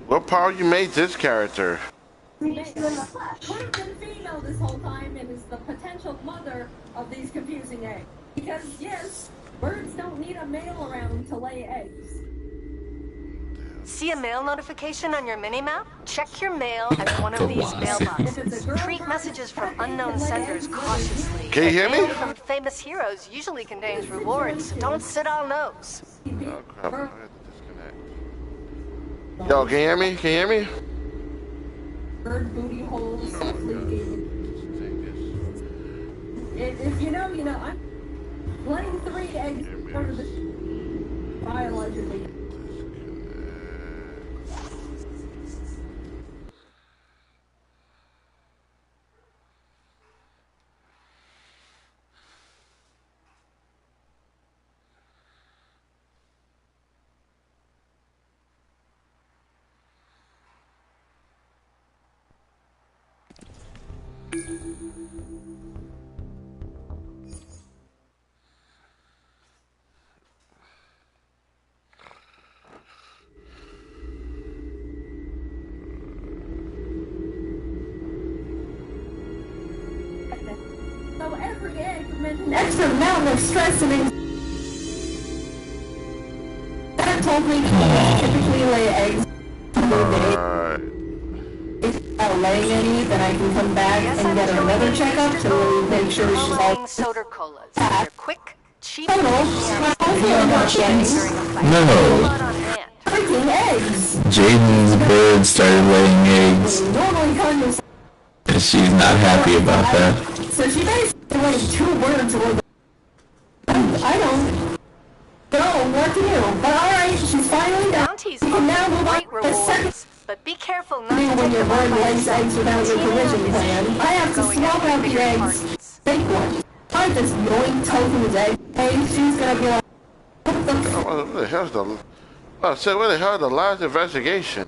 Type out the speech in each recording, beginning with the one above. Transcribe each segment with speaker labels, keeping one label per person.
Speaker 1: What power you made this character?
Speaker 2: Could have been female this whole time and is the potential mother of these confusing eggs. Because yes, birds don't need a male around to lay eggs.
Speaker 3: See a mail notification on your mini-map? Check your mail at one of these mailboxes. Treat messages from unknown senders cautiously.
Speaker 1: Can you hear me?
Speaker 3: Mail from famous heroes usually contains rewards, so don't sit on those.
Speaker 1: Oh crap, I have to disconnect. Yo, can you hear me? Can you hear me?
Speaker 2: Bird booty holes.
Speaker 1: Oh my god.
Speaker 2: If you know, you know. I'm laying 3 eggs for the biologically. So every egg meant an extra amount of stress and anxiety. That told me typically lay eggs. Without laying any, then I can come back and get her another checkup to really make sure she's all
Speaker 3: soda colas. They're quick, cheap,
Speaker 1: No.
Speaker 2: freaking eggs.
Speaker 4: Jaden's bird started laying eggs,
Speaker 2: Normally comes.
Speaker 4: and she's not happy about that.
Speaker 2: So she basically laid 2 birds with. I don't know what to do, but alright, she's finally done.
Speaker 3: Bounties
Speaker 2: You can now
Speaker 3: offer
Speaker 2: move on
Speaker 3: great
Speaker 2: to the second.
Speaker 3: rewards, but be careful not to
Speaker 2: When
Speaker 3: take
Speaker 2: your
Speaker 3: them
Speaker 2: bird
Speaker 3: home by
Speaker 2: lays eggs without your provision plan, I have to swap out the eggs. Fake ones. I just yoink Tofu's egg. Hey, she's gonna be like, what the f***?
Speaker 1: Where the hell's the... Oh, so where the hell is the last investigation?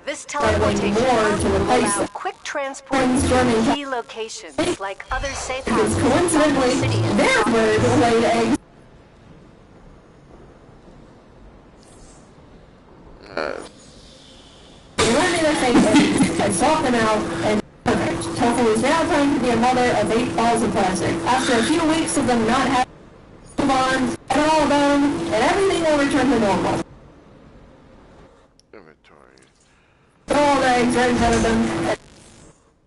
Speaker 3: This teleportation
Speaker 2: more
Speaker 3: hub
Speaker 2: to
Speaker 3: will
Speaker 2: replace
Speaker 3: allow
Speaker 2: it.
Speaker 3: quick transport
Speaker 2: Friends
Speaker 3: to
Speaker 2: joining
Speaker 3: key locations like other safe
Speaker 2: Because
Speaker 3: houses in Gotham
Speaker 2: coincidentally,
Speaker 3: City and
Speaker 2: their bird laid eggs. You let me their fake eggs, I swap them out, and perfect. Tofu is now trying to be a mother of 8 balls of plastic. After a few weeks of them not having bonds and all of them, and everything will return to normal.
Speaker 1: Inventory.
Speaker 2: All the eggs right in front of them.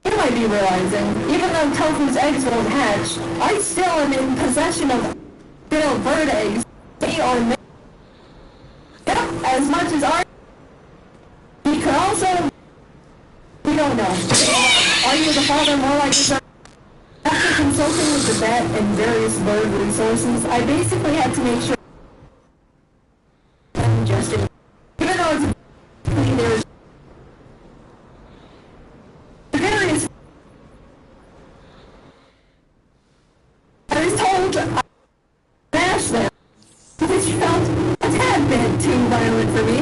Speaker 2: You might be realizing, even though Tofu's eggs won't hatch, I still am in possession of real bird eggs. They are made. Yep, as much as our. We could also. We don't know. Are you the father more like the son? After consulting with the vet and various bird resources, I basically had to make sure. Just even though it's there's various. I was told I smashed them, which felt a tad bit too violent for me.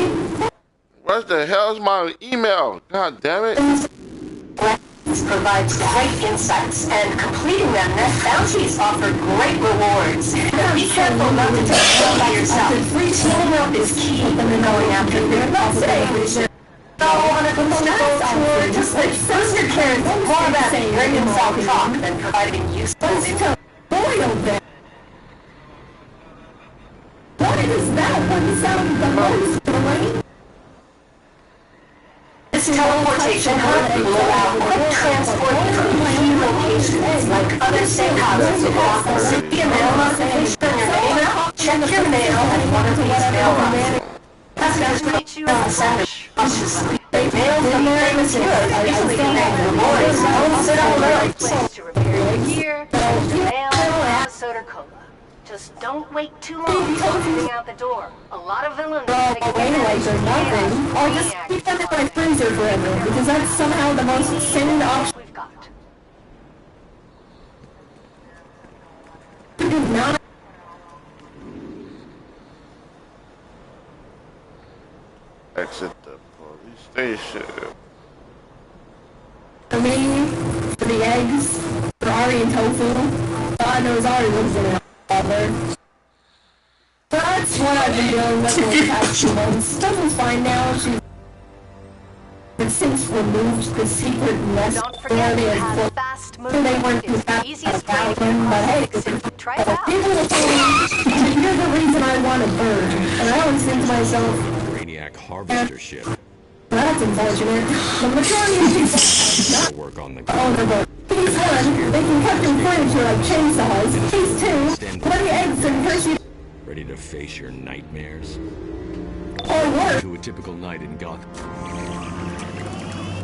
Speaker 1: What the hell's my email? God damn it.
Speaker 5: Provides great insights, and completing them net bounties offer great rewards. But be careful not to take them by yourself. Teaming up is key when going after them. Not saying go on a mystical tour, just like booster carrots more about drinking some talk than providing useful info.
Speaker 2: Boil them. Why does that one sound the most Elaine?
Speaker 5: This teleportation hub will allow quick transport between key locations like other safe houses in Gotham City and mail notification on your mail. Check your mail at one of these mailboxes. Messages reach you as a sender cautiously. Mail from famous heroes usually contain rewards. Don't sit on those.
Speaker 3: Here, mail, and soda cola. Just don't wait too long getting out the door. A lot of villains take
Speaker 2: Anyways, or nothing. I'll just keep them in my freezer forever, because that's somehow the most sane option
Speaker 3: we've got.
Speaker 2: to do. Not
Speaker 1: Exit the police station.
Speaker 2: for me, for the eggs, for Ari and Tofu. God knows Ari lives in it. That's what I've been doing for the past 2 months. Tofu's fine now. She's since removed the secret nest.
Speaker 3: Don't forget to have fast
Speaker 2: They
Speaker 3: movement.
Speaker 2: weren't
Speaker 3: It's the easiest way to get
Speaker 2: but hey,
Speaker 3: across. Try it out.
Speaker 2: people will tell me you're the reason I want a bird. And I always think to myself,
Speaker 6: Brainiac harvester ship.
Speaker 2: that's unfortunate. The majority of people not
Speaker 6: Work on the
Speaker 2: on the boat. Phase 1, they can cut through furniture like chainsaws. Phase 2, plenty eggs and Hershey
Speaker 6: ready to face your nightmares.
Speaker 2: or worse.
Speaker 6: To a typical night in Gotham.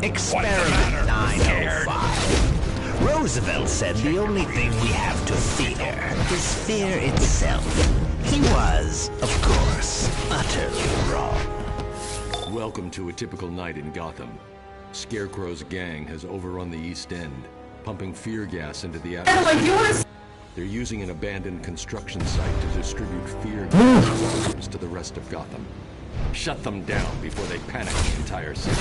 Speaker 7: Experiment 905. Roosevelt said the only thing we have to fear is fear itself. He was, of course, utterly wrong.
Speaker 6: Welcome to a typical night in Gotham. Scarecrow's gang has overrun the East End, pumping fear gas into the
Speaker 2: And like
Speaker 6: atmosphere.
Speaker 2: yours,
Speaker 6: They're using an abandoned construction site to distribute fear gas to the rest of Gotham. Shut them down before they panic the entire city.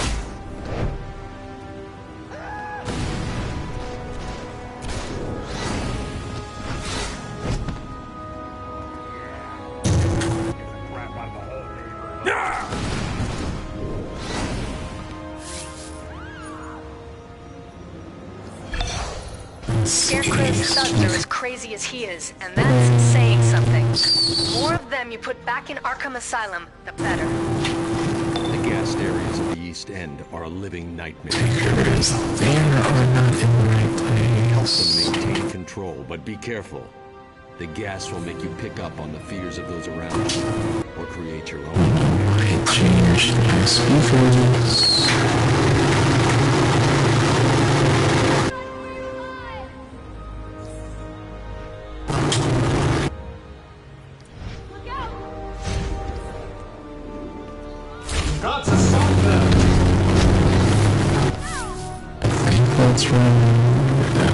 Speaker 3: Scarecrow's thugs are as crazy as he is, and that's saying something. The more of them you put back in Arkham Asylum, the better.
Speaker 6: The gassed areas of the East End are a living nightmare.
Speaker 4: Triggers there are not in the right place.
Speaker 6: Help them maintain control, but be careful. The gas will make you pick up on the fears of those around you, or create your own.
Speaker 4: I changed my speakers.
Speaker 8: Got to stop them!
Speaker 4: I think that's right. Okay.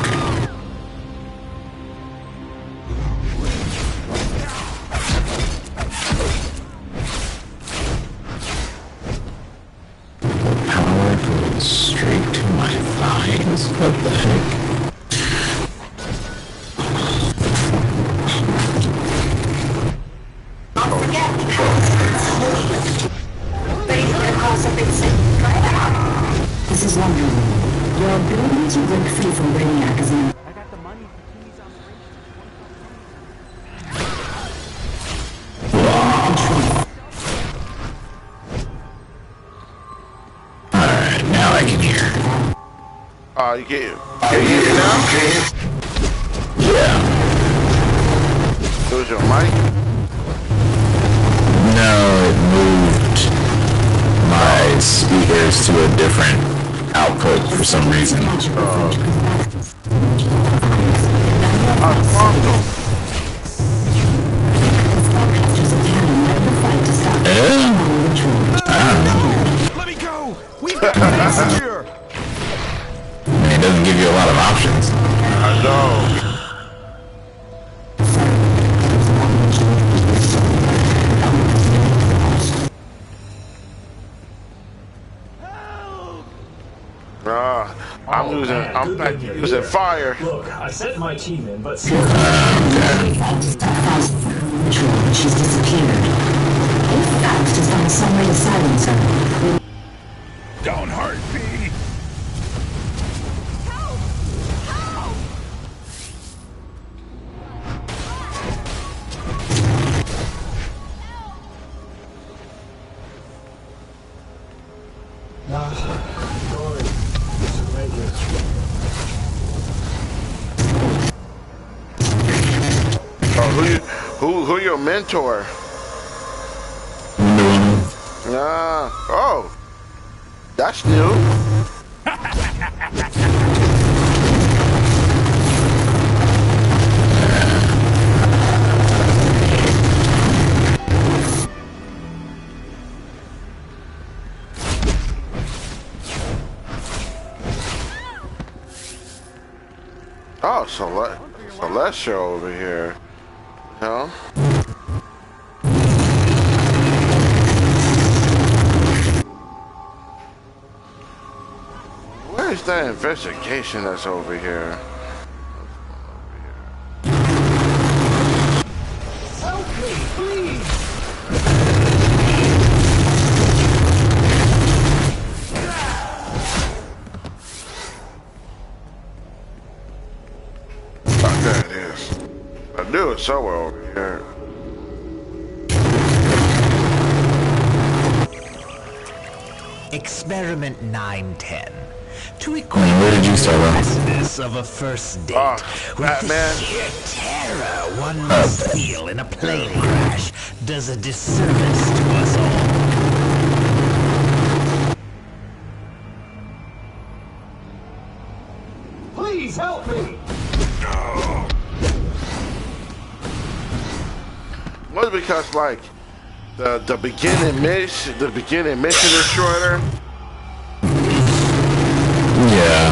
Speaker 4: Power goes straight to my thighs. What the heck?
Speaker 5: Don't forget, ready for the call something sick. Try it out.
Speaker 9: This is Wonder Woman. Your ability to break free from Brainiac is in.
Speaker 4: Alright, now I can hear.
Speaker 1: You get can you hear it now?
Speaker 4: Yeah.
Speaker 1: Lose your mic?
Speaker 4: No, it moved my speakers to a different output for some reason.
Speaker 8: Let me go! We've got passenger!
Speaker 4: I mean, it doesn't give you a lot of options.
Speaker 1: I know. I'm back using fire.
Speaker 8: Look, I sent my team in, but
Speaker 9: She's disappeared. In fact, just found some way to silence her.
Speaker 8: don't hurt me!
Speaker 1: Who your mentor? Oh, that's new. Oh, Celestial over here. Hell. Where's that investigation that's over here?
Speaker 8: Help me, please!
Speaker 1: Oh, there it is. I knew it somewhere over here.
Speaker 7: Experiment 910. To equate
Speaker 4: Where did you
Speaker 7: the
Speaker 4: start off?
Speaker 7: fastness of a first date with the
Speaker 1: Batman.
Speaker 7: sheer terror one must feel in a plane crash does a disservice to us all.
Speaker 8: Please help me!
Speaker 1: Was because like the beginning mission is shorter.
Speaker 4: Yeah.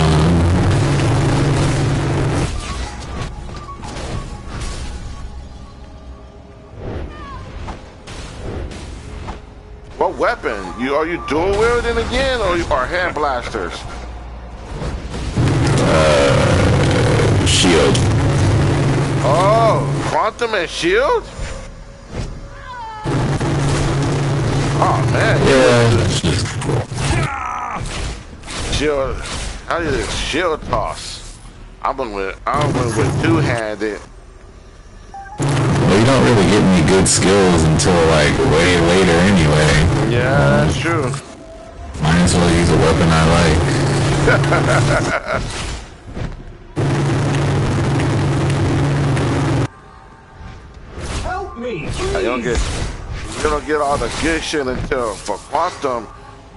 Speaker 1: What weapon? Are you dual wielding again, or are hand blasters?
Speaker 4: Shield.
Speaker 1: Oh, quantum and shield. Oh man.
Speaker 4: Yeah. That's just cool.
Speaker 1: Shield. How do you do shield toss? I went with two-handed.
Speaker 4: Well, you don't really get any good skills until like way later anyway.
Speaker 1: Yeah, that's true.
Speaker 4: Might as well use a weapon I like.
Speaker 8: Help me,
Speaker 1: You don't get all the good shit until for quantum.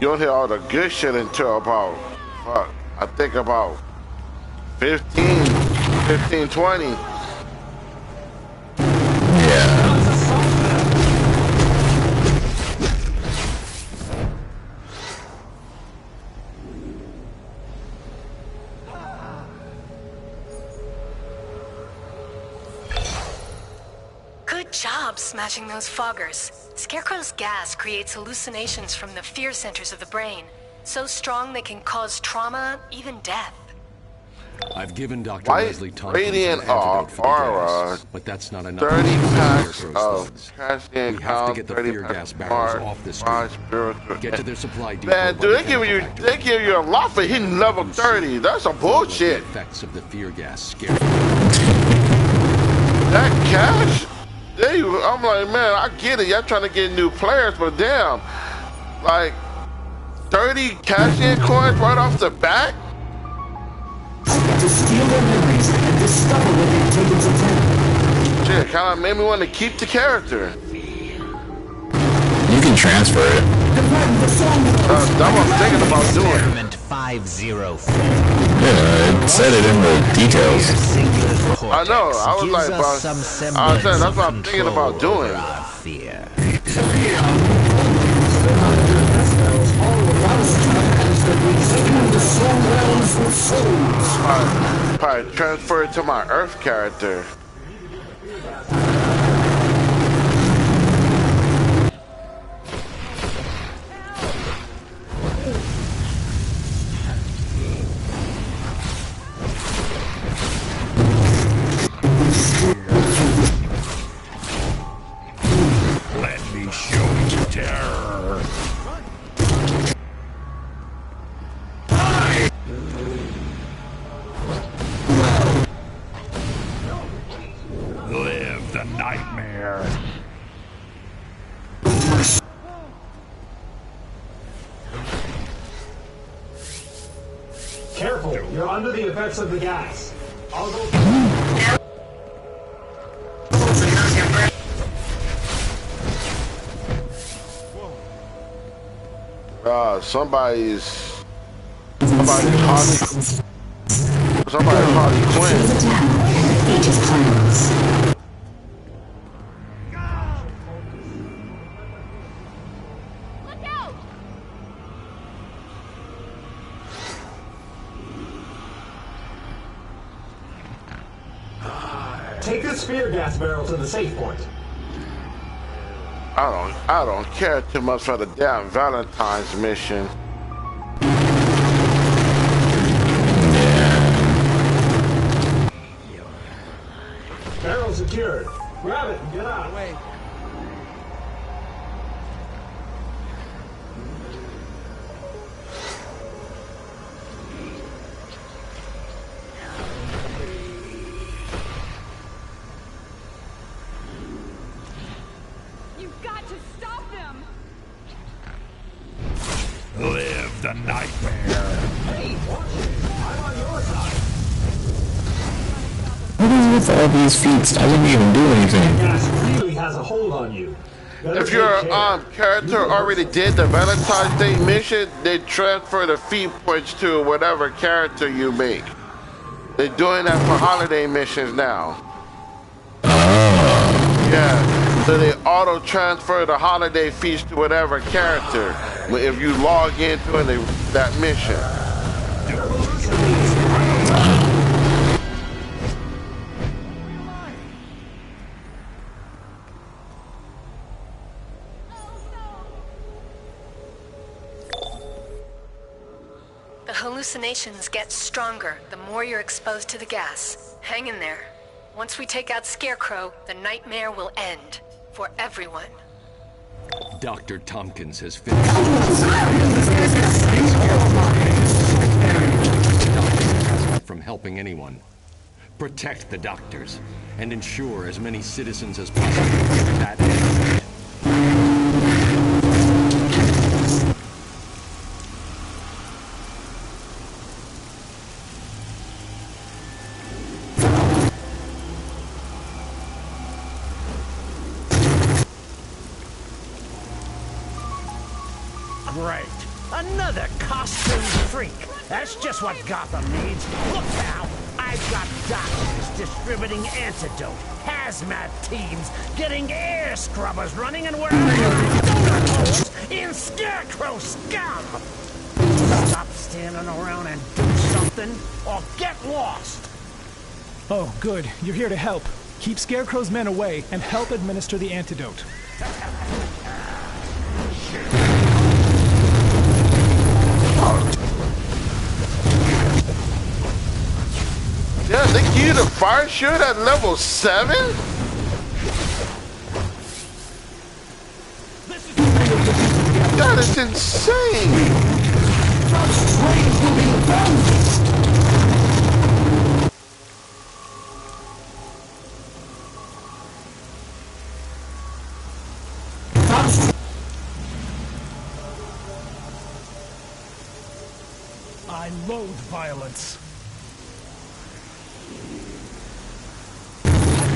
Speaker 1: You don't hear all the good shit until about I think about 15, 20.
Speaker 4: Yeah.
Speaker 3: Good job smashing those foggers. Scarecrow's gas creates hallucinations from the fear centers of the brain. So strong they can cause trauma, even death.
Speaker 6: I've given Dr.
Speaker 1: White
Speaker 6: Leslie Tompkins
Speaker 1: radiant
Speaker 6: an antidote for the
Speaker 1: aura,
Speaker 6: gas, but that's not enough.
Speaker 1: 30 packs
Speaker 6: Scarecrow's
Speaker 1: of
Speaker 6: thugs.
Speaker 1: Cassian
Speaker 6: We have to get the
Speaker 1: Count, 30
Speaker 6: fear
Speaker 1: packs
Speaker 6: gas
Speaker 1: of
Speaker 6: barrels
Speaker 1: Mars,
Speaker 6: off the
Speaker 1: Mars
Speaker 6: street.
Speaker 1: spiritual.
Speaker 6: Get to their supply depot.
Speaker 1: Man,
Speaker 6: by
Speaker 1: dude,
Speaker 6: the
Speaker 1: they give
Speaker 6: chemical
Speaker 1: you a lot for hitting level 30. That's some bullshit.
Speaker 6: The effects of the fear gas scare you.
Speaker 1: That cash, I'm like, man, I get it. Y'all trying to get new players, but damn, like 30 cash-in coins right off the bat.
Speaker 9: To steal their memories and discover what they've taken to town.
Speaker 1: Shit, kind of made me want to keep the character.
Speaker 4: You can transfer it.
Speaker 1: That's what I'm thinking about doing.
Speaker 7: Experiment 504.
Speaker 4: Yeah, it said it in the details.
Speaker 1: I know. I was like, but that's what I'm thinking about doing.
Speaker 7: Fear.
Speaker 1: Probably transfer it to my Earth character.
Speaker 8: Let me show you terror. Live the nightmare.
Speaker 10: Careful, you're under the effects of the gas. I'll go.
Speaker 1: Somebody's Harley Quinn.
Speaker 9: Aegis plans.
Speaker 10: Take the spear gas barrel to the safe point.
Speaker 1: I don't care too much for the damn Valentine's mission.
Speaker 10: Barrel secured. Grab it and get out. Wait.
Speaker 11: You've got to stop them.
Speaker 8: Live the nightmare.
Speaker 10: Hey, watch it. I'm on your side.
Speaker 4: What is with all these feats? I didn't even do anything.
Speaker 10: Gas really has a hold on you.
Speaker 1: If your character already did the Valentine's Day mission, they transfer the feat points to whatever character you make. They're doing that for holiday missions now. Yeah, so they auto transfer the holiday feats to whatever character if you log into that mission.
Speaker 3: The hallucinations get stronger the more you're exposed to the gas. Hang in there. Once we take out Scarecrow, the nightmare will end. For everyone.
Speaker 6: Dr. Tompkins has finished. From helping anyone. Protect the doctors, and ensure as many citizens as possible get that end.
Speaker 7: Great. Another costume freak. That's just what Gotham needs. Look now. I've got doctors distributing antidote, hazmat teams getting air scrubbers running, and we're in Scarecrow scum. Stop standing around and do something, or get lost.
Speaker 12: Oh, good. You're here to help. Keep Scarecrow's men away and help administer the antidote.
Speaker 1: Yeah, they give you the fire shield at level 7? That is insane!
Speaker 12: I loathe violence.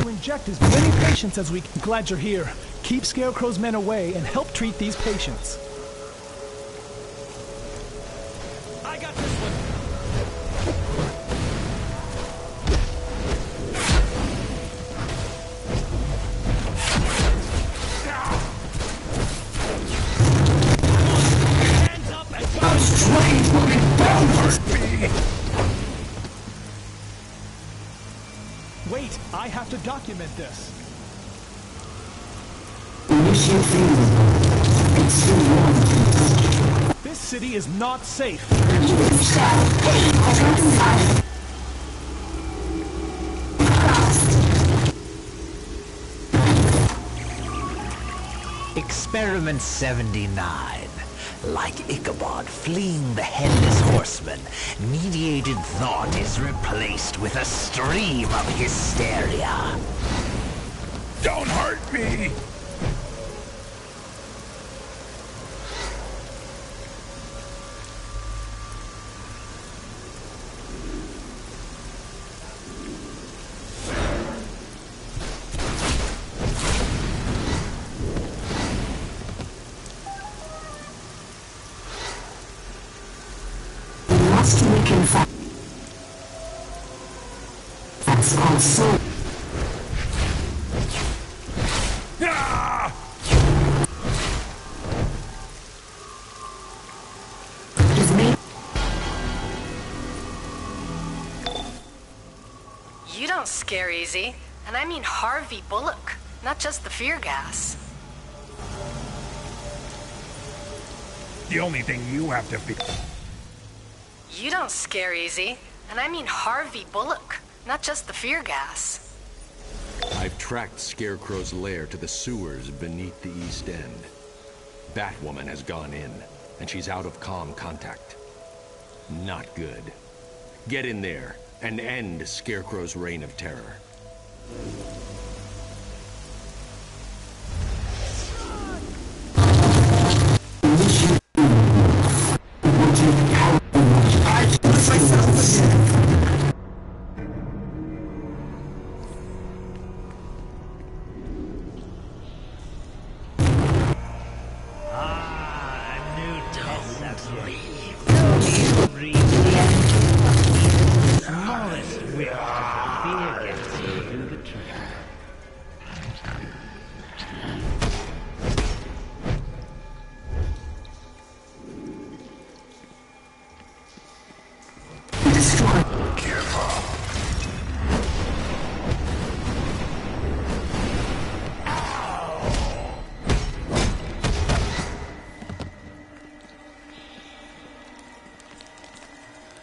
Speaker 12: To inject as many patients as we can. Glad you're here. Keep Scarecrow's men away and help treat these patients.
Speaker 8: I got this one. Hands up and go.
Speaker 12: Wait, I have to document this. This city is not safe.
Speaker 7: Experiment 79. Like Ichabod fleeing the Headless Horseman, mediated thought is replaced with a stream of hysteria.
Speaker 8: Don't hurt me!
Speaker 9: That's also.
Speaker 3: You don't scare easy. And I mean Harvey Bullock, not just the fear gas.
Speaker 8: The only thing you have to fear.
Speaker 3: You don't scare easy. And I mean Harvey Bullock, not just the fear gas.
Speaker 6: I've tracked Scarecrow's lair to the sewers beneath the East End. Batwoman has gone in, and she's out of comm contact. Not good. Get in there and end Scarecrow's reign of terror.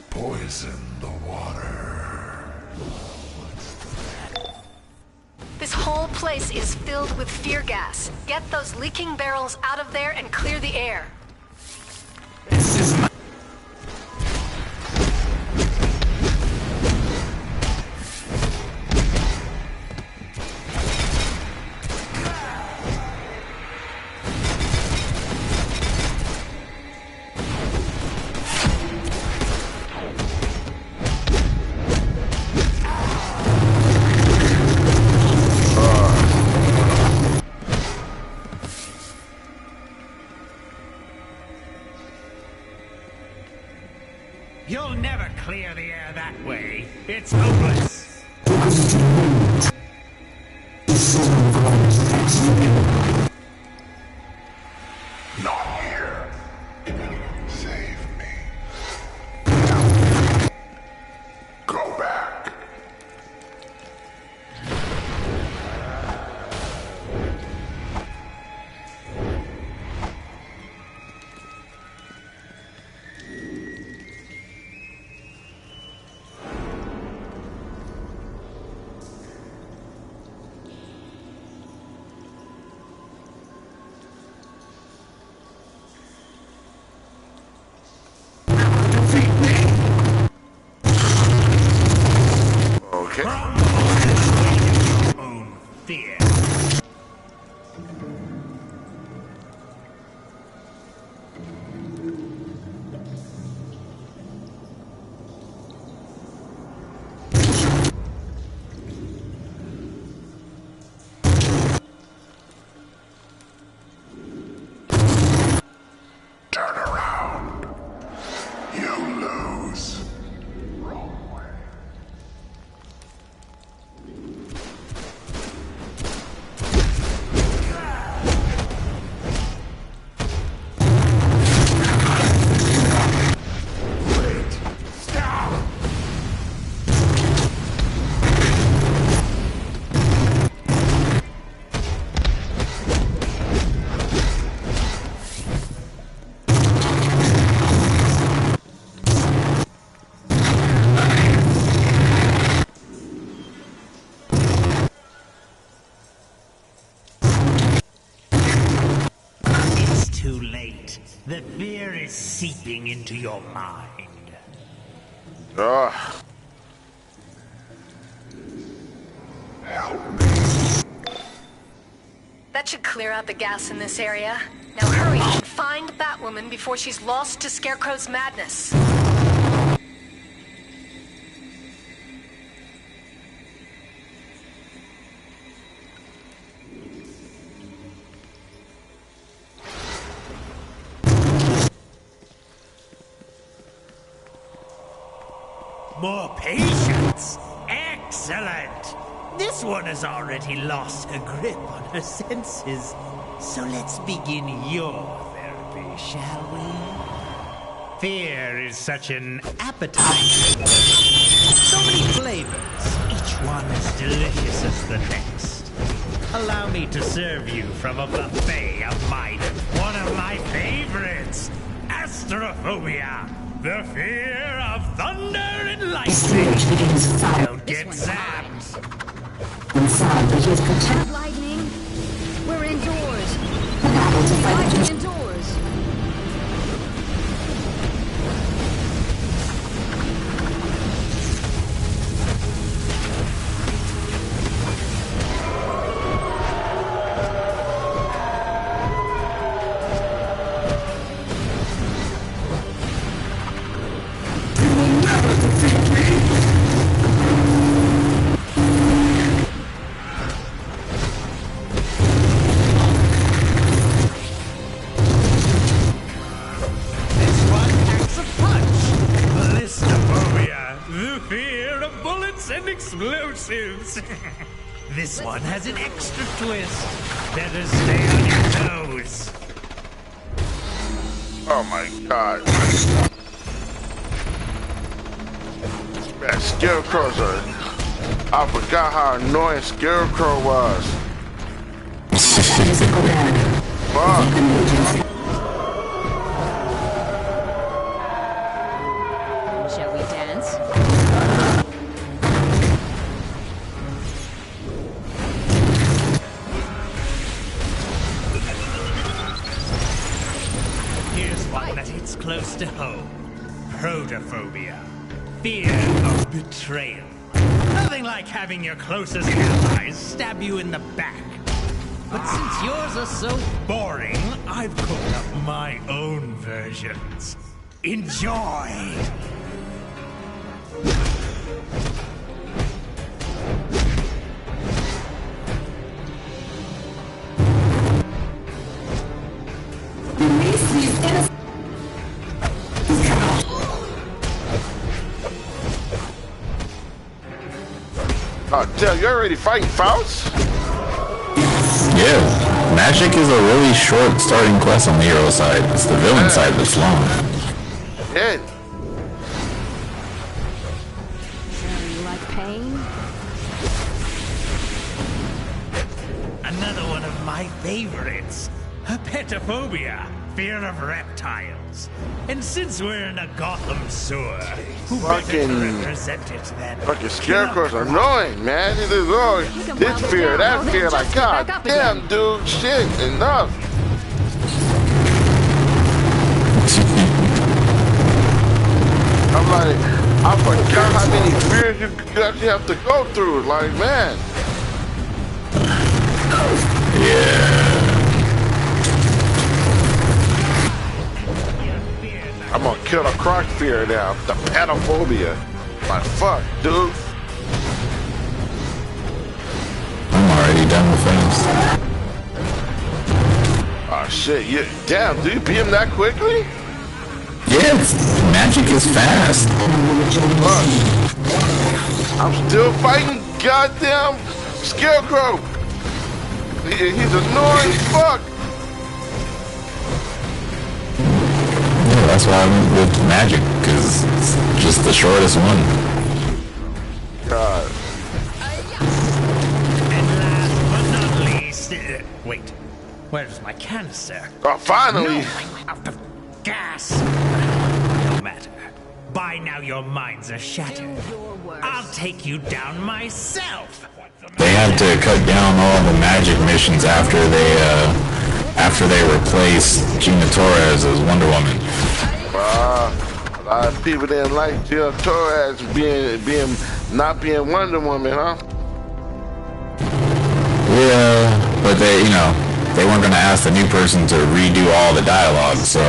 Speaker 13: Poison the water.
Speaker 3: This whole place is filled with fear gas. Get those leaking barrels out of there and clear the air.
Speaker 13: This is my...
Speaker 7: You'll never clear the air that way. It's hopeless.
Speaker 13: Not here. Save me. Go back.
Speaker 1: Okay.
Speaker 7: Own fear.
Speaker 13: Turn around. You lose. Wrong way. Wait. Stop.
Speaker 7: It's too late. The fear is seeping into your mind.
Speaker 1: Ugh.
Speaker 13: Help me.
Speaker 3: That should clear out the gas in this area. Now hurry and find Batwoman before she's lost to Scarecrow's madness.
Speaker 7: More patience! Excellent! This one has already lost her grip on her senses. So let's begin your therapy, shall we? Fear is such an appetite. So many flavors, each one as delicious as the to serve you from a buffet of mine. One of my favorites, Astrophobia, the fear of thunder and lightning. Don't get zapped.
Speaker 9: Inside, but he is protected.
Speaker 11: Lightning. We're indoors.
Speaker 9: The battle to fight
Speaker 11: Lightning
Speaker 9: against
Speaker 11: indoors.
Speaker 7: Explosives. This one has an extra twist. Better stay on your toes.
Speaker 1: Oh my god. Man, Scarecrows are... I forgot how annoying Scarecrow was. Fuck.
Speaker 11: Shall we dance?
Speaker 7: Here's one that hits close to home. Protophobia. Fear of betrayal. Nothing like having your closest allies stab you in the back. But since yours are so boring, I've cooked up my own versions. Enjoy!
Speaker 1: Oh, damn, you already fighting Faust?
Speaker 4: Yeah, magic is a really short starting quest on the hero side. It's the villain side that's long.
Speaker 1: Yeah.
Speaker 11: You like pain?
Speaker 7: Another one of my favorites. Herpetophobia. Fear of reptiles. And since we're in a Gotham sewer, who better to represent it than...
Speaker 1: Fucking Scarecrow's annoying, man. It is always this fear, that fear. Like, god damn, dude, shit, enough. I'm like, I forgot how many fears you actually have to go through. Like, man.
Speaker 4: Yeah.
Speaker 1: I'm gonna kill the croc fear now, the panophobia. Like, fuck, dude.
Speaker 4: I'm already done with things.
Speaker 1: Oh shit, yeah, damn, do you beat him that quickly?
Speaker 4: Yeah, magic is fast.
Speaker 1: Fuck. I'm still fighting goddamn Scarecrow. He's annoying as fuck.
Speaker 4: That's why I went with magic, because it's just the shortest one.
Speaker 1: God.
Speaker 7: And last but not least... wait, where's my canister?
Speaker 1: Oh, finally!
Speaker 7: No, I'm out of gas! No matter. By now your minds are shattered. I'll take you down myself!
Speaker 4: They had to cut down all the magic missions after they replaced Gina Torres as Wonder Woman.
Speaker 1: A lot of people didn't like Gina Torres not being Wonder Woman, huh?
Speaker 4: Yeah, but they weren't going to ask the new person to redo all the dialogue, so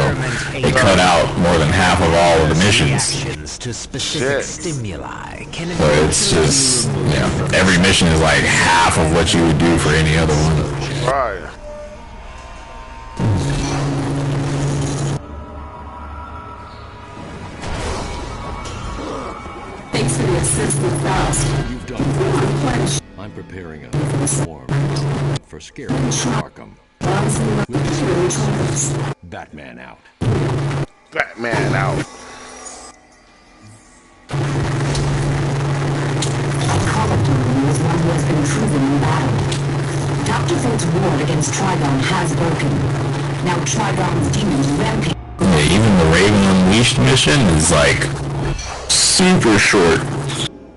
Speaker 4: they cut out more than half of all of the missions.
Speaker 7: To specific stimuli can
Speaker 4: but it's just, every mission is like half of what you would do for any other one.
Speaker 1: Right.
Speaker 2: Thanks for the assistance, Faust.
Speaker 6: You've done it. I'm preparing a form for Scarecrow Arkham. Batman out.
Speaker 1: Batman out.
Speaker 9: Dr. Fate's His Trigon has broken. Now Trigon's demons rampage.
Speaker 4: Yeah, even the Raven Unleashed mission is like super short.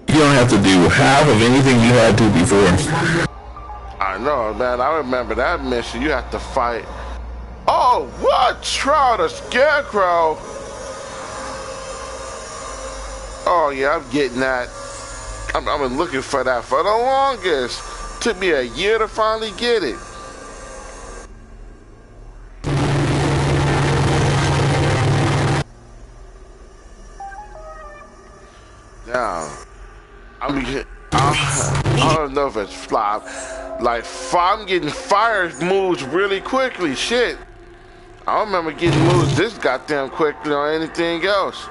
Speaker 4: You don't have to do half of anything you had to before.
Speaker 1: I know, man. I remember that mission. You have to fight. Oh, what? Trial the Scarecrow? Oh, yeah, I'm getting that. I've been looking for that for the longest. Took me a year to finally get it. Now, I don't know if it's flop. Like, I'm getting fire moves really quickly. Shit. I don't remember getting moves this goddamn quickly on anything else.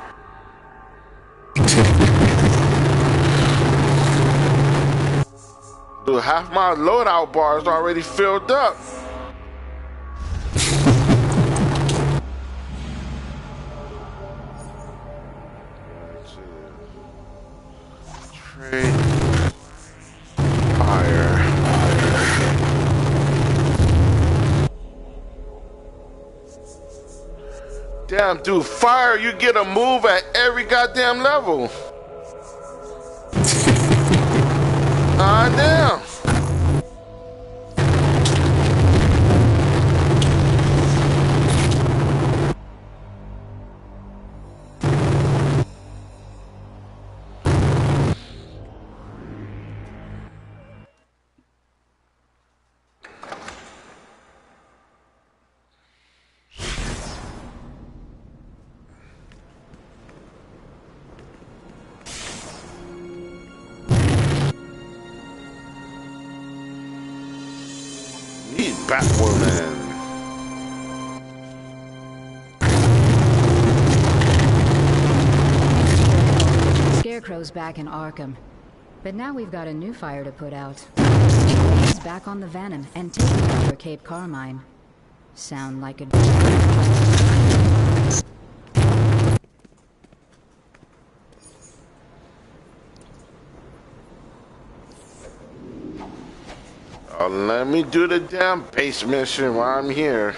Speaker 1: Dude, half my loadout bar is already filled up. Trade. Fire. Damn, dude, fire, you get a move at every goddamn level. Damn. Batwoman.
Speaker 11: Scarecrow's back in Arkham. But now we've got a new fire to put out. He's back on the Venom and taking over Cape Carmine. Sound like a...
Speaker 1: Oh, let me do the damn base mission while I'm here.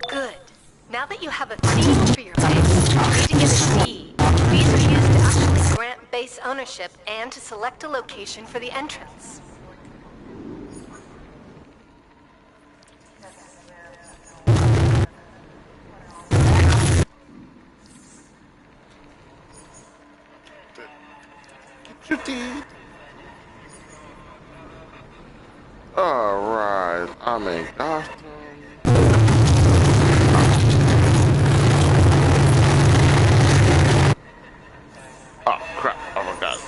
Speaker 3: Good. Now that you have a theme for your base, you need to get a deed. These are used to actually grant base ownership and to select a location for the entrance.
Speaker 1: Alright, I'm in Gotham. Oh crap, I forgot.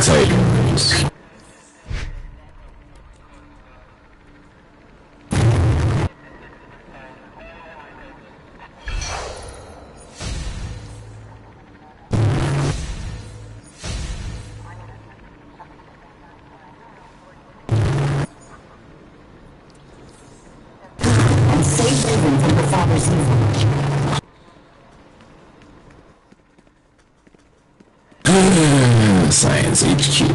Speaker 4: Titans.
Speaker 9: And save Raven from her father's evil.
Speaker 4: Science HQ.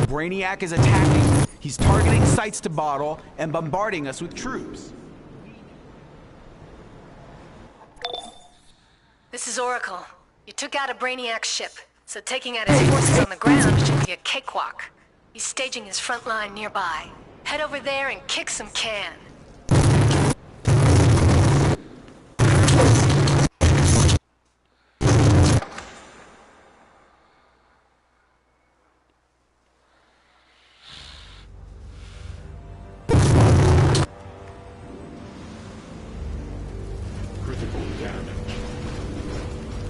Speaker 8: Brainiac is attacking. He's targeting sites to bottle and bombarding us with troops.
Speaker 3: This is Oracle. You took out a Brainiac ship, so taking out his forces on the ground should be a cakewalk. He's staging his front line nearby. Head over there and kick some can.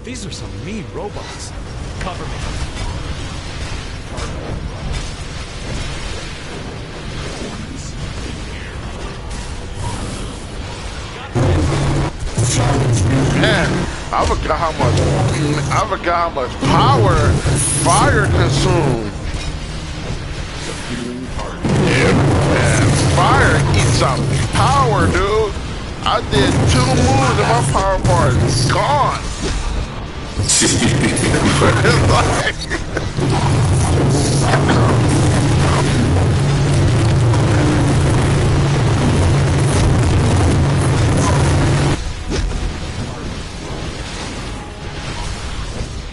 Speaker 12: These are some mean robots. Cover me.
Speaker 1: Man, I forgot how much power fire consumed. Yeah, man, fire eats up power, dude. I did 2 moves and my power bar is gone.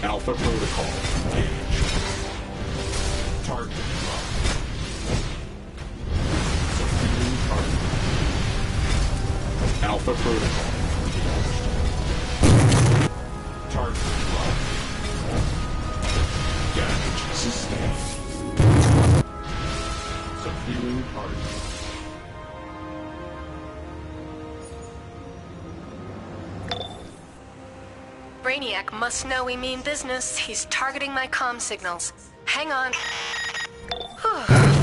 Speaker 13: Alpha Protocol. Target locked. Subduing target. Alpha Protocol. Target locked. Damage sustained. Subduing target.
Speaker 3: Brainiac must know we mean business. He's targeting my comm signals. Hang on.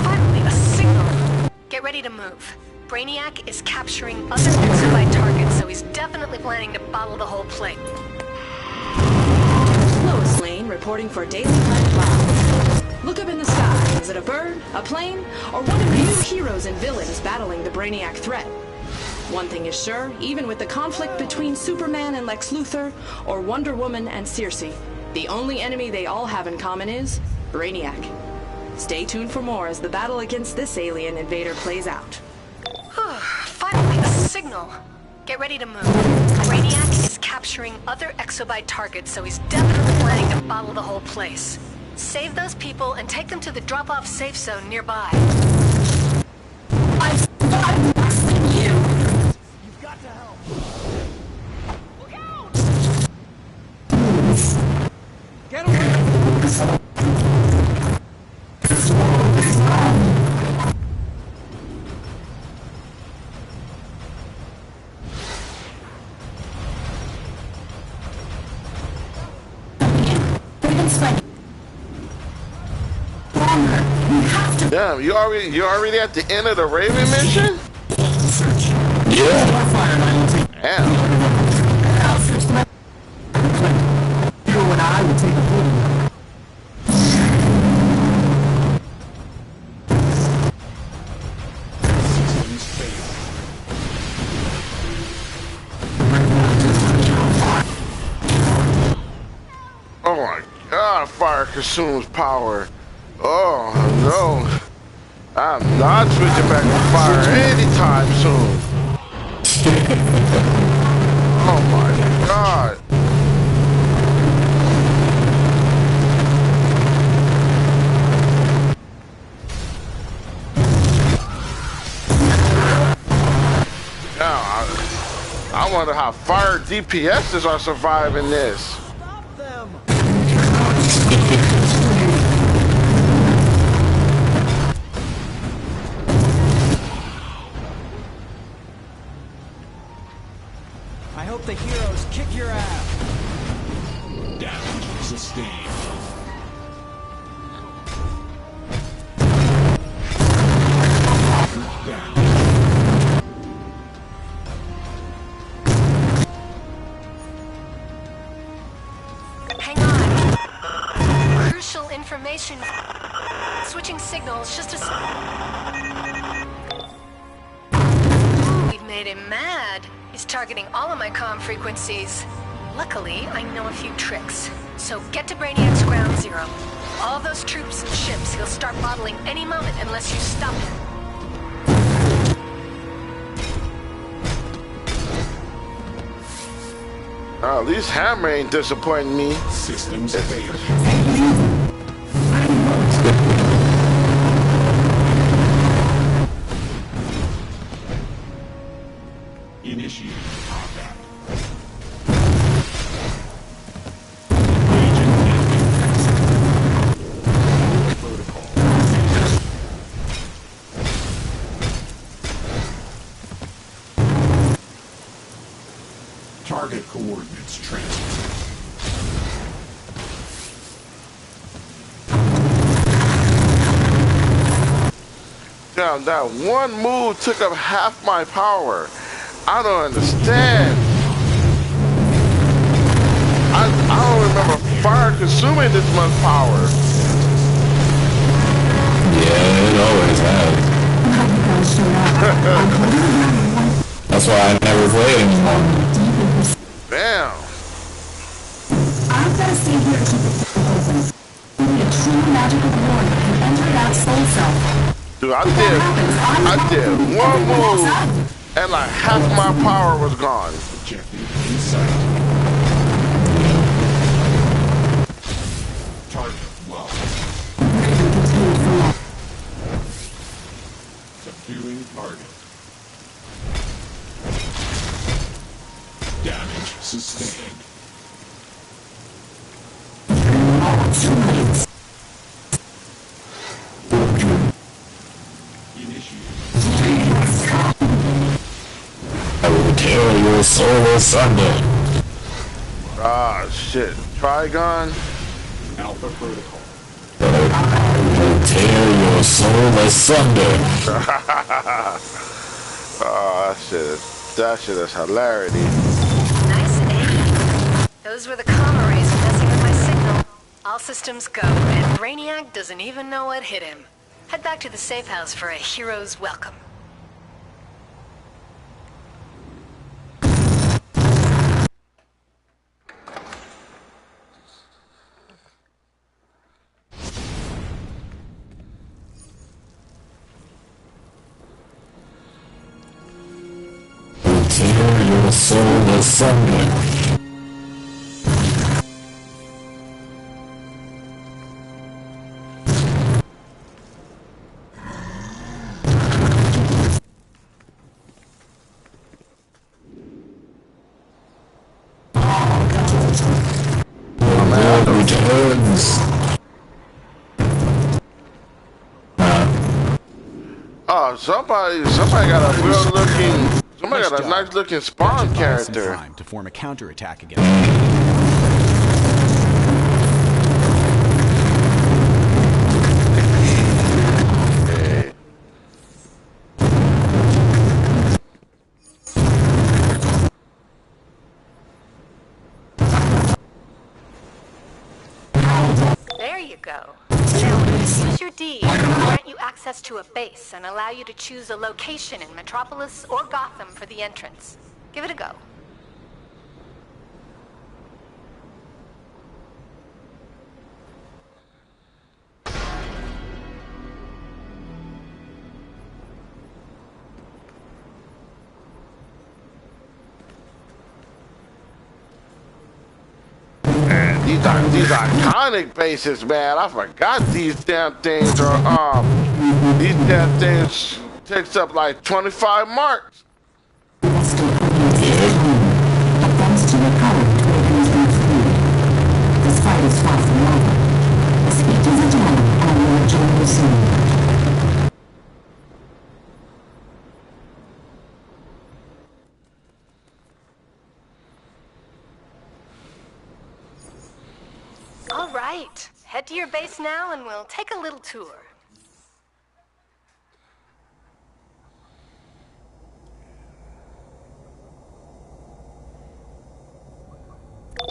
Speaker 3: Finally, a signal. Get ready to move. Brainiac is capturing other Exovite targets, so he's definitely planning to bottle the whole plate.
Speaker 14: Lois Lane reporting for Daily Planet Cloud. Look up in the sky. Is it a bird, a plane, or one of you heroes and villains battling the Brainiac threat? One thing is sure, even with the conflict between Superman and Lex Luthor, or Wonder Woman and Circe, the only enemy they all have in common is Brainiac. Stay tuned for more as the battle against this alien invader plays out.
Speaker 3: Finally, a signal. Get ready to move. Brainiac is capturing other exobyte targets, so he's definitely planning to bottle the whole place. Save those people and take them to the drop-off safe zone nearby.
Speaker 2: I'm less than you.
Speaker 12: You've got to help.
Speaker 3: Look out!
Speaker 12: Get away!
Speaker 1: Damn, you already at the end of the Raven mission?
Speaker 4: Yeah.
Speaker 1: Damn. Oh my god, fire consumes power. Oh no. I'm not switching back to fire anytime soon. Oh my god. Now, I wonder how fire DPSs are surviving this.
Speaker 8: I hope the heroes kick your ass.
Speaker 13: Damage sustained.
Speaker 3: Hang on. Crucial information. Switching signals just a We've made him mad. He's targeting all of my comm frequencies. Luckily, I know a few tricks. So get to Brainiac's ground zero. All those troops and ships he'll start bottling any moment unless you stop him.
Speaker 1: Oh, at least Hammer ain't disappointing me.
Speaker 13: Systems failed. Initiate combat. Protocol. Target coordinates transmitted.
Speaker 1: Damn, that one move took up half my power. I don't understand. I don't remember fire consuming this much power.
Speaker 4: Yeah, it always has. That's why I never play it anymore.
Speaker 1: Damn.
Speaker 9: I'm gonna stay here to keep the door open. Only a true magical warrior can enter that soul cell.
Speaker 1: Dude, I did one move and like half my power was gone.
Speaker 13: Objective in sight. Target locked. Subduing target. Damage sustained.
Speaker 4: I will tear your soul asunder.
Speaker 1: Ah, shit. Trigon?
Speaker 13: Alpha protocol.
Speaker 4: I will tear your soul asunder.
Speaker 1: Oh, that shit is hilarity.
Speaker 3: Nice aim. Those were the comma rays messing with my signal. All systems go, and Brainiac doesn't even know what hit him. Head back to the safe house for a hero's welcome.
Speaker 4: Tear your soul asunder.
Speaker 1: Oh, somebody got a real looking, somebody got a nice looking Spawn character.
Speaker 8: Time to form a counterattack against.
Speaker 3: There you go. Now, use your D to grant you access to a base and allow you to choose a location in Metropolis or Gotham for the entrance. Give it a go.
Speaker 1: These iconic bases, man. I forgot these damn things are these damn things takes up like 25 marks.
Speaker 9: Advance to your power to increase speed. This fight is far from over. Speak to the general and I will join you soon.
Speaker 3: All right. Head to your base now and we'll take a little tour.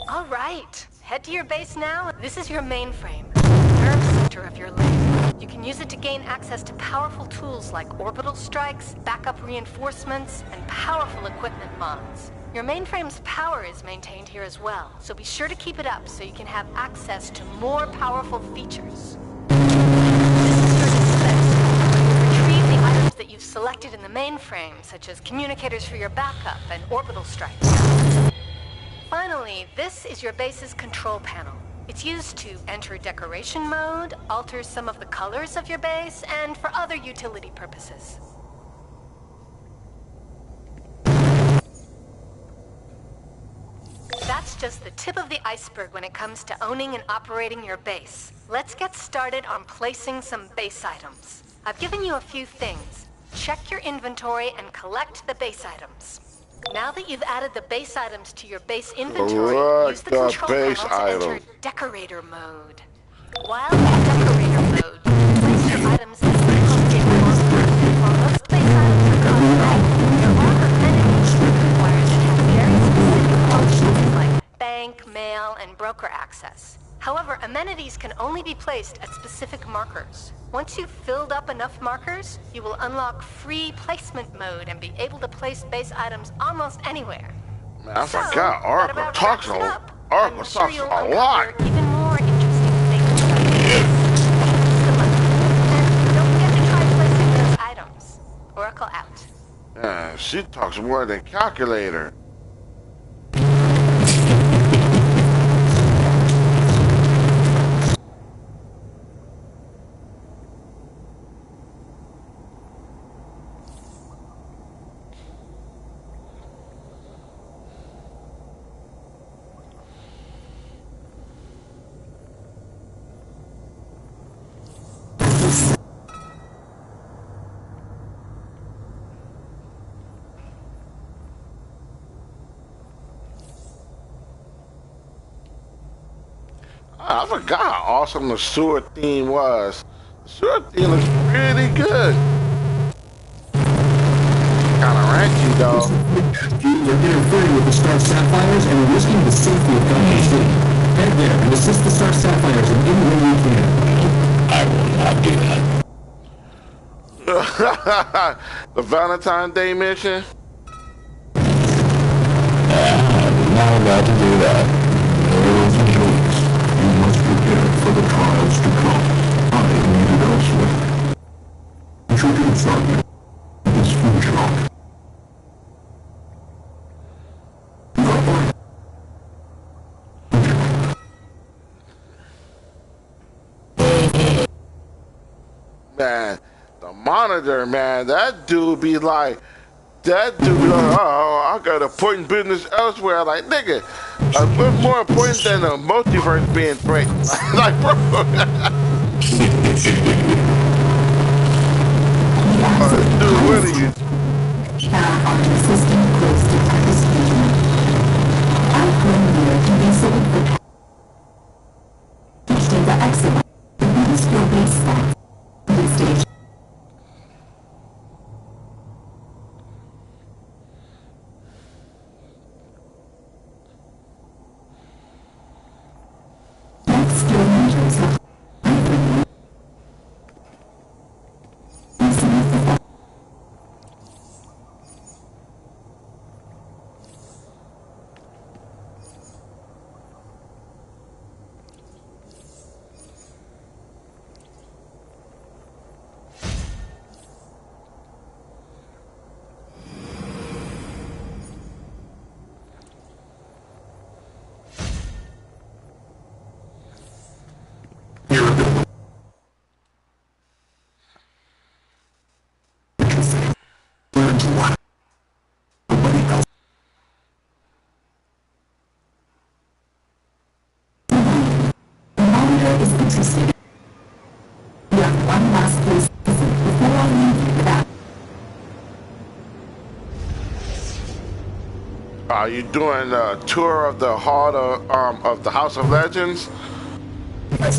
Speaker 3: All right. Head to your base now. This is your mainframe, the nerve center of your life. You can use it to gain access to powerful tools like orbital strikes, backup reinforcements, and powerful equipment mods. Your mainframe's power is maintained here as well, so be sure to keep it up so you can have access to more powerful features. This is your display. Retrieve the items that you've selected in the mainframe, such as communicators for your backup and orbital strikes. Finally, this is your base's control panel. It's used to enter decoration mode, alter some of the colors of your base, and for other utility purposes. That's just the tip of the iceberg when it comes to owning and operating your base. Let's get started on placing some base items. I've given you a few things. Check your inventory and collect the base items. Now that you've added the base items to your base inventory, use the control panel to enter decorator mode. While in decorator mode, you can place your items as the appropriate order. While most base items are cosmetic, there are amenities that require that have very specific functions like bank, mail, and broker access. However, amenities can only be placed at specific markers. Once you've filled up enough markers, you will unlock free placement mode and be able to place base items almost anywhere.
Speaker 1: Man, I forgot Oracle talks a lot.
Speaker 3: Even more interesting things about it. And don't forget to try placing those items. Oracle out.
Speaker 1: Yeah, she talks more than calculator. I forgot how awesome the sewer theme was. The sewer theme looks really good. Kinda ranchy though.
Speaker 15: You're interfering with the Star Sapphires and risking the safety of Gotham City. Head there and assist the Star Sapphires in any way you can.
Speaker 4: I will not do
Speaker 1: that. The Valentine's Day mission?
Speaker 15: I'm not about to do that. Heroes and villains, you must prepare for the trials to come. I am needed elsewhere. Introduce Sergeant. This future arc.
Speaker 1: Man, the Monitor, man, that dude be like, That dude be like, oh, I got important business elsewhere. Like, nigga, what's more important than the multiverse being threatened? Like, bro. Dude, what are you?
Speaker 9: System close to participation. Outgoing gear can be sold for the excellent. Boost your base stats. Police station. Next, your measures have is interested. You have one last place to visit before I leave you without.
Speaker 1: Are you doing a tour of the hall of the House of Legends?
Speaker 9: This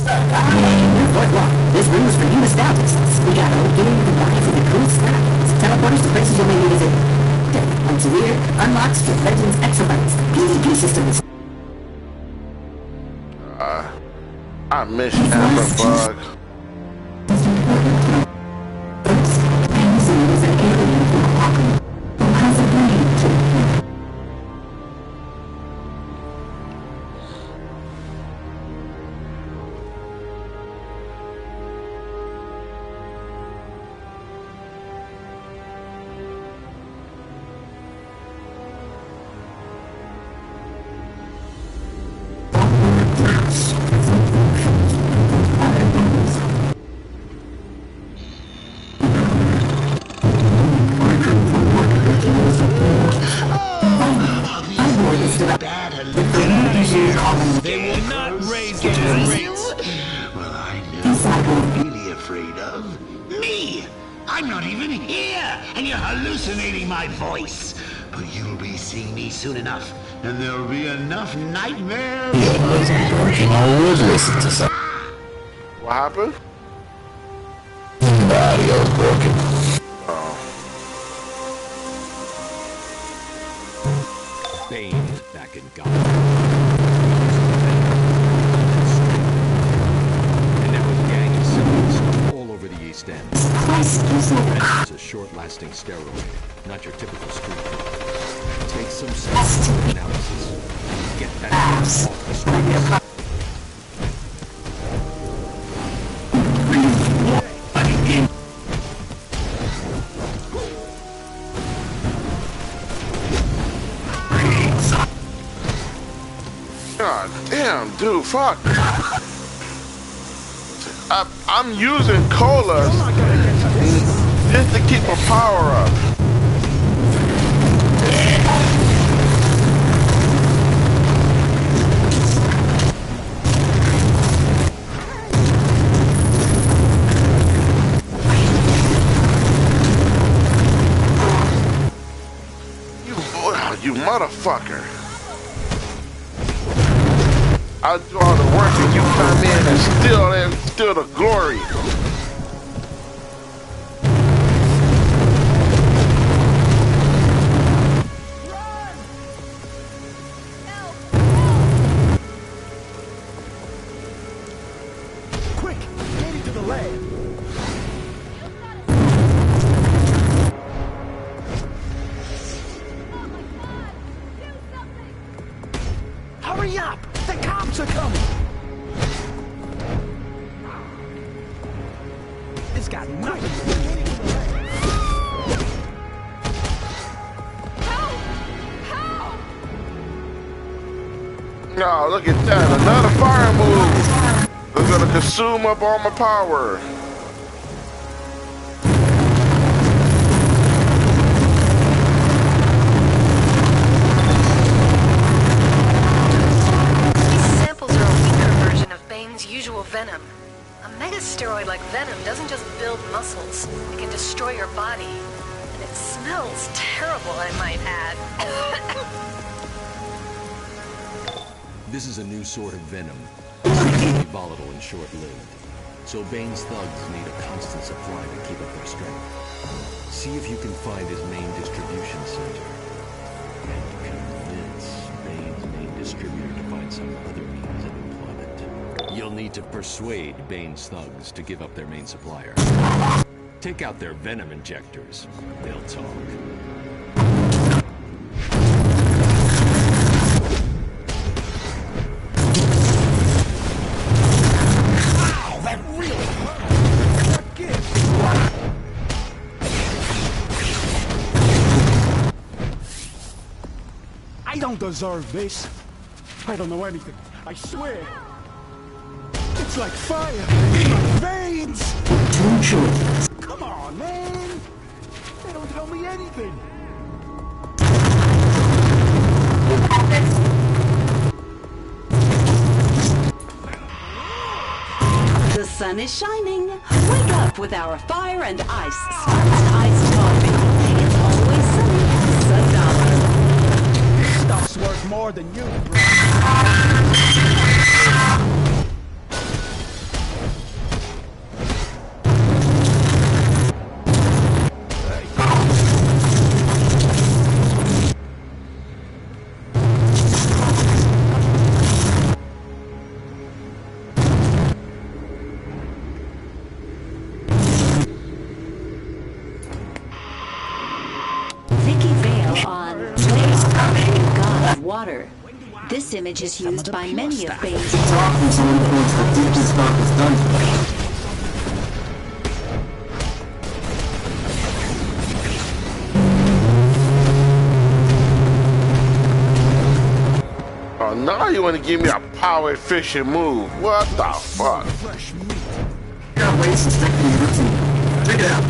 Speaker 9: room is for you nostalgics. We got old games and lines of the cool snacks. Teleporters to places you may visit. Once a year, unlocks for Legends Exabytes. PvP systems.
Speaker 1: I miss Amberbug.
Speaker 9: Anderson is an alien from Arkham who has a brain to
Speaker 7: They will not raise their rates. Well, I know you're really afraid of me. I'm not even here, and you're hallucinating my voice. But you'll be seeing me soon enough, and there'll be enough nightmares.
Speaker 4: I would listen to some.
Speaker 1: What happened?
Speaker 4: The audio's broken.
Speaker 6: Bane is back in Gotham. And now his gang is selling stuff all over the East End. It's a short-lasting steroid, not your typical street drug. Take some sensitive analysis. Get that off the streets.
Speaker 1: God damn, dude, fuck. I'm using colas just to keep my power up. You motherfucker. I'll do all the work and you come in and steal the glory.
Speaker 12: Quick, get into the lab. Hurry up! The cops are coming! It's got nothing.
Speaker 1: No, look at that. Another fire move. They're gonna consume up all my power.
Speaker 3: steroid like Venom doesn't just build muscles, it can destroy your body. And it smells terrible, I might add.
Speaker 6: This is a new sort of venom. It's volatile and short-lived. So Bane's thugs need a constant supply to keep up their strength. See if you can find his main distribution center. And convince Bane's main distributor to find some other means of employment. You'll need to persuade Bane's thugs to give up their main supplier. Take out their venom injectors. They'll talk.
Speaker 12: I don't deserve this. I don't know anything. I swear. It's like fire in my veins. Come on, man. They don't tell me anything.
Speaker 16: The sun is shining. Wake up with our fire and ice spiced iced coffee. It's always sunny at $1.
Speaker 12: Stuff's worth more than you, bro.
Speaker 16: Water. This image is used by many of Bane's
Speaker 1: Oh, now you want to give me a power efficient move. What the fuck?
Speaker 9: Got waste to stick in your routine. Check it out.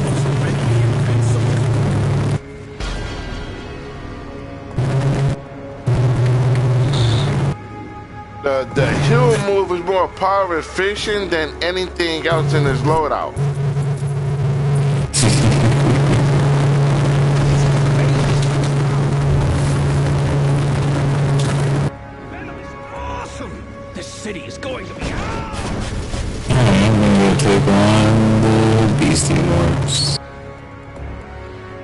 Speaker 1: The hill move is more power efficient than anything else in this loadout.
Speaker 12: Awesome. This city is going to be.
Speaker 4: I'm gonna take on the Beastie Morphs.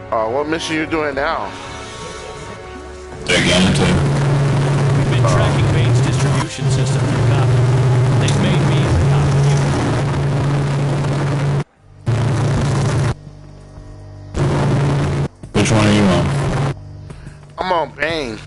Speaker 1: What mission you doing now?
Speaker 4: Gigantic.
Speaker 17: We've been tracking Bane's distribution system through copy. They've made me the copy.
Speaker 4: Which one are you on?
Speaker 1: I'm on Bane.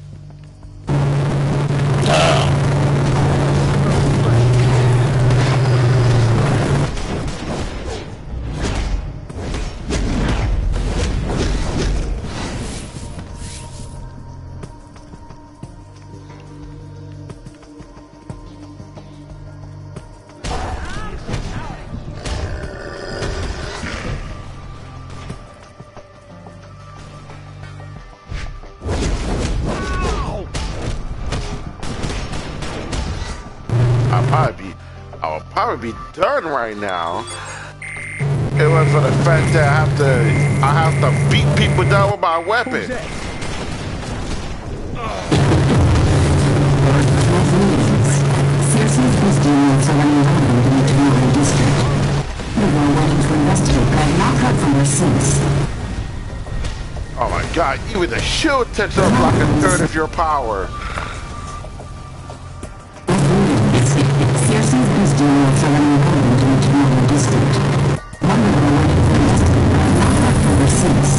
Speaker 1: I would probably be done right now. It was for the fact that I have to beat people down with my weapon.
Speaker 9: Cersei's Beastie are running around in the Tomorrow District. We were waiting to investigate, but I've not heard from her since.
Speaker 1: Oh my god, even the shield takes up like a third of your power.
Speaker 9: Cersei's Beastie are running around in the Tomorrow District. One of them were waiting to investigate, but I've not heard from her since.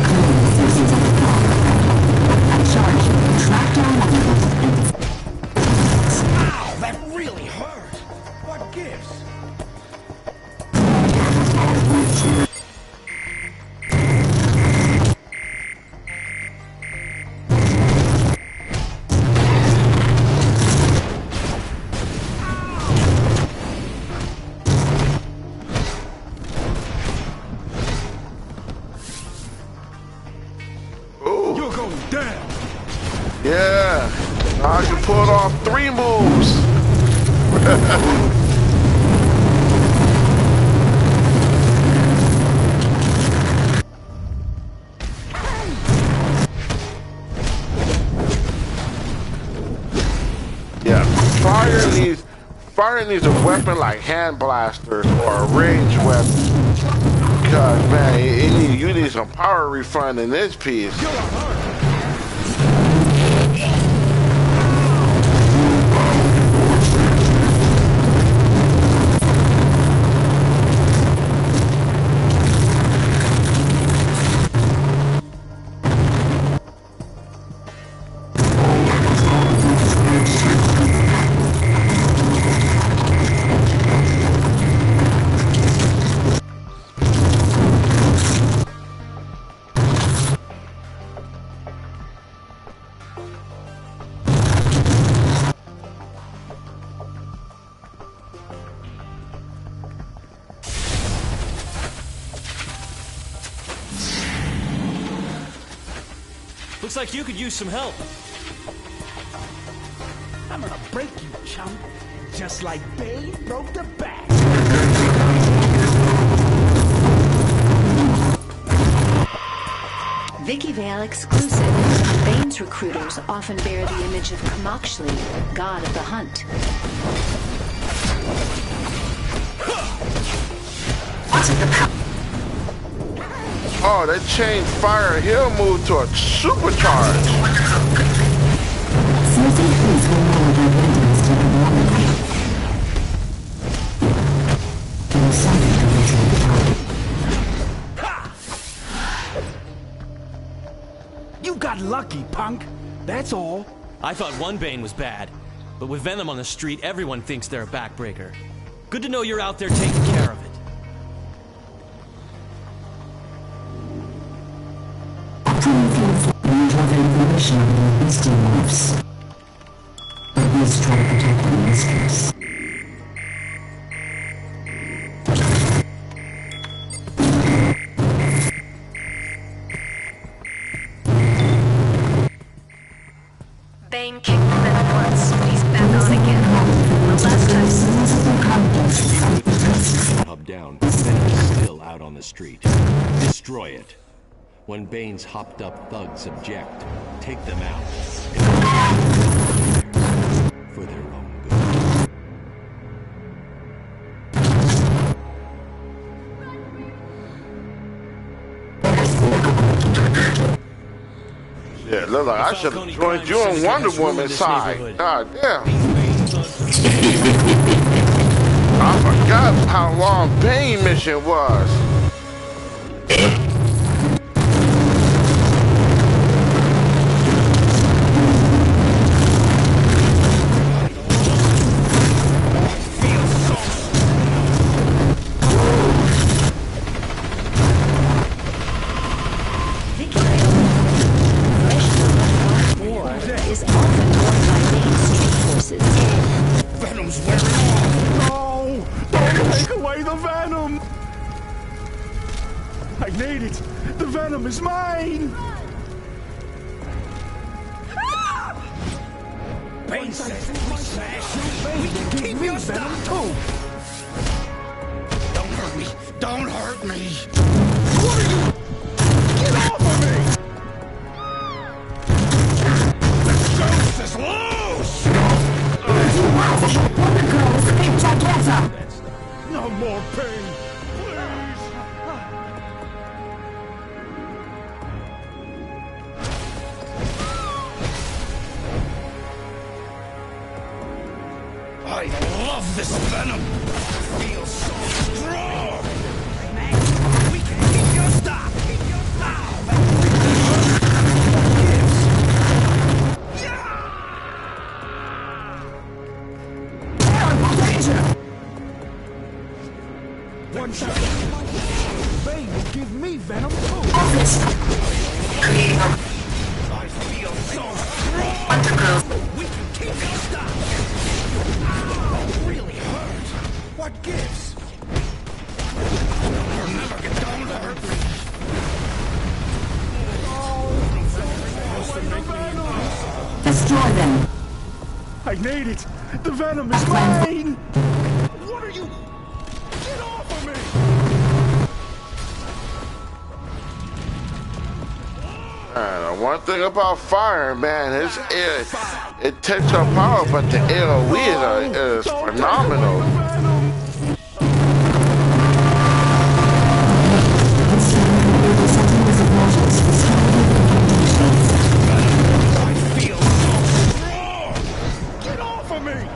Speaker 9: Clearly, Cersei's at the top. I charge you, track down one of them and...
Speaker 12: Ow, that really hurt. What gives? You're going down.
Speaker 1: Yeah, now you pulled off 3 moves. Fire needs a weapon like hand blasters or a range weapon. Because man, you need some power refund in this piece.
Speaker 17: Looks like you could use some help.
Speaker 12: I'm gonna break you, chump. Just like Bane broke the back.
Speaker 18: Vicky Vale exclusive. Bane's recruiters often bear the image of Kamakshli, god of the hunt.
Speaker 1: Oh, they changed Fire Hill move to a supercharge.
Speaker 12: You got lucky, punk. That's all.
Speaker 17: I thought one Bane was bad, but with Venom on the street, everyone thinks they're a backbreaker. Good to know you're out there taking care of it.
Speaker 9: But let's try to protect them in this case.
Speaker 3: Bane kicked Venom once, but he's back on again. The last time.
Speaker 6: Hub down. Venom is still out on the street. Destroy it. When Bane's hopped up thugs object, take them out. For their own good.
Speaker 1: Yeah, look like I should have joined you on Wonder Woman's side. God damn. I forgot how long Bane mission was.
Speaker 18: Is often worn by Bane's street forces.
Speaker 12: Venom's wearing off. No! Don't take away the venom! I need it. The venom is mine. Bane says we smash you. We can keep your stuff too. Don't hurt me. Don't hurt me. What are you? Get off of me! Is loose! No more pain, please! I love this venom! It feels so strong! We can keep your stuff! Keep your stuff! One shot. Bane will give me venom too. I feel so strong. We can keep your stuff. Ow, really hurt. What gives? Don't hurt me.
Speaker 9: Destroy them.
Speaker 12: I need it. The venom is mine. What are you? Get off of me!
Speaker 1: One thing about fire, man, it takes up power, but the AoE is phenomenal.
Speaker 12: Get off of me!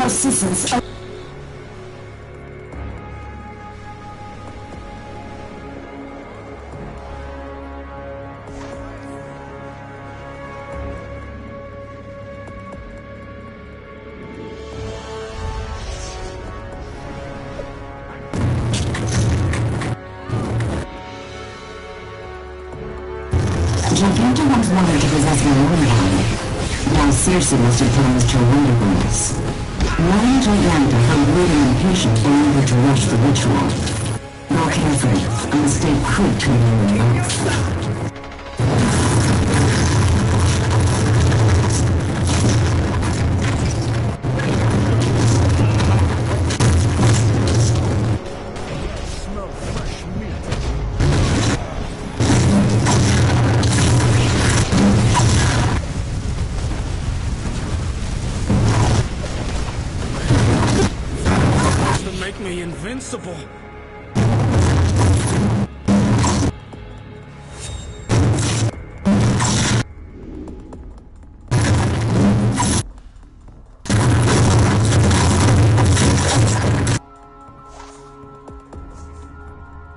Speaker 9: Narcissus. Gigantor once wanted to possess my own power. Now Circe must have promised her wonderfulness. Lion Giganta held waiting impatient in order to rush the ritual. Nor carefree, a mistake could turn you both.
Speaker 12: Make me invincible.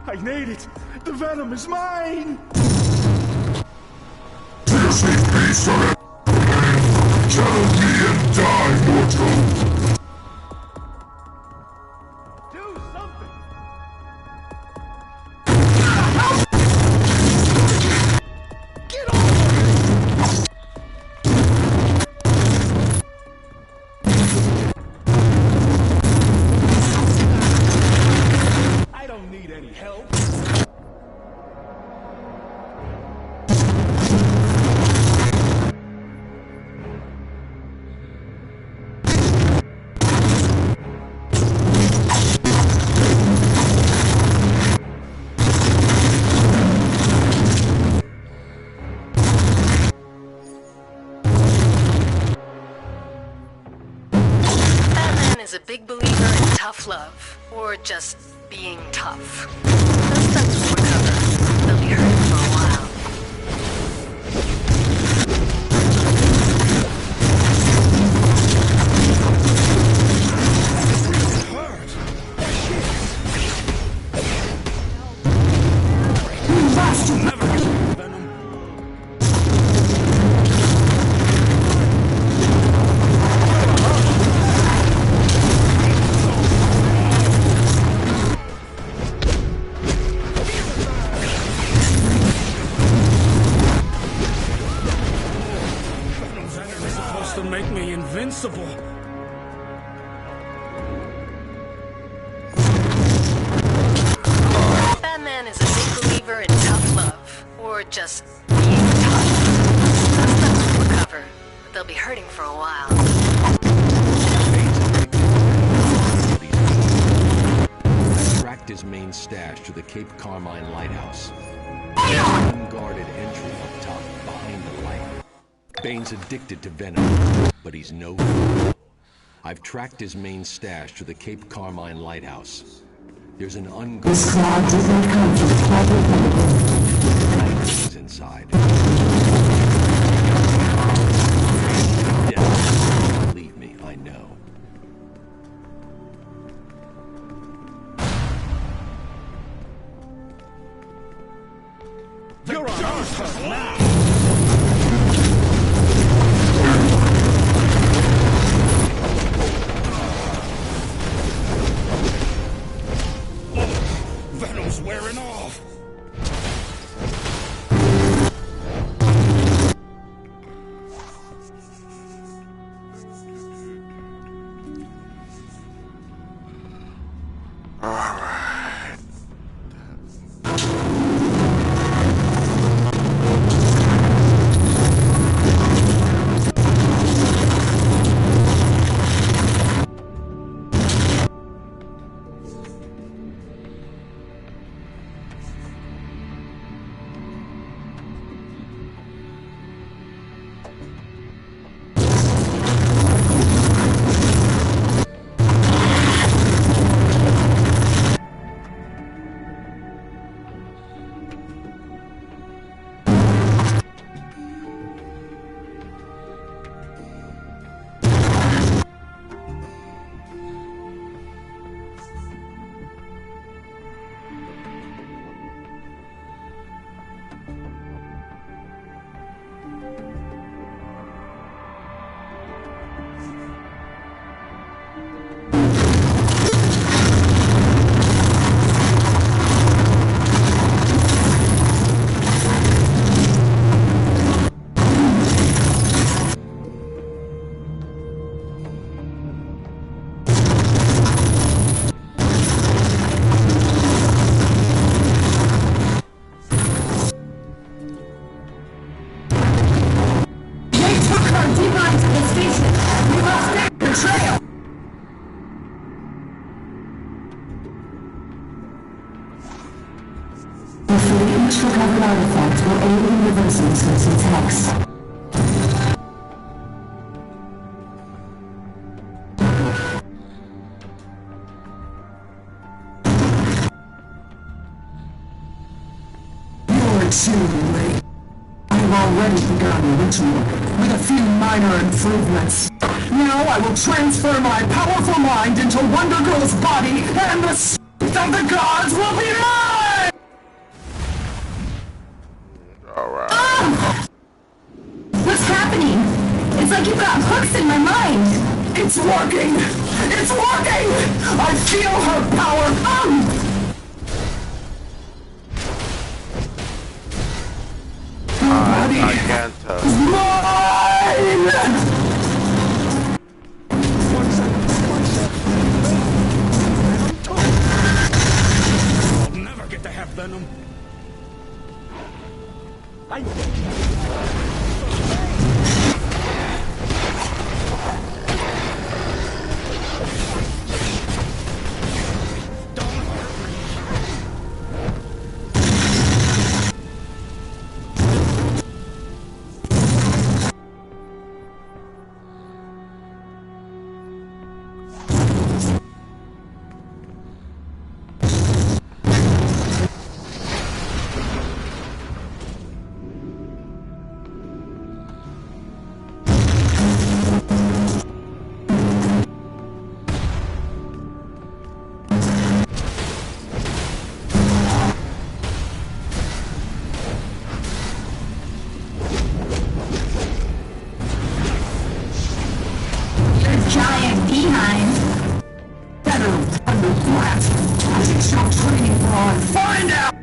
Speaker 12: I made it. The venom is mine.
Speaker 15: This is peace on it. Tell me and die, mortal.
Speaker 3: Is a big believer in tough love, or just being tough. Those thugs will recover. They'll be hurting for a while.
Speaker 12: To make me invincible.
Speaker 3: Batman is a big believer in tough love, or just being tough. Those thugs will recover, but they'll be hurting for a while.
Speaker 6: Tracked his main stash to the Cape Carmine Lighthouse. There's an unguarded entry up top behind the light. Bane's addicted to venom, but he's no fool. I've tracked his main stash to the Cape Carmine Lighthouse. There's an unguarded inside.
Speaker 12: Venom's wearing off.
Speaker 9: Each recovered artifact will aid in reversing Cersei's hex.
Speaker 12: You're too late. I've already begun a ritual with a few minor improvements. Now I will transfer my powerful mind into Wonder Girl's body, and the strength of the gods will be mine!
Speaker 1: Alright.
Speaker 2: What's happening? It's like you've got hooks in my mind.
Speaker 12: It's working! It's working! I feel her power!
Speaker 1: I can't tell.
Speaker 12: Mine! I'll never get to have Venom.
Speaker 2: Giant behind.
Speaker 12: Venom, under blast. It's your training rod. Find out!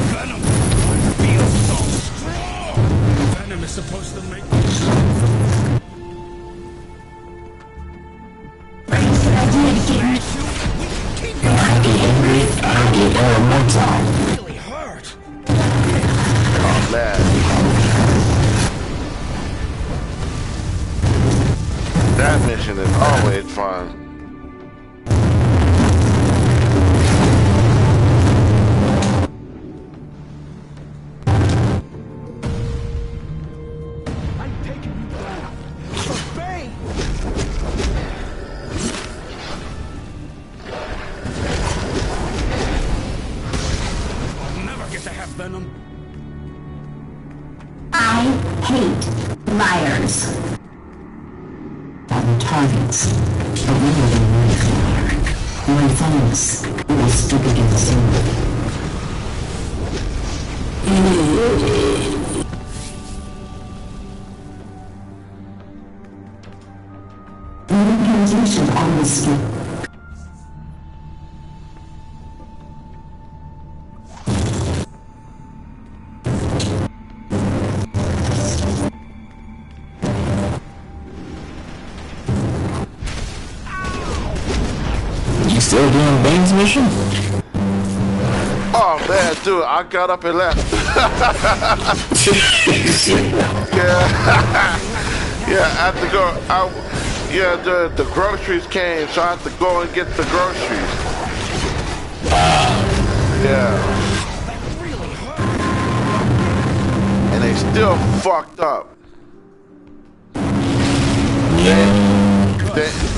Speaker 12: Venom, I feel so strong. Venom is supposed to make me strong.
Speaker 9: I get angry, I get elemental.
Speaker 12: Really hurt.
Speaker 1: Oh man. That mission is always fun.
Speaker 12: I'm taking you down. Obey! I'll never get to have Venom.
Speaker 2: I hate liars.
Speaker 9: Targets, but we will be ready for. Thanks. We will speak again soon. Incantation on the skin.
Speaker 4: You still doing Bane's mission?
Speaker 1: Oh man, dude, I got up and left. Yeah, I had to go. The groceries came, so I had to go and get the groceries. Yeah. And they still fucked up.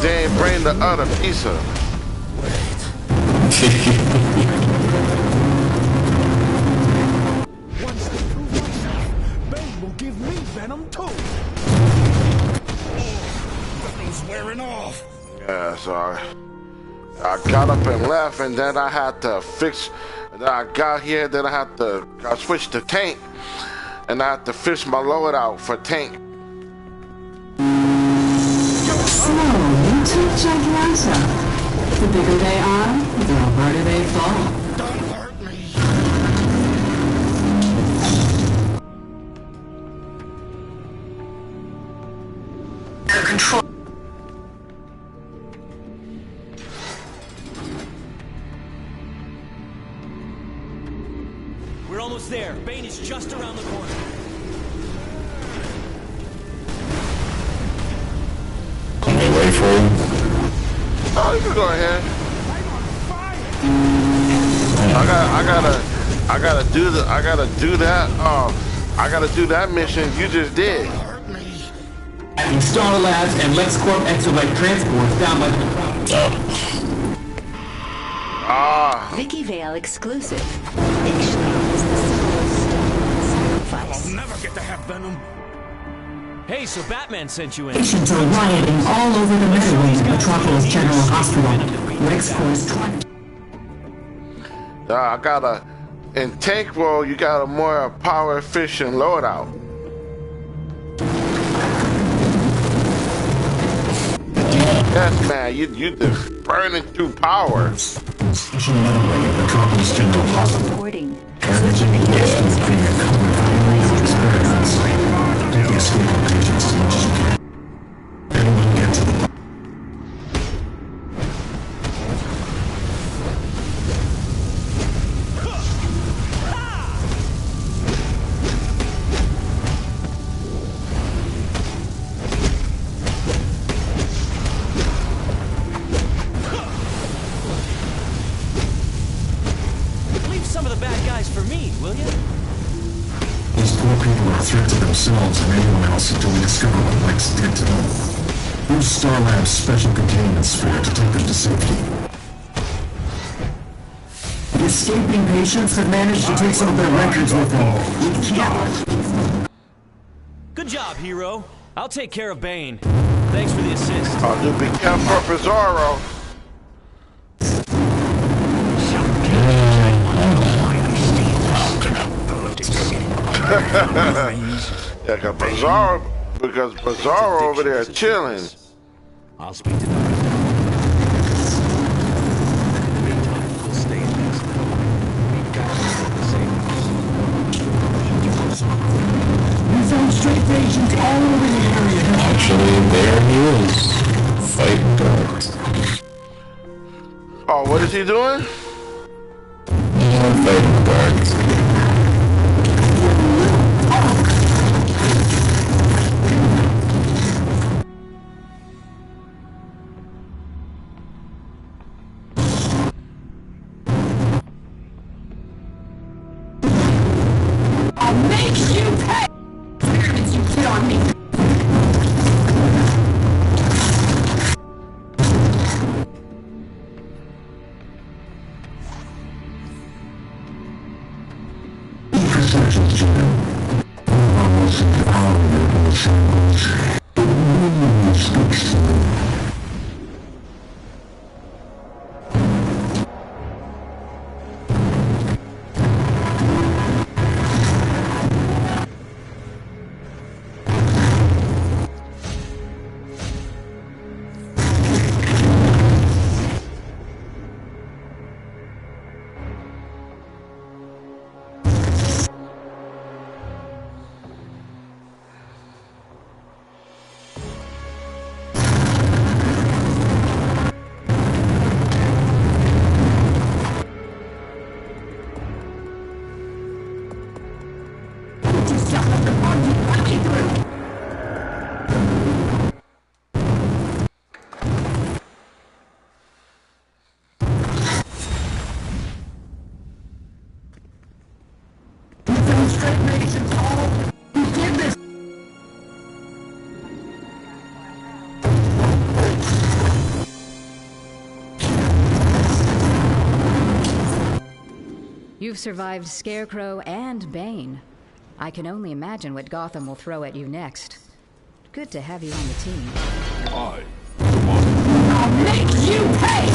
Speaker 1: They ain't bring the other pizza.
Speaker 12: Once I prove myself, Bane will give me venom too. Venom's wearing off.
Speaker 1: Yeah, so I got up and left, and then I had to fix. Then I got here, then I switched to tank, and I had to fish my load out for tank.
Speaker 9: So, you two check Lhasa. The bigger they are, the harder they fall.
Speaker 12: Don't hurt me.
Speaker 5: The control.
Speaker 17: We're almost there. Bane is just around the corner.
Speaker 4: Can we wait for him?
Speaker 1: Oh, you can go ahead. I gotta do that mission you just did.
Speaker 19: Having Star Labs and LexCorp Exolite transports down by the...
Speaker 18: Vicky Vale exclusive. Ixchel is the symbol of sacrifice.
Speaker 12: I'll never get to have venom.
Speaker 17: Hey, so Batman sent you in.
Speaker 9: Patients are rioting all over the Meadowway at Metropolis General Hospital. LexCorp is trying.
Speaker 1: I gotta. In tank roll, you got a more power efficient loadout. Yes, man, you just burning through power.
Speaker 15: Special Meadowway at Metropolis General Hospital.
Speaker 18: Reporting.
Speaker 15: Carnage and West bring a comprehensive experiments. Take escaping patients as much as you can. Anyone get to the...
Speaker 17: Some of the bad guys for me, will you?
Speaker 15: These poor people are a threat to themselves and anyone else until we discover what Lex did to them. Use Star Lab's special containment sphere to take them to safety.
Speaker 9: The escaping patients have managed to take some of their records with them. We can't.
Speaker 17: Good job, hero. I'll take care of Bane. Thanks for the assist.
Speaker 1: Oh, dude, be careful for Pizarro. Yeah, because Pizarro over there chilling.
Speaker 6: I'll speak to them. In the meantime, we'll stay in this. We've got to get the
Speaker 9: We found straight agents all over the area.
Speaker 4: Actually, there he is. Fighting guards.
Speaker 1: Oh, what is he doing?
Speaker 4: Fighting guards.
Speaker 9: I'll make you pay! Experiments you did on me!
Speaker 15: Perceptions, Jim. Almost invaluable symbols. The moon speaks to them.
Speaker 11: You've survived Scarecrow and Bane. I can only imagine what Gotham will throw at you next. Good to have you on the team.
Speaker 12: I'll make you pay!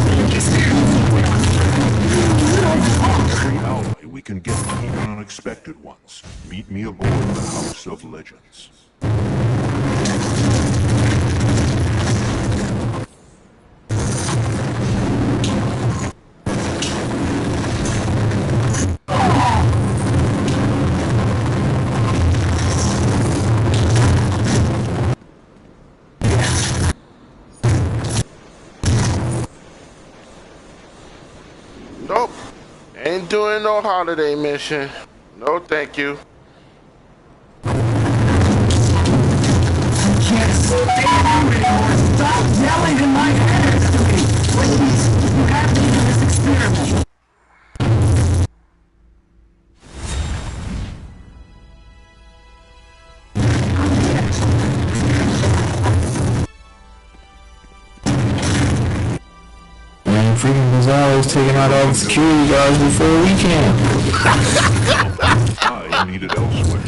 Speaker 15: Every ally we can get, even unexpected ones. Meet me aboard the House of Legends.
Speaker 1: Nope. Ain't doing no holiday mission. No, thank you.
Speaker 12: Stop yelling in my head to me! Please, you have to do this experiment.
Speaker 4: Man, freaking Bizarro is taking out all the security guards before we can.
Speaker 15: I needed elsewhere.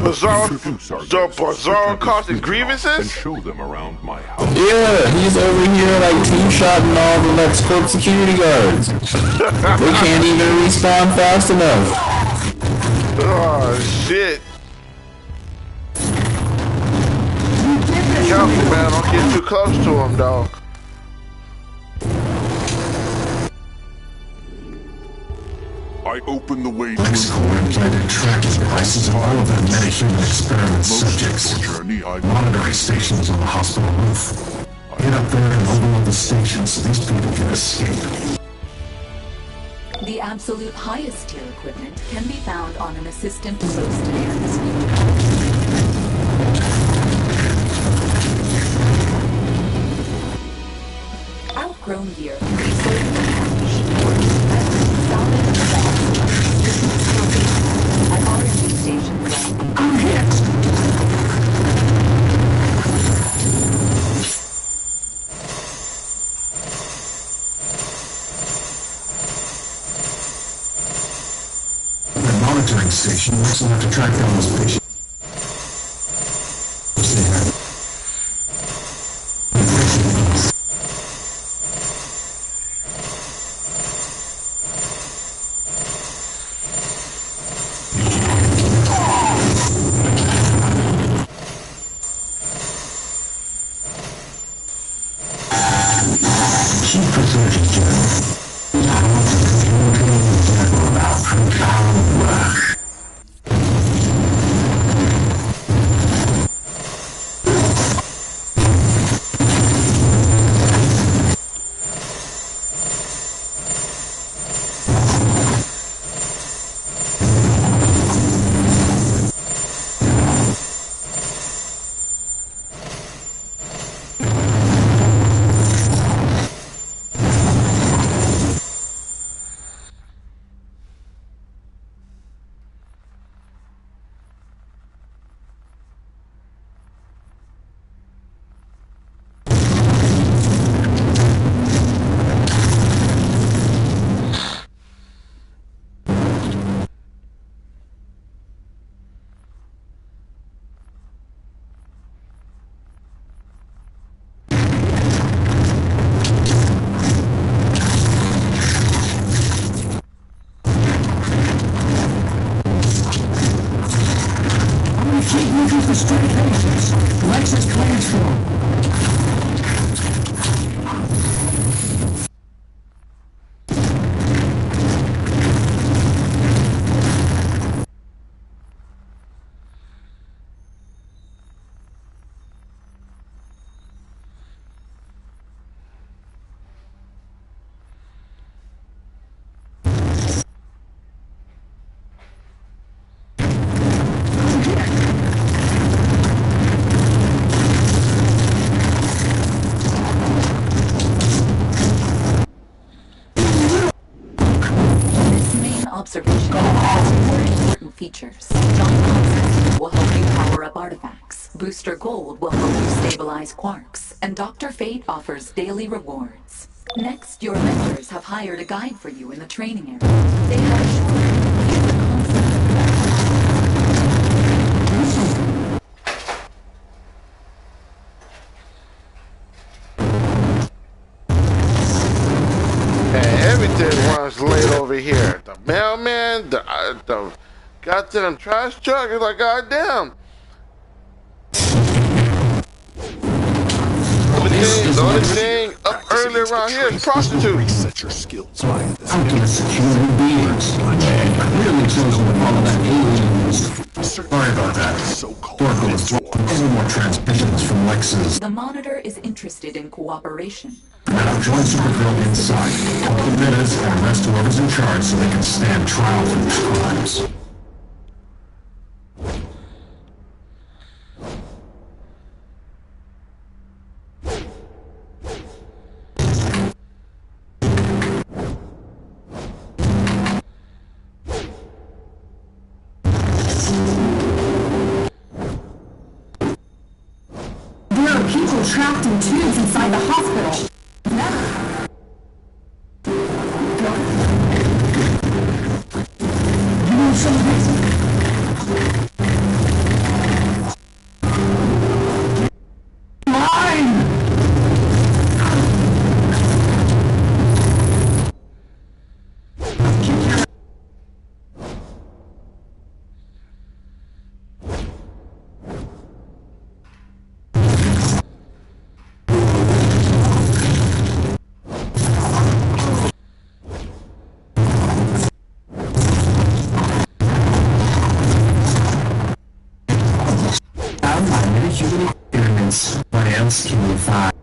Speaker 1: Bizarro causing grievances?
Speaker 15: And show them around my house.
Speaker 4: Yeah, he's over here like team-shotting all the LexCorp security guards. They can't even respawn fast enough.
Speaker 1: Oh, shit. Careful, man. Don't get too close to him, dog.
Speaker 15: I open the way
Speaker 12: LexCorp implanted tracking devices on all of their metahuman experiment subjects. Monitoring stations on the hospital roof. Get up there and overload the station so these people can escape.
Speaker 18: The absolute highest tier equipment can be found on an assistant close to the atmosphere. Outgrown gear can be sold for cash or at R&D stations.
Speaker 12: I'm hit! The monitoring station works enough to track down those patients.
Speaker 18: Observation has more important features. John will help you power up artifacts. Booster Gold will help you stabilize quarks. And Dr. Fate offers daily rewards.
Speaker 20: Next, your mentors have hired a guide for you in the training area. They have assured you the
Speaker 1: Everything was laid over here. The mailman, the goddamn trash truck is like, goddamn. The only thing up early around here is prostitutes.
Speaker 15: Reset your skills via this. Countless human beings. Clearly chosen to follow that aliens. Sorry about that. Oracle is any more transmissions from Lex's.
Speaker 20: The Monitor is interested in cooperation.
Speaker 15: Now join Supergirl inside. All the Metas and arrest whoever's in charge so they can stand trial for these crimes.
Speaker 9: There are people trapped in tubes inside the hospital.
Speaker 15: Can you find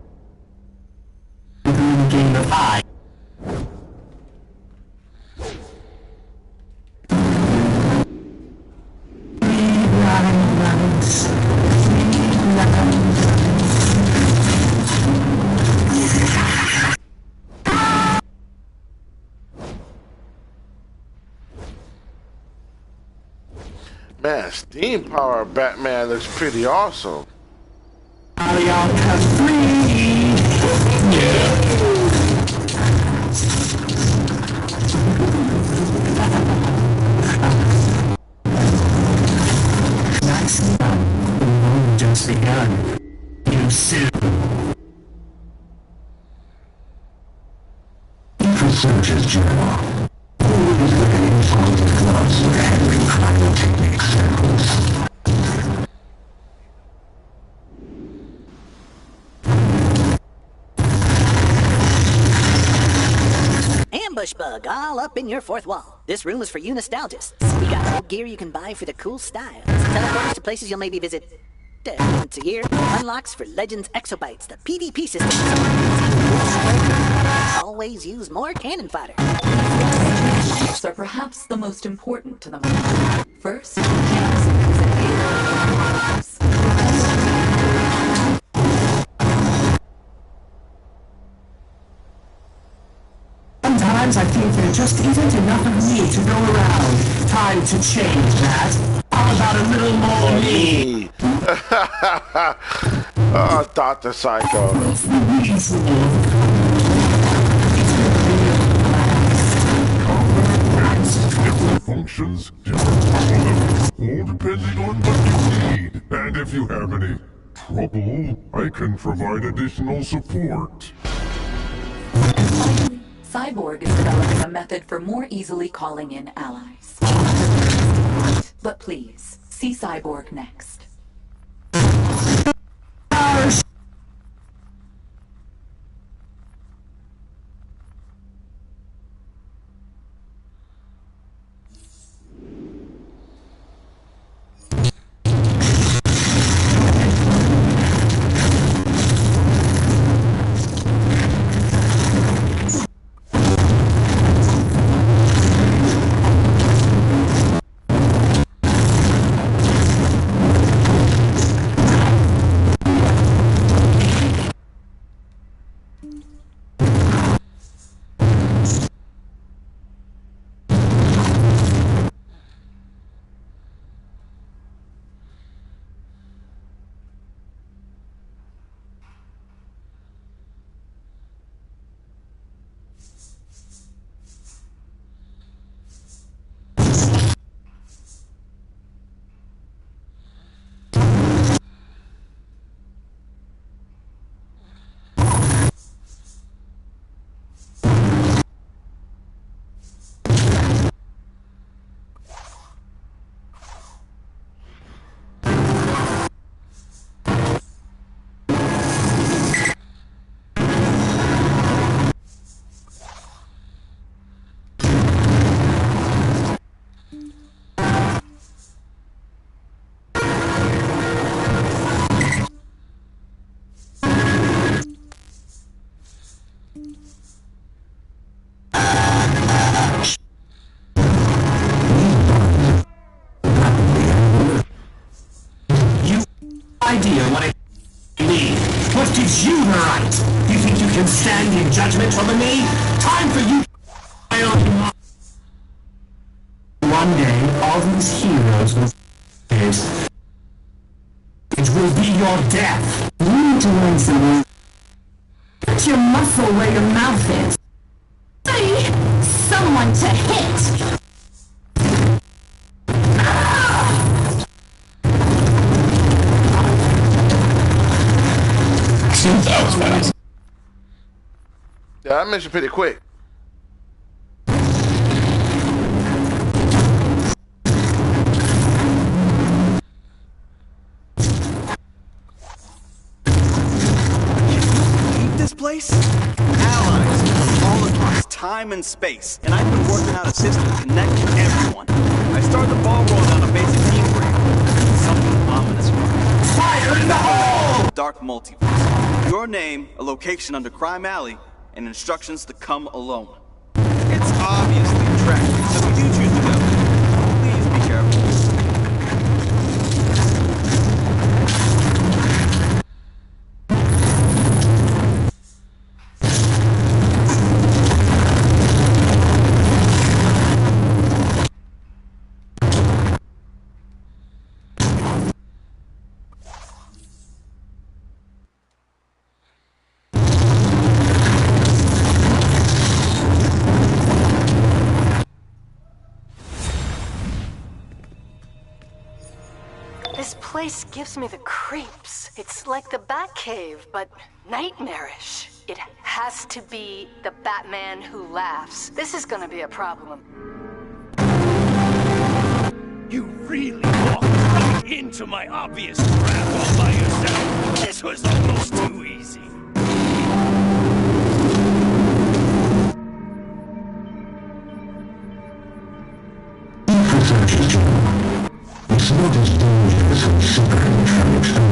Speaker 15: the game of I?
Speaker 1: Man, steam power Batman looks pretty awesome.
Speaker 15: Nicely done. The moment just begun. You soon. Researchers Journal. Always look at impounded gloves for handling cryotechnic samples.
Speaker 21: Ambush bug all up in your fourth wall. This room is for you nostalgists. We got old gear you can buy for the cool styles. Teleporters to places you'll maybe visit once a year. Unlocks for Legends Exobytes, the PvP system. Always use more cannon fodder.
Speaker 20: These are perhaps the most important to them. First, Jameson is an alien.
Speaker 9: Sometimes I think there just isn't enough of me to go around. Time to change that. How about a little more me?
Speaker 1: Oh, Dr. Psycho.
Speaker 15: Different functions, different problems, all depending on what you need. And if you have any trouble, I can provide additional support.
Speaker 20: Cyborg is developing a method for more easily calling in allies. But please, see Cyborg next.
Speaker 19: idea what it means. What gives you the right? Do you think you can stand in judgment over me? Time for you. One day, all these heroes will face. It will be your death.
Speaker 9: You need to learn something. Put your muscle where your mouth is. Say, someone to hit.
Speaker 4: That was fast.
Speaker 1: Yeah, I mentioned pretty quick.
Speaker 8: This place? Allies from all across time and space, and I've been working out a system to connect everyone. I started the ball rolling on a basic team break. Something ominous. Fire in the hole! Dark multiverse. Your name, a location under Crime Alley, and instructions to come alone. It's obviously attractive, so if you do choose to go, please be careful.
Speaker 3: This place gives me the creeps. It's like the Batcave, but nightmarish. It has to be the Batman who laughs. This is gonna be a problem.
Speaker 10: You really walked right into my obvious trap all by yourself. This was almost too easy.
Speaker 15: It's not as dangerous and separate from its own.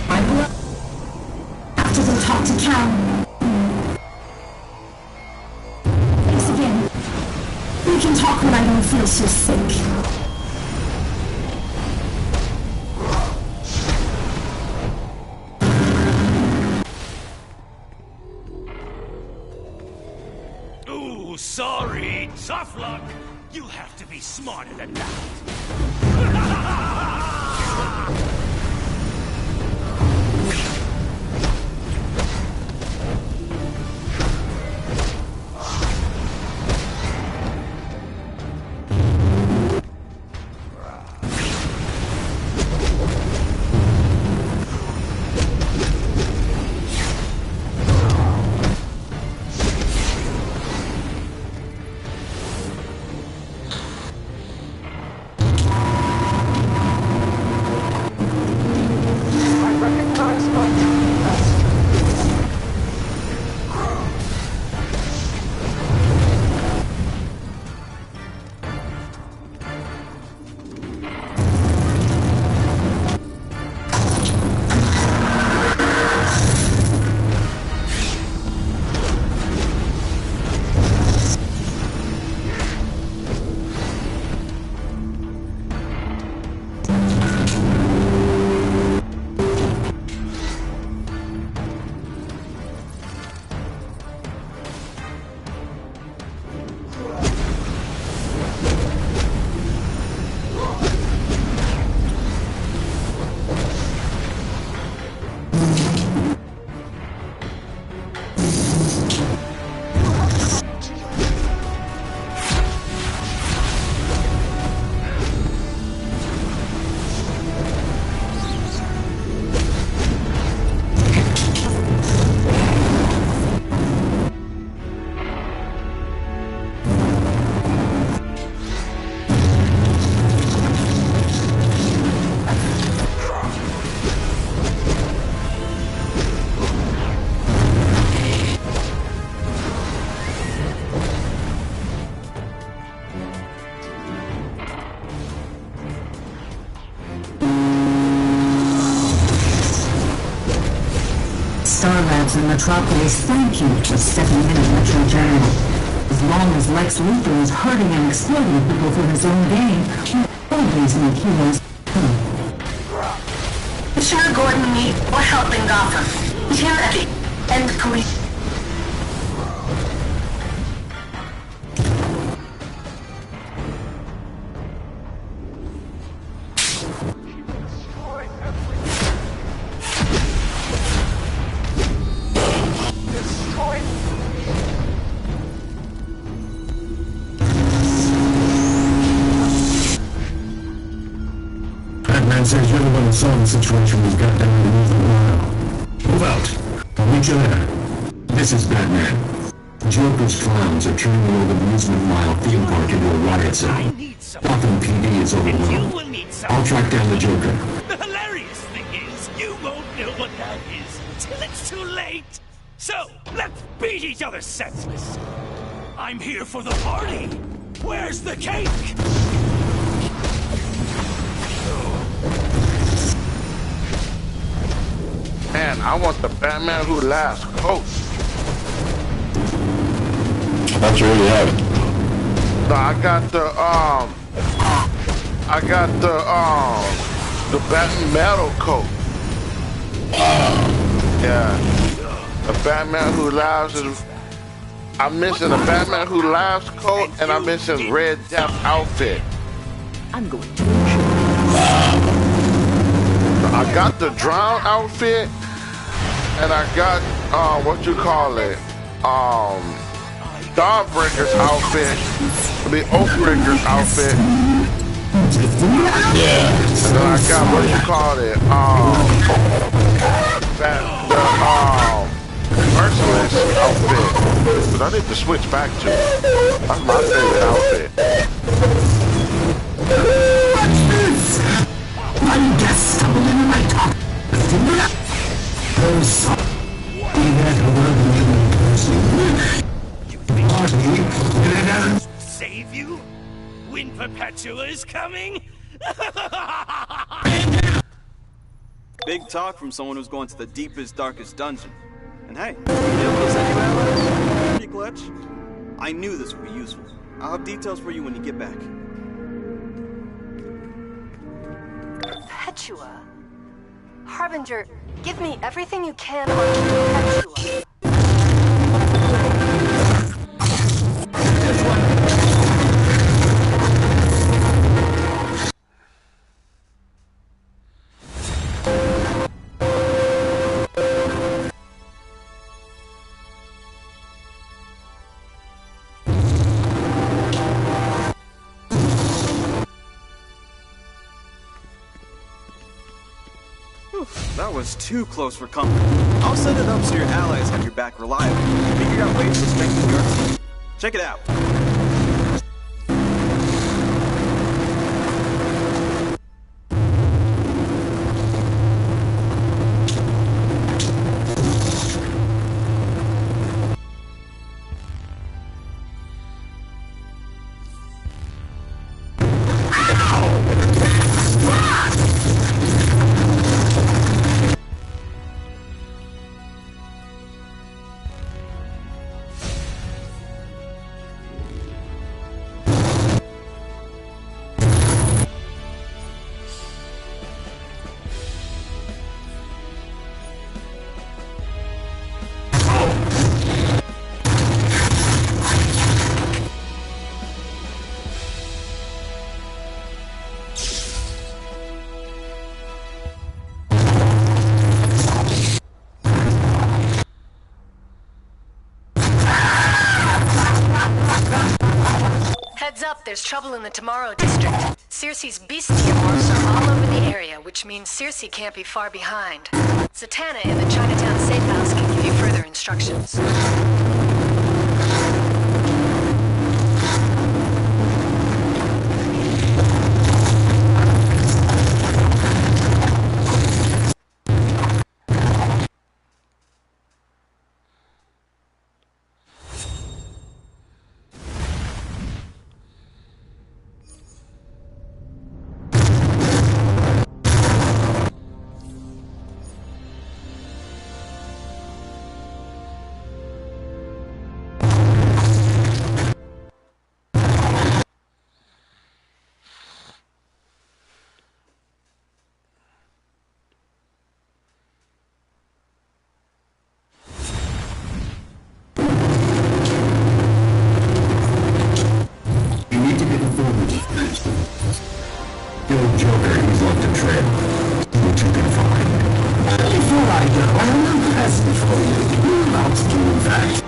Speaker 9: I will have to go talk to Cal. Thanks again. We can talk when I don't feel so sick.
Speaker 10: Ooh, sorry. Tough luck. You'll have to be smarter than that.
Speaker 9: Fox and Metropolis thank you for stepping in at Metro General. As long as Lex Luthor is hurting and exploiting people for his own gain, he always make heroes.
Speaker 5: Commissioner Gordon needs more help in Gotham. He's here at the end police.
Speaker 19: Batman says you're the one who saw the situation we've got down in the mile. Move out. I'll meet you there. This is Batman. Joker's clowns are turning the old amusement mile theme park into a riot zone. Gotham PD is overwhelmed. I'll track down the Joker.
Speaker 10: The hilarious thing is, you won't know what that is till it's too late. So, let's beat each other senseless. I'm here for the party. Where's the cake?
Speaker 1: Man, I want the Batman Who Laughs coat.
Speaker 4: I thought you already had it.
Speaker 1: No, I got the Batman metal coat. Yeah. The Batman Who Laughs is... I'm missing the Batman Who Laughs coat, and I'm missing Red Death outfit.
Speaker 21: I'm going to
Speaker 1: I got the Drown outfit, and I got, what you call it, Dawnbreaker's outfit, the Oathbreaker's outfit.
Speaker 4: Yeah.
Speaker 1: And then I got, what you call it, Merciless outfit. But I need to switch back to it. That's my favorite outfit.
Speaker 19: Watch this! One guest stumbled into my talk. Oh, sorry.
Speaker 10: Save you? When Perpetua is coming?
Speaker 8: Big talk from someone who's going to the deepest, darkest dungeon. And hey, you able to send you allies? Pretty clutch. I knew this would be useful. I'll have details for you when you get back.
Speaker 3: Perpetua? Harbinger, give me everything you can on Perpetua.
Speaker 8: That was too close for comfort. I'll set it up so your allies have your back reliably. Figure out ways to strengthen your team. Check it out.
Speaker 3: Heads up, there's trouble in the Tomorrow District. Circe's bestiamorphs are all over the area, which means Circe can't be far behind. Zatanna in the Chinatown safe house can give you further instructions.
Speaker 19: left a trail, which you can find. Before I go, I have a present for you. You're about to do that.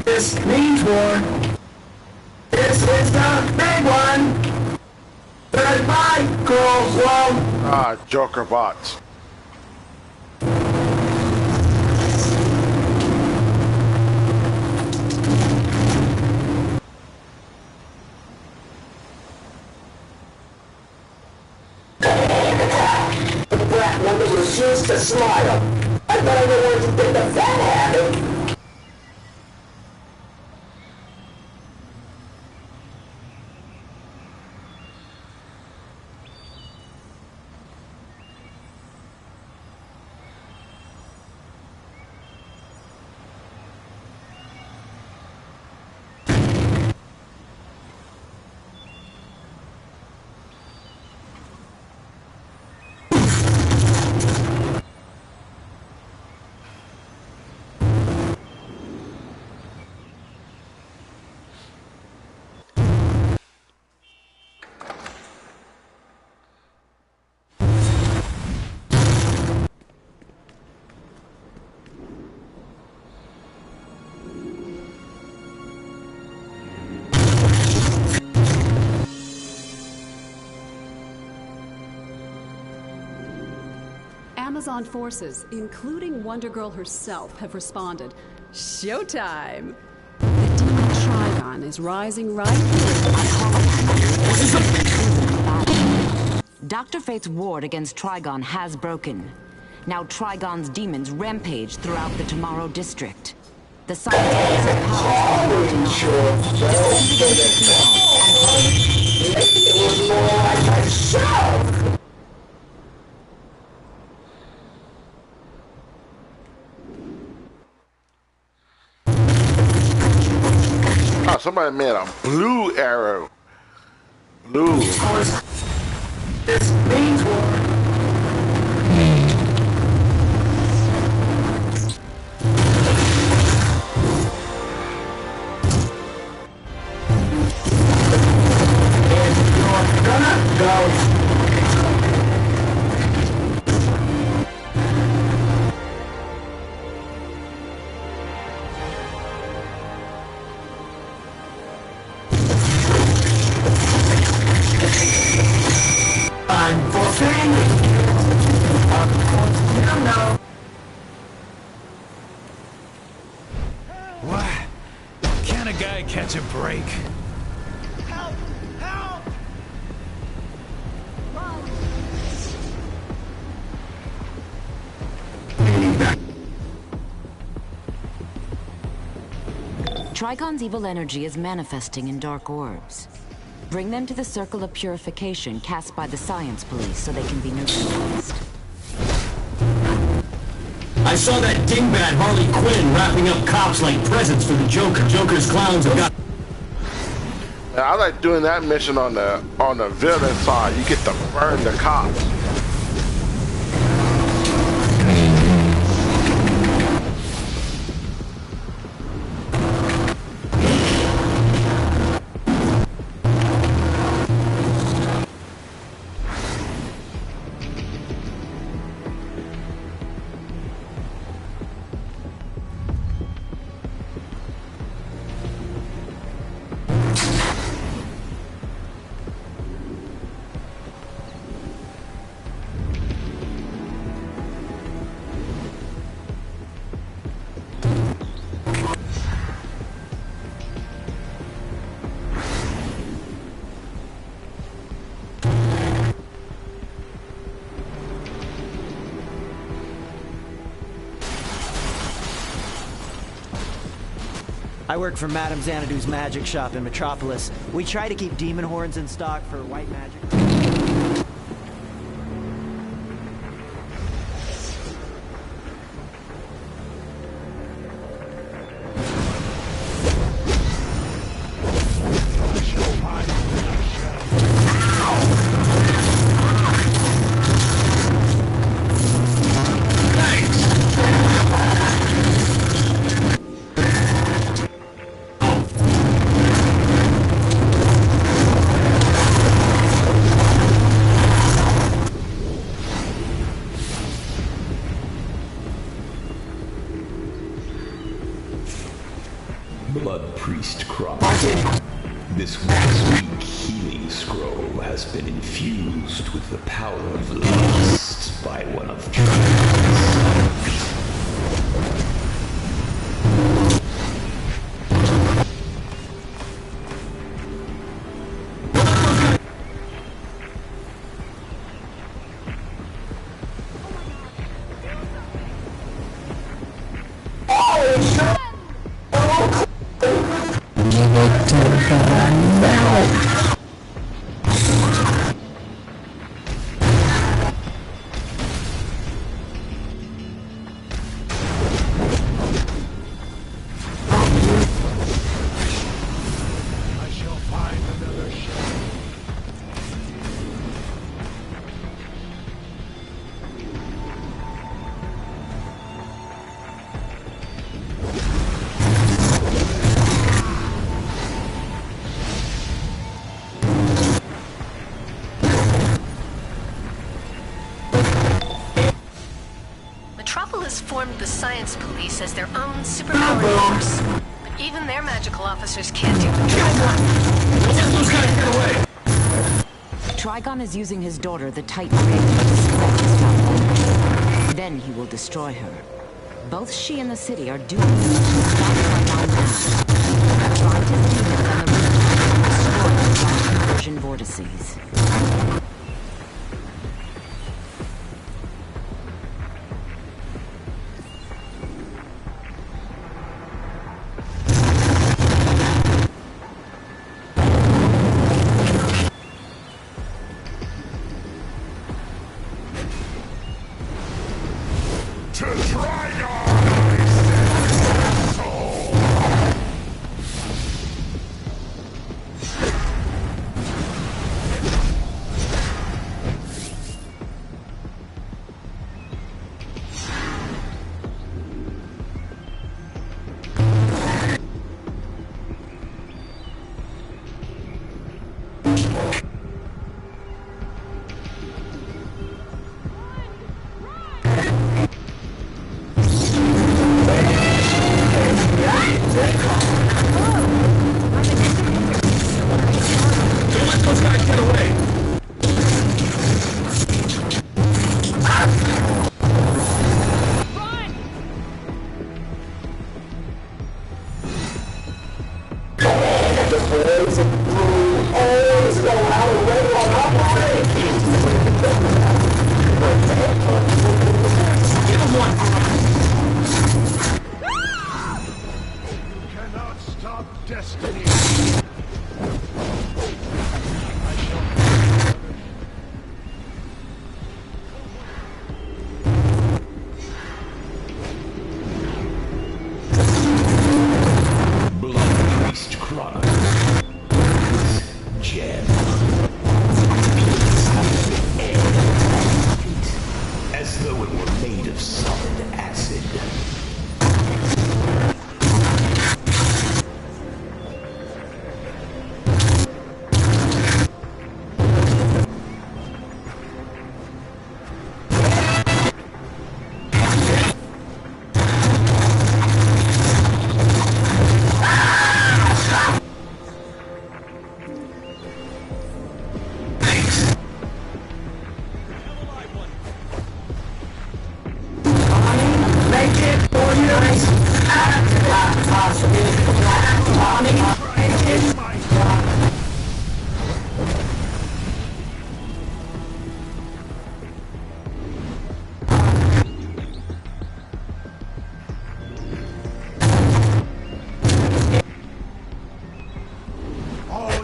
Speaker 19: This means war. This is the big one. Goodbye, girls.
Speaker 1: Ah, Joker bots.
Speaker 19: The brat woman refused to smile. I bet I know where to get the fat habit.
Speaker 14: Amazon forces, including Wonder Girl herself, have responded. Showtime! The demon Trigon is rising right here.
Speaker 11: Dr. Fate's ward against Trigon has broken. Now Trigon's demons rampage throughout the Tomorrow District. The scientists have powers
Speaker 19: It was more like myself.
Speaker 1: Oh, somebody made a blue arrow. Blue.
Speaker 19: This means war.
Speaker 10: What? Can a guy catch a break?
Speaker 11: Trigon's evil energy is manifesting in dark orbs. Bring them to the circle of purification cast by the Science Police so they can be neutralized.
Speaker 19: I saw that dingbat Harley Quinn wrapping up cops like presents for the Joker. Joker's clowns have got...
Speaker 1: I like doing that mission on the villain side. You get to burn the cops.
Speaker 22: I work for Madame Xanadu's magic shop in Metropolis. We try to keep demon horns in stock for white magic.
Speaker 7: Blood Priest Crop. This wax-weak healing scroll has been infused with the power of lust by one of Trigon's.
Speaker 3: Metropolis formed the Science Police as their own superpowered force. But even their magical officers can't deal with Trigon.
Speaker 13: Trigon is using his daughter, the Titan Raven, to select his foundation. Then he will destroy her. Both she and the city are doomed to stop Trigon now. Drive his demons on the roof and destroy the Trigon conversion vortices.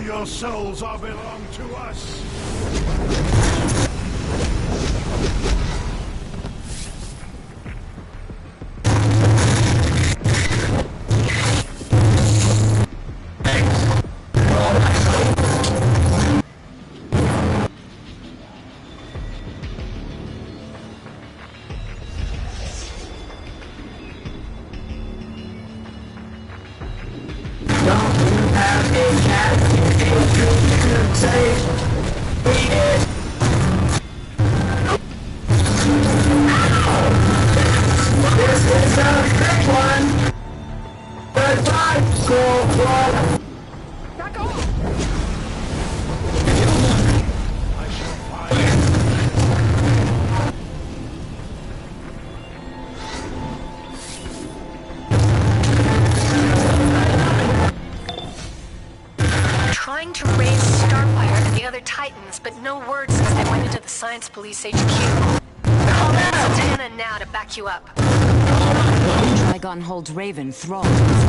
Speaker 12: Your souls all belong to us. This is a big one. Goodbye.
Speaker 3: Back off! Trying to raise Starfire and the other Titans, but no word since they went into the Science Police HQ. Call in Zatanna now to back you up.
Speaker 13: Trigon holds Raven thralled to his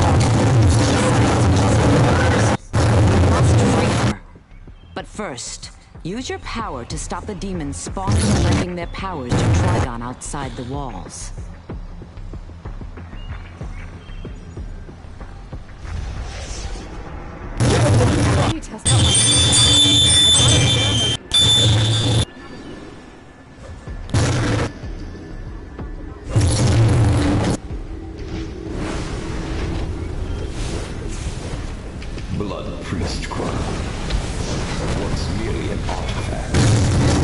Speaker 13: We must free her. But first, use your power to stop the demons spawning and lending their powers to Trigon outside the walls.
Speaker 14: You test out my...
Speaker 7: Blood Priest Crown. Once merely an artifact,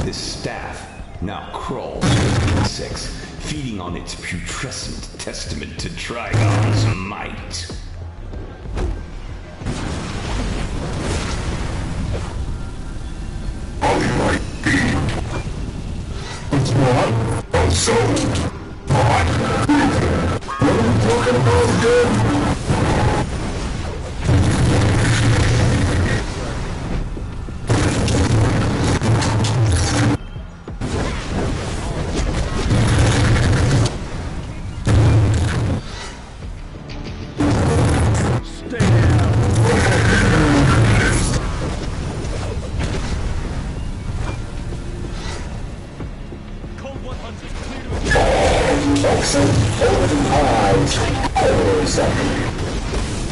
Speaker 7: this staff now crawls with insects, feeding on its putrescent testament to Trigon's might.
Speaker 15: It's what? Also, what are we talking about again?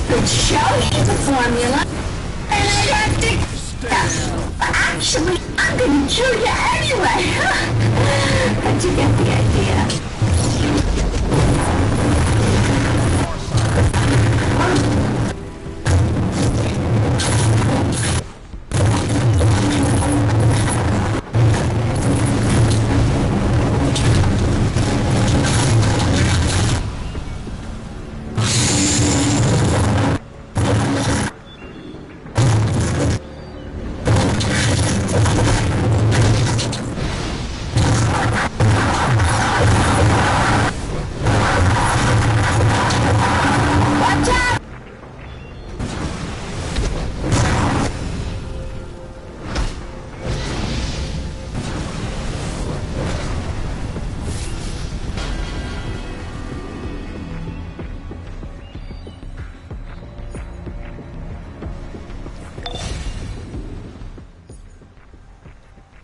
Speaker 5: Good show is a formula, and I have to... Actually, I'm gonna kill you anyway! But you get the idea.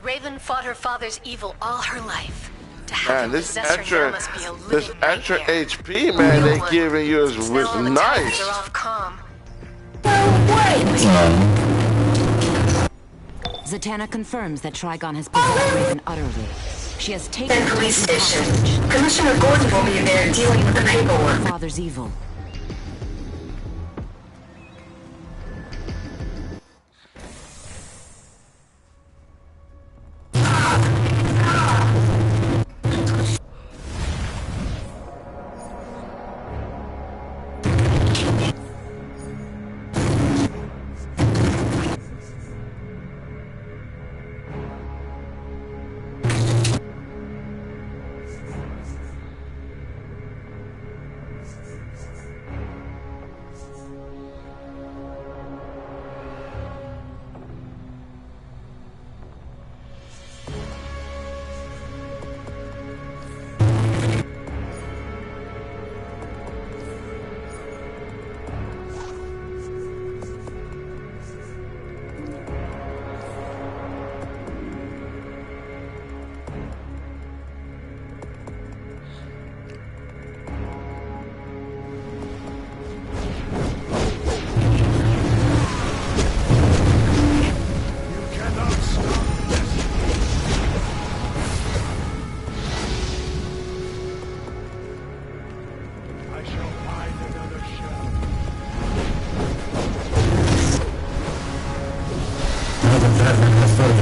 Speaker 3: Raven fought her father's evil all her life. To have
Speaker 1: Man,
Speaker 3: him
Speaker 1: this
Speaker 3: possess her now
Speaker 1: extra,
Speaker 3: must be a
Speaker 1: this
Speaker 3: living
Speaker 1: extra
Speaker 3: nightmare.
Speaker 1: HP, man, they giving you is
Speaker 3: Now all the Titans
Speaker 1: nice.
Speaker 3: are off comm.
Speaker 13: Zatanna confirms that Trigon has possessed Raven utterly. She has taken
Speaker 5: Then police station. Commissioner Gordon will be there dealing with the paperwork.
Speaker 13: Father's evil.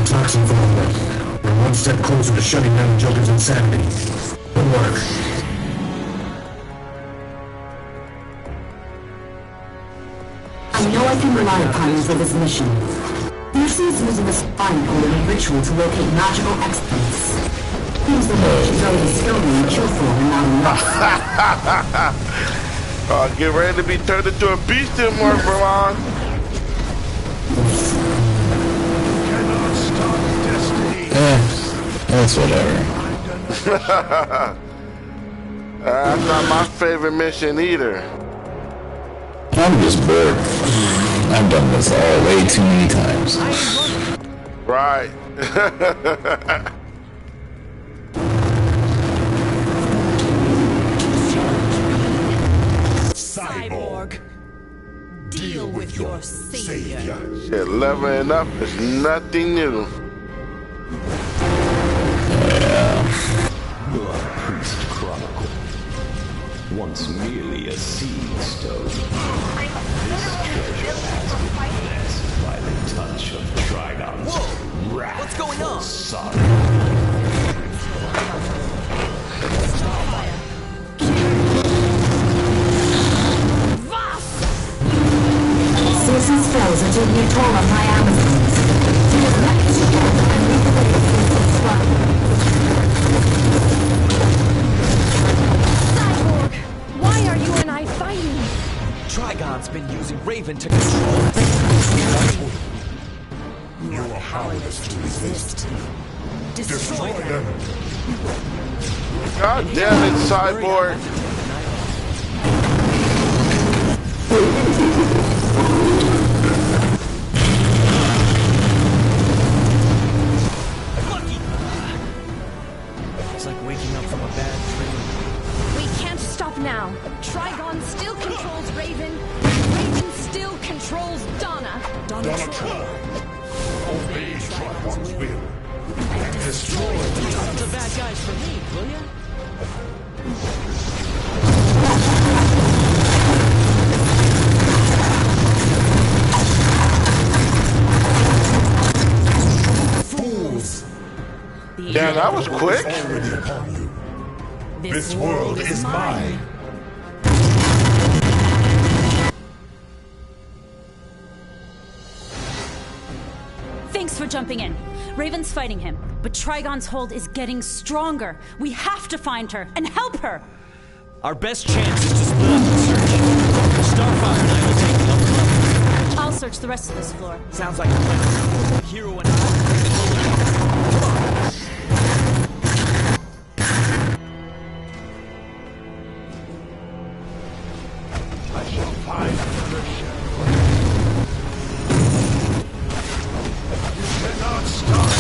Speaker 19: Toxin formula. We're one step closer to shutting down Joker's insanity. Good work.
Speaker 9: I can rely upon you for this mission. Lucy's using this fine code in a ritual to locate magical experts. Seems the way she's already skilled in Q4 and not enough.
Speaker 1: Get ready to be turned into a beast in Mark Verlon.
Speaker 12: Cannot stop destiny.
Speaker 4: That's whatever.
Speaker 1: That's not my favorite mission either.
Speaker 4: I'm just bored. I've done this all way too many times.
Speaker 1: Right.
Speaker 10: Cyborg, deal with your savior.
Speaker 1: Shit, leveling up is nothing new.
Speaker 7: Blood Priest Chronicle. Once merely a seed stone, this treasure has been blessed by the touch of Trigon's wrathful son.
Speaker 9: Season's spells are taking a toll on my Amazons. Do as much as you can and lead the way to Season's swamp.
Speaker 2: Cyborg! Why are you and I fighting?
Speaker 22: Trigon's been using Raven to control.
Speaker 12: You are powerless to resist.
Speaker 2: Destroy
Speaker 12: them.
Speaker 1: God damn it, Cyborg.
Speaker 22: It's like waking up from a bad dream.
Speaker 2: We can't stop now. Trigon still controls Raven. Raven still controls Donna.
Speaker 12: Donna Troy. Obey Trigon's will. And destroy
Speaker 17: the bad guys for me, will ya?
Speaker 12: Fools.
Speaker 1: Damn, that was quick.
Speaker 12: Already upon you. This world is mine.
Speaker 16: Thanks for jumping in. Raven's fighting him, but Trigon's hold is getting stronger. We have to find her and help her.
Speaker 17: Our best chance is to split up the search. Starfire and I will take the upper level.
Speaker 16: I'll search the rest of this floor.
Speaker 22: Sounds like a plan. Hero and I.
Speaker 12: I shall find another ship. You cannot stop.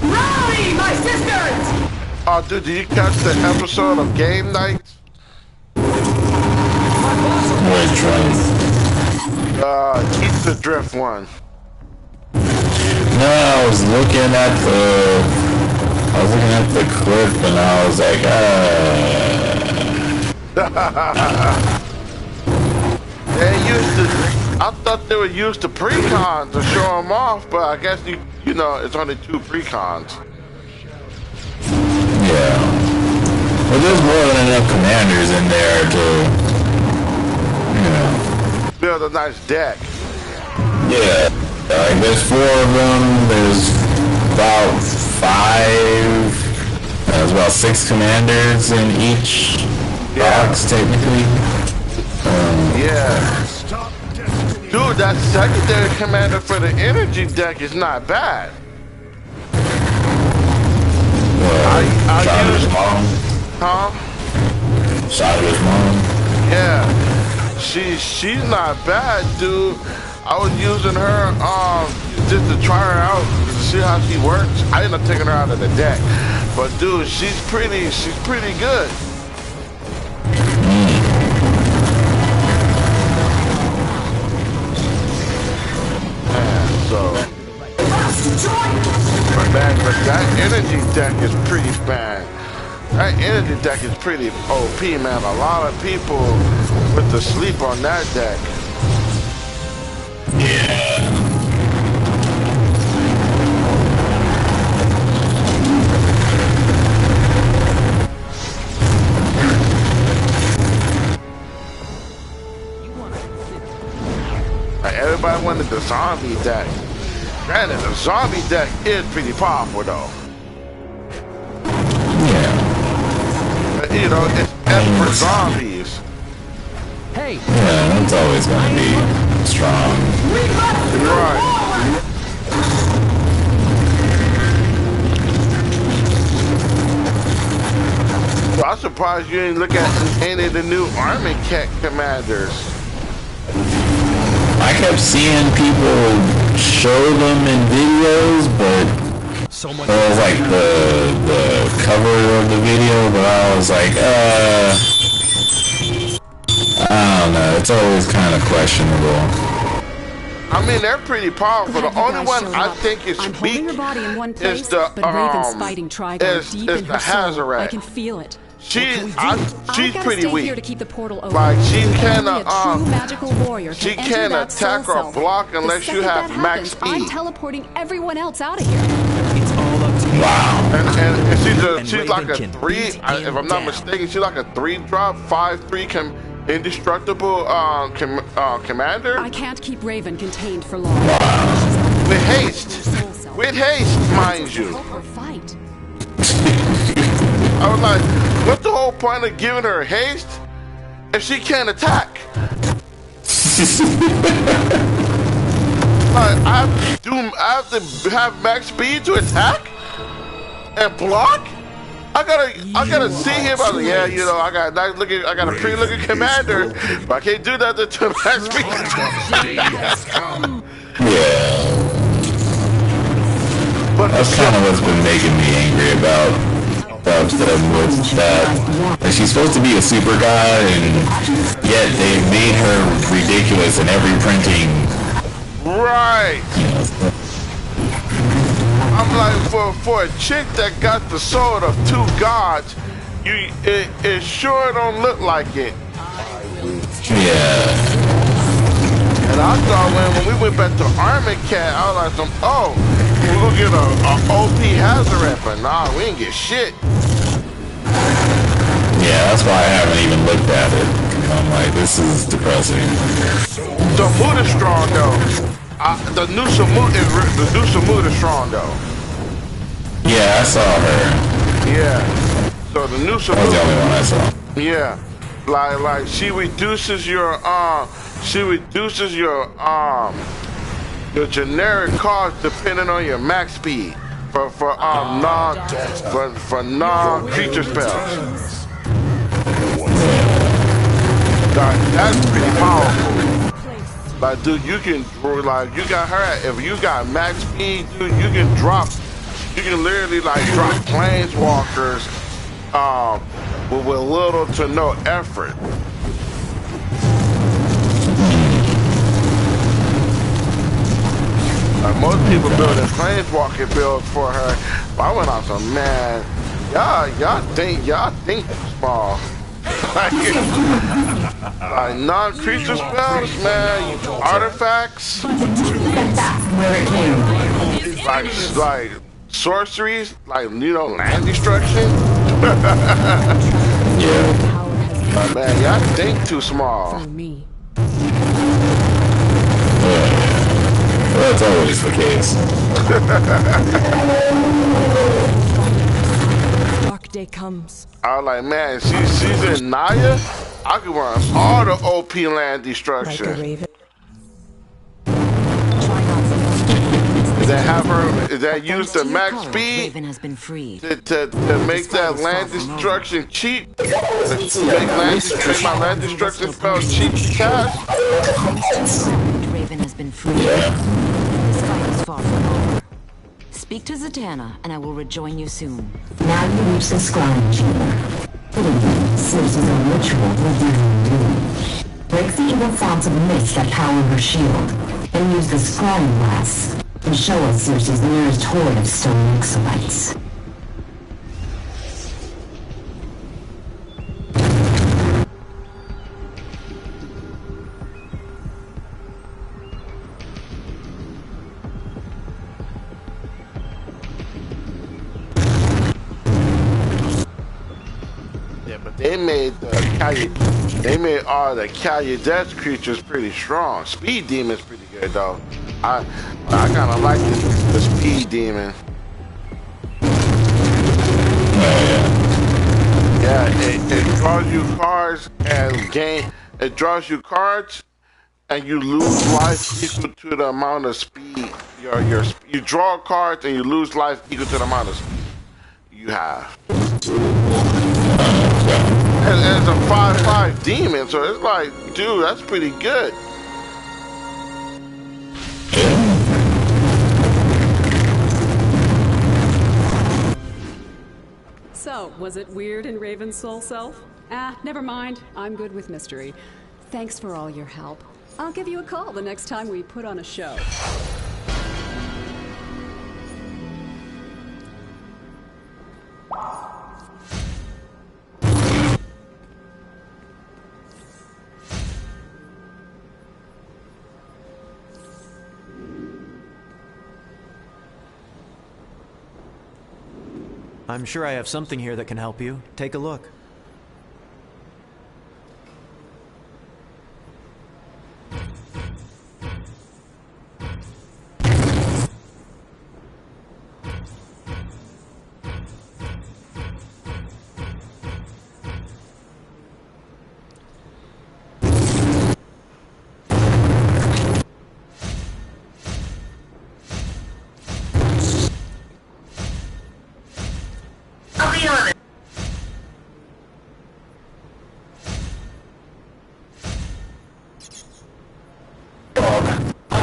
Speaker 5: Rally, my sisters!
Speaker 1: Oh, dude, did you catch the episode of Game Night? Eat the Drift one.
Speaker 4: No, I was looking at the clip and I was like,
Speaker 1: They used to, I thought they would use the precons to show them off, but I guess you know, it's only 2 precons.
Speaker 4: yeah. Well, there's more than enough commanders in there to,
Speaker 1: build a nice deck.
Speaker 4: Yeah. Like, there's 4 of them, there's about 5, there's about 6 commanders in each box, technically.
Speaker 1: Yeah. Dude, that secondary commander for the energy deck is not bad. I use
Speaker 4: mom.
Speaker 1: Huh?
Speaker 4: Shada's mom.
Speaker 1: Yeah. She's not bad, dude. I was using her just to try her out to see how she works. I ended up taking her out of the deck. But dude, she's pretty good. So, but that energy deck is pretty bad. That energy deck is pretty OP, man. A lot of people went to sleep on that deck. like everybody wanted the zombie deck. Granted, the zombie deck is pretty powerful though.
Speaker 4: Yeah.
Speaker 1: But, you know, it's F for zombies.
Speaker 17: Hey.
Speaker 4: Yeah, it's always gonna be strong.
Speaker 1: Right. So I'm surprised you didn't look at any of the new Army Cat commanders.
Speaker 4: I kept seeing people show them in videos, but it was like the cover of the video, but I was like, I don't know, it's always kind of questionable.
Speaker 1: I mean, they're pretty powerful. The only one I think is
Speaker 14: I'm
Speaker 1: weak
Speaker 14: holding her body in one place,
Speaker 1: is the
Speaker 14: but Raven's fighting Trigon deep in her soul.
Speaker 1: Hazaret.
Speaker 14: I can feel it.
Speaker 1: She's
Speaker 14: I've
Speaker 1: pretty
Speaker 14: stay
Speaker 1: weak.
Speaker 14: here to keep the portal open.
Speaker 1: Like she can't
Speaker 14: Only a true magical warrior
Speaker 1: she
Speaker 14: can
Speaker 1: can't
Speaker 14: enter that soul
Speaker 1: attack or
Speaker 14: cell.
Speaker 1: block
Speaker 14: The
Speaker 1: unless you
Speaker 14: second
Speaker 1: have
Speaker 14: that
Speaker 1: max
Speaker 14: happens, I'm
Speaker 1: speed.
Speaker 14: teleporting everyone else out of here.
Speaker 17: It's all up to you.
Speaker 4: Wow.
Speaker 1: And she's
Speaker 17: And
Speaker 1: like a
Speaker 17: Raven can
Speaker 1: 3.
Speaker 17: beat
Speaker 1: If
Speaker 17: him
Speaker 1: I'm not
Speaker 17: down.
Speaker 1: mistaken, she's like a 3-drop, 5/3 indestructible commander.
Speaker 14: I can't keep Raven contained for long.
Speaker 1: With haste, mind you.
Speaker 14: Help her fight.
Speaker 1: I was like, what's the whole point of giving her haste if she can't attack? Like, I have to have max speed to attack and block. I gotta see him. I was like, yeah, you know, I got a pretty-looking commander, but I can't do that to max speed.
Speaker 4: Yeah.
Speaker 1: But
Speaker 4: that's kind of what's been making me angry about stuff with that. Like, she's supposed to be a super god, and yet they've made her ridiculous in every printing.
Speaker 1: Right. I'm like, for a chick that got the sword of 2 gods, it sure don't look like it.
Speaker 4: Yeah.
Speaker 1: And I thought when we went back to Army Cat, I was like, we're gonna get a OP Hazaret, but nah, we ain't get shit.
Speaker 4: Yeah, that's why I haven't even looked at it. I'm like, this is depressing.
Speaker 1: Samut is strong though. The new Samut is strong though.
Speaker 4: Yeah, I saw her.
Speaker 1: Yeah. So the new Samut.
Speaker 4: That was the only one I saw.
Speaker 1: Yeah. Like she reduces your generic cost depending on your max speed for non-creature spells. That's pretty powerful. Like, dude, you can you got her. If you got max speed, dude, you can literally like drop planeswalkers with little to no effort. Most people building planeswalker builds for her. But I went out some man. Y'all think small. Like non-creature spells, man, artifacts, like sorceries, like land destruction.
Speaker 4: Yeah.
Speaker 1: Man, y'all think too small.
Speaker 4: Well, that's always the case.
Speaker 6: Dark day comes.
Speaker 1: I was like, man, she's in Naya. I could run all the OP land destruction.
Speaker 6: Like a raven.
Speaker 1: Is that use the max speed
Speaker 13: Raven has been freed.
Speaker 1: to make that land destruction cheap? To make my land destruction spell cheap to cast?
Speaker 13: Raven has been freed. This fight is far from over. Speak to Zatanna, and I will rejoin you soon.
Speaker 9: Now you reach the scrying chamber. Cersei's own ritual will do her doom. Break the evil fonts of mist that power her shield, and use the scrying glass to show us Cersei's nearest hoard of stone exolites.
Speaker 1: Yeah, but they made the They made all the Caludex creatures pretty strong. Speed Demon's pretty good though. I kind of like the Speed Demon. Yeah, it draws you cards and it draws you cards and you lose life equal to the amount of speed. You draw cards and you lose life equal to the amount of speed you have. And it's a 5/5 demon, so it's like, dude, that's pretty good.
Speaker 14: So, was it weird in Raven's soul self? Ah, never mind. I'm good with mystery. Thanks for all your help. I'll give you a call the next time we put on a show.
Speaker 22: I'm sure I have something here that can help you. Take a look.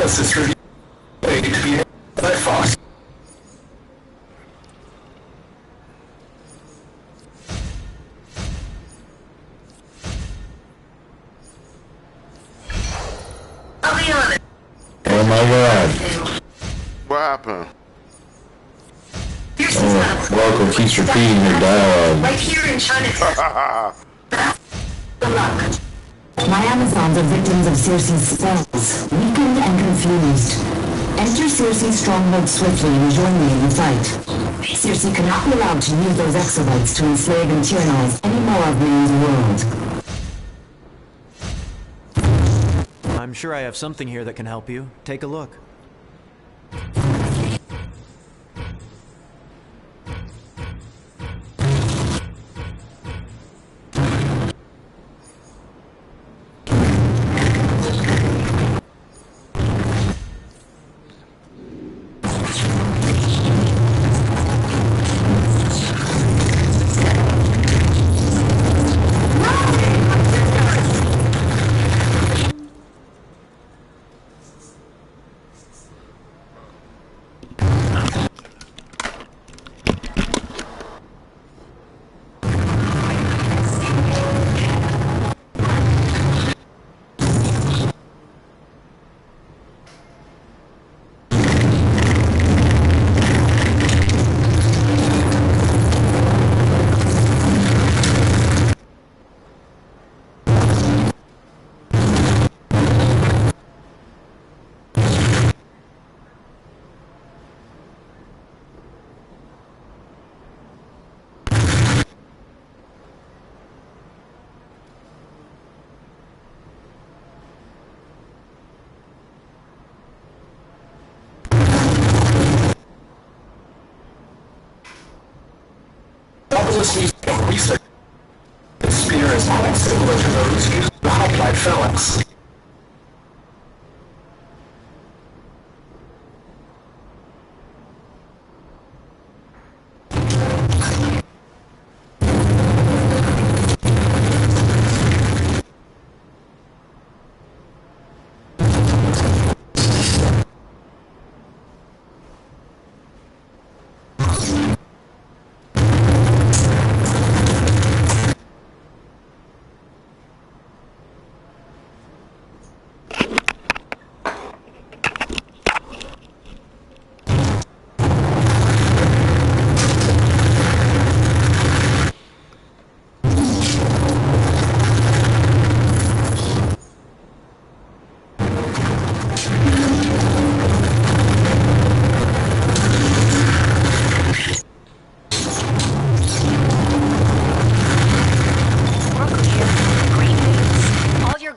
Speaker 19: Analysis review. Waiting to be hit by Fox.
Speaker 5: I'll be on it.
Speaker 4: Oh my god.
Speaker 1: What happened?
Speaker 4: Oh, Welcome keeps repeating your dialogue.
Speaker 5: Right here in Chinatown. Good luck.
Speaker 9: My Amazons are victims of Circe's spells, weakened and confused. Enter Circe's stronghold swiftly and join me in the fight. Circe cannot be allowed to use those exobytes to enslave and tyrannize any more of man's world.
Speaker 22: I'm sure I have something here that can help you. Take a look.
Speaker 19: Research. The spear is quite similar to those used in the hoplite phalanx.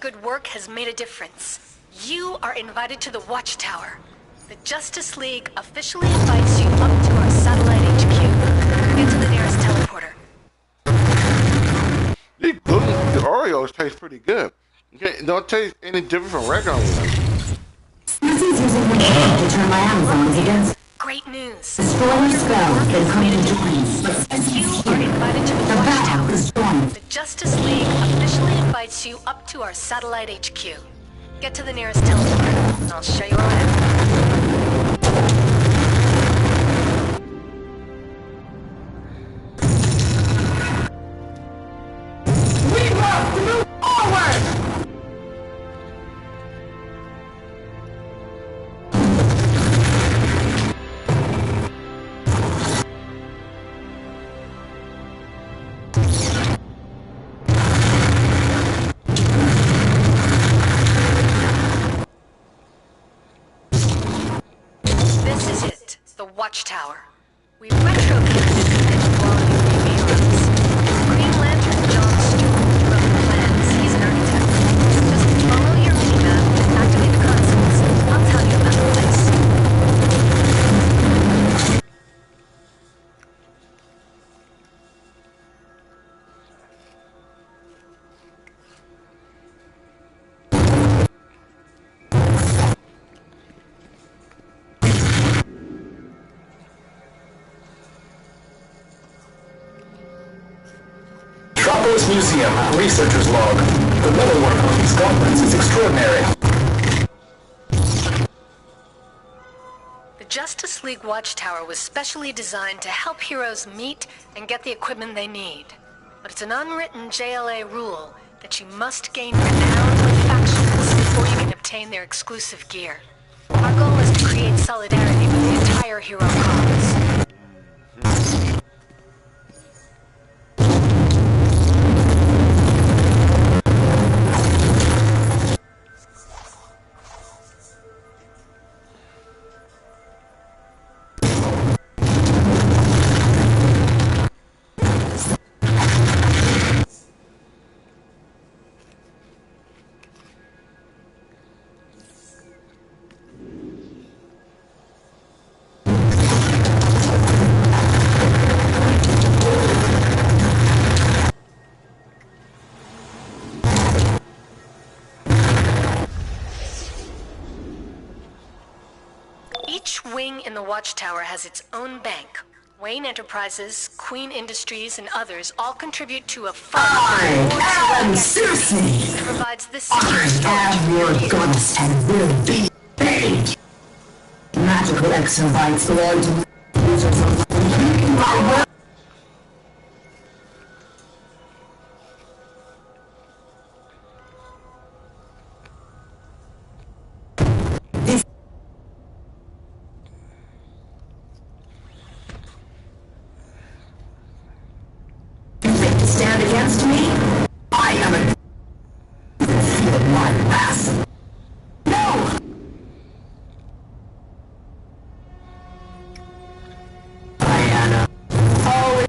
Speaker 3: good work has made a difference. You are invited to the Watchtower. The Justice League officially invites you up to our satellite HQ. Get to the nearest teleporter.
Speaker 1: These gluten Oreos taste pretty good. Okay, don't taste any different from regular ones.
Speaker 9: To turn my Amazons against
Speaker 3: Great news.
Speaker 9: destroying spell can come into place.
Speaker 3: You are invited to the Watchtower. The Justice League officially invites you up to our satellite HQ. Get to the nearest teleporter, and I'll show you around.
Speaker 9: We must move forward!
Speaker 3: This is it, the Watchtower. We retrofitted it with quality reviews. Green Lantern John Stewart wrote the plans. He's an architect. Just follow your mini-map and activate the consoles. I'll tell you about the place.
Speaker 18: Metropolis Museum, researcher's log. The metalwork on these gauntlets is extraordinary.
Speaker 3: The Justice League Watchtower was specially designed to help heroes meet and get the equipment they need. But it's an unwritten JLA rule that you must gain renown with factions before you can obtain their exclusive gear. Our goal is to create solidarity with the entire hero cause. Each wing in the Watchtower has its own bank. Wayne Enterprises, Queen Industries, and others all contribute to a fund
Speaker 9: I am Circe!
Speaker 3: that provides this secure
Speaker 9: I
Speaker 3: storage
Speaker 9: am your
Speaker 3: for you.
Speaker 9: goddess and will be paid. Magical exobites belong to users of my work. Stand against me? I am a... Feel my wrath. No! Diana. Oh,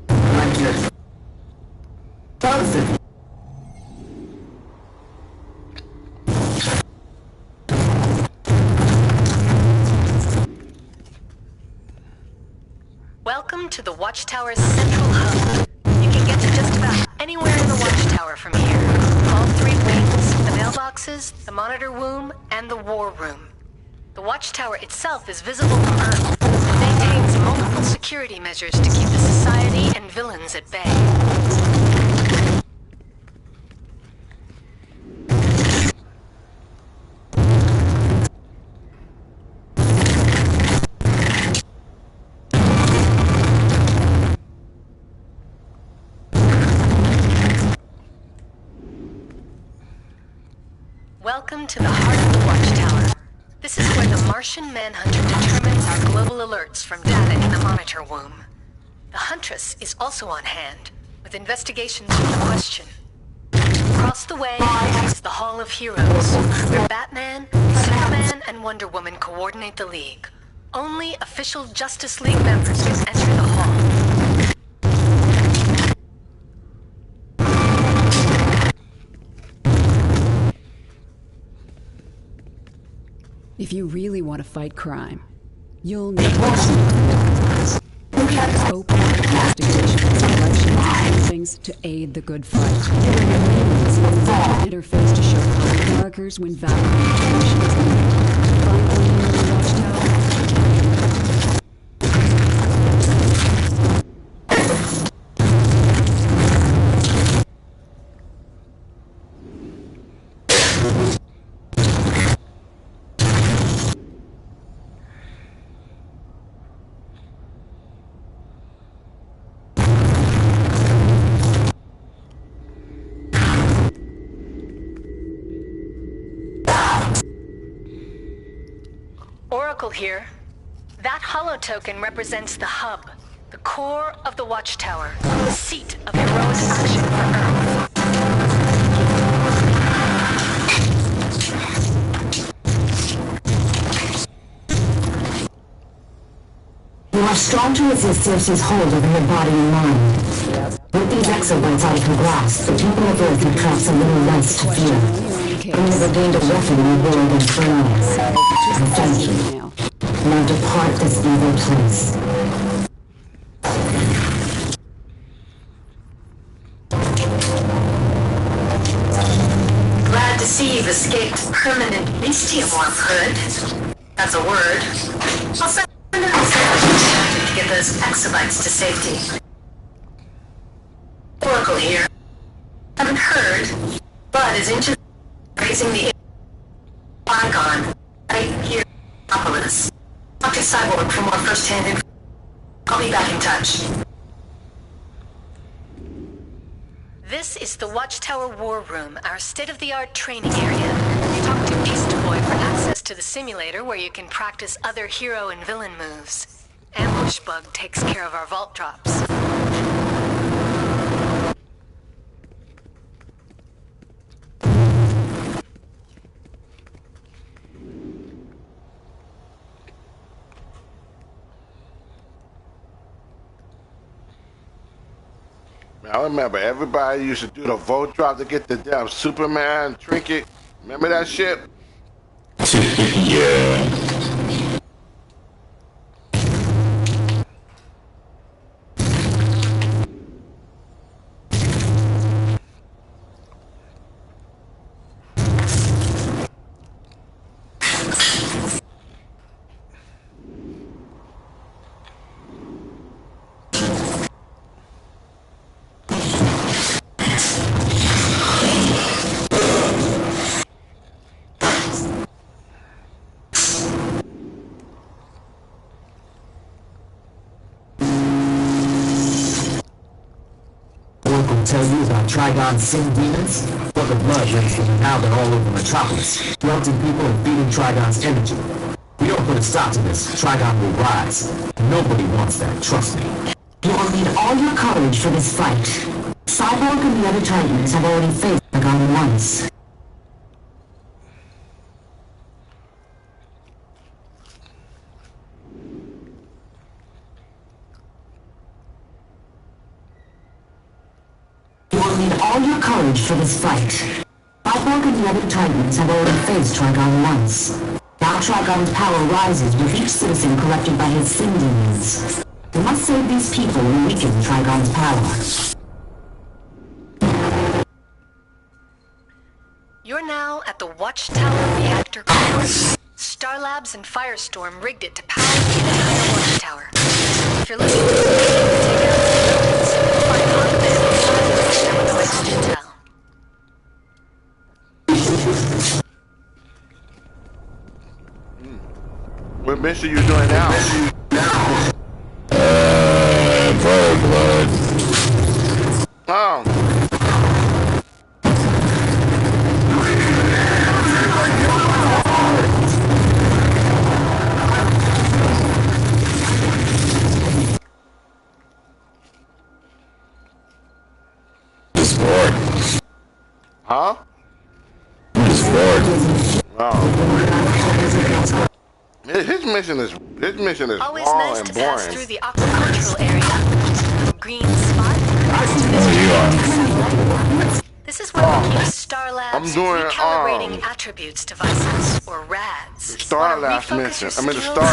Speaker 9: like your... Both of you.
Speaker 3: Welcome to the Watchtower's central hub. You can get to just about anywhere in the Watchtower from here. All three wings, the mailboxes, the monitor womb, and the war room. The Watchtower itself is visible from Earth. It maintains multiple security measures to keep the society and villains at bay. Welcome to the heart of the Watchtower. This is where the Martian Manhunter determines our global alerts from data in the monitor womb. The Huntress is also on hand, with investigations of the question. Across the way is the Hall of Heroes, where Batman, Superman, and Wonder Woman coordinate the League. Only official Justice League members can enter the hall.
Speaker 14: If you really want to fight crime, you'll need open investigations, elections, and things to aid the good fight. Interface to show code markers when valid information is needed. Find one in the watchtower.
Speaker 3: Oracle here. That holo token represents the hub, the core of the Watchtower, the seat of heroic action for Earth.
Speaker 9: You are strong to resist Circe's hold over your body and mind. With these exobytes out of her grasp, the people of Earth have perhaps a little less to fear. You never gained a weapon in the world of friends. And thank you. Now depart this evil place.
Speaker 5: Glad to see you've escaped permanent bestiamorph, Hood. That's a word. I'll send a message to get those exobytes to safety. Oracle here. Haven't heard, but is interested in raising the Icon right here in Metropolis. Talk to Cyborg for more first-hand info. I'll be back in touch.
Speaker 3: This is the Watchtower War Room, our state-of-the-art training area. Talk to Beast Boy for access to the simulator where you can practice other hero and villain moves. Ambush Bug takes care of our vault drops.
Speaker 1: I remember everybody used to do the vote drop to get the damn Superman trinket. Remember that shit?
Speaker 4: Yeah.
Speaker 9: Tell you about Trigon's sin demons? Well, the blood runs from now they're all over Metropolis, melting people and feeding Trigon's energy. We don't put a stop to this, Trigon will rise. Nobody wants that, trust me. You will need all your courage for this fight. Cyborg and the other Titans have already faced Trigon once. You will need all your courage for this fight. Cyborg and the other Titans have already faced Trigon once. Now Trigon's power rises with each citizen corrupted by his sin demons. We must save these people and weaken Trigon's power.
Speaker 3: You're now at the Watchtower Reactor Core. Star Labs and Firestorm rigged it to power the entire Watchtower. If you're looking to take out the buildings, find on the bed intel.
Speaker 1: What mission you doing now?
Speaker 4: Brother Blood.
Speaker 1: Oh. Huh? Oh. His mission is
Speaker 3: Always
Speaker 1: long
Speaker 3: nice
Speaker 1: and
Speaker 3: to pass through
Speaker 1: boring.
Speaker 3: the aquacultural area. Green spot. This is where we keep Star Labs
Speaker 1: I'm doing,
Speaker 3: recalibrating attributes devices, or RADs.
Speaker 1: Star Labs mission. I mean the Star.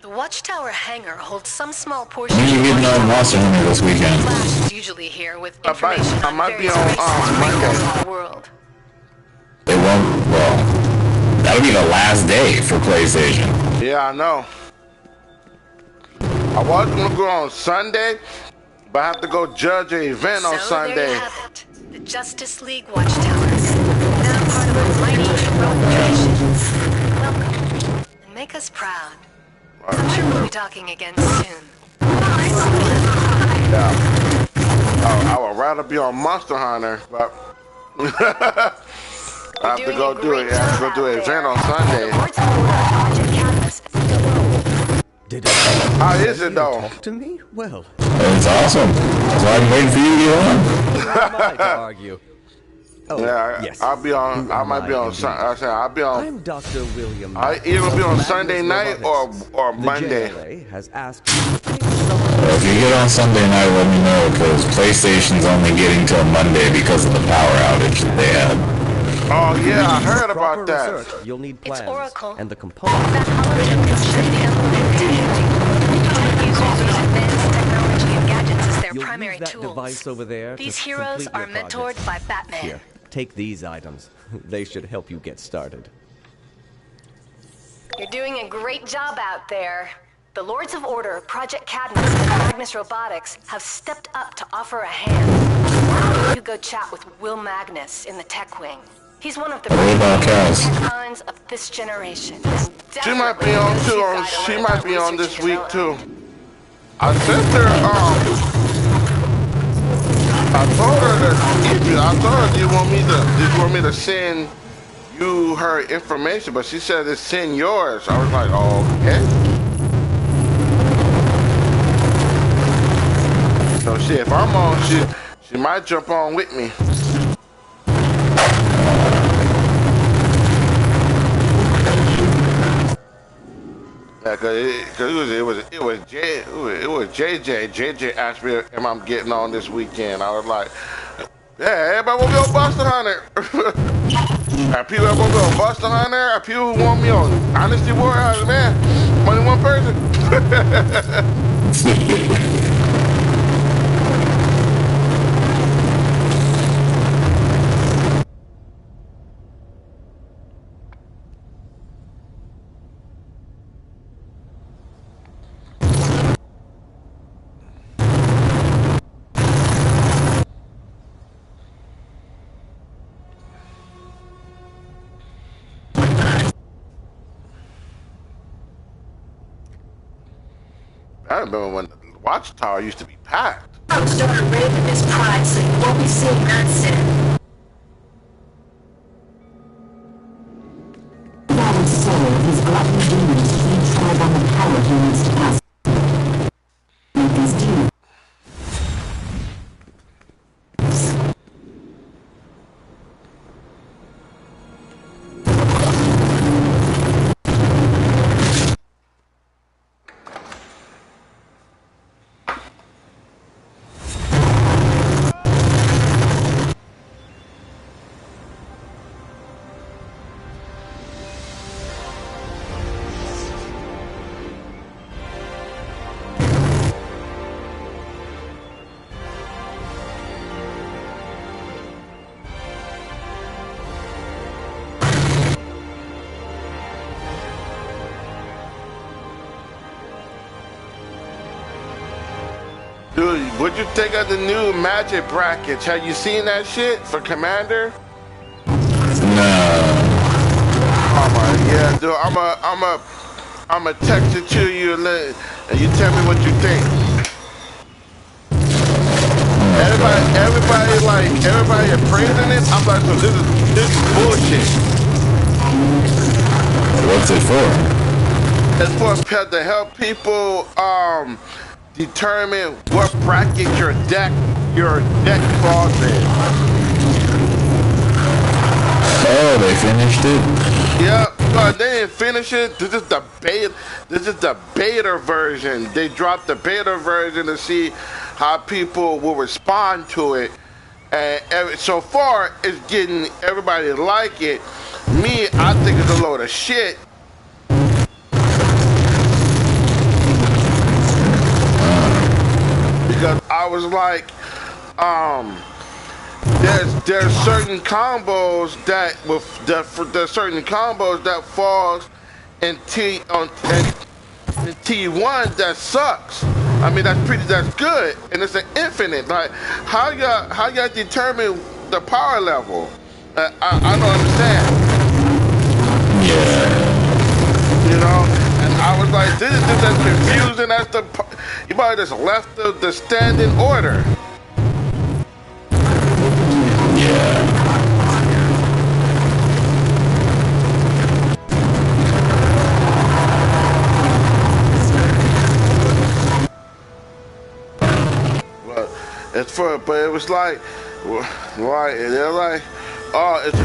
Speaker 3: The Watchtower hangar holds some small portion
Speaker 4: When are you getting on Monster Hunter this weekend?
Speaker 3: Flash is usually here with information
Speaker 1: I might be on
Speaker 3: Monday.
Speaker 1: Monday.
Speaker 3: World.
Speaker 4: It won't. Well, that'll be the last day for PlayStation.
Speaker 1: Yeah, I know. I was gonna go on Sunday, but I have to go judge an event on Sunday.
Speaker 3: There you have it. The Justice League Watchtower. Now part of a mighty heroic tradition. Welcome. And make us proud. I'm sure we'll be talking again soon.
Speaker 1: Yeah. I would rather be on Monster Hunter, but I have to go do it. I have to go do an event on Sunday. How is it though?
Speaker 20: Talk to me? Well,
Speaker 4: it's awesome. That's why I'm waiting for you to get on.
Speaker 20: who am I to argue? Oh,
Speaker 1: yeah,
Speaker 20: yes.
Speaker 1: I'll be on. I might be on. I said I'll be on.
Speaker 20: I'm Dr. William.
Speaker 1: I either be on Sunday night or Monday.
Speaker 20: The JLA has asked
Speaker 4: Well, if you get on Sunday night, let me know, because PlayStation's only getting till Monday because of the power outage that they had.
Speaker 1: Oh yeah, I heard about that.
Speaker 20: Research, you'll need plans
Speaker 3: Oracle.
Speaker 20: and the components.
Speaker 3: That hologen should handle technology. Users use advanced technology and gadgets as their
Speaker 20: You'll
Speaker 3: primary
Speaker 20: use that
Speaker 3: tools.
Speaker 20: device over there.
Speaker 3: These
Speaker 20: to
Speaker 3: heroes
Speaker 20: complete
Speaker 3: are
Speaker 20: your
Speaker 3: mentored
Speaker 20: project.
Speaker 3: by Batman.
Speaker 20: Here, take these items. They should help you get started.
Speaker 3: You're doing a great job out there. The Lords of Order, Project Cadmus, and Magnus Robotics have stepped up to offer a hand. You go chat with Will Magnus in the tech wing. He's one of the tech minds of this generation.
Speaker 1: She might be on too. She might be on this week too. I sent her. I told her that. I told her, do you want me to send you her information? But she said to send yours. I was like, oh, okay. So shit, if I'm on, she might jump on with me. Yeah, cause it was JJ. JJ asked me if I'm getting on this weekend. I was like, yeah, everybody want me on Buster Hunter. Are people that want me on Buster Hunter? Are people who want me on Honesty Warriors? Man, only one person. I remember when the Watchtower used to be packed.
Speaker 5: Coach Dr. Raven is pride, so you won't be seeing that soon.
Speaker 9: That is so, his gluttony demons feed tribe on the power he needs to pass. Make these demons.
Speaker 1: Dude, what'd you think of the new magic brackets? Have you seen that shit for Commander?
Speaker 4: No.
Speaker 1: Oh my, yeah, dude. I'm a text it to you and you tell me what you think. Everybody is praising it. I'm like, so this is bullshit.
Speaker 4: What's it for?
Speaker 1: It's for to help people determine what bracket your deck falls in.
Speaker 4: Oh, they finished it?
Speaker 1: Yeah, but they didn't finish it. This is the beta version. They dropped the beta version to see how people will respond to it. And so far, it's getting everybody to like it. Me, I think it's a load of shit. Because I was like, there's certain combos that there's certain combos that falls in T1 that sucks. I mean that's good, and it's an infinite. Like how y'all determine the power level? I don't understand.
Speaker 4: Yeah.
Speaker 1: You know, and I was like, this is just as confusing as you probably just left the standing order.
Speaker 4: Yeah.
Speaker 1: But it was like, right? And they're like, oh, it's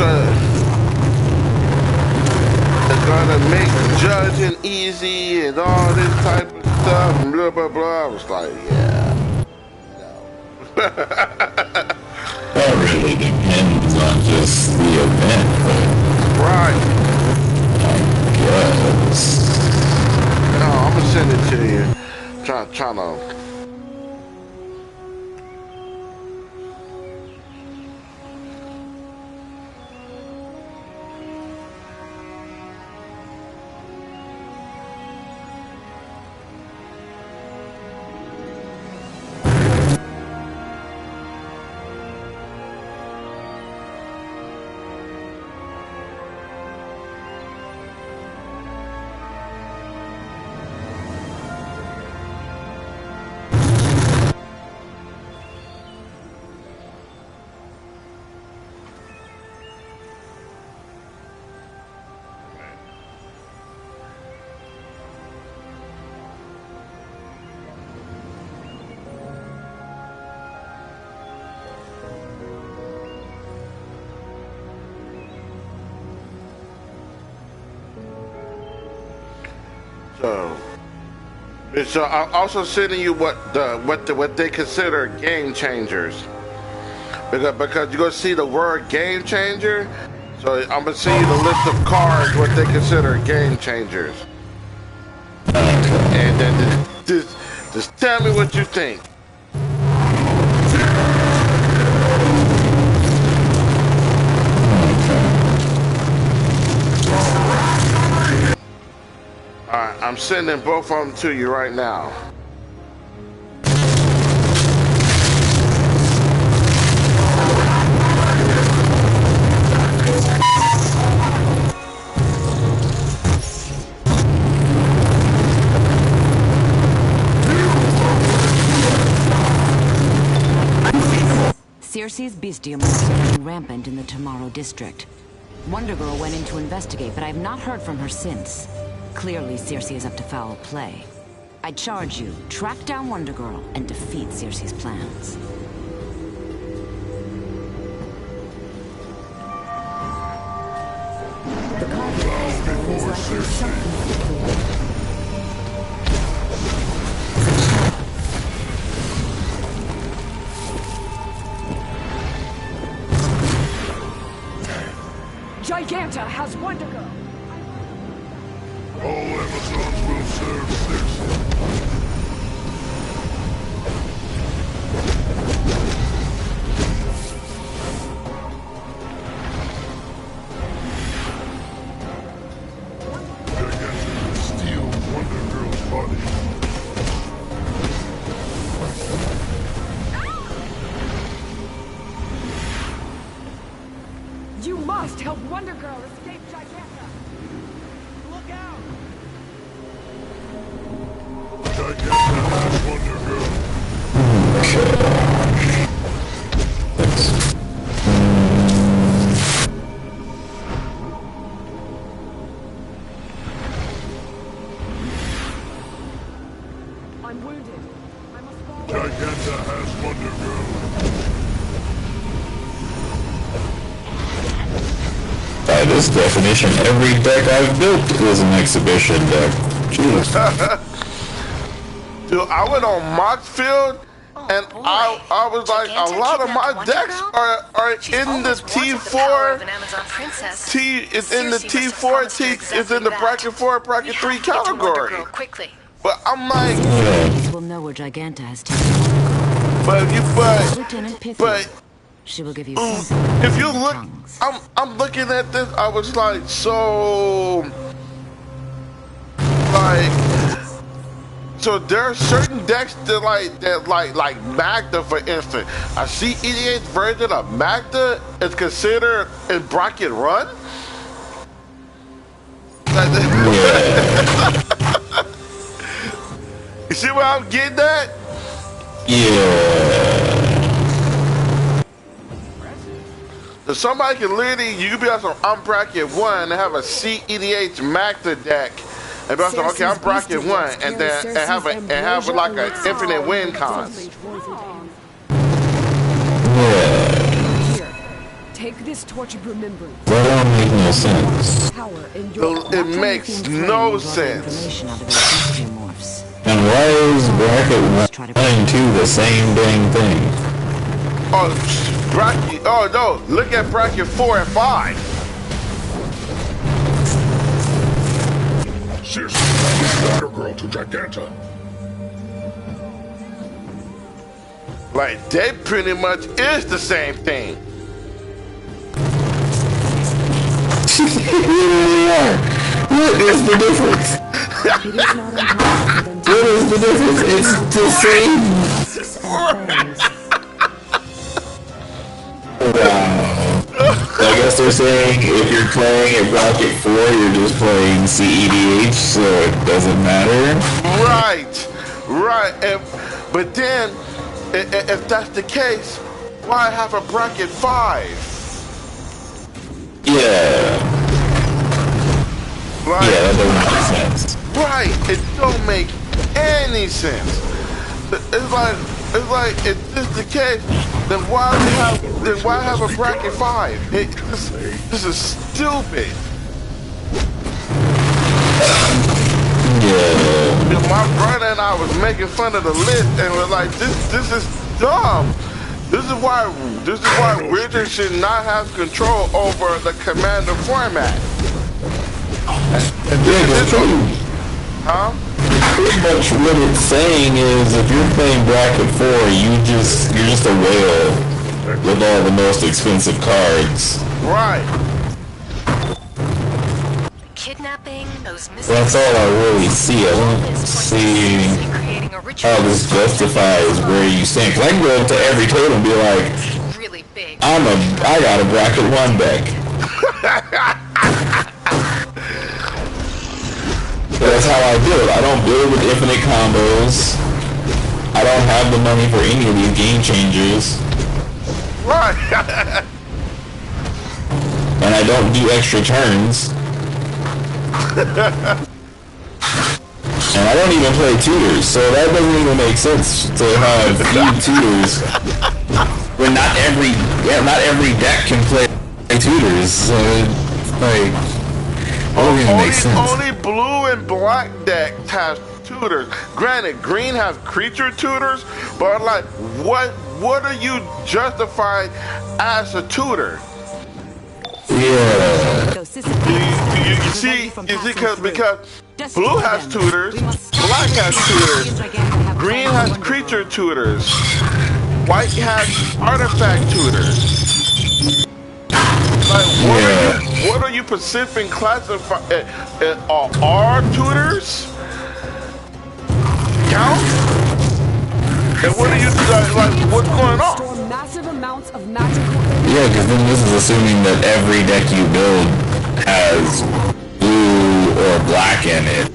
Speaker 1: gonna make judging easy and all this type of stuff and blah blah blah. I was like, yeah, no.
Speaker 4: That really depends on just the event, but
Speaker 1: right.
Speaker 4: I guess.
Speaker 1: No, I'm gonna send it to you. Trying to. So I'm also sending you what they consider game changers, because you're gonna see the word game changer. So I'm gonna send you the list of cards what they consider game changers, and then just tell me what you think. Alright, I'm sending both of them to you right now.
Speaker 13: Circe's bestium is running rampant in the Tomorrow district. Wonder Girl went in to investigate, but I have not heard from her since. Clearly, Circe is up to foul play. I charge you, track down Wonder Girl and defeat Circe's plans.
Speaker 9: The carpet is likely something quickly.
Speaker 2: Giganta has Wonder Girl.
Speaker 15: All Amazons will serve Circe. Giganta will steal Wonder Girl's body.
Speaker 2: You must help Wonder Girl escape Giganta. Look out!
Speaker 15: Giganta has Wonder Girl.
Speaker 4: this definition, every deck I've built is an exhibition deck. Jeez.
Speaker 1: Dude, I went on Moxfield, and I was like, a lot of my decks are in the T4. It's in the T4. It's in the bracket 4, bracket 3 category. But I'm like,
Speaker 13: will know where Giganta has
Speaker 1: but
Speaker 13: she will give you
Speaker 1: if you look, I'm looking at this. I was like, so there are certain decks that like Magda, for instance. I see EDH version of Magda is considered in bracket run. You see where I'm getting at?
Speaker 4: Yeah.
Speaker 1: So somebody can literally, you could be on some bracket 1 and have a CEDH Magda deck, and be like, okay, I'm bracket 1, and then have like an infinite win con.
Speaker 6: Take this torch of remembrance.
Speaker 4: That don't make no sense.
Speaker 1: It makes no sense.
Speaker 4: And why is bracket 1 and 2 the same dang thing?
Speaker 1: Oh no, look at bracket 4 and 5.
Speaker 15: Seriously, Water Girl to Giganta.
Speaker 1: Like, they pretty much is the same thing.
Speaker 4: They are. What is the difference? What is the difference? It's the same. Wow. I guess they're saying if you're playing at bracket 4, you're just playing CEDH, so it doesn't matter.
Speaker 1: Right. But then, if that's the case, why have a bracket 5?
Speaker 4: Yeah.
Speaker 1: Right.
Speaker 4: Yeah, that doesn't make sense.
Speaker 1: Right. It don't make any sense. It's like if this is the case, then why have a bracket 5? This is stupid.
Speaker 4: Yeah.
Speaker 1: My brother and I was making fun of the list, and we're like, this is dumb. This is why Wizards should not have control over the Commander format. Huh?
Speaker 4: Pretty much what it's saying is if you're playing bracket 4, you're just a whale with all the most expensive cards.
Speaker 1: Right.
Speaker 3: Kidnapping those missing.
Speaker 4: That's all I really see. I don't see how this justifies where you stand. Cause I can go up to every table and be like, I got a bracket 1 deck. That's how I build. I don't build with infinite combos. I don't have the money for any of these game changers.
Speaker 1: Right.
Speaker 4: And I don't do extra turns. And I don't even play tutors, so that doesn't even make sense to have few tutors. When not every deck can play tutors, so like
Speaker 1: only blue and black decks have tutors. Granted, green has creature tutors, but like, what are you justifying as a tutor?
Speaker 4: Yeah.
Speaker 1: You see, because blue has tutors, black has tutors, green has creature tutors, white has artifact tutors. Like, what are you specific classifying? Are tutors count? And what are you like? What's going on?
Speaker 6: Massive amounts of magical.
Speaker 4: Yeah, because then this is assuming that every deck you build has blue or black in it.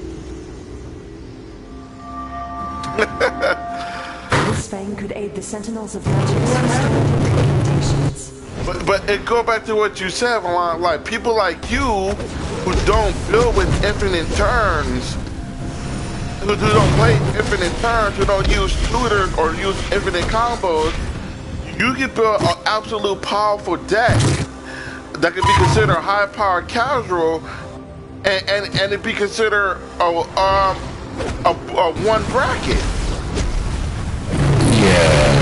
Speaker 9: This fang could aid the Sentinels of Magic.
Speaker 1: But it go back to what you said, Milan, like people like you who don't build with infinite turns, who don't play infinite turns, who don't use tutors or use infinite combos, you can build an absolute powerful deck that could be considered high-powered casual, and it be considered a one bracket.
Speaker 4: Yeah.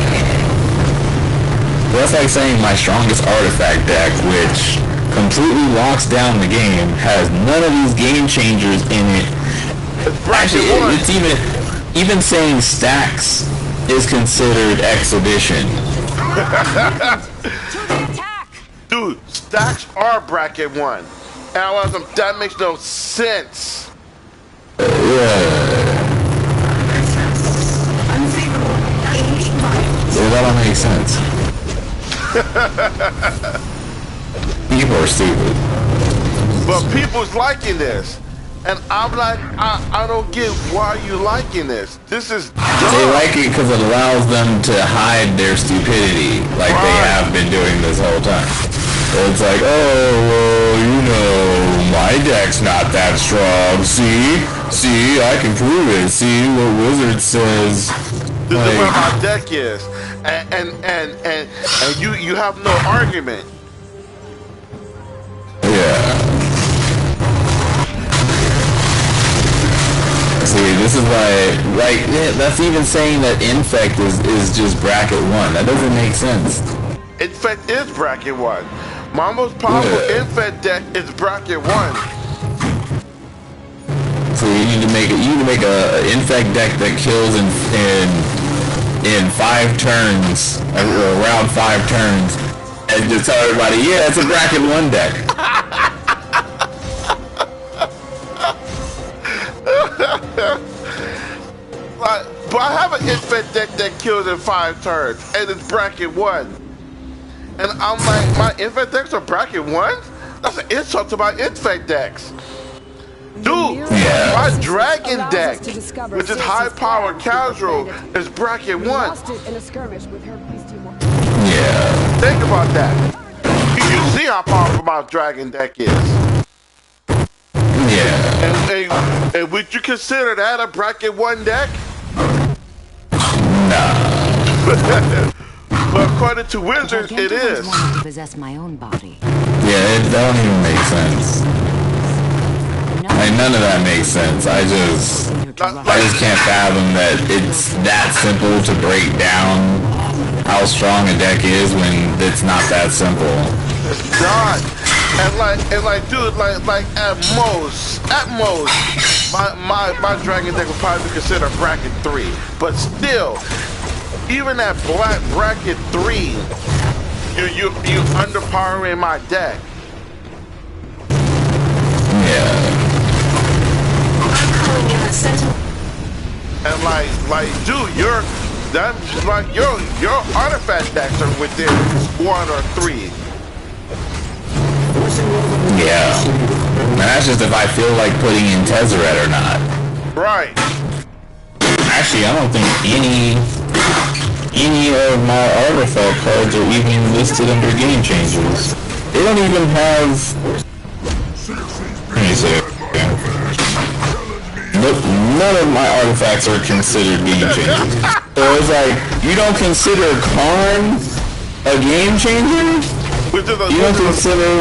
Speaker 4: That's like saying my strongest artifact deck, which completely locks down the game, has none of these game changers in it. Actually, it's even saying stacks is considered exhibition.
Speaker 1: Dude, stacks are bracket 1. And that makes no sense.
Speaker 4: Yeah, that don't make sense. People are stupid.
Speaker 1: But people's liking this. And I'm like, I don't get why you liking this. This is dumb.
Speaker 4: They like it because it allows them to hide their stupidity, like they have been doing this whole time. It's like, oh, well, you know, my deck's not that strong. See, I can prove it. See what Wizard says.
Speaker 1: This is where my deck is, and you have no argument.
Speaker 4: Yeah. See, this is why, like, that's even saying that Infect is just bracket 1. That doesn't make sense.
Speaker 1: Infect is bracket 1. My most powerful Infect deck is bracket 1.
Speaker 4: So you need to make a Infect deck that kills in 5 turns, or around 5 turns, and just tell everybody, yeah, it's a bracket 1 deck.
Speaker 1: But I have an Infect deck that kills in 5 turns, and it's bracket 1. And I'm like, my Infect decks are bracket 1? That's an insult to my Infect decks. Dude, my Dragon deck, which is high-powered casual, is bracket 1.
Speaker 6: Yeah.
Speaker 1: Think about that. You see how powerful my Dragon deck is.
Speaker 4: Yeah.
Speaker 1: And would you consider that a bracket 1 deck?
Speaker 4: Nah.
Speaker 1: But according to Wizards, it is.
Speaker 13: To possess my own body.
Speaker 4: Yeah, that don't even make sense. Like, none of that makes sense. I just can't fathom that it's that simple to break down how strong a deck is when it's not that simple.
Speaker 1: God. And like, dude, like at most, my Dragon deck would probably be considered bracket 3. But still, even at bracket 3, you underpowering my deck.
Speaker 4: Yeah.
Speaker 1: And like, dude, your artifact decks are within 1 or 3.
Speaker 4: Yeah. And that's just if I feel like putting in Tezzeret or not.
Speaker 1: Right.
Speaker 4: Actually, I don't think any of my artifact cards are even listed under game changers. They don't even have. Let me see. None of my artifacts are considered game changers. So it's like, you don't consider Karn a game changer? You don't consider...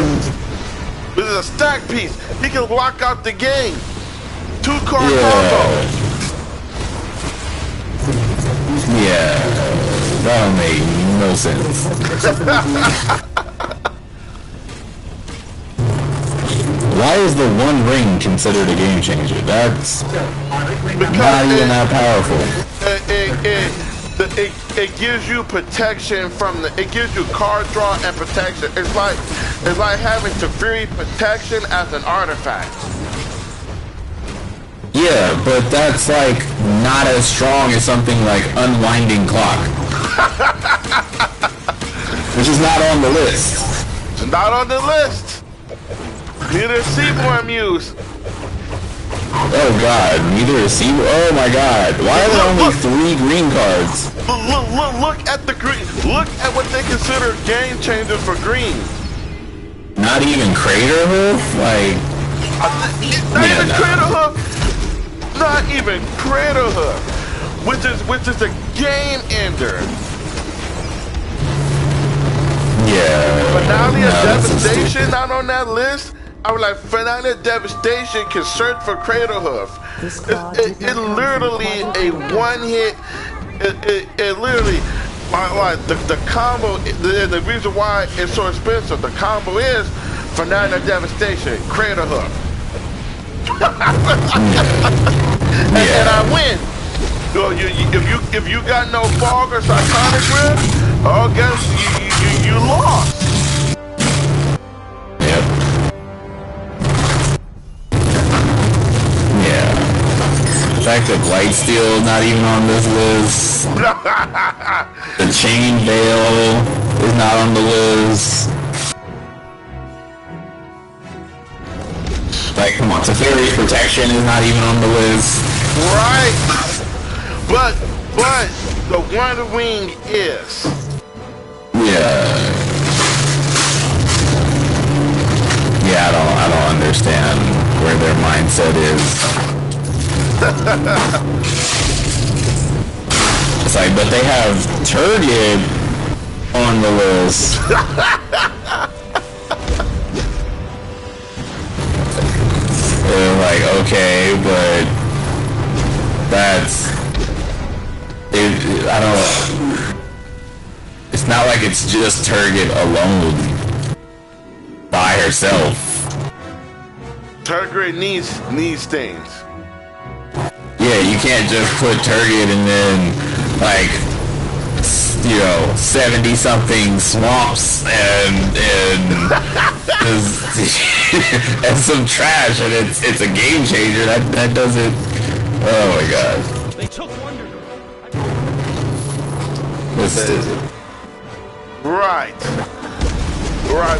Speaker 1: This is a stack piece. He can lock out the game. 2-card combo.
Speaker 4: Yeah. That don't make no sense. Why is the One Ring considered a game changer? That's not even that powerful.
Speaker 1: It gives you protection from it gives you card draw and protection. It's like having Teferi protection as an artifact.
Speaker 4: Yeah, but that's like not as strong as something like Unwinding Clock. Which is not on the list.
Speaker 1: It's not on the list. Neither is Seaborn Muse.
Speaker 4: Oh god, neither is Seaborn. Oh my god, why are there only 3 green cards?
Speaker 1: Look at the green. Look at what they consider game changers for green.
Speaker 4: Not even Crater Hoof? Like...
Speaker 1: Not even Crater Hoof. Not even Crater Hoof. Which is a game ender.
Speaker 4: Yeah.
Speaker 1: But now Finale of Devastation not on that list? I was like, Finale of Devastation can search for Cradlehoof. It literally a one hit. It literally, the combo. The reason why it's so expensive, the combo is Finale of Devastation, Cradlehoof. And I win. If you got no fog or psychotic grip, oh, guess you lost.
Speaker 4: Yep. Yeah. The fact that Blightsteel not even on this list. The Chain Veil is not on the list. Like, come on, Teferi's Protection is not even on the list.
Speaker 1: Right. But the Wonder Wing is.
Speaker 4: Yeah. Yeah, I don't understand where their mindset is. It's like, but they have Turgid on the list. They're like, okay, but that's I don't know. It's not like it's just Turgid alone by herself.
Speaker 1: Turgid needs things.
Speaker 4: Yeah, you can't just put Turgid and then like 70 something swamps and and some trash and it's a game changer. That doesn't. Oh my god.
Speaker 10: They took Wonder Girl.
Speaker 1: Right.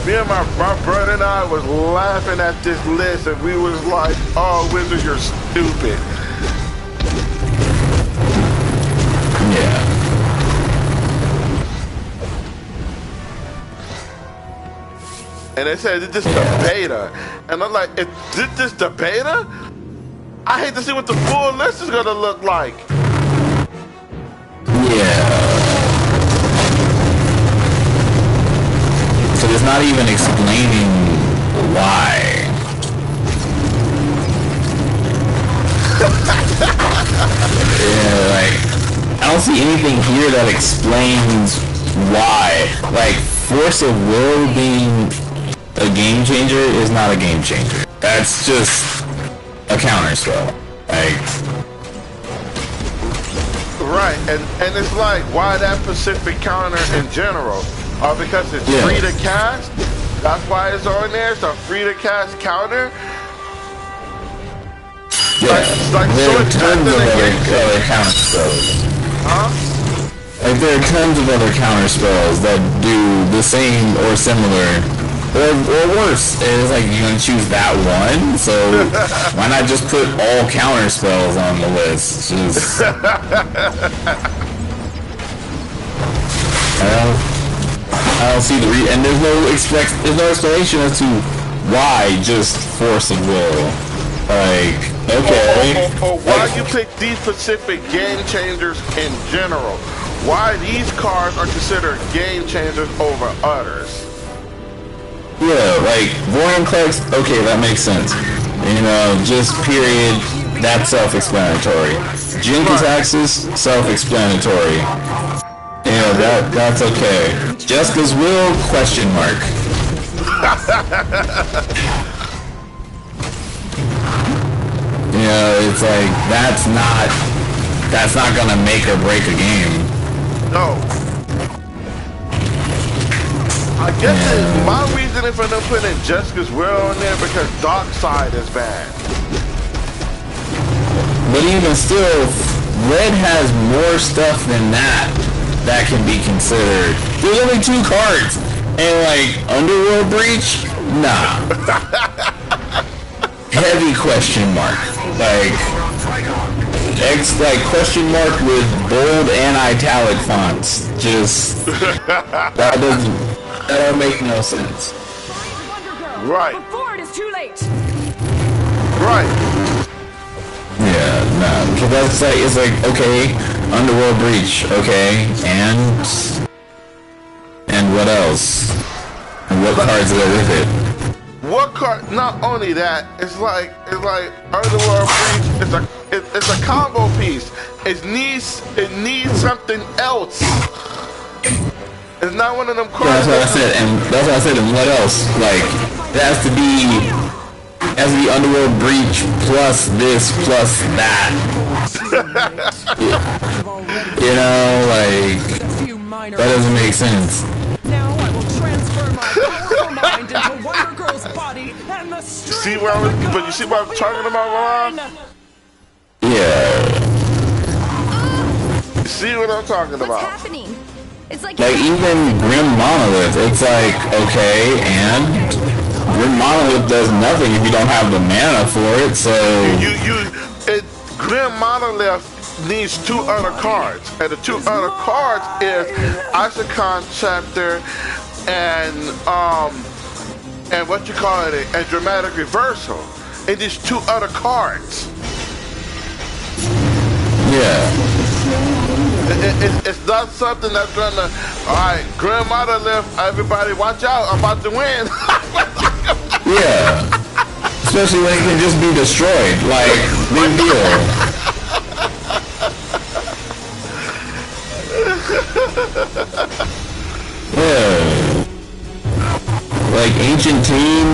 Speaker 1: Me and my brother and I was laughing at this list and we was like, oh, Wizard, you're stupid.
Speaker 4: Yeah.
Speaker 1: And they said, it's just the beta. And I'm like, is this the beta? I hate to see what the full list is gonna look like.
Speaker 4: Yeah. So it's not even explaining why. Yeah, like, I don't see anything here that explains why. Like, Force of Will being a game changer is not a game changer. That's just a counter spell. Like,
Speaker 1: right, and it's like, why that specific counter in general? Because it's free to cast? That's why it's on there? It's a free to cast counter?
Speaker 4: yeah, there are tons of other counter spells.
Speaker 1: Huh?
Speaker 4: Like, there are tons of other counter spells that do the same or similar or worse. It's like, you're gonna choose that one, so why not just put all counter spells on the list? Just I don't see the and there's no explanation as to why just Force of Will. Like, okay.
Speaker 1: Or why you pick these specific game changers in general? Why these cards are considered game changers over others?
Speaker 4: Yeah, like, Vorinclex, okay, that makes sense. Just period, that's self-explanatory. Jin-Gitaxias, self-explanatory. That's okay. Jessica's Will, question mark. It's like, that's not gonna make or break a game.
Speaker 1: No. I guess my reasoning for them putting Jessica's Will on there because Darkseid is bad.
Speaker 4: But even still, Red has more stuff than that can be considered. There's only 2 cards. And like, Underworld Breach? Nah. Heavy question mark. Like question mark with bold and italic fonts. Just, that don't make no sense.
Speaker 1: Right.
Speaker 6: Before it is too late.
Speaker 1: Right.
Speaker 4: Yeah, nah, because that's like, it's like, okay, Underworld Breach, okay, and what else? what cards go with it.
Speaker 1: What card? Not only that, it's like Underworld Breach. It's a combo piece. It needs something else. It's not one of them cards.
Speaker 4: Yeah, that's what I said. And what else? Like it has to be Underworld Breach plus this plus that. You know, like that doesn't make sense.
Speaker 10: Now I will transfer my powerful mind into Wonder Girl's body and the strength
Speaker 1: See what but you see what I'm talking about, Ron?
Speaker 4: Yeah.
Speaker 1: See what I'm talking about?
Speaker 2: What's happening? It's like
Speaker 4: even Grim Monolith, it's like, okay, and Grim Monolith does nothing if you don't have the mana for it, so...
Speaker 1: Grim Monolith needs 2 other cards, and the 2 other cards is Isokon Chapter and what you call it, and Dramatic Reversal. It needs 2 other cards.
Speaker 4: Yeah.
Speaker 1: It's not something that's gonna, alright, Grim Monolith, everybody watch out, I'm about to win.
Speaker 4: Yeah. Especially when it can just be destroyed, like, big deal. Yeah. Like Ancient Team,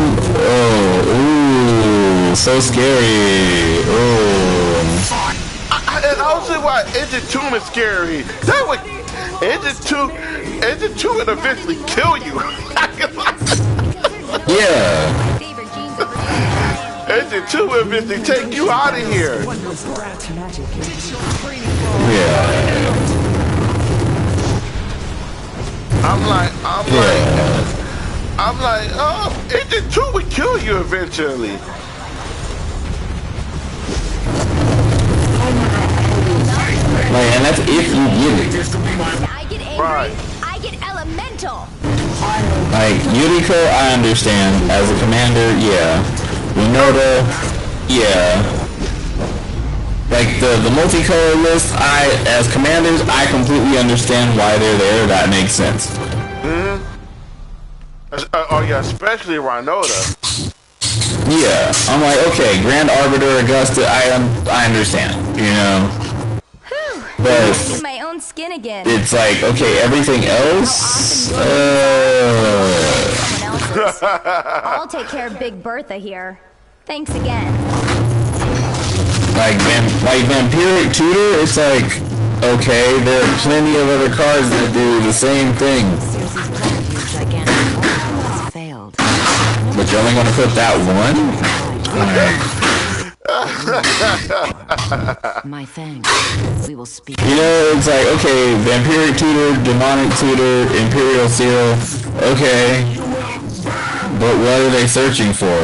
Speaker 4: ooh, so scary. Oh.
Speaker 1: And I'll see why Ancient Tomb is scary. That would Ancient Tomb would eventually kill you.
Speaker 4: Yeah.
Speaker 1: Ancient Tomb would eventually take you out of here.
Speaker 4: Yeah.
Speaker 1: I'm like, oh, Ancient Tomb would kill you eventually.
Speaker 4: Like, and that's if you get it.
Speaker 2: I get angry.
Speaker 1: Right.
Speaker 2: I get elemental.
Speaker 4: Like, Yuriko, I understand. As a commander, yeah. Winota, yeah. Like, the multicolor list, as commanders, I completely understand why they're there. That makes sense.
Speaker 1: Mm-hmm. Oh, yeah, especially Rhinota.
Speaker 4: Yeah. I'm like, okay, Grand Arbiter, Augusta, I understand, you know? But
Speaker 2: in my own skin again.
Speaker 4: it's like, okay, everything else?
Speaker 2: I'll take care of Big Bertha here. Thanks again.
Speaker 4: Like Vampiric Tutor, it's like, okay, there are plenty of other cards that do the same thing. But you're only going to put that one?
Speaker 13: My thanks. We will speak.
Speaker 4: You know, it's like, okay, Vampiric Tutor, Demonic Tutor, Imperial Seal, okay. But what are they searching for?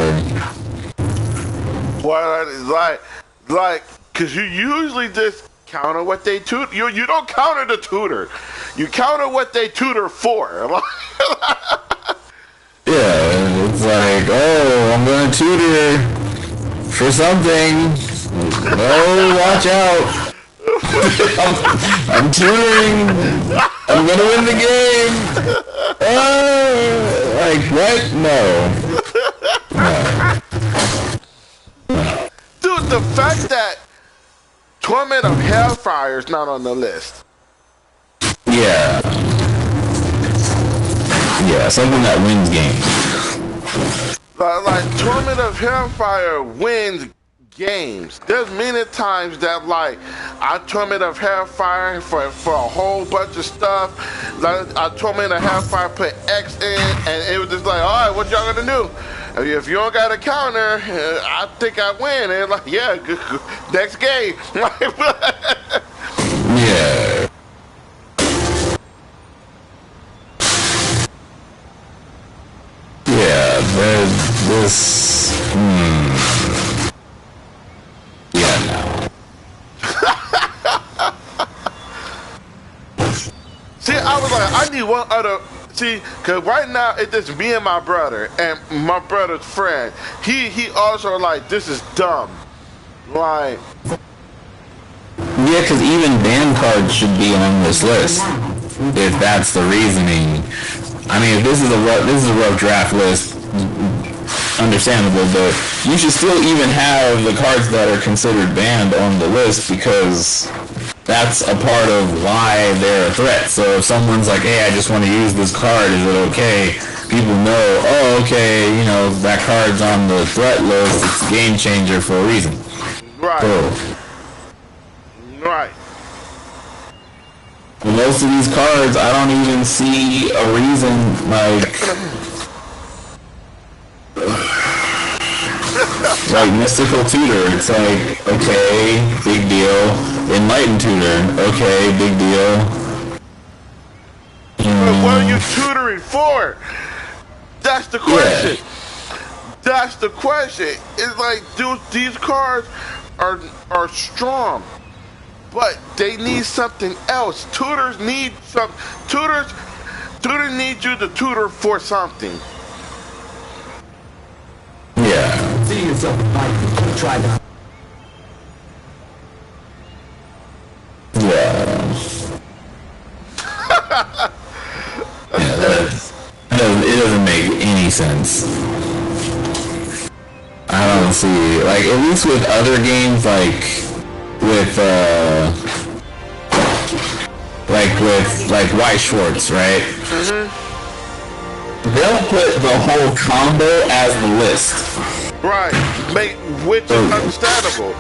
Speaker 1: What, like, cause you usually just counter what they tutor. You don't counter the tutor. You counter what they tutor for.
Speaker 4: Yeah, it's like, oh, I'm gonna tutor for something. Oh, watch out. I'm tutoring. I'm gonna win the game. Like, what? No.
Speaker 1: Dude, the fact that Torment of Hellfire is not on the list.
Speaker 4: Yeah. Yeah, something that wins games.
Speaker 1: Like, Torment of Hellfire wins games. There's many times that, like, I Torment of Hellfire for a whole bunch of stuff. Like, I Torment of Hellfire put X in, and it was just like, all right, what y'all gonna do? If you don't got a counter, I think I win. And like, yeah, next game.
Speaker 4: Yeah. Yeah, this. Yeah, no.
Speaker 1: See, I was like, I need one other. See, cause right now it's just me and my brother and my brother's friend. He also like, this is dumb. Like,
Speaker 4: yeah, because even ban cards should be on this list. If that's the reasoning. I mean, if this is a rough draft list, understandable, but you should still even have the cards that are considered banned on the list because that's a part of why they're a threat. So if someone's like, hey, I just want to use this card, is it okay? People know, oh, okay, you know, that card's on the threat list, it's a game changer for a reason.
Speaker 1: Right.
Speaker 4: So,
Speaker 1: right.
Speaker 4: most of these cards, I don't even see a reason, like Mystical Tutor, it's like, okay, big deal. Enlightened Tutor, okay, big deal.
Speaker 1: But what are you tutoring for? That's the question. Yeah. That's the question. It's like, dude, these cards are strong, but they need something else. Tutors need some. Tutors need you to tutor for something.
Speaker 4: Yeah.
Speaker 9: See yourself a try that.
Speaker 4: Yeah. It doesn't make any sense. I don't see, like, at least with other games, like with White Schwartz, right? They'll put the whole combo as the list.
Speaker 1: Right, which is understandable.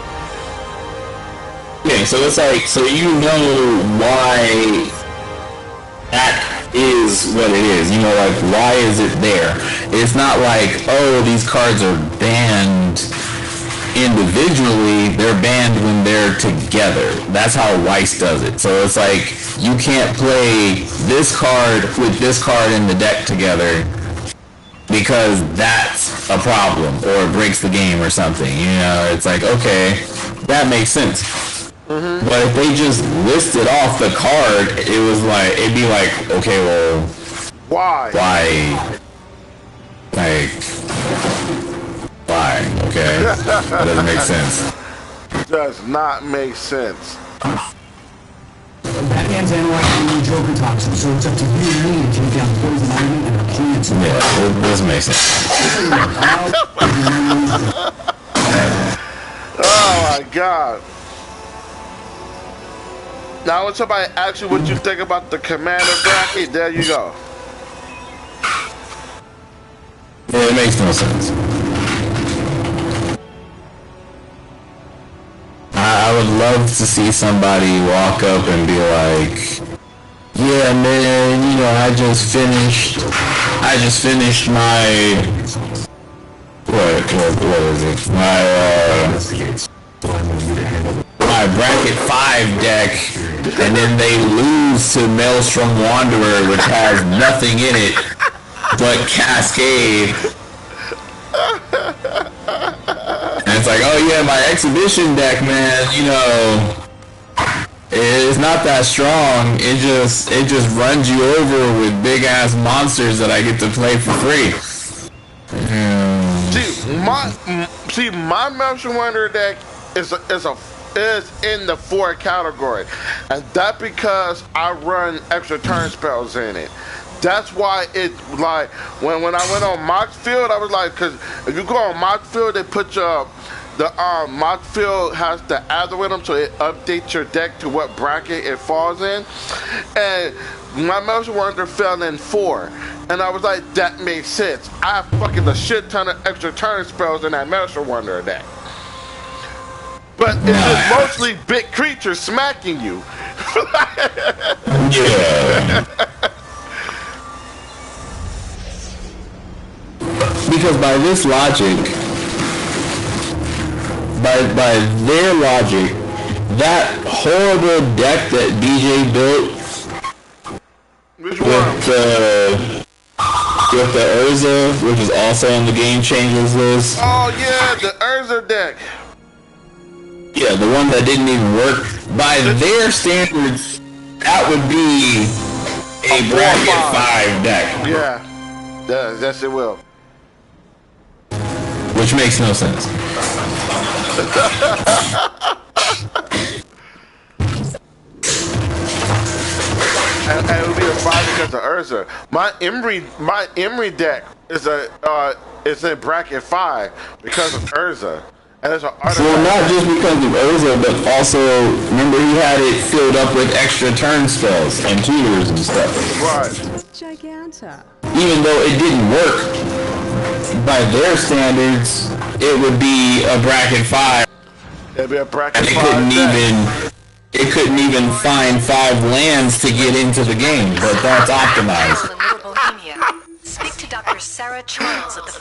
Speaker 4: Okay, so it's like, so you know why that is what it is. You know, like, why is it there? It's not like, oh, these cards are banned individually, they're banned when they're together. That's how Weiss does it. So it's like, you can't play this card with this card in the deck together because that's a problem, or it breaks the game or something. You know, it's like, okay, that makes sense. But if they just listed off the card, it was like, it'd be like, okay, well,
Speaker 1: why?
Speaker 4: Like, why? Okay, that doesn't make sense.
Speaker 1: Does not make sense.
Speaker 9: Batman's analyzing the Joker toxin, so it's up to you and me to take down Poison Ivy and her plants.
Speaker 4: Yeah, it doesn't make sense.
Speaker 1: Oh my god. Now when somebody asks you what you think about the commander bracket, there you go.
Speaker 4: Yeah, it makes no sense. I would love to see somebody walk up and be like, yeah, man, you know, I just finished my, what is it? My bracket 5 deck, and then they lose to Maelstrom Wanderer, which has nothing in it but Cascade. And it's like, oh yeah, my exhibition deck, man, you know, it's not that strong. It just runs you over with big ass monsters that I get to play for free.
Speaker 1: See, my Maelstrom Wanderer deck is in the 4 category, and that because I run extra turn spells in it. That's why it's like when I went on Moxfield, I was like, because if you go on Moxfield, they put your the Moxfield has the algorithm, so it updates your deck to what bracket it falls in. And my Maelstrom Wanderer fell in 4, and I was like, that makes sense. I have fucking a shit ton of extra turn spells in that Maelstrom Wanderer deck. But it's just mostly big creatures smacking you.
Speaker 4: Yeah. Because by this logic, by their logic, that horrible deck that BJ built with the Urza, which is also on the Game Changers list.
Speaker 1: Oh yeah, the Urza deck.
Speaker 4: Yeah, the one that didn't even work. By their standards, that would be a bracket 5 deck.
Speaker 1: Yeah, yes it will.
Speaker 4: Which makes no sense.
Speaker 1: And it would be a survived because of Urza. My Emery deck is in bracket 5 because of Urza. And it's an artifact.
Speaker 4: Well, not just because of Urza, but also, remember he had it filled up with extra turn spells and tutors and stuff.
Speaker 1: Right.
Speaker 14: Giganta.
Speaker 4: Even though it didn't work, by their standards, it would be a bracket 5.
Speaker 1: It'd be a bracket
Speaker 4: and
Speaker 1: 5.
Speaker 4: It couldn't even find 5 lands to get into the game, but that's optimized.
Speaker 3: In Little Bohemia. Speak to Dr. Sarah Charles at the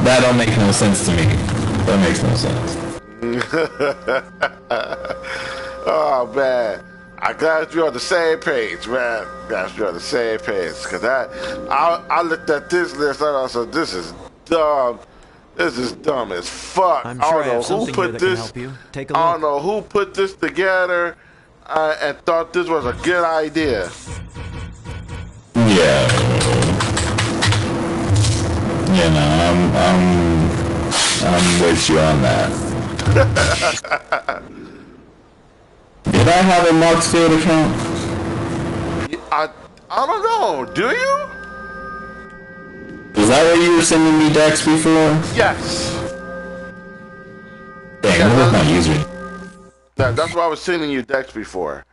Speaker 4: That don't make no sense to me. That makes no sense.
Speaker 1: Oh man, I'm glad you're on the same page, man. Glad you're on the same page, cause I looked at this list and I said, this is dumb. This is dumb as fuck.
Speaker 22: I'm sure I have something here that can help you. Take a look.
Speaker 1: I don't know who put this together and thought this was a good idea.
Speaker 4: Yeah. You know, I'm with you on that. Did I have a Marksfield account?
Speaker 1: I don't know. Do you?
Speaker 4: Is that what you were sending me decks before?
Speaker 1: Yes.
Speaker 4: Dang, what was my user?
Speaker 1: That's why I was sending you decks before.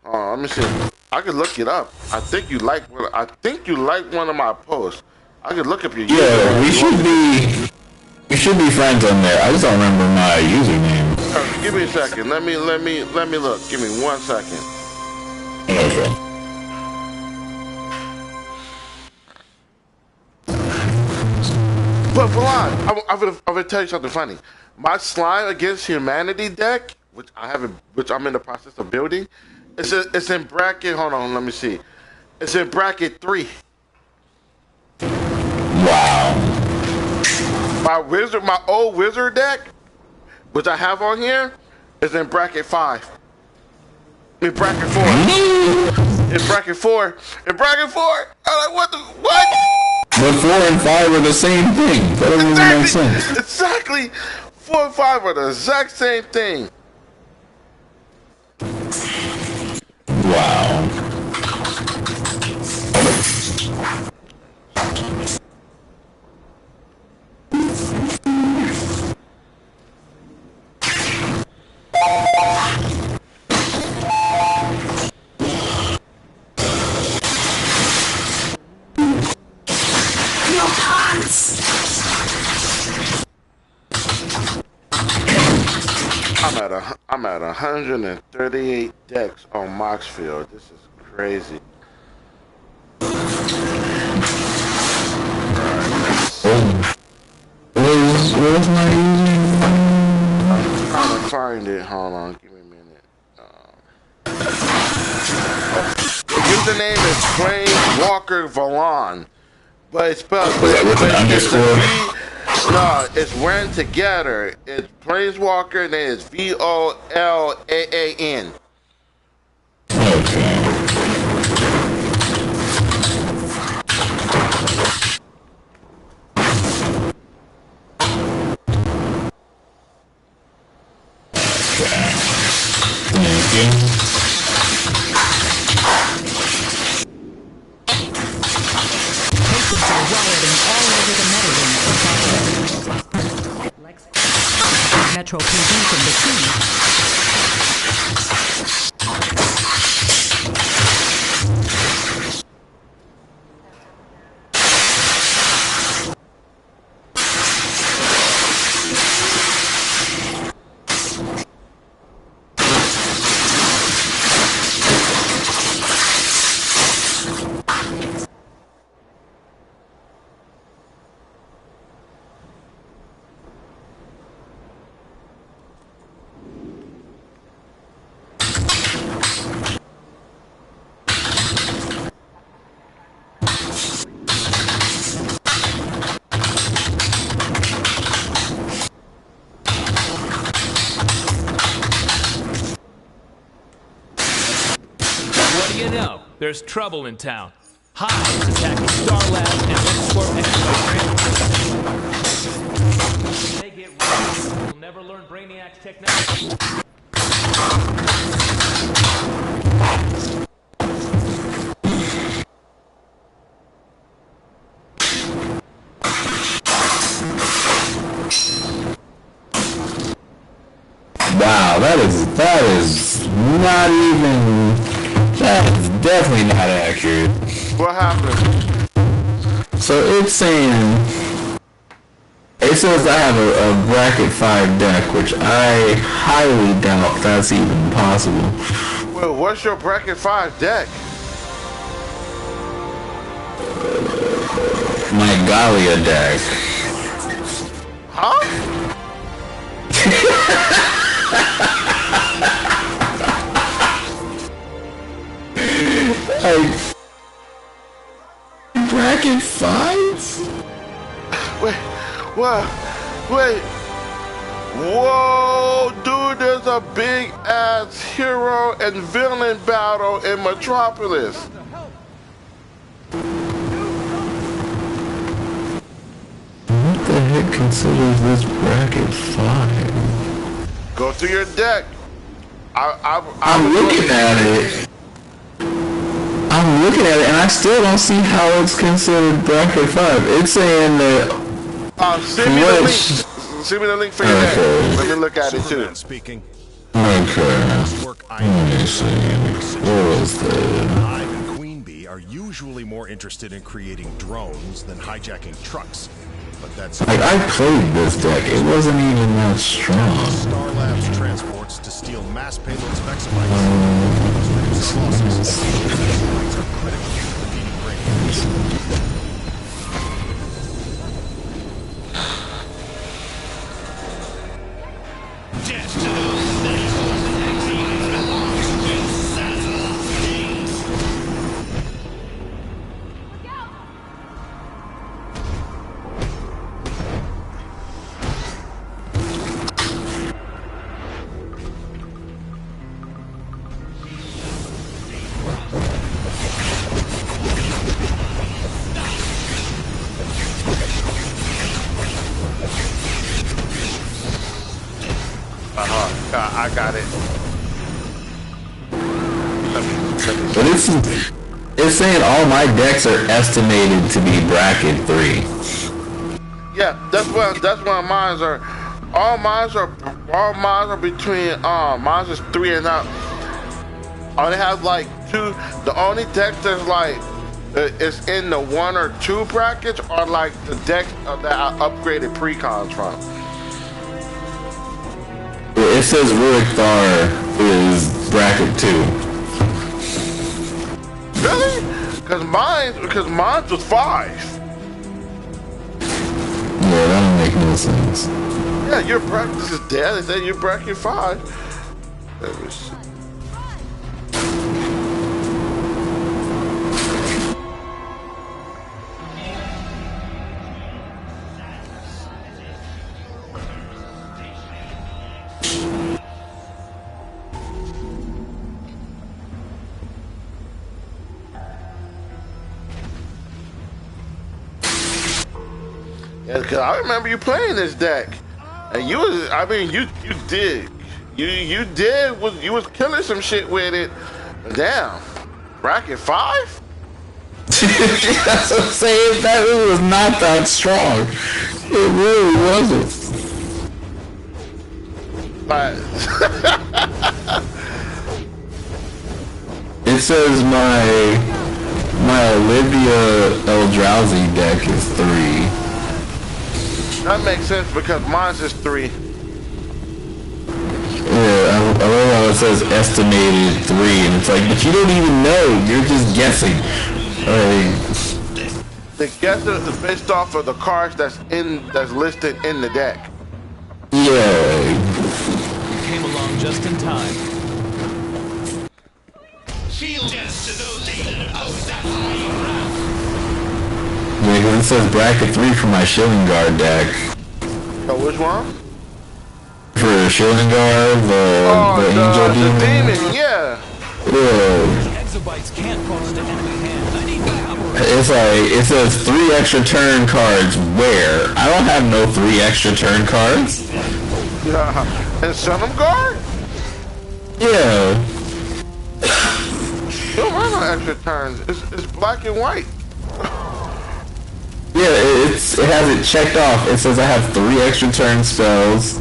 Speaker 1: Let me see. I could look it up. I think you like one of my posts. I could look up your username.
Speaker 4: Yeah, we should be friends on there. I just don't remember my username.
Speaker 1: Give me a second. Let me look. Give me 1 second.
Speaker 4: Okay.
Speaker 1: But Valon, I'm gonna tell you something funny. My Slime Against Humanity deck, which I'm in the process of building, it's in bracket. Hold on, let me see. It's in bracket 3.
Speaker 4: Wow.
Speaker 1: My old wizard deck, which I have on here, is in bracket 5. In bracket 4. In bracket 4. In bracket 4. I'm like, what?
Speaker 4: But 4 and 5 are the same thing. That doesn't even make sense.
Speaker 1: Exactly. 4 and 5 are the exact same thing.
Speaker 4: Wow.
Speaker 1: I'm at 138 decks on Moxfield. This is crazy.
Speaker 4: Where's my username?
Speaker 1: I'm trying to find it. Hold on, give me a minute. The username is Planeswalker Valon, but it's spelled.
Speaker 4: Was that with an underscore?
Speaker 1: No, it's ran together. It's Planeswalker and then it's VOLAAN.
Speaker 4: Okay. Thank you.
Speaker 13: Patients are rioting all over the Meadowlands. Metro PD from the team.
Speaker 10: There's trouble in town. Hive is attacking Star Labs and X-Corp
Speaker 17: They get real. You'll never learn Brainiac's technology.
Speaker 4: Wow, that is not even, that is definitely not accurate.
Speaker 1: What happened?
Speaker 4: So it says I have a bracket 5 deck, which I highly doubt that's even possible.
Speaker 1: Well, what's your bracket 5 deck?
Speaker 4: My Galia deck.
Speaker 1: Huh?
Speaker 4: Bracket 5?
Speaker 1: Wait. Whoa, dude, there's a big ass hero and villain battle in Metropolis.
Speaker 4: What the heck considers this bracket 5?
Speaker 1: Go through your deck.
Speaker 4: I'm looking at it. And I still don't see how it's considered bracket 5. It's saying that.
Speaker 1: Send me the link. Send me the link for your deck. Let me look at it too.
Speaker 8: Speaking.
Speaker 4: Okay. Let me see. What was that?
Speaker 8: Hive and Queen Bee are usually more interested in creating drones than hijacking trucks. But that's
Speaker 4: like I played this deck. It wasn't even that strong.
Speaker 8: Star Labs transports to steal mass payload exabytes. Losses are critical to defeating Brainiac.
Speaker 1: I got it.
Speaker 4: But it's saying all my decks are estimated to be bracket 3.
Speaker 1: Yeah, that's what mine are. All mine are between mine is 3 and up. I only have like 2. The only deck that's like is in the 1 or 2 brackets are like the decks that I upgraded precons from.
Speaker 4: It says Rurik Thar is bracket 2.
Speaker 1: Really? Because mine was 5.
Speaker 4: Yeah, that don't make no sense.
Speaker 1: Yeah, your bracket is dead. They said your bracket 5. Let me see. Yeah, cause I remember you playing this deck, and you was, I mean, you was killing some shit with it. Damn, bracket 5?
Speaker 4: That's what I'm saying. That it was not that strong. It really wasn't.
Speaker 1: But
Speaker 4: it says my Olivia Eldrazi deck is 3.
Speaker 1: That makes sense because mine's is 3.
Speaker 4: Yeah, I love how it says estimated 3, and it's like, but you don't even know. You're just guessing.
Speaker 1: The guess is based off of the cards that's listed in the deck.
Speaker 4: Yeah.
Speaker 17: You came along just in time.
Speaker 10: Feel death to those that oppose that high
Speaker 4: Yeah, because it says bracket 3 for my Shillingar deck.
Speaker 1: Oh, which one?
Speaker 4: For Shillingar, the Angel Demon.
Speaker 1: Yeah.
Speaker 4: Yeah.
Speaker 17: Exabytes can't cross the enemy hand. I need backup.
Speaker 4: It's like, it says 3 extra turn cards. Where? I don't have no 3 extra turn cards.
Speaker 1: Yeah. And Sun'em Guard?
Speaker 4: Yeah.
Speaker 1: You don't run no extra turns. It's black and white.
Speaker 4: Yeah, it has it checked off. It says I have 3 extra turn spells.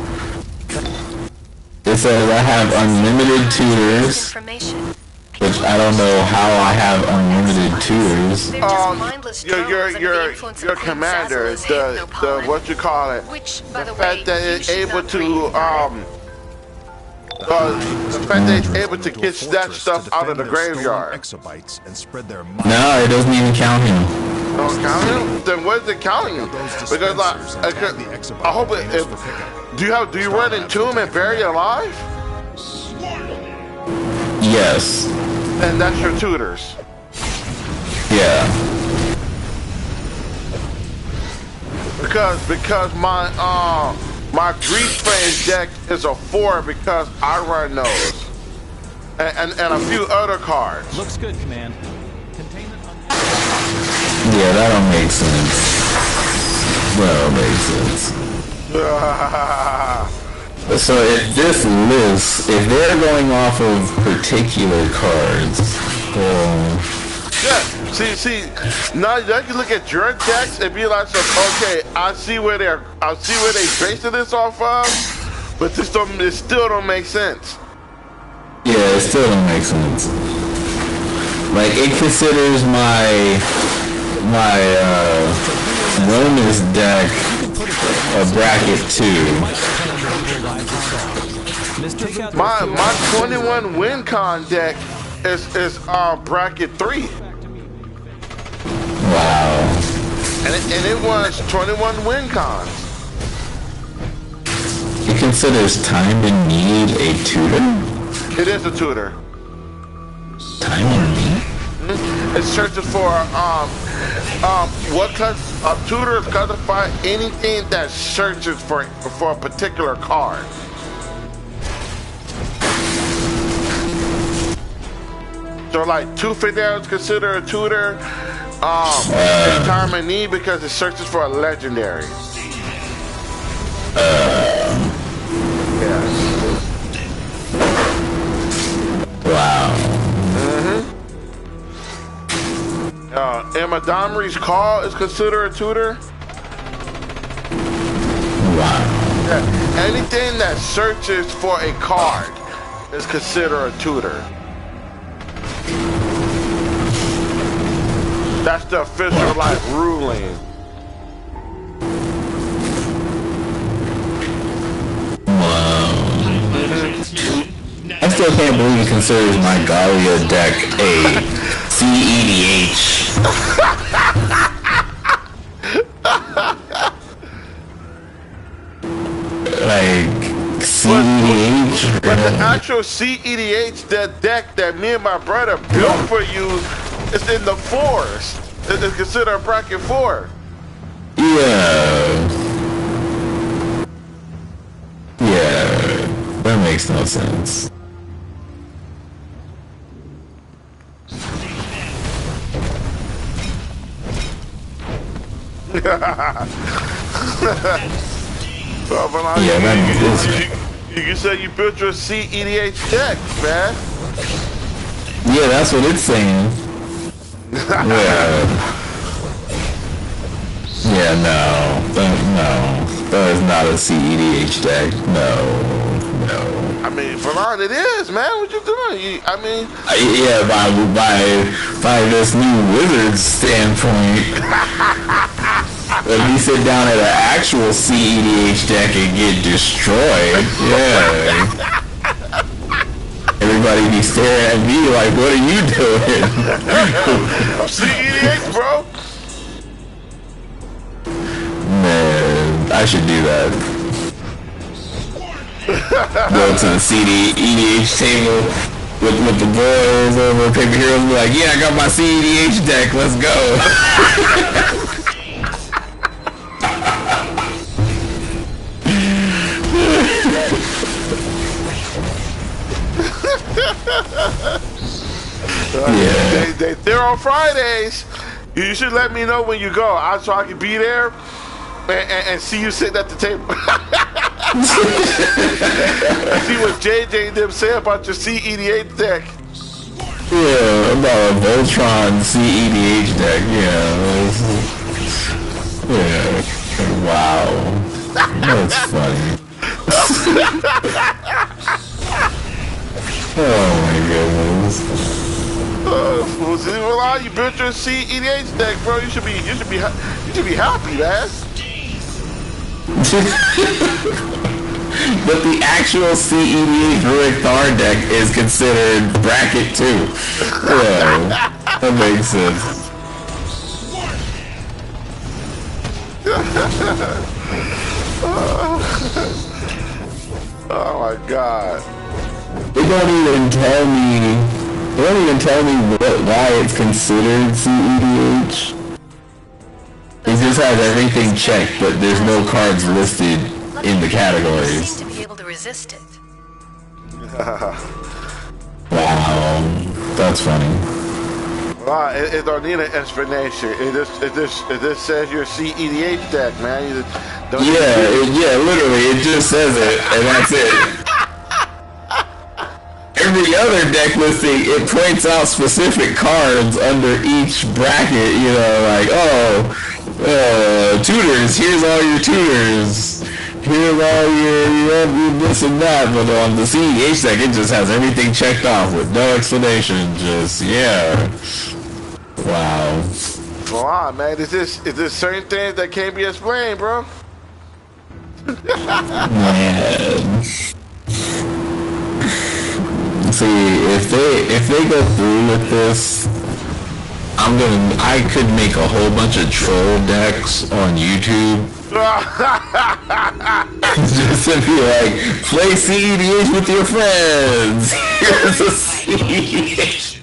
Speaker 4: It says I have unlimited tutors, which I don't know how I have unlimited tutors.
Speaker 1: Your commander, the what you call it, the fact that it's able to the fact that it's able to get that stuff out of the graveyard.
Speaker 4: No, it doesn't even count him.
Speaker 1: Don't count him? Then what is it counting him? Because like, I hope it. Do you run into him and bury alive?
Speaker 4: Yes.
Speaker 1: And that's your tutors.
Speaker 4: Yeah.
Speaker 1: Because my Grease Flames deck is a 4 because I run those. And a few other cards.
Speaker 17: Looks good, Command.
Speaker 4: Yeah, that don't make sense. That don't make sense. So if this list, if they're going off of particular cards,
Speaker 1: yeah, see, now you can look at your decks and be like, okay, I see where they basing this off of, but it still don't make sense.
Speaker 4: Yeah, it still don't make sense. Like, it considers my Romus deck a bracket 2.
Speaker 1: My 21 WinCon deck is bracket 3.
Speaker 4: Wow.
Speaker 1: And it was 21 WinCons.
Speaker 4: It considers Time and Need a tutor?
Speaker 1: It is a tutor.
Speaker 4: Time and Need?
Speaker 1: It searches for what tutors classify anything that searches for a particular card. So like Tooth Fairy is considered a tutor. It's Time and Need because it searches for a legendary. Yes.
Speaker 4: Wow.
Speaker 1: Emma Domry's Call is considered a tutor.
Speaker 4: Wow.
Speaker 1: Yeah. Anything that searches for a card is considered a tutor. That's the official ruling.
Speaker 4: I still can't believe he considers my Galia deck a CEDH. Like, CEDH?
Speaker 1: But the actual CEDH, that deck that me and my brother built for you, is in the 4s. It's considered a bracket 4.
Speaker 4: Yeah. Yeah. That makes no sense.
Speaker 1: Yeah, man. You said you built your CEDH deck, man.
Speaker 4: Yeah, that's what it's saying. Yeah. Yeah, no. That is not a CEDH deck. No.
Speaker 1: I mean, Falon, it is, man. What you doing?
Speaker 4: Yeah, by this new wizard standpoint, if you sit down at an actual CEDH deck and get destroyed, yeah. Everybody be staring at me like, what are you doing?
Speaker 1: I'm CEDH, bro.
Speaker 4: Man, I should do that. Go to the CEDH table with the boys over at Paper Heroes and be like, yeah, I got my CEDH deck, let's go.
Speaker 1: They're on Fridays. You should let me know when you go, so I can be there and see you sitting at the table. See what JJ and them say about your CEDH deck.
Speaker 4: Yeah, about a Voltron CEDH deck. Yeah. Wow. That's funny. Oh my goodness.
Speaker 1: Well, you built your CEDH deck, bro. You should be happy, man.
Speaker 4: But the actual CEDH Rurik Thar deck is considered bracket 2. Yeah, that makes sense.
Speaker 1: Oh my god.
Speaker 4: They don't even tell me why it's considered CEDH. It just has everything checked, but there's no cards listed in the categories.
Speaker 3: Seem to be able to resist it.
Speaker 4: Wow, that's funny.
Speaker 1: Well, it don't need an explanation. It just says your CEDH deck, man.
Speaker 4: Yeah, literally, it just says it, and that's it. Every other deck listing, it points out specific cards under each bracket, like, tutors, here's all your tutors. Here's all your this and that, but on the CEDH deck, it just has everything checked off with no explanation, Wow.
Speaker 1: Come on, man. Is this certain things that can't be explained, bro?
Speaker 4: Man. See, if they go through with this, I could make a whole bunch of troll decks on YouTube. Just to be like, play CEDH with your friends. Here's a CEDH.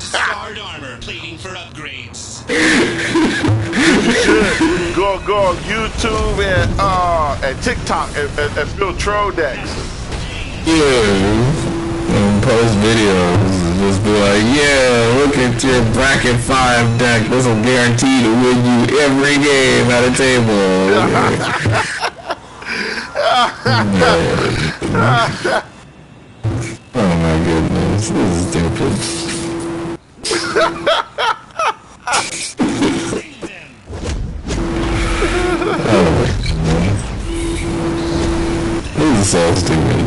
Speaker 10: Scarred armor plating for upgrades.
Speaker 1: Go on YouTube and TikTok and build troll decks.
Speaker 4: And post videos and just be like, look at your bracket 5 deck. This will guarantee to win you every game at a table. Oh my goodness, this is stupid. Oh my goodness. This is so stupid.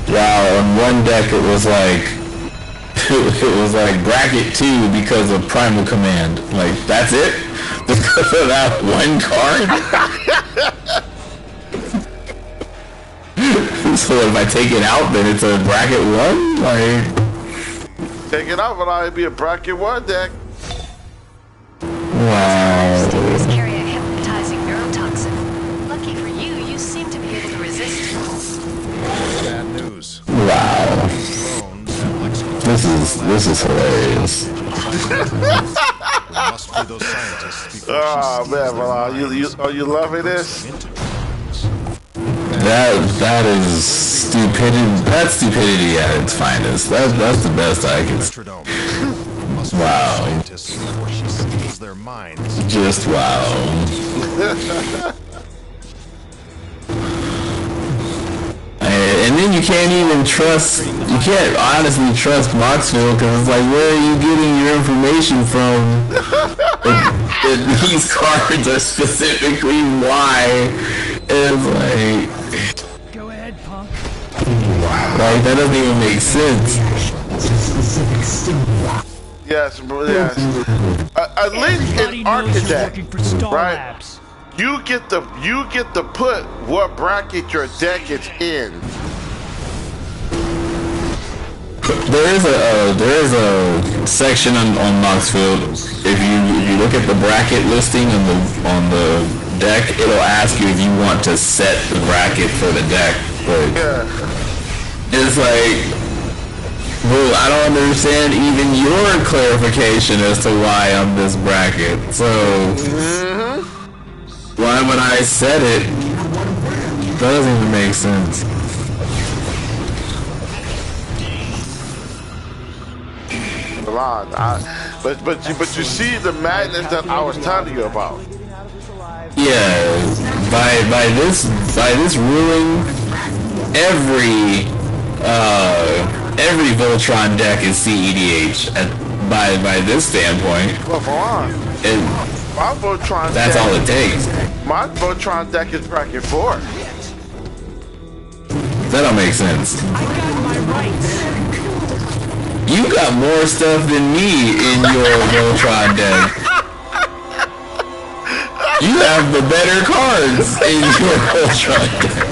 Speaker 4: Wow, on one deck it was like bracket 2 because of Primal Command. Like, that's it? Because of that one card? So if I take it out, then it's a bracket 1? Like,
Speaker 1: take it out, but it'd be a bracket 1 deck.
Speaker 4: Wow.
Speaker 3: Steroids carry a hypnotizing neurotoxin. Lucky for you, you seem to be able to resist it.
Speaker 8: Bad news.
Speaker 4: Wow. This is hilarious.
Speaker 1: Oh man, are you loving this?
Speaker 4: That is stupidity. That's stupidity at its finest. That's the best I can. Wow. Just wow. And then you can't honestly trust Moxfield, because it's like, where are you getting your information from? These cards are specifically why. It's like,
Speaker 10: go ahead, punk.
Speaker 4: Like, that doesn't even make sense.
Speaker 1: Yes, a link in Architect, right? You get to put what bracket your deck is in.
Speaker 4: There is a section on Moxfield. If you look at the bracket listing on the deck, it'll ask you if you want to set the bracket for the deck. But it's like, well, I don't understand even your clarification as to why I'm this bracket. So Why would I set it? That doesn't even make sense.
Speaker 1: But you see the madness that I was telling you about.
Speaker 4: Yeah, by this ruling, every Voltron deck is CEDH by this standpoint.
Speaker 1: Well, my Voltron
Speaker 4: that's
Speaker 1: deck,
Speaker 4: all it takes.
Speaker 1: My Voltron deck is bracket 4.
Speaker 4: That don't make sense.
Speaker 10: I got my rights.
Speaker 4: You got more stuff than me in your Voltron deck. You have the better cards in your Voltron deck.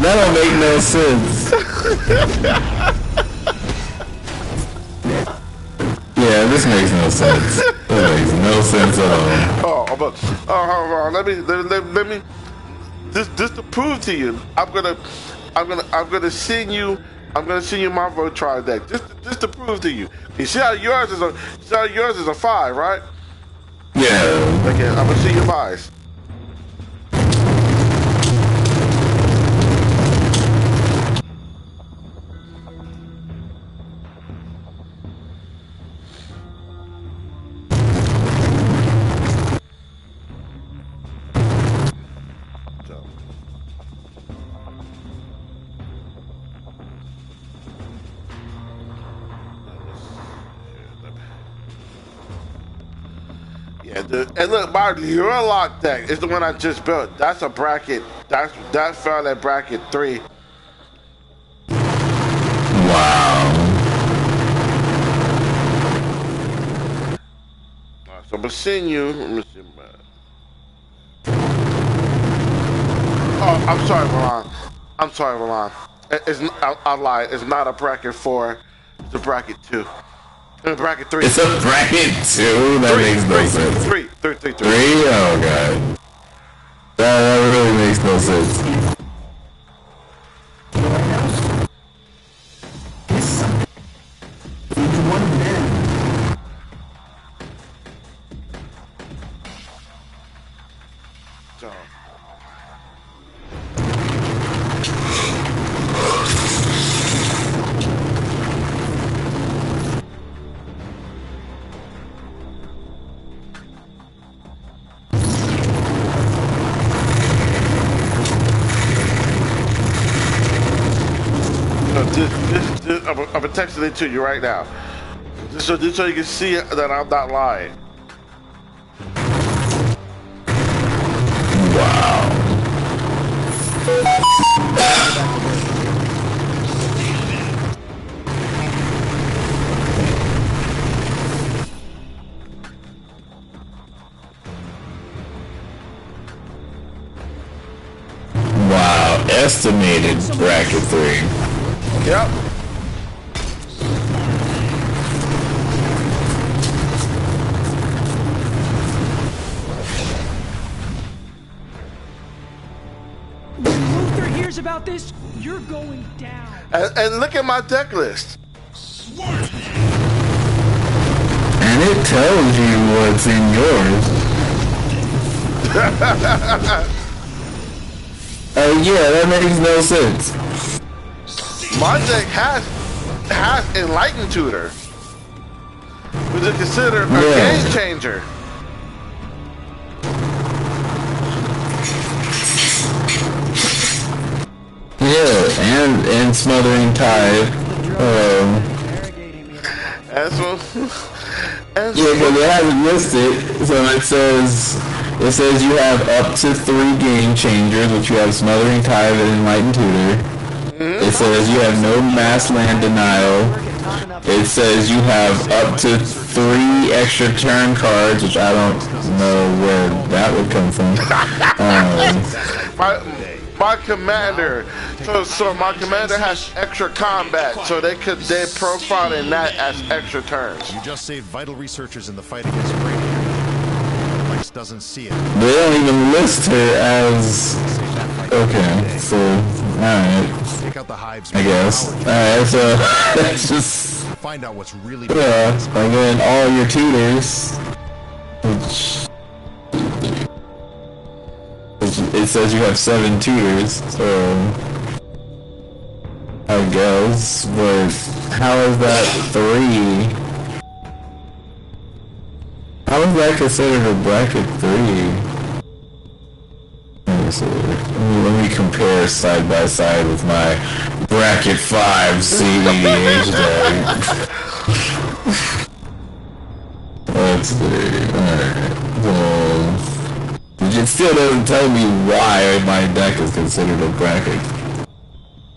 Speaker 4: That don't make no sense. Yeah, this makes no sense. This makes no sense at all.
Speaker 1: Hold on. Let me. Just to prove to you, I'm gonna send you my Voltron deck. Just to prove to you. You see how yours is a 5, right?
Speaker 4: Yeah.
Speaker 1: Okay, I'm gonna see your 5s. And look, my Urlock deck is the one I just built. That's a bracket. That fell at bracket 3.
Speaker 4: Wow.
Speaker 1: So I'm gonna send you. Let me see. Oh, I'm sorry, Milan. I lied. It's not a bracket 4. It's a bracket 2. Bracket 3.
Speaker 4: It's a bracket 2? That makes no sense.
Speaker 1: 3.
Speaker 4: 3? Oh, God. That really makes no sense.
Speaker 1: I'm texting it to you right now. Just so you can see that I'm not lying.
Speaker 4: Wow. Wow, estimated bracket 3.
Speaker 1: Yep.
Speaker 10: About this, you're going down.
Speaker 1: And look at my deck list.
Speaker 4: And it tells you what's in yours. Oh yeah, that makes no sense.
Speaker 1: My deck has Enlightened Tutor, which is considered a game changer.
Speaker 4: Yeah, and Smothering Tide. Yeah, but it hasn't listed, so it says you have up to 3 game changers, which you have Smothering Tide and Enlightened Tutor. It says you have no mass land denial. It says you have up to 3 extra turn cards, which I don't know where that would come from.
Speaker 1: My commander, so my commander has extra combat, so they profile in that as extra turns.
Speaker 8: You just saved vital researchers in the fight against Brainiac. Lex doesn't see it.
Speaker 4: They don't even list her as. Okay, so alright.
Speaker 8: Take out the hives.
Speaker 4: I guess. Alright, so that's just.
Speaker 8: find out what's really
Speaker 4: Yeah, by getting all your tutors, which it says you have 7 tutors, so I guess, but how is that 3? How is that considered a bracket 3? Let me compare side by side with my bracket 5 CDH deck. Let's see. Alright. Well, it still doesn't tell me why my deck is considered a bracket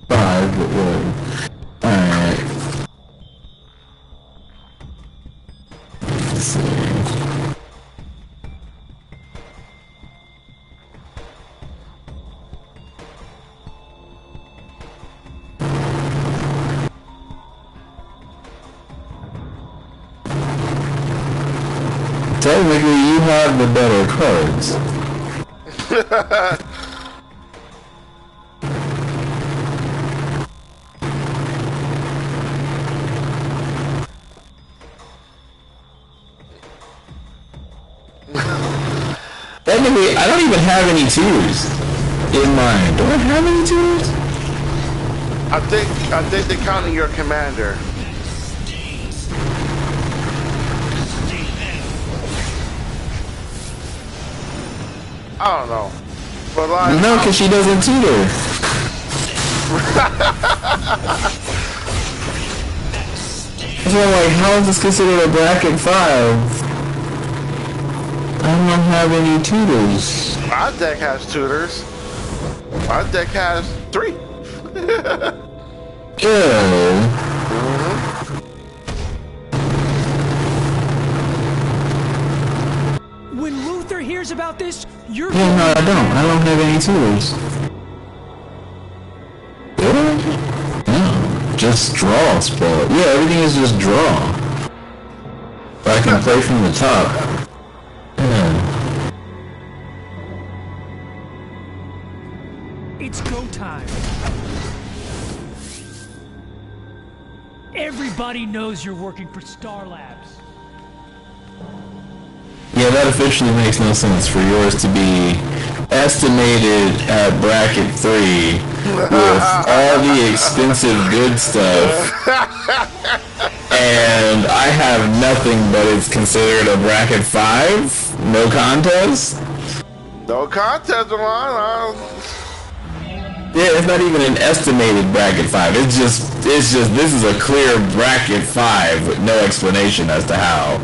Speaker 4: 5, but whatever. Alright. Let's see. Technically, you have the better cards. Technically, I don't even have any tutors in mind. Do I have any tutors?
Speaker 1: I think they're counting your commander. I don't know. But like,
Speaker 4: no, because she doesn't tutor. So I'm like, how is this considered a bracket 5? I don't have any tutors.
Speaker 1: My deck has tutors. My deck has 3.
Speaker 4: Yeah.
Speaker 10: When Luther hears about this, you're
Speaker 4: Yeah, no, I don't have any tutors. Really? No, just draw spell. Yeah, everything is just draw. But I can play from the top. Yeah.
Speaker 10: It's go time. Everybody knows you're working for Star Labs.
Speaker 4: Yeah, that officially makes no sense for yours to be estimated at bracket 3 with all the expensive good stuff, and I have nothing, but it's considered a bracket 5? No contest?
Speaker 1: No contest, man.
Speaker 4: Yeah, it's not even an estimated bracket 5. It's just this is a clear bracket 5 with no explanation as to how.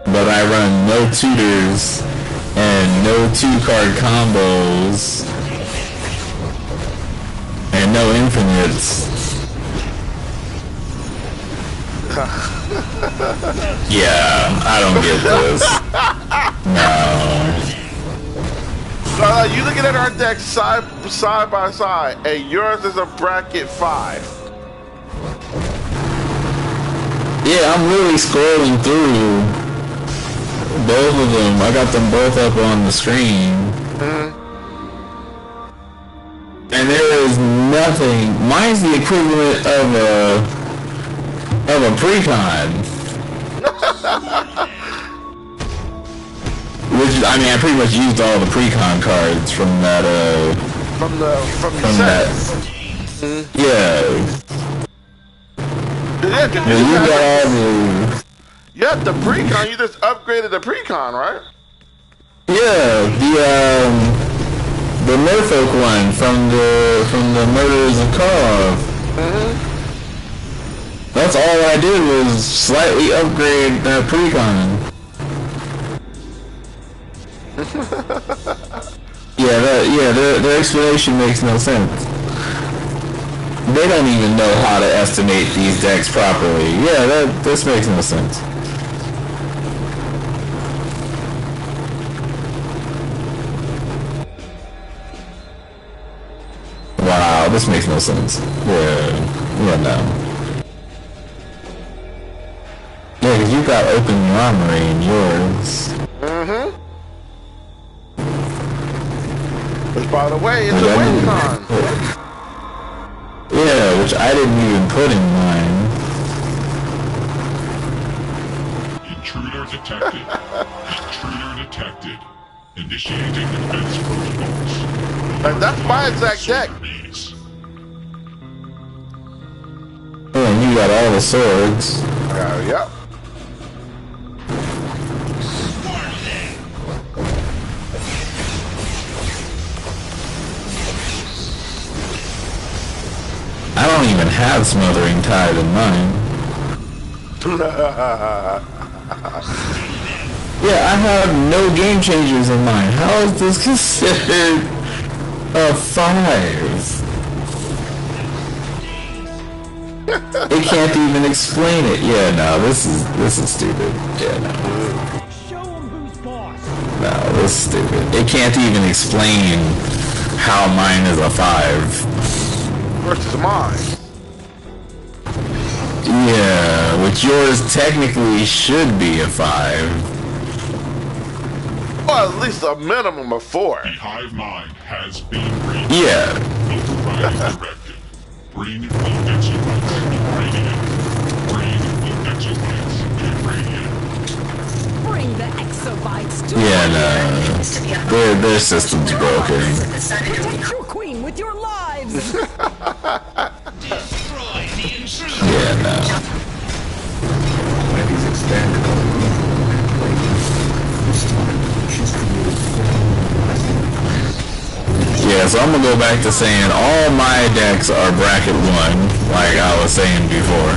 Speaker 4: But I run no tutors and no 2-card combos and no infinites. Yeah, I don't get this. No.
Speaker 1: You looking at our deck side by side, and yours is a bracket 5.
Speaker 4: Yeah, I'm really scrolling through both of them. I got them both up on the screen. And there is nothing. Mine's the equivalent of a precon. Which, I mean, I pretty much used all the precon cards from that,
Speaker 1: from
Speaker 4: that. Yeah.
Speaker 1: Yeah,
Speaker 4: you got all the...
Speaker 1: Yeah, the precon, you just upgraded the precon, right?
Speaker 4: Yeah, the Merfolk one from the Murderers of Karlov. That's all I did was slightly upgrade that precon. Their explanation makes no sense. They don't even know how to estimate these decks properly. Yeah, this makes no sense. Wow, this makes no sense. Yeah, no. Yeah, because you got open your armory in yours.
Speaker 1: By the way, it's a win con.
Speaker 4: Yeah, which I didn't even put in mine.
Speaker 15: Intruder detected. Intruder detected. Initiating defense protocols.
Speaker 1: And that's my exact deck.
Speaker 4: Oh, and you got all the swords.
Speaker 1: Yep.
Speaker 4: I don't even have Smothering Tide in mine. Yeah, I have no game changers in mine. How is this considered a 5? It can't even explain it. Yeah, no, this is stupid. Yeah, no. No, this is stupid. It can't even explain how mine is a 5.
Speaker 1: Versus mine.
Speaker 4: Yeah, which yours technically should be a 5.
Speaker 1: Well, at least a minimum of 4.
Speaker 15: The hive mind has been reached.
Speaker 4: Yeah.
Speaker 15: Overriding directive. Bring the exobytes to Radiant. Bring the exobytes to Radiant.
Speaker 2: Bring the exobytes to
Speaker 4: Yeah, no. Their system's broken.
Speaker 2: Protect your queen with your lives.
Speaker 10: Destroy the intruder.
Speaker 4: Yeah, no.
Speaker 15: He's expanded on this time. She's created
Speaker 4: Yeah, so I'm gonna go back to saying all my decks are bracket 1, like I was saying before.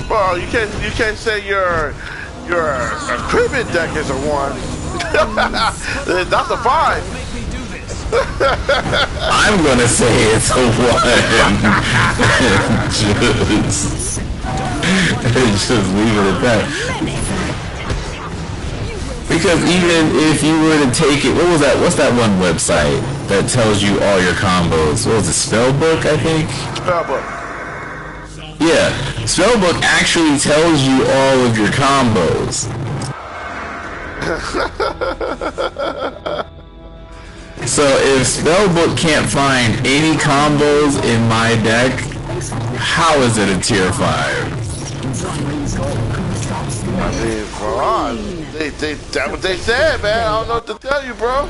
Speaker 1: Well, you can't say your equipment deck is a 1. That's a 5.
Speaker 4: I'm gonna say it's a 1. just leave it at that. Because even if you were to take it, what's that one website that tells you all your combos? What was it, Spellbook, I think?
Speaker 1: Spellbook.
Speaker 4: Yeah, Spellbook actually tells you all of your combos. So if Spellbook can't find any combos in my deck, how is it a tier 5?
Speaker 1: I mean, for us, that's what they said, man. I don't know what to tell you, bro.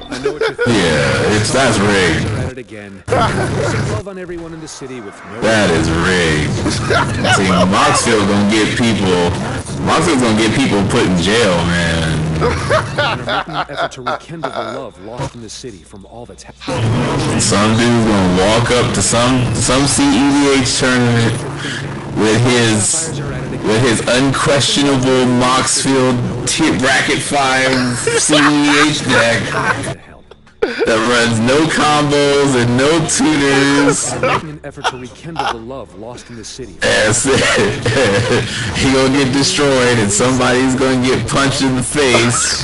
Speaker 11: I know what you're
Speaker 4: Yeah, that's rigged.
Speaker 11: at it again. Some love on everyone in the city with no.
Speaker 4: That is rigged. See, Moxfield's gonna get people put in jail, man.
Speaker 11: An effort to rekindle the love lost in the city from all that's happened.
Speaker 4: Some dude's gonna walk up to some CEDH tournament with his unquestionable Moxfield bracket 5 CEDH deck that runs no combos and no tutors.
Speaker 11: Making an effort to rekindle the love lost in the city.
Speaker 4: That's it. He gonna get destroyed and somebody's gonna get punched in the face.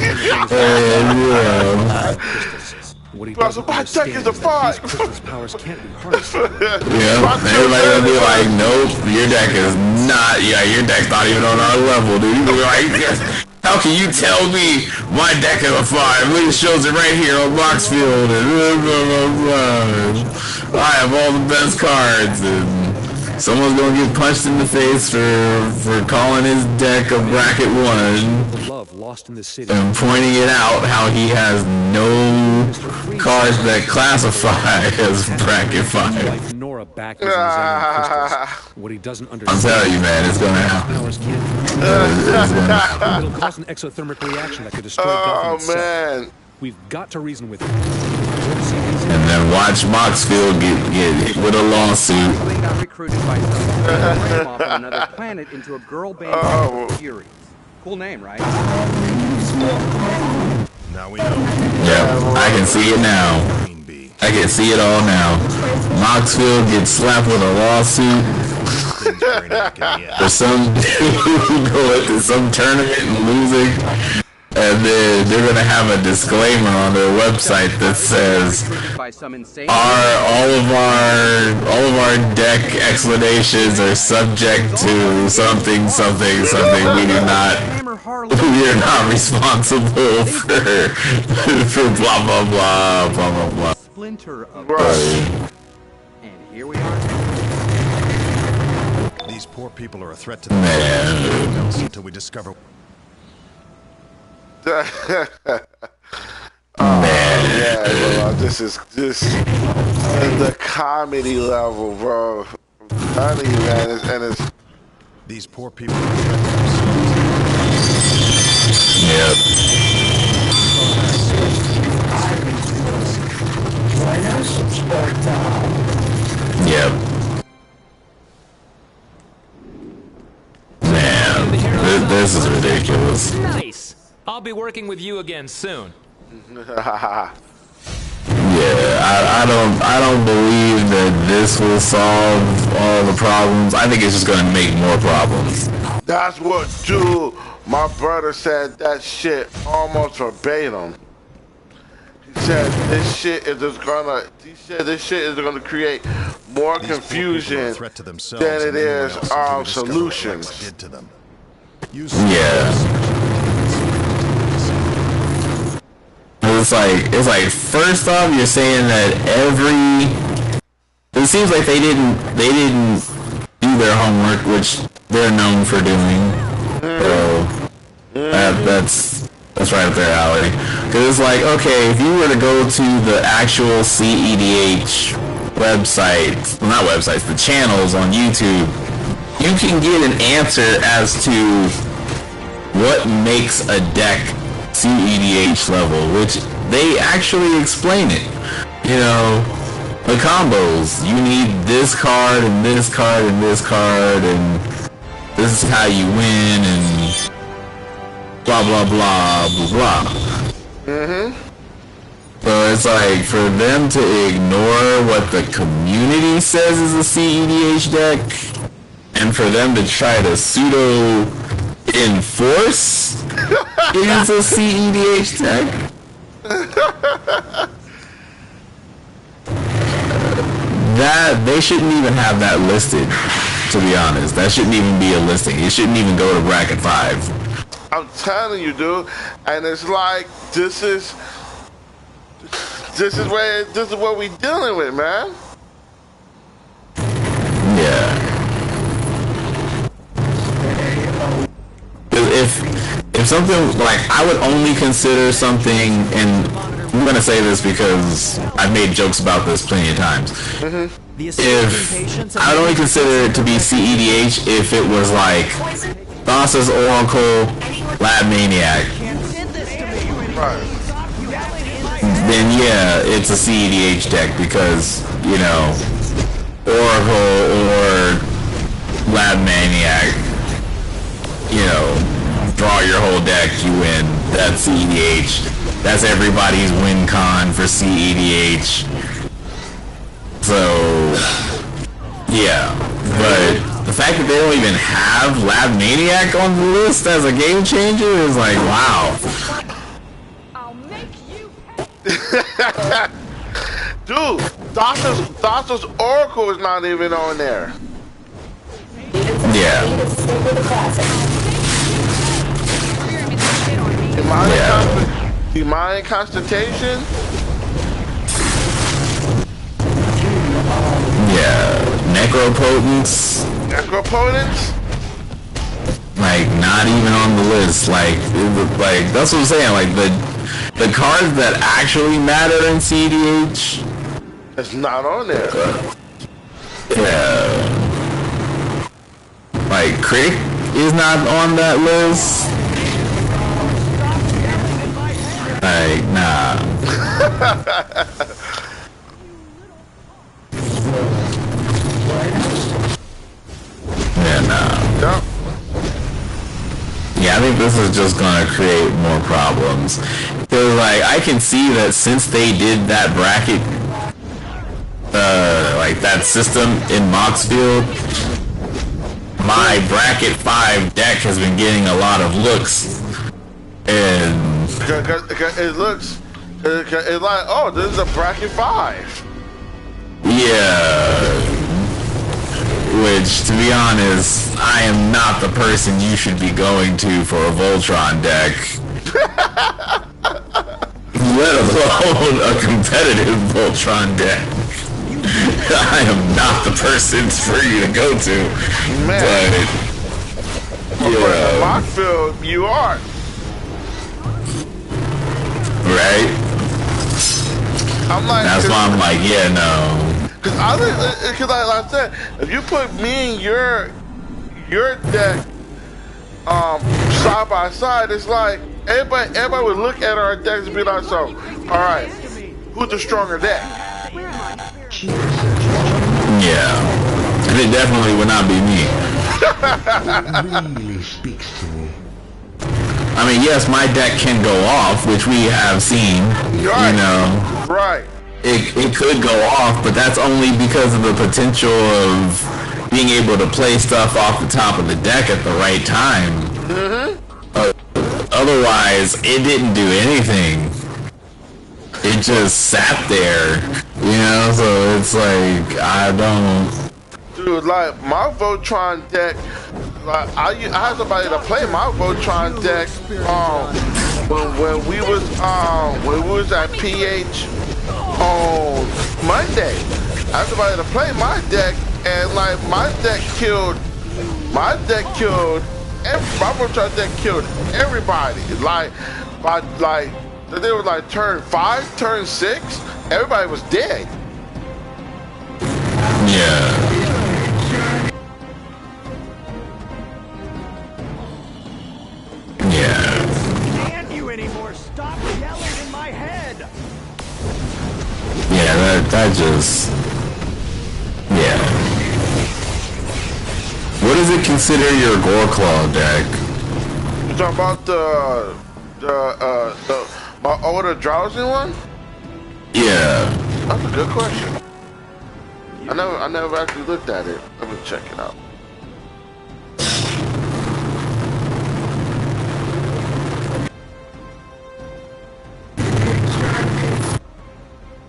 Speaker 4: And
Speaker 11: What he
Speaker 1: Bro, so my deck is a 5.
Speaker 11: Crystal's powers can't be harnessed.
Speaker 4: yeah, everybody gonna be like, nope, your deck is not. Yeah, your deck's not even on our level, dude. You be like, how can you tell me my deck is a 5? Look, it shows it right here on Moxfield, and I have all the best cards, and someone's gonna get punched in the face for calling his deck a bracket 1.
Speaker 11: Love lost in the city.
Speaker 4: And pointing it out how he has no cards that classify as bracket 5.
Speaker 11: Nora back his crystals. What he doesn't
Speaker 4: I'm
Speaker 11: understand.
Speaker 4: telling you, man, it's gonna happen.
Speaker 11: It'll cause an exothermic reaction that could destroy Gotham itself.
Speaker 1: Man.
Speaker 11: We've got to reason with him.
Speaker 4: And then watch Moxfield get hit with a lawsuit.
Speaker 21: They got recruited by some off on another planet into a girl band called Fury. Cool name, right?
Speaker 8: Now we know.
Speaker 4: Yeah, I can see it now. I can see it all now. Moxfield gets slapped with a lawsuit for some dude going to some tournament and losing. And then they're gonna have a disclaimer on their website that says all of our deck explanations are subject to something. We are not responsible for blah blah blah.
Speaker 21: splinter of
Speaker 1: Right.
Speaker 21: And here we are.
Speaker 8: These poor people are a threat to the else until we discover.
Speaker 1: Yeah, bro, this is the comedy level, bro. I'm telling you, man, it's
Speaker 8: these poor people are a threat to themselves.
Speaker 4: Yep. Yep. Man, this is ridiculous.
Speaker 7: Nice. I'll be working with you again soon.
Speaker 4: Yeah, I don't believe that this will solve all the problems. I think it's just gonna make more problems.
Speaker 1: That's what, dude. My brother said that shit almost verbatim. He said this shit is just gonna. He said this shit is gonna create more confusion than it is solutions.
Speaker 4: Yeah. It's like first off, you're saying that it seems like they didn't do their homework, which they're known for doing. So that's right up their alley. Because it's like, okay, if you were to go to the actual CEDH website, well, not websites, the channels on YouTube, you can get an answer as to what makes a deck CEDH level, which they actually explain it. You know, the combos, you need this card and this card and this card, and this is how you win, and blah blah blah blah blah. So it's like, for them to ignore what the community says is a CEDH deck, and for them to try to pseudo enforce it is a CEDH deck. That they shouldn't even have that listed, to be honest. That shouldn't even be a listing. It shouldn't even go to bracket 5.
Speaker 1: I'm telling you, dude. And it's like, this is what we dealing with, man.
Speaker 4: Yeah. If something, like, I would only consider something, and I'm gonna say this because I've made jokes about this plenty of times. If I would only consider it to be CEDH if it was like Thassa's Oracle, Lab Maniac. Then yeah, it's a CEDH deck because, you know, Oracle or Lab Maniac, you know, draw your whole deck, you win. That's CEDH. That's everybody's win con for CEDH. So, yeah. But the fact that they don't even have Lab Maniac on the list as a game changer is like, wow.
Speaker 1: Dude, Thassa's Oracle is not even on there.
Speaker 4: Yeah.
Speaker 1: Demonic Constantation?
Speaker 4: Yeah. Necropotence? Like, not even on the list. Like, that's what I'm saying. Like, the cards that actually matter in CEDH,
Speaker 1: it's not on there.
Speaker 4: Yeah. Like, Critic is not on that list. Like, nah. Yeah, nah. Yeah, I think this is just gonna create more problems. Because, like, I can see that since they did that bracket, like that system in Moxfield, my bracket 5 deck has been getting a lot of looks. And
Speaker 1: it looks, it's like, oh, this is a bracket 5.
Speaker 4: Yeah. Which, to be honest, I am not the person you should be going to for a Voltron deck. let alone a competitive Voltron deck. I am not the person for you to go to.
Speaker 1: Man.
Speaker 4: But, yeah.
Speaker 1: Lockfield, you are.
Speaker 4: Right?
Speaker 1: I'm like,
Speaker 4: that's why I'm like, yeah, no.
Speaker 1: Because like I said, if you put me and your deck side by side, it's like everybody would look at our decks and be like, so, all right, who's the stronger deck?
Speaker 4: Yeah, and it definitely would not be me.
Speaker 15: Really speaks to me.
Speaker 4: I mean, yes, my deck can go off, which we have seen.
Speaker 1: Right.
Speaker 4: You know,
Speaker 1: right?
Speaker 4: It could go off, but that's only because of the potential of being able to play stuff off the top of the deck at the right time. Otherwise, it didn't do anything. It just sat there, you know. So it's like I don't.
Speaker 1: Dude, like my Voltron deck, like I had somebody to play my Voltron deck when we was at PH on Monday. I had somebody to play my deck, and like my deck killed my Voltron deck killed everybody. Like they were like turn 5, turn 6, everybody was dead.
Speaker 4: Yeah.
Speaker 10: Can't you anymore? Stop yelling in my head.
Speaker 4: Yeah, that just. Yeah. What does it consider your Goreclaw deck?
Speaker 1: You talking about my older drowsy one?
Speaker 4: Yeah.
Speaker 1: That's a good question. I never actually looked at it. Let me check it out.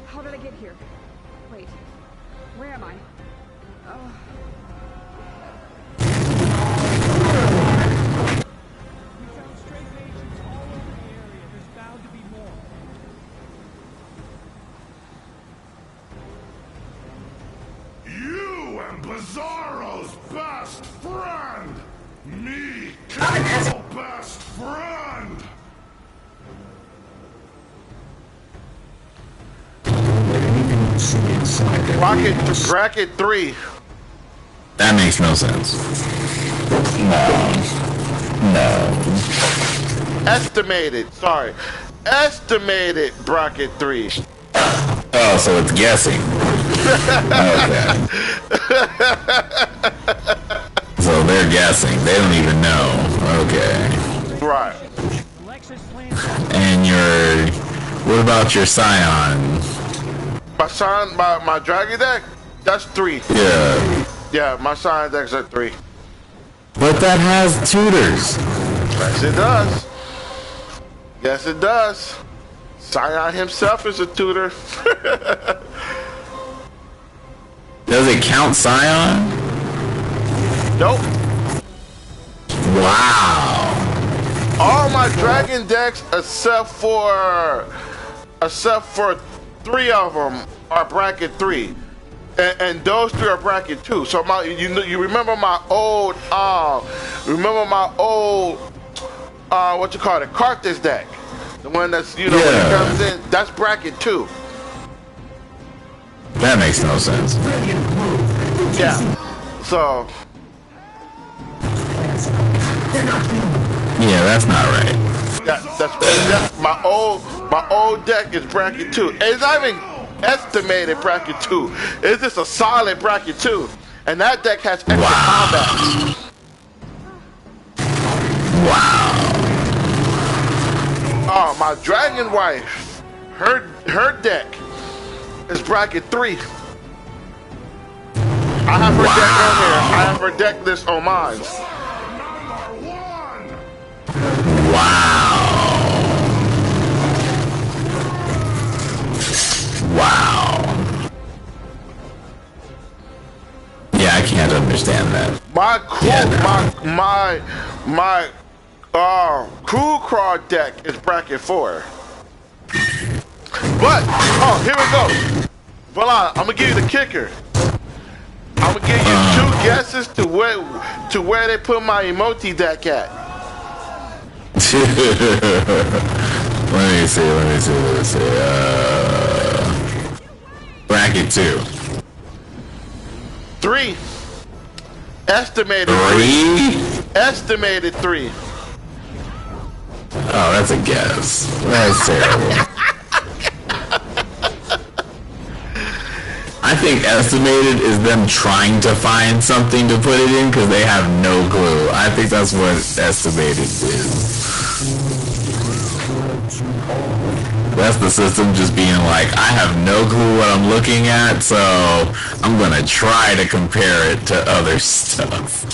Speaker 6: How did I get here? Wait, where am I?
Speaker 15: You and Bizarro's best friend! Me, your best friend!
Speaker 1: Bracket 3.
Speaker 4: That makes no sense. No.
Speaker 1: Estimated. Sorry. Estimated bracket 3.
Speaker 4: Oh, so it's guessing. Okay. So they're guessing. They don't even know. Okay.
Speaker 1: Right.
Speaker 4: And what about your Scion?
Speaker 1: My Dragon deck? That's 3.
Speaker 4: Yeah.
Speaker 1: Yeah, my Scion deck's at 3.
Speaker 4: But that has tutors.
Speaker 1: Yes, it does. Yes, it does. Scion himself is a tutor.
Speaker 4: Does it count Scion?
Speaker 1: Nope.
Speaker 4: Wow.
Speaker 1: All my Dragon decks, except for 3 of them, are bracket 3, and those 3 are bracket 2. So you remember my old what you call it, Carthage deck, the one that's when it comes in, that's bracket 2.
Speaker 4: That makes no sense.
Speaker 1: Yeah. So.
Speaker 4: Yeah, that's not right.
Speaker 1: That's my old deck is bracket 2. It's not even estimated bracket 2. It's just a solid bracket 2, and that deck has extra combat.
Speaker 4: Wow.
Speaker 1: Oh, my Dragon Wife, her deck is bracket 3. I have her deck on here. I have her deck list on mine.
Speaker 4: Wow. Yeah, I can't understand that.
Speaker 1: My Crew Crawl deck is bracket 4. But, oh, here we go. Hold on, I'm gonna give you the kicker. I'm gonna give you 2 guesses to where they put my emoji deck at.
Speaker 4: Let me see. Bracket 2.
Speaker 1: 3. Estimated
Speaker 4: 3?
Speaker 1: Estimated 3.
Speaker 4: Oh, that's a guess. That's terrible. I think estimated is them trying to find something to put it in because they have no clue. I think that's what estimated is. That's the system just being like, I have no clue what I'm looking at, so I'm gonna try to compare it to other stuff.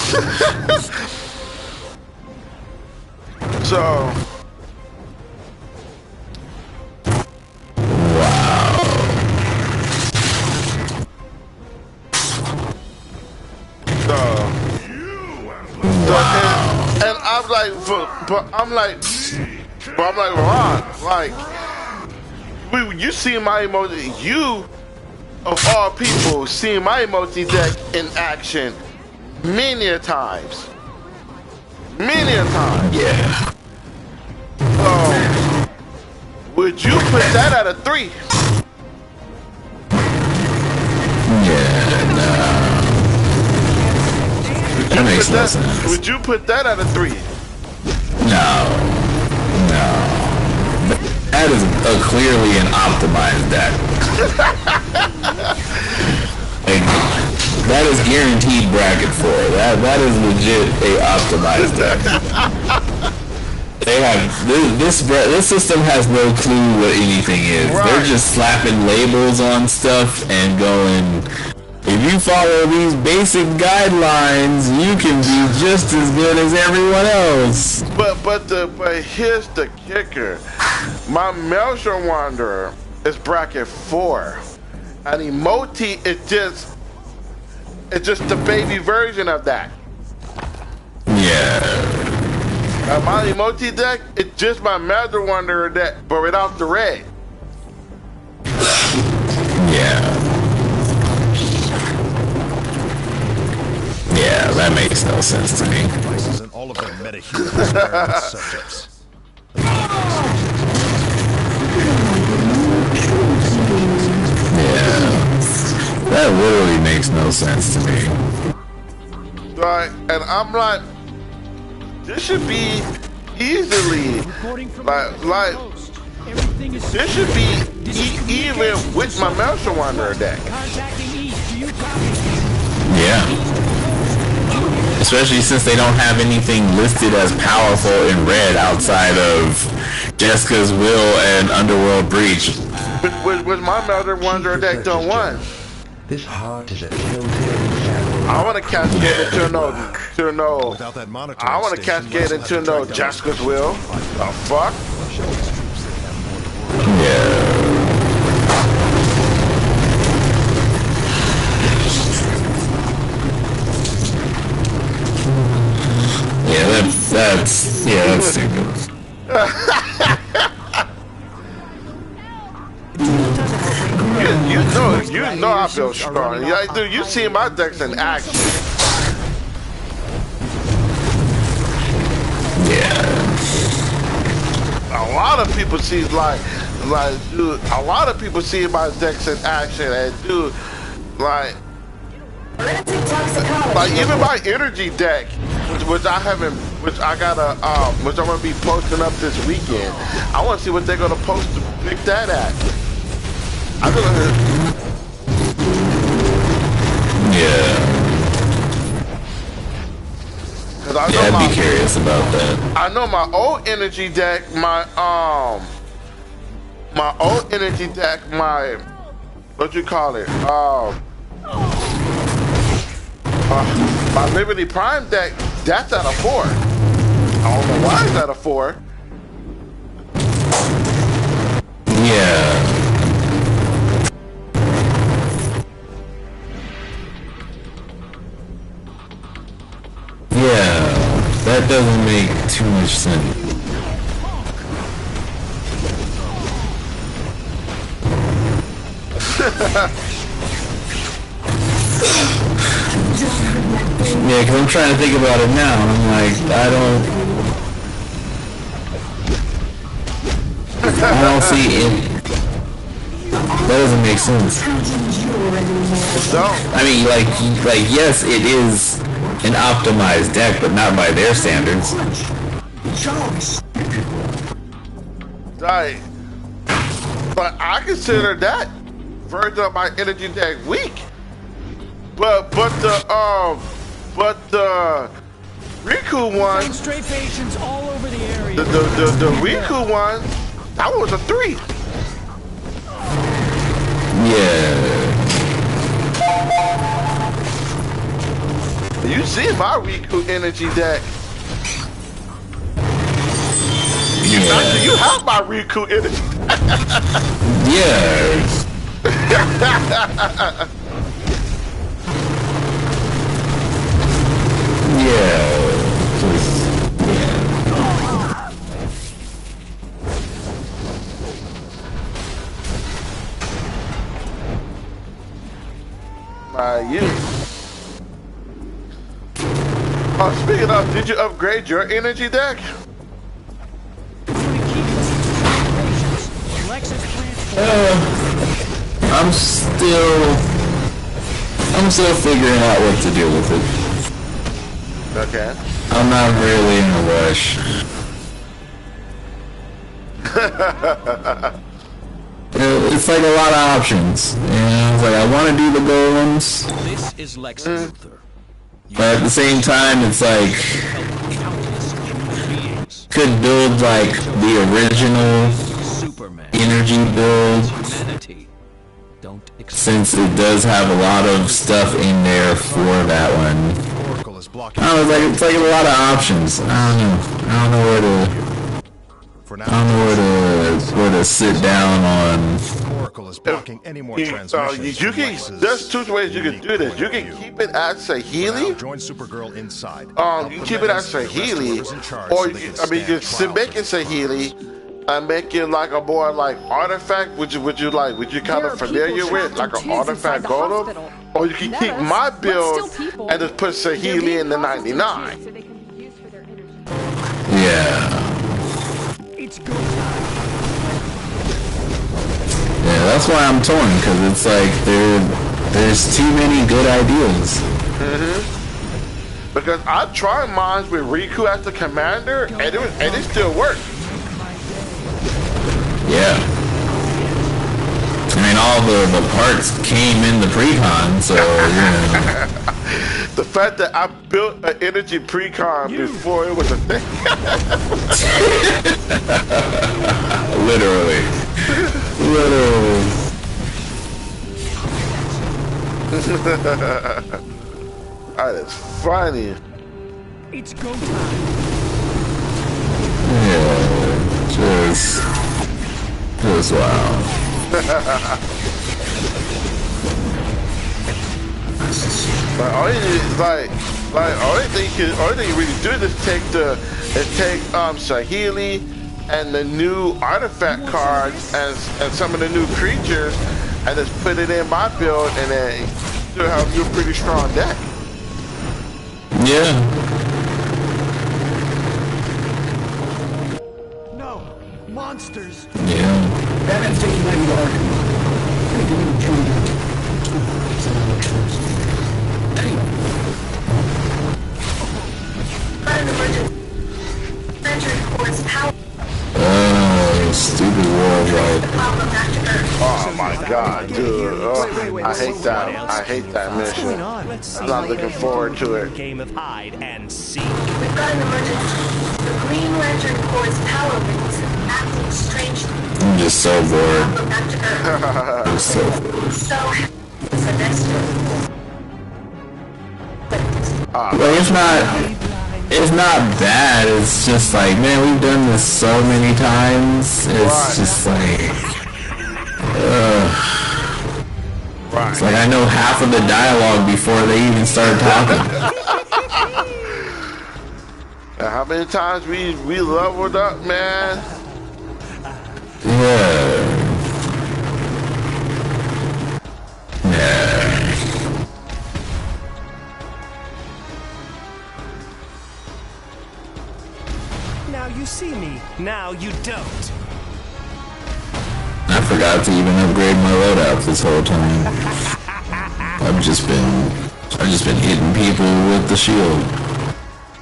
Speaker 1: So, and I'm like, but I'm like, Ron, like, you see my emoji, you, of all people, see my emoji deck in action many a times. Many a times.
Speaker 4: Yeah.
Speaker 1: Would you put that at a 3?
Speaker 4: Yeah, no. That makes no sense.
Speaker 1: Would you put that at a 3?
Speaker 4: No. That is clearly an optimized deck. Like, that is guaranteed bracket 4. That is legit a optimized deck. They have this system has no clue what anything is. Right. They're just slapping labels on stuff and going, if you follow these basic guidelines, you can be just as good as everyone else.
Speaker 1: But here's the kicker. My Maelstrom Wanderer is bracket 4. And Emoti is just the baby version of that.
Speaker 4: Yeah.
Speaker 1: My Emoti deck, it's just my Maelstrom Wanderer deck, but without the red.
Speaker 4: Yeah. Yeah, that makes no sense to me.
Speaker 8: Devices and all of their metahuman experiment subjects.
Speaker 4: Yeah. That literally makes no sense to me.
Speaker 1: Right, and I'm like, this should be easily, like this should be even with my Maelstrom Wanderer deck.
Speaker 4: Yeah. Especially since they don't have anything listed as powerful in red outside of Jessica's Will and Underworld Breach.
Speaker 1: With my Maelstrom Wanderer deck done one.
Speaker 12: This heart is a
Speaker 1: I want to cascade it to no. I want to cascade it to no Jessica's Will. The fuck?
Speaker 4: Yeah. Yeah, that's stupid.
Speaker 1: You know I feel strong. Yeah, dude, you see my decks in action.
Speaker 4: Yeah.
Speaker 1: A lot of people see like dude, a lot of people see my decks in action and dude, like even my energy deck, which I haven't, which I gotta, which I'm gonna be posting up this weekend. I want to see what they're gonna post to pick that at. I'm gonna.
Speaker 4: Yeah. I'd be curious about that.
Speaker 1: I know my old energy deck, my old energy deck, what you call it? My Liberty Prime deck, that's at a 4. I don't know why it's at a 4.
Speaker 4: Yeah. Yeah, that doesn't make too much sense. Yeah, because I'm trying to think about it now, and I'm like, I don't see it. That doesn't make sense. I mean, like yes, it is an optimized deck, but not by their standards.
Speaker 1: Right. But I consider that version of my energy deck weak. But the Riku one,
Speaker 10: Straight patients all over the area.
Speaker 1: the Riku one, that was a 3.
Speaker 4: Yeah.
Speaker 1: You see my Riku energy deck.
Speaker 4: Yeah.
Speaker 1: You have my Riku energy deck.
Speaker 4: Yeah.
Speaker 1: You. Oh, speaking of, did you upgrade your energy deck?
Speaker 4: I'm still figuring out what to do with it.
Speaker 1: Okay.
Speaker 4: I'm not really in a rush. It's like a lot of options. You know, it's like I want to do the golems.
Speaker 10: This is Lex Luthor.
Speaker 4: But at the same time, it's like could build like the original energy build, since it does have a lot of stuff in there for that one. I don't know, it's like a lot of options. I don't know where to sit down on.
Speaker 8: Oracle is blocking any more transmissions.
Speaker 1: There's two ways you can do this. You can keep it as Saheeli.
Speaker 8: Join Supergirl inside.
Speaker 1: You keep it as Saheeli, or you can make it Saheeli and make it like a more like artifact. Would you kind of familiar with like an artifact golem? Or you can keep my build and just put Saheeli in the 99.
Speaker 4: Yeah. Yeah, that's why I'm torn, because it's like there's too many good ideas.
Speaker 1: Because I tried mine with Riku as the commander, and it still worked.
Speaker 4: Yeah. I mean, all the parts came in the precon, so yeah.
Speaker 1: The fact that I built an energy precon before it was a thing.
Speaker 4: Literally.
Speaker 1: That is funny.
Speaker 10: It's go time.
Speaker 4: Yeah, just wow.
Speaker 1: But only thing you really do is take Saheeli and the new artifact cards and some of the new creatures and just put it in my build, and then you'll have a pretty strong deck.
Speaker 4: Yeah.
Speaker 10: No, monsters.
Speaker 4: Yeah.
Speaker 9: Batman's taking my yard.
Speaker 4: Stupid worldwide.
Speaker 1: Oh my god, dude. Oh, I hate that. I hate that mission. I'm not looking forward to it.
Speaker 10: Game of hide and seek.
Speaker 5: We've got an emergency. The Green Lantern Corps' power rings acting strangely.
Speaker 4: I'm just so bored.
Speaker 5: Back to Earth.
Speaker 4: I'm so bored.
Speaker 5: So, the next
Speaker 4: It's not bad. It's just like, man, we've done this so many times. It's just like, It's like I know half of the dialogue before they even start talking.
Speaker 1: And how many times we leveled up, man?
Speaker 4: Yeah.
Speaker 10: Now you don't.
Speaker 4: I forgot to even upgrade my loadout this whole time. I've just been hitting people with the shield.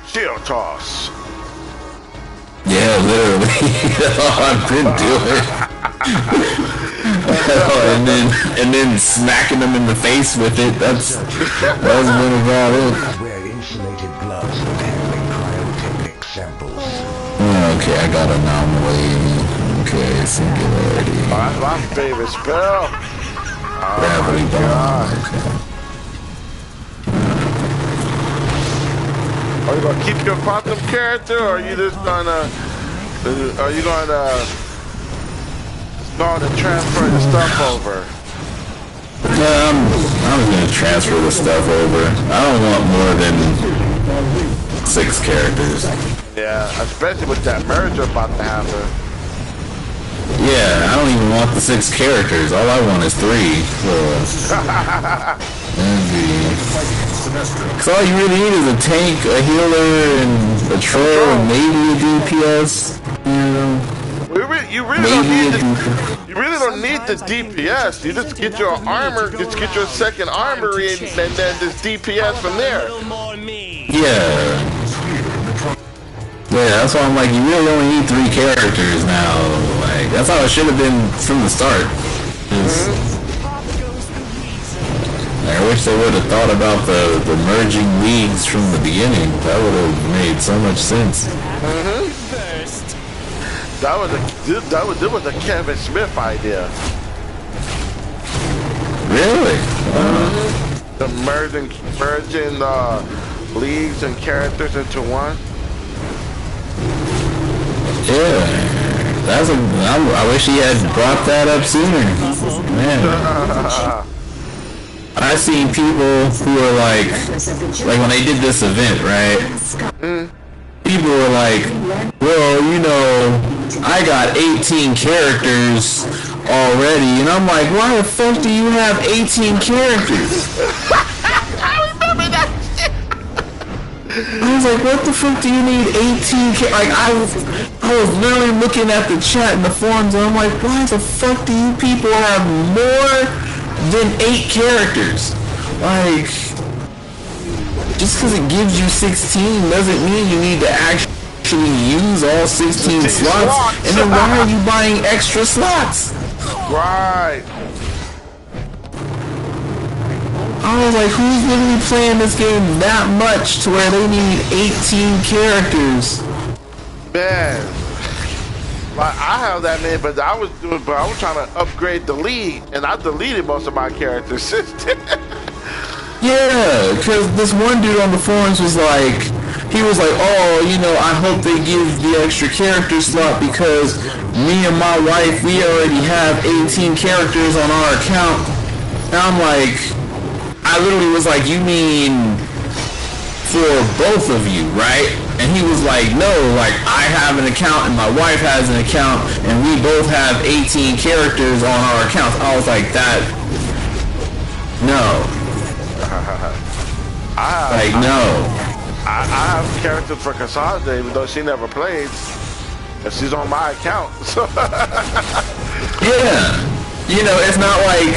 Speaker 1: Shield toss.
Speaker 4: Yeah, literally. All I've been doing. and then smacking them in the face with it. That's been about it.
Speaker 12: Wear insulated gloves when handling cryotechnic samples.
Speaker 4: Okay, I got anomaly. Okay, singularity.
Speaker 1: Oh, that's my favorite spell.
Speaker 4: Gravity bomb. Okay.
Speaker 1: Are you gonna keep your quantum character, or are you just gonna? Are you gonna transfer the stuff over?
Speaker 4: I'm gonna transfer the stuff over. I don't want more than 6 characters.
Speaker 1: Yeah, especially with that merger about to happen.
Speaker 4: Yeah, I don't even want the 6 characters. All I want is 3. Cause all you really need is a tank, a healer, and a troll, and maybe a DPS. You
Speaker 1: really don't need the DPS. You just get your armor, just get your second armory, and then just DPS from there.
Speaker 4: Yeah. Yeah, that's why I'm like, you really only need 3 characters now. Like, that's how it should have been from the start. I wish they would have thought about the merging leagues from the beginning. That would have made so much sense.
Speaker 1: That was a Kevin Smith idea.
Speaker 4: Really?
Speaker 1: The merging leagues and characters into one.
Speaker 4: Yeah, I wish he had brought that up sooner. Man, I've seen people who are like when they did this event, right? People were like, well, you know, I got 18 characters already, and I'm like, why the fuck do you have 18 characters?
Speaker 1: I remember that shit.
Speaker 4: I was like, what the fuck do you need 18 like, I was literally looking at the chat in the forums, and I'm like, why the fuck do you people have more than 8 characters? Like, just because it gives you 16 doesn't mean you need to actually use all 16 slots. And then why are you buying extra slots?
Speaker 1: Right.
Speaker 4: I was like, who's literally playing this game that much to where they need 18 characters?
Speaker 1: Man, like I have that many, but I was trying to upgrade the league, and I deleted most of my characters.
Speaker 4: Yeah, because this one dude on the forums was like, he was like, oh, you know, I hope they give the extra character slot because me and my wife, we already have 18 characters on our account. And I'm like, I literally was like, you mean for both of you, right? And he was like, no, like I have an account and my wife has an account and we both have 18 characters on our accounts. I was like, no. I
Speaker 1: have characters for Cassandra, even though she never played. And she's on my account. So.
Speaker 4: Yeah. You know, it's not like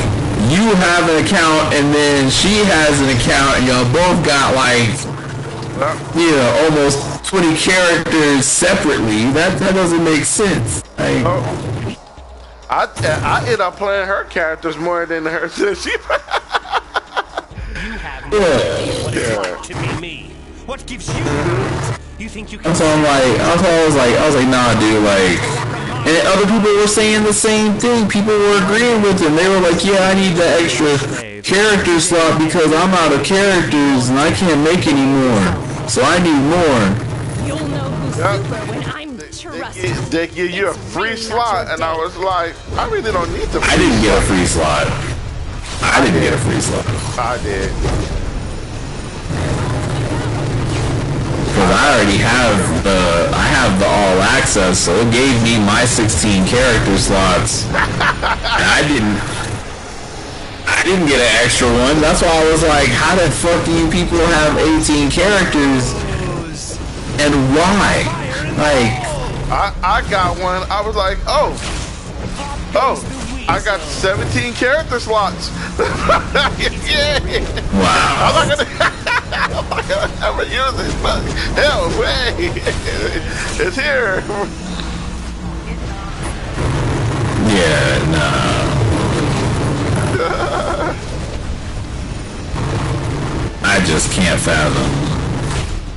Speaker 4: you have an account and then she has an account and y'all both got like, you know, almost 20 characters separately. That doesn't make sense. Like,
Speaker 1: I end up playing her characters more than her. She.
Speaker 10: To be me. What gives you you think you can?
Speaker 4: So I'm like, I was like, nah, dude, like, and other people were saying the same thing. People were agreeing with him. They were like, yeah, I need the extra character slot because I'm out of characters and I can't make any more. So I need more.
Speaker 2: You'll know who's super when I'm trusted.
Speaker 1: They give you a free slot, and I was like, I really don't need the free
Speaker 4: I didn't get a free slot. I didn't get a free slot.
Speaker 1: I did.
Speaker 4: Because I already have the all access, so it gave me my 16 character slots. And I didn't get an extra one. That's why I was like, how the fuck do you people have 18 characters? And why? Like,
Speaker 1: I got one. I was like, oh, I got 17 character slots. Yeah.
Speaker 4: Wow.
Speaker 1: I'm not gonna ever use it, but hell, way, it's here.
Speaker 4: Yeah, no. I just can't fathom.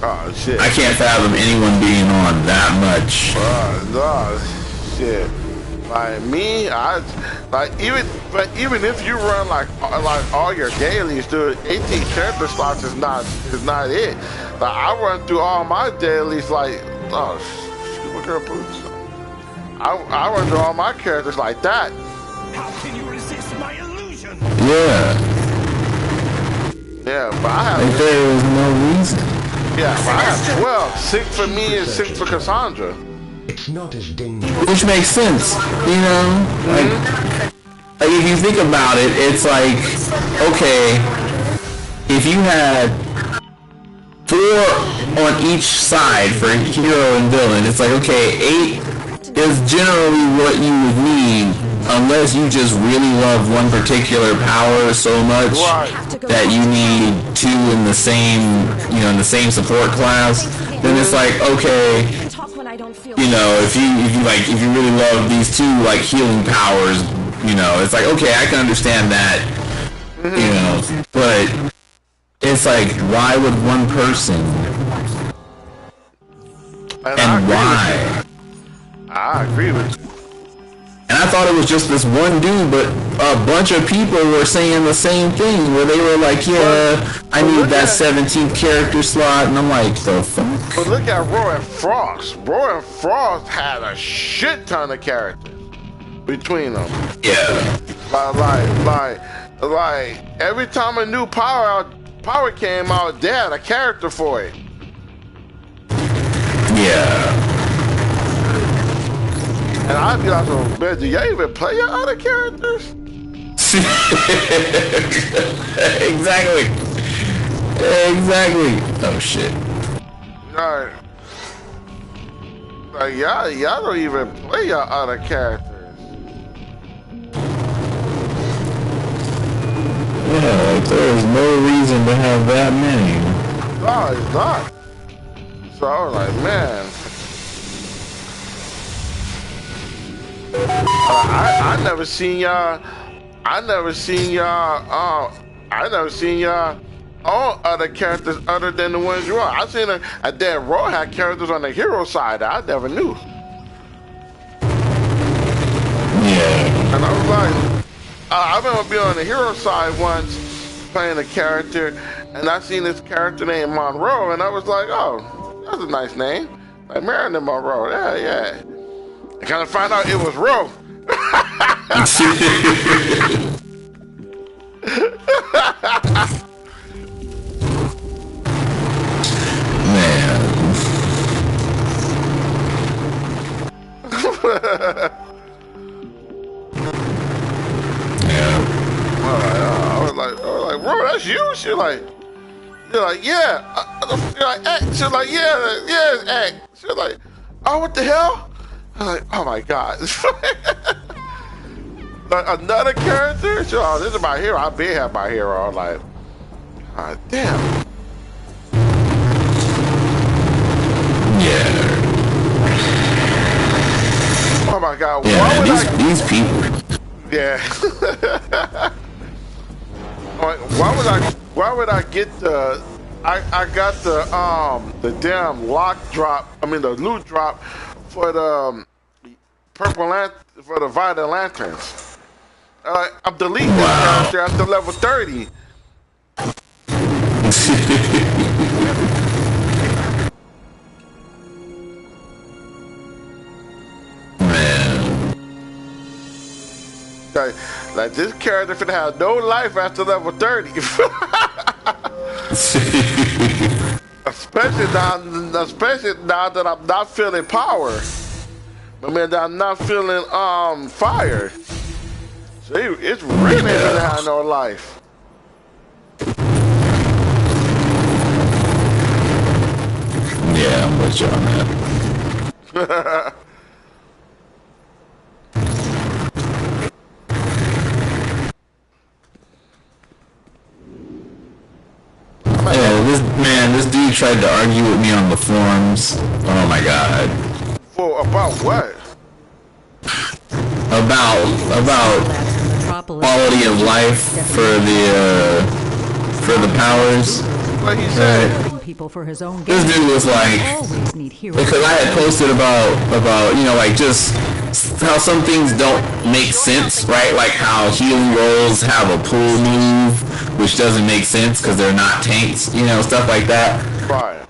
Speaker 1: Oh shit!
Speaker 4: I can't fathom anyone being on that much.
Speaker 1: No, shit. Like me, even if you run like all your dailies, dude, 18 character slots is not it. Like I run through all my dailies like, oh, what girl boots? I run through all my characters like that.
Speaker 10: How can you resist my illusion?
Speaker 4: Yeah.
Speaker 1: Yeah, but I have.
Speaker 4: Like there is no reason.
Speaker 1: Yeah, but I have 12. 6 for me and 6 for Cassandra.
Speaker 12: It's not as dangerous.
Speaker 4: Which makes sense, you know? Like if you think about it, it's like, okay, if you had 4 on each side for hero and villain, it's like, okay, 8 is generally what you would need unless you just really love one particular power so much that you need 2 in the same, in the same support class. Then it's like, okay, if you really love these 2 like healing powers, it's like, okay, I can understand that, but it's like, why would one person and why?
Speaker 1: I agree with you.
Speaker 4: And I thought it was just this one dude, but a bunch of people were saying the same thing, where they were like, yeah, I need that 17th character slot, and I'm like, the fuck?
Speaker 1: But look at Roy and Frost. Roy and Frost had a shit ton of characters between them.
Speaker 4: Yeah.
Speaker 1: Like every time a new power came out, they had a character for it.
Speaker 4: Yeah.
Speaker 1: And I'd be like, so, man, do y'all even play your other characters?
Speaker 4: Exactly. Oh shit.
Speaker 1: Like y'all don't even play your other characters.
Speaker 4: Yeah, like there is no reason to have that many.
Speaker 1: No, it's not. So I was like, man. I never seen y'all on other characters other than the ones you are. I seen that Raw had characters on the hero side that I never knew.
Speaker 4: Yeah.
Speaker 1: And I was like, I remember being on the hero side once playing a character, and I seen this character named Monroe, and I was like, oh, that's a nice name. Like Marilyn Monroe. Yeah. I kind of found out it was Ro.
Speaker 4: Man.
Speaker 1: Yeah. I was like, Ro, that's you? You're like, yeah. You're like, Act. She's like, yeah, it's Act. She's like, oh, what the hell? I'm like, oh my god. Like another character? So, oh, this is my hero. I've been have my hero. I'm like, god damn.
Speaker 4: Yeah.
Speaker 1: Oh my god.
Speaker 4: Yeah, these people.
Speaker 1: Yeah. Like, why would I get the I got the damn lock drop, the loot drop for the for the Violet Lanterns. I'm deleting this character after level 30.
Speaker 4: Man.
Speaker 1: Like this character finna have no life after level 30. Especially now that I'm not feeling power. That I'm not feeling fire. So it's really gonna have no life.
Speaker 4: Yeah, I'm with you on that. man, this dude tried to argue with me on the forums. Oh my god.
Speaker 1: For about what?
Speaker 4: About quality of life for the powers.
Speaker 1: What he said?
Speaker 13: People for his own
Speaker 4: this dude was like, because I had posted about you know, like just how some things don't make sense, right? Like how healing rolls have a pull move, which doesn't make sense because they're not tanks, you know, stuff like that.
Speaker 1: Right.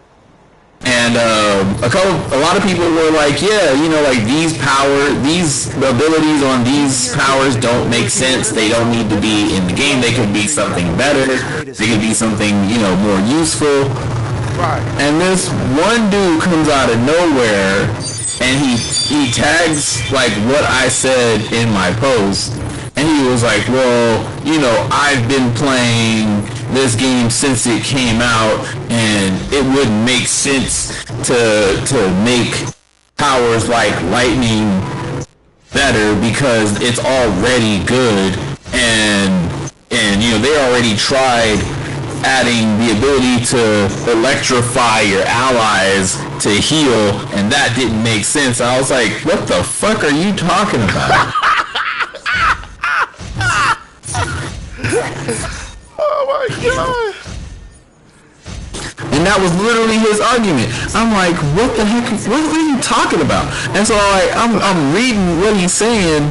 Speaker 4: And a lot of people were like, yeah, you know, like these abilities on these powers don't make sense. They don't need to be in the game. They could be something better. They could be something, you know, more useful.
Speaker 1: Right.
Speaker 4: And this one dude comes out of nowhere, and he tags like what I said in my post, and he was like, well, you know, I've been playing this game since it came out, and it wouldn't make sense to make powers like lightning better because it's already good, and you know, they already tried adding the ability to electrify your allies to heal, and that didn't make sense. I was like, what the fuck are you talking about?
Speaker 1: Oh my god!
Speaker 4: And that was literally his argument. I'm like, what the heck? What are you talking about? And so I'm reading what he's saying,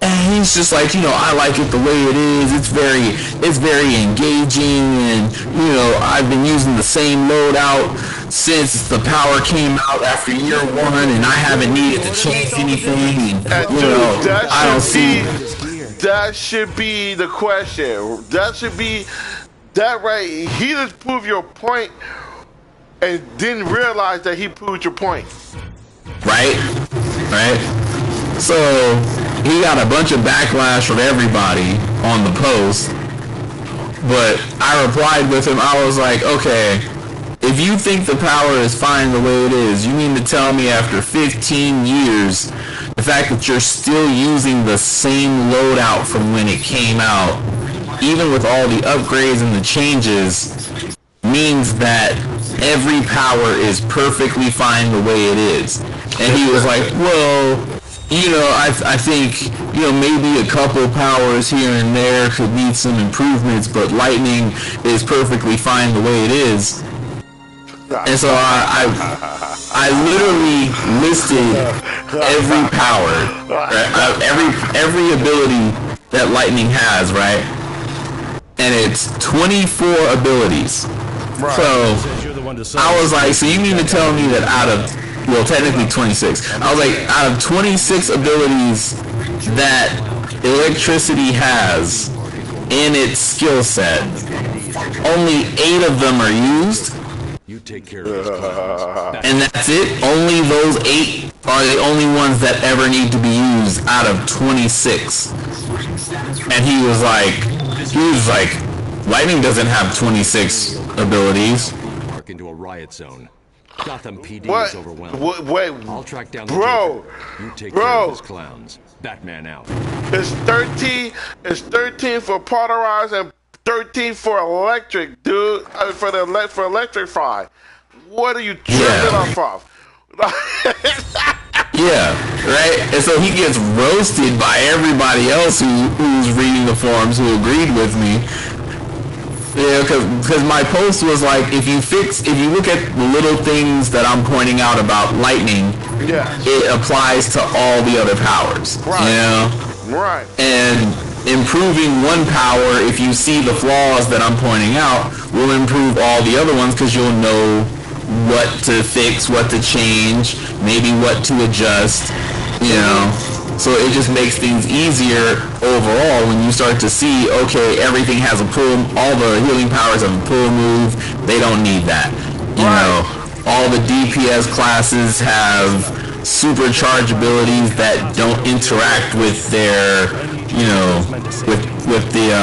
Speaker 4: and he's just like, you know, I like it the way it is. It's very engaging, and you know, I've been using the same loadout since the power came out after year 1, and I haven't needed to change anything. And you know, I don't see.
Speaker 1: That should be the question. That should be that, right? He just proved your point and didn't realize that he proved your point.
Speaker 4: Right? So he got a bunch of backlash from everybody on the post, but I replied with him. I was like, okay, if you think the power is fine the way it is, you mean to tell me after 15 years, the fact that you're still using the same loadout from when it came out, even with all the upgrades and the changes, means that every power is perfectly fine the way it is? And he was like, well, you know, I think, you know, maybe a couple powers here and there could need some improvements, but lightning is perfectly fine the way it is. And so I literally listed every power, right? every ability that lightning has, right? And it's 24 abilities. Right. So I was like, so you mean to tell me that out of, well, technically 26. I was like, out of 26 abilities that electricity has in its skill set, only 8 of them are used?
Speaker 11: You take care of this clowns.
Speaker 4: And that's it? Only those 8 are the only ones that ever need to be used out of 26. And he was like, lightning doesn't have 26 abilities.
Speaker 11: Mark into a riot zone. Gotham PD
Speaker 1: what?
Speaker 11: is overwhelmed.
Speaker 1: Wait,
Speaker 11: I'll track down the
Speaker 1: bro.
Speaker 11: Joker. You take care of those clowns. Batman out.
Speaker 1: It's 13 for Powerized and 13 for electric, dude. For electrify. What are you tripping off of?
Speaker 4: Yeah, right? And so he gets roasted by everybody else who's reading the forums who agreed with me. Yeah, because my post was like, if you look at the little things that I'm pointing out about lightning, it applies to all the other powers.
Speaker 1: Right.
Speaker 4: You know?
Speaker 1: Right.
Speaker 4: And improving one power, if you see the flaws that I'm pointing out, will improve all the other ones because you'll know what to fix, what to change, maybe what to adjust, you know. So it just makes things easier overall when you start to see, okay, everything has a pull, all the healing powers have a pull move, they don't need that. You know, all the DPS classes have supercharge abilities that don't interact with their, you know, with the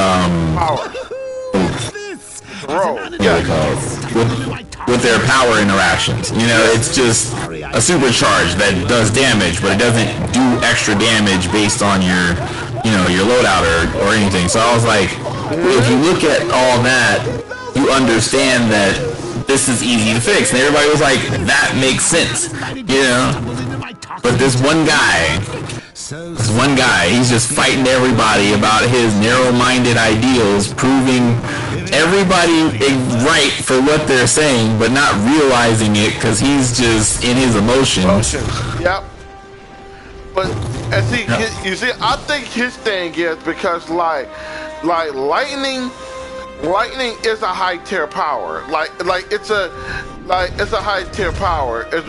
Speaker 4: with their power interactions. You know, it's just a supercharge that does damage, but it doesn't do extra damage based on your, you know, your loadout or anything. So I was like, if you look at all that, you understand that this is easy to fix. And everybody was like, that makes sense, you know? But this one guy, he's just fighting everybody about his narrow-minded ideals, proving everybody right for what they're saying, but not realizing it because he's just in his emotions.
Speaker 1: Yep. But and see, you see, I think his thing is because like lightning is a high tier power. Like it's a high tier power. As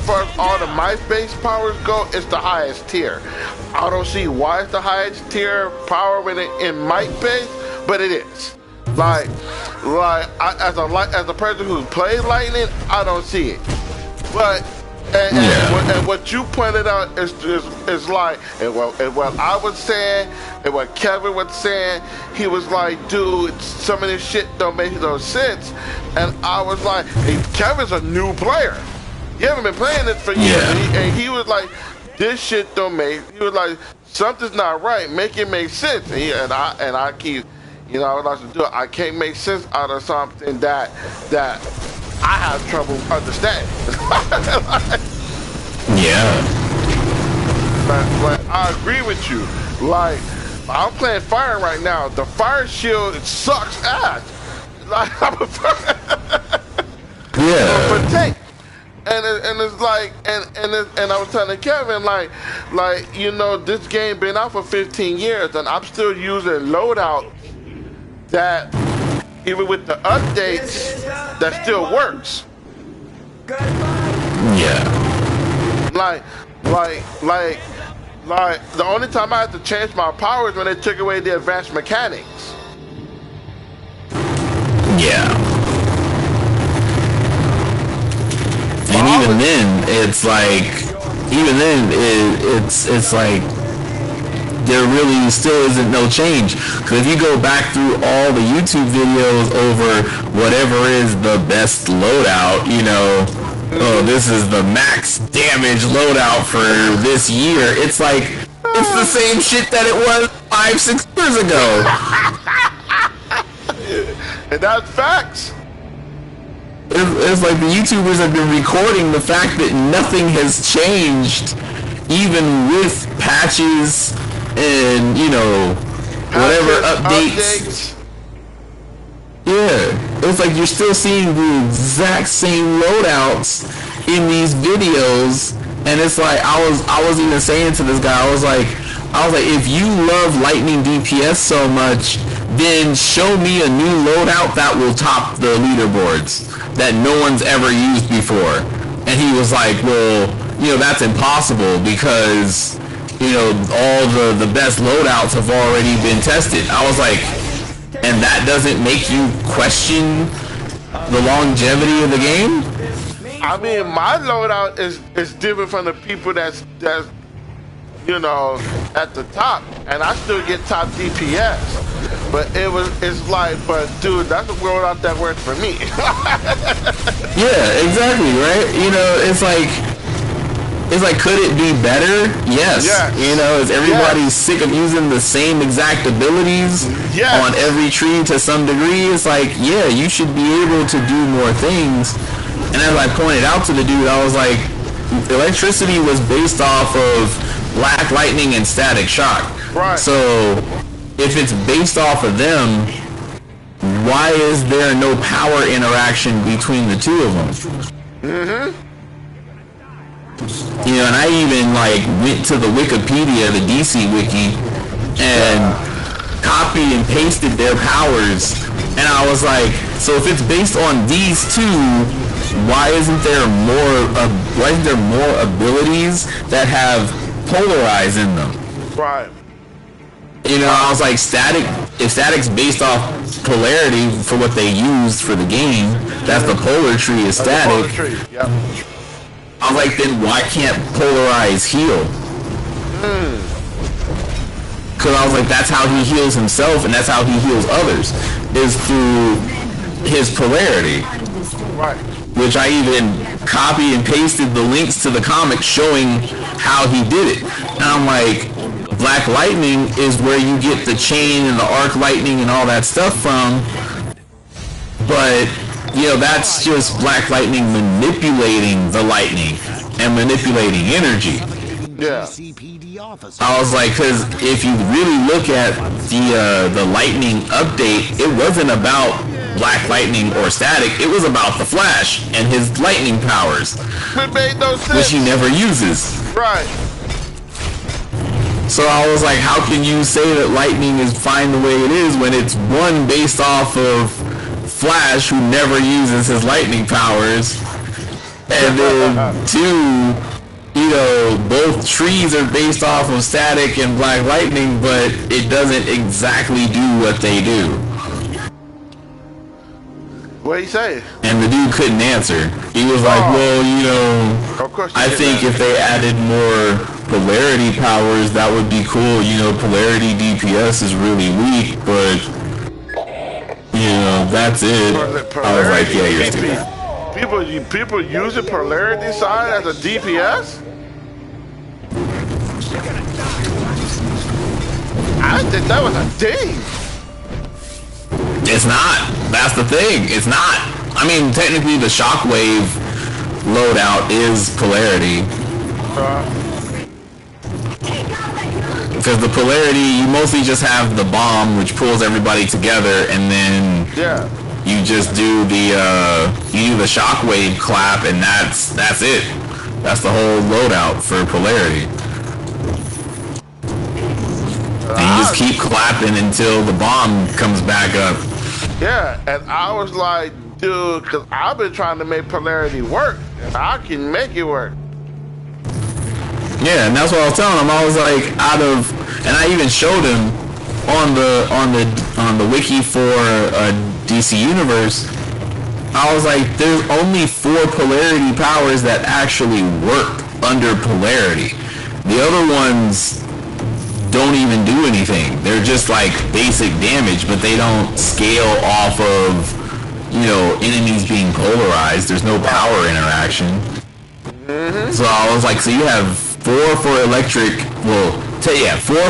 Speaker 1: far as all the MySpace powers go, it's the highest tier. I don't see why it's the highest tier power when in MySpace, but it is. As a person who plays lightning, I don't see it. But and what you pointed out is like, and what I was saying, and what Kevin was saying, he was like, dude, some of this shit don't make no sense. And I was like, hey, Kevin's a new player. He haven't been playing this for years. And he was like, this shit don't make, he was like, something's not right, make it make sense. And I keep, you know, I like to do it. I can't make sense out of something that I have trouble understanding. But I agree with you. Like, I'm playing fire right now. The fire shield sucks ass. Like, I prefer tank. And it's like, and I was telling Kevin, like, you know, this game been out for 15 years, and I'm still using loadout that, even with the updates, that still works. Like, the only time I had to change my powers when they took away the advanced mechanics.
Speaker 4: And even then, it's like, it's like, there really still isn't no change. Because if you go back through all the YouTube videos over whatever is the best loadout, you know, oh, this is the max damage loadout for this year, it's like, it's the same shit that it was 5-6 years ago.
Speaker 1: And that's facts.
Speaker 4: It's like the YouTubers have been recording the fact that nothing has changed, even with patches and, you know, whatever updates. It's like you're still seeing the exact same loadouts in these videos, and it's like I was even saying to this guy, I was like, if you love Lightning DPS so much, then show me a new loadout that will top the leaderboards that no one's ever used before. And he was like, well, you know, that's impossible because, you know, all the best loadouts have already been tested. I was like, and that doesn't make you question the longevity of the game?
Speaker 1: I mean, my loadout is different from the people that's you know, at the top, and I still get top DPS. But it's like, but dude, that's a loadout that works for me.
Speaker 4: Yeah, exactly, right? You know, it's like, could it be better? Yes. You know, is everybody sick of using the same exact abilities on every tree to some degree? It's like, yeah, you should be able to do more things. And as I pointed out to the dude, I was like, electricity was based off of Black Lightning and Static Shock.
Speaker 1: Right.
Speaker 4: So, if it's based off of them, why is there no power interaction between the two of them? You know, and I even like went to the Wikipedia, the DC wiki, and copied and pasted their powers, and I was like, so if it's based on these two, why isn't there more abilities that have polarize in them?
Speaker 1: Right.
Speaker 4: You know, I was like, if Static's based off polarity for what they used for the game, that's the polar tree is Static. I was like, then why can't polarize heal? Because I was like, that's how he heals himself, and that's how he heals others, is through his polarity.
Speaker 1: Right.
Speaker 4: Which I even copied and pasted the links to the comic showing how he did it. And I'm like, Black Lightning is where you get the chain and the arc lightning and all that stuff from, but you know, that's just Black Lightning manipulating the lightning and manipulating energy.
Speaker 1: Yeah.
Speaker 4: I was like, because if you really look at the Lightning update, it wasn't about Black Lightning or Static. It was about the Flash and his lightning powers,
Speaker 1: It made no sense.
Speaker 4: which he never uses.
Speaker 1: Right.
Speaker 4: So I was like, how can you say that Lightning is fine the way it is when it's one based off of Flash, who never uses his lightning powers, and then two, you know, both trees are based off of Static and Black Lightning, but it doesn't exactly do what they do.
Speaker 1: What'd he say?
Speaker 4: And the dude couldn't answer. He was like, well, you know,
Speaker 1: Of course
Speaker 4: I think if they added more polarity powers, that would be cool. You know, polarity DPS is really weak, but, you know, that's it. I was like, yeah, you're stupid.
Speaker 1: People using polarity side as a DPS? I didn't think that was a thing.
Speaker 4: It's not. That's the thing. It's not. I mean, technically the shockwave loadout is polarity. Because the polarity, you mostly just have the bomb, which pulls everybody together, and then you just do the shockwave clap, and that's it. That's the whole loadout for polarity. And you just keep clapping until the bomb comes back up.
Speaker 1: Yeah, and I was like, dude, because I've been trying to make polarity work. I can make it work.
Speaker 4: Yeah, and that's what I was telling him. I was like, and I even showed him on the wiki for DC Universe. I was like, there's only 4 polarity powers that actually work under polarity. The other ones don't even do anything. They're just like basic damage, but they don't scale off of, you know, enemies being polarized. There's no power interaction. So I was like, so you have 4 for electric, 4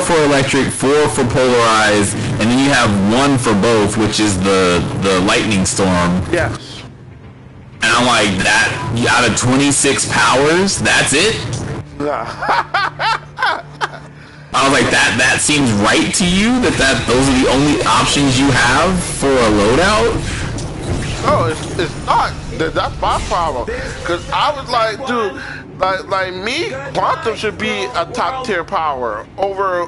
Speaker 4: for electric, 4 for polarized, and then you have 1 for both, which is the lightning storm.
Speaker 1: Yes.
Speaker 4: And I'm like, that out of 26 powers, that's it? I was like, that seems right to you? That those are the only options you have for a loadout?
Speaker 1: No, it's not. That's my problem. Cause I was like, dude, like me, Quantum should be a top tier power over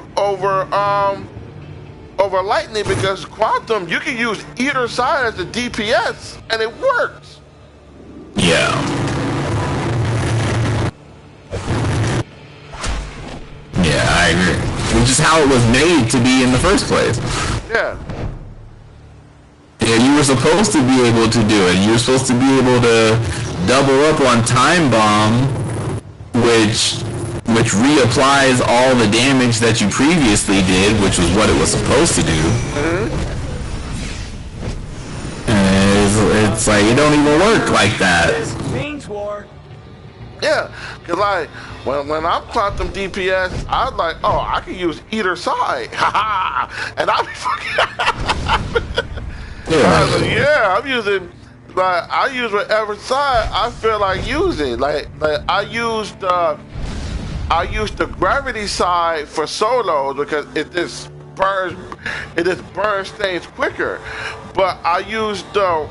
Speaker 1: Lightning, because Quantum, you can use either side as a DPS and it works.
Speaker 4: Yeah. Yeah, I agree. Which is how it was made to be in the first place.
Speaker 1: Yeah.
Speaker 4: Yeah, you were supposed to be able to do it. You were supposed to be able to double up on Time Bomb, which reapplies all the damage that you previously did, which was what it was supposed to do. And it's like, it don't even work like that.
Speaker 1: Yeah, cause like when I'm Quantum DPS, I was like, oh, I can use either side, and I'll be fucking. I was like, yeah, I'm using, like, I use whatever side I feel like using. Like I used the gravity side for solos because it just burns things quicker. But I used the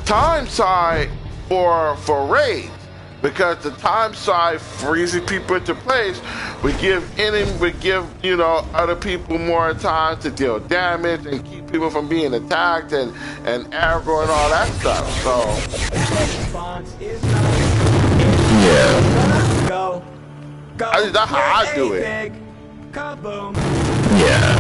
Speaker 1: time side for raids, because the time side freezing people into place would give you know, other people more time to deal damage and keep people from being attacked and aggro and all that stuff. So
Speaker 4: yeah,
Speaker 1: that's how I do it.
Speaker 4: Yeah.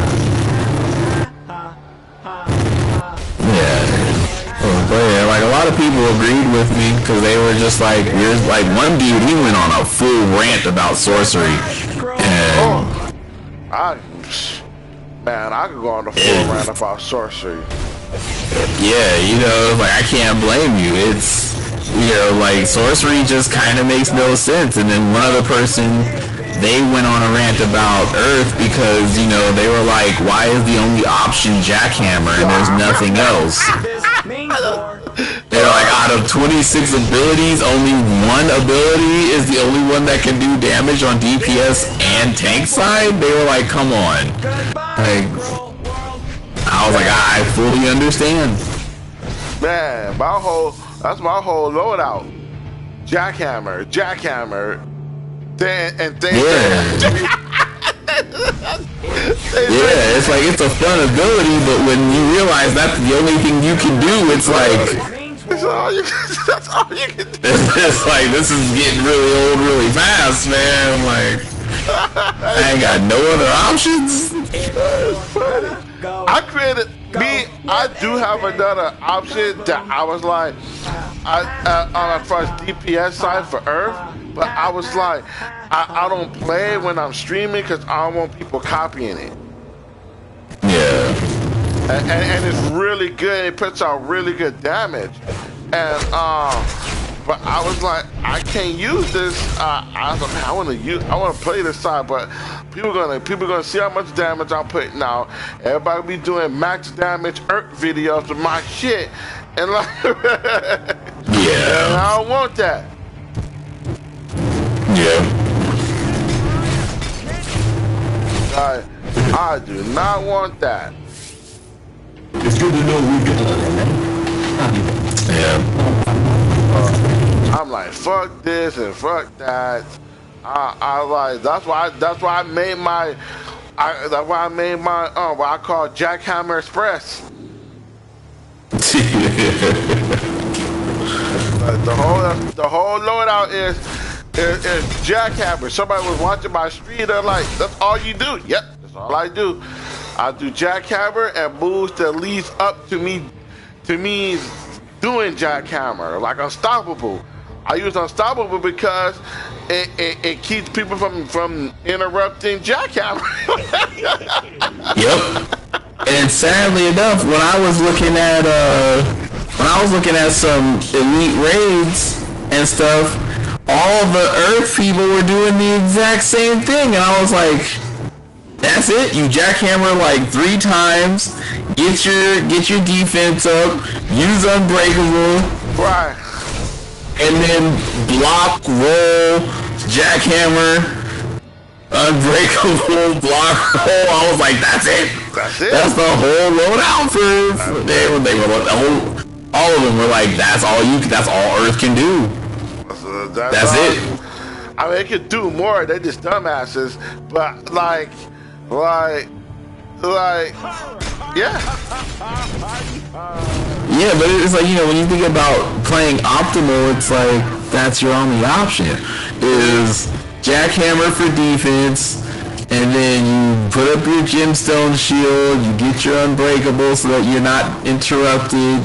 Speaker 4: But yeah, like a lot of people agreed with me because they were just like, here's like one dude, he went on a full rant about sorcery. And
Speaker 1: I could go on the full rant about sorcery.
Speaker 4: Yeah, you know, like I can't blame you. It's, you know, like sorcery just kind of makes no sense. And then one other person they went on a rant about Earth because, you know, they were like, why is the only option Jackhammer and there's nothing else? They're like, out of 26 abilities, only one ability is the only one that can do damage on DPS and tank side? They were like, come on. Like, I was like, I fully understand.
Speaker 1: Man, that's my whole loadout. Jackhammer. Yeah,
Speaker 4: it's like it's a fun ability, but when you realize that's the only thing you can do, it's like
Speaker 1: that's all you can do.
Speaker 4: It's like this is getting really old really fast, man. Like I ain't got no other options.
Speaker 1: I do have another option that I was like, on the first DPS side for Earth, but I was like, I don't play it when I'm streaming because I don't want people copying it.
Speaker 4: Yeah.
Speaker 1: And it's really good. It puts out really good damage. And but I was like, I can't use this. I was like, I want to play this side, but people gonna see how much damage I'm putting out. Everybody be doing max damage Earth videos with my shit, and like,
Speaker 4: yeah,
Speaker 1: and I don't want that.
Speaker 4: Yeah.
Speaker 1: I do not want that.
Speaker 15: It's good to know we get
Speaker 1: I'm like, fuck this and fuck that. I like that's why I made my what I call Jackhammer Express. The whole loadout is Jackhammer. Somebody was watching my stream, they're like, that's all you do? Yep, that's all I do. I do Jackhammer and moves that leads up to me doing Jackhammer, like Unstoppable. I use Unstoppable because it keeps people from interrupting Jackhammer.
Speaker 4: Yep. And sadly enough, when I was looking at some elite raids and stuff, all the Earth people were doing the exact same thing, and I was like, that's it? You Jackhammer like 3 times, get your defense up, use Unbreakable,
Speaker 1: right,
Speaker 4: and then block, roll, Jackhammer, Unbreakable, block, roll. I was like, that's it.
Speaker 1: That's it.
Speaker 4: That's the whole loadout for they were all of them were like, that's all Earth can do. That's it.
Speaker 1: I mean, it could do more. They just dumbasses, but like, yeah.
Speaker 4: Yeah, but it's like, you know, when you think about playing optimal, it's like that's your only option is Jackhammer for defense, and then you put up your gemstone shield, you get your Unbreakable so that you're not interrupted,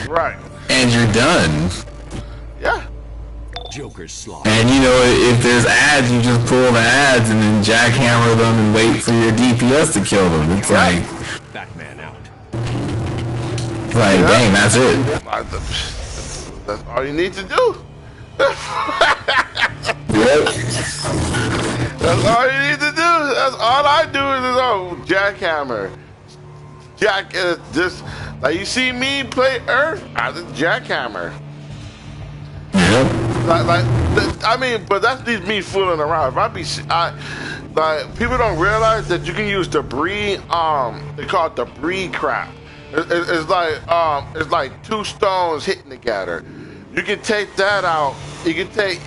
Speaker 1: right?
Speaker 4: And you're done.
Speaker 1: Yeah.
Speaker 10: Joker's slaughter.
Speaker 4: And you know, if there's ads, you just pull the ads and then Jackhammer them and wait for your DPS to kill them. It's like
Speaker 10: Batman out.
Speaker 4: Like, dang, that's it.
Speaker 1: That's all you need to do.
Speaker 4: Yep.
Speaker 1: That's all you need to do. That's all I do is Jackhammer. Just like you see me play Earth, I just Jackhammer. I mean, but that's just me fooling around. Like people don't realize that you can use debris. They call it debris crap. It's like 2 stones hitting together. You can take that out. You can take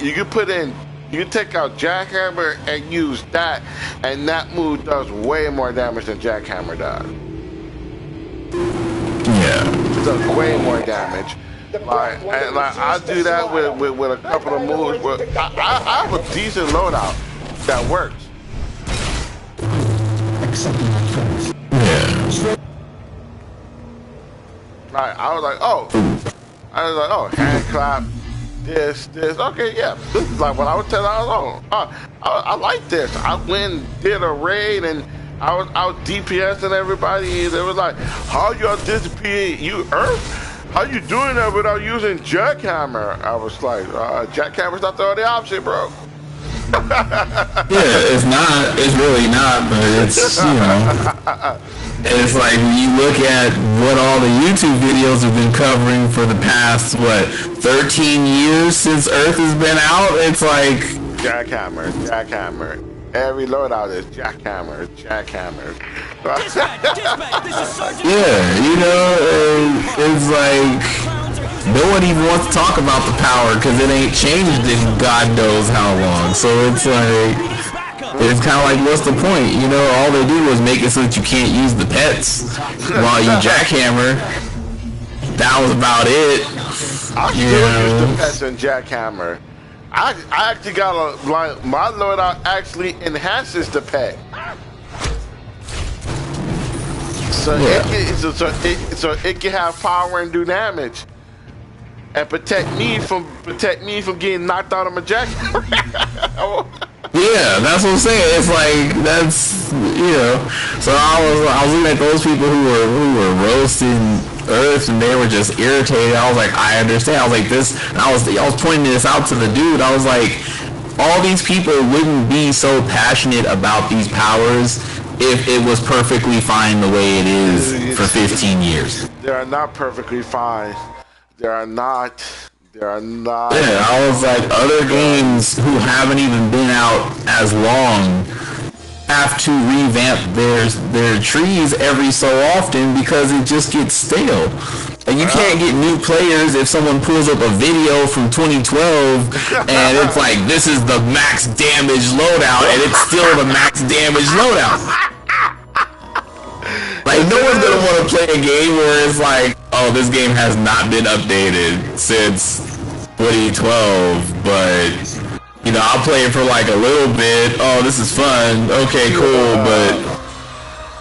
Speaker 1: out Jackhammer and use that, and that move does way more damage than Jackhammer does.
Speaker 4: Yeah,
Speaker 1: it does way more damage. I do that with a couple of moves. I have a decent loadout that works.
Speaker 4: Yeah.
Speaker 1: I was like, oh, hand clap, this. Okay, yeah. This is like what I was telling. I like this. I went and did a raid and I was out DPSing everybody. They was like, how y'all disappear? You Earth? How you doing that without using Jackhammer? I was like, Jackhammer's not the only option, bro.
Speaker 4: Yeah, it's not. It's really not, but it's, you know. It's like when you look at what all the YouTube videos have been covering for the past, 13 years since Earth has been out, it's like...
Speaker 1: Jackhammer. Every loadout is jackhammer.
Speaker 4: Yeah, you know, it's like... No one even wants to talk about the power because it ain't changed in God knows how long. So it's like, it's kind of like, what's the point? You know, all they do is make it so that you can't use the pets while you jackhammer. That was about it.
Speaker 1: I still use the pets in jackhammer. I actually got my loadout actually enhances the pet. So it can have power and do damage. And protect me from getting knocked out of my jackhammer.
Speaker 4: Yeah, that's what I'm saying. It's like, that's, you know. So I was looking at those people who were roasting Earth and they were just irritated. I was like, I understand. I was like, I was pointing this out to the dude. I was like, all these people wouldn't be so passionate about these powers if it was perfectly fine the way it is for 15 years.
Speaker 1: They are not perfectly fine. They are not.
Speaker 4: Yeah, I was like, other games who haven't even been out as long have to revamp their trees every so often because it just gets stale. And you can't get new players if someone pulls up a video from 2012 and it's like, this is the max damage loadout, and it's still the max damage loadout. Like, no one's gonna want to play a game where it's like, oh, this game has not been updated since 2012, but, you know, I'll play it for like a little bit. Oh, this is fun. Okay, cool. But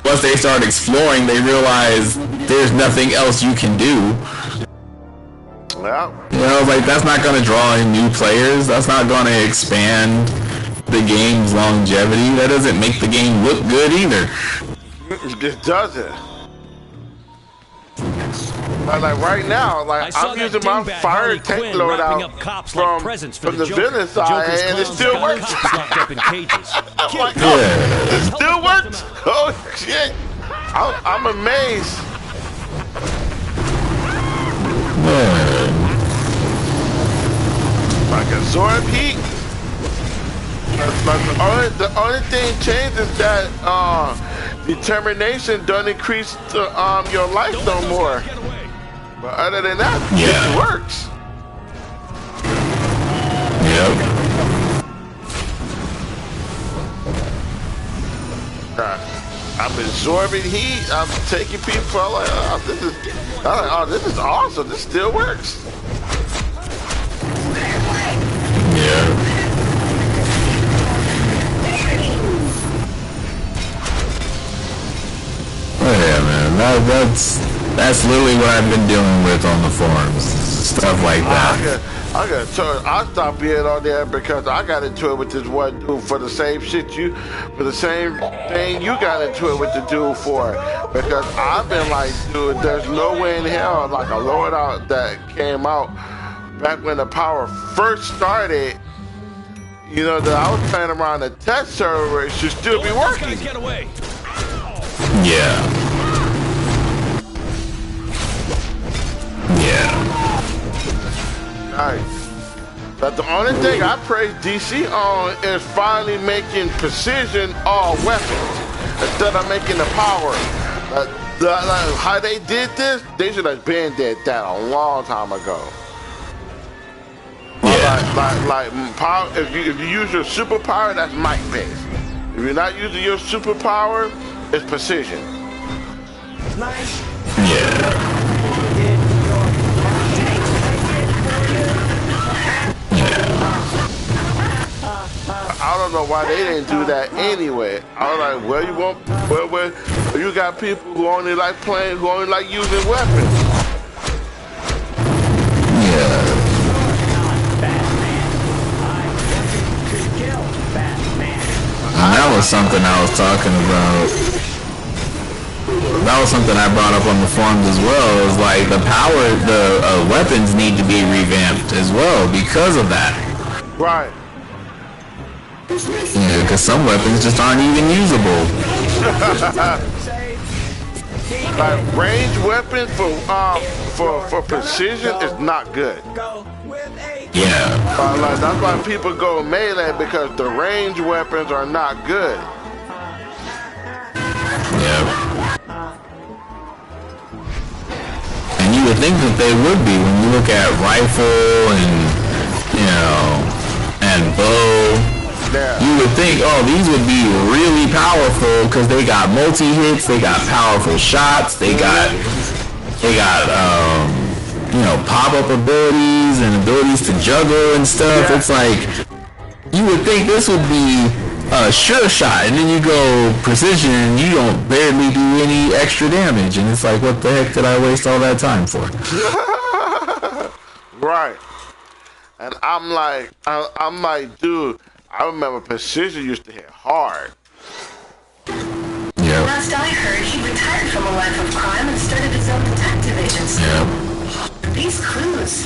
Speaker 4: once they start exploring, they realize there's nothing else you can do.
Speaker 1: Yeah.
Speaker 4: You know, like, that's not gonna draw in new players. That's not gonna expand the game's longevity. That doesn't make the game look good either.
Speaker 1: It doesn't. Like right now, like I'm using my fire tank loadout from the villain side, and it still works. I'm like, oh, it still works. Oh shit! I'm amazed. Like absorb heat. Like the only thing changed is that determination don't increase your life no more. But other than that, it works. Yep. I'm absorbing heat. I'm taking people. I'm like, oh, this is awesome. This still works.
Speaker 4: Yeah. Oh yeah, man. That's literally what I've been dealing with on the forums. Stuff like that.
Speaker 1: I stopped being on there because I got into it with this one dude for the same thing you got into it with the dude for. Because I've been like, dude, there's no way in hell like a loadout that came out back when the power first started. You know, that I was playing around the test server, it should still be working.
Speaker 4: Yeah.
Speaker 1: Nice. But the only thing I praise DC on is finally making precision all weapons instead of making the power. How they did this, they should have been did that a long time ago. Yeah. Like power. If you use your superpower, that's mic based. If you're not using your superpower, it's precision.
Speaker 10: Nice.
Speaker 4: Yeah.
Speaker 1: I don't know why they didn't do that anyway. I was like, well, you want, well, you got people who only like playing, who only like using weapons.
Speaker 4: Yeah. And that was something I was talking about. That was something I brought up on the forums as well. It was like the weapons need to be revamped as well because of that.
Speaker 1: Right.
Speaker 4: Yeah, because some weapons just aren't even usable.
Speaker 1: Like range weapons for precision is not good.
Speaker 4: Yeah.
Speaker 1: Like that's why people go melee, because the range weapons are not good.
Speaker 4: Yeah. And you would think that they would be when you look at rifle and, you know, and bow.
Speaker 1: Yeah.
Speaker 4: You would think, oh, these would be really powerful because they got multi-hits, they got powerful shots, they got you know, pop-up abilities and abilities to juggle and stuff. Yeah. It's like, you would think this would be a sure shot, and then you go precision and you don't barely do any extra damage, and it's like, what the heck did I waste all that time for?
Speaker 1: Right. And I'm like, dude, I remember precision used to hit hard.
Speaker 4: Yeah.
Speaker 5: Last I heard, he retired from a life of crime and started his own detective agency.
Speaker 4: Yeah.
Speaker 5: These clues.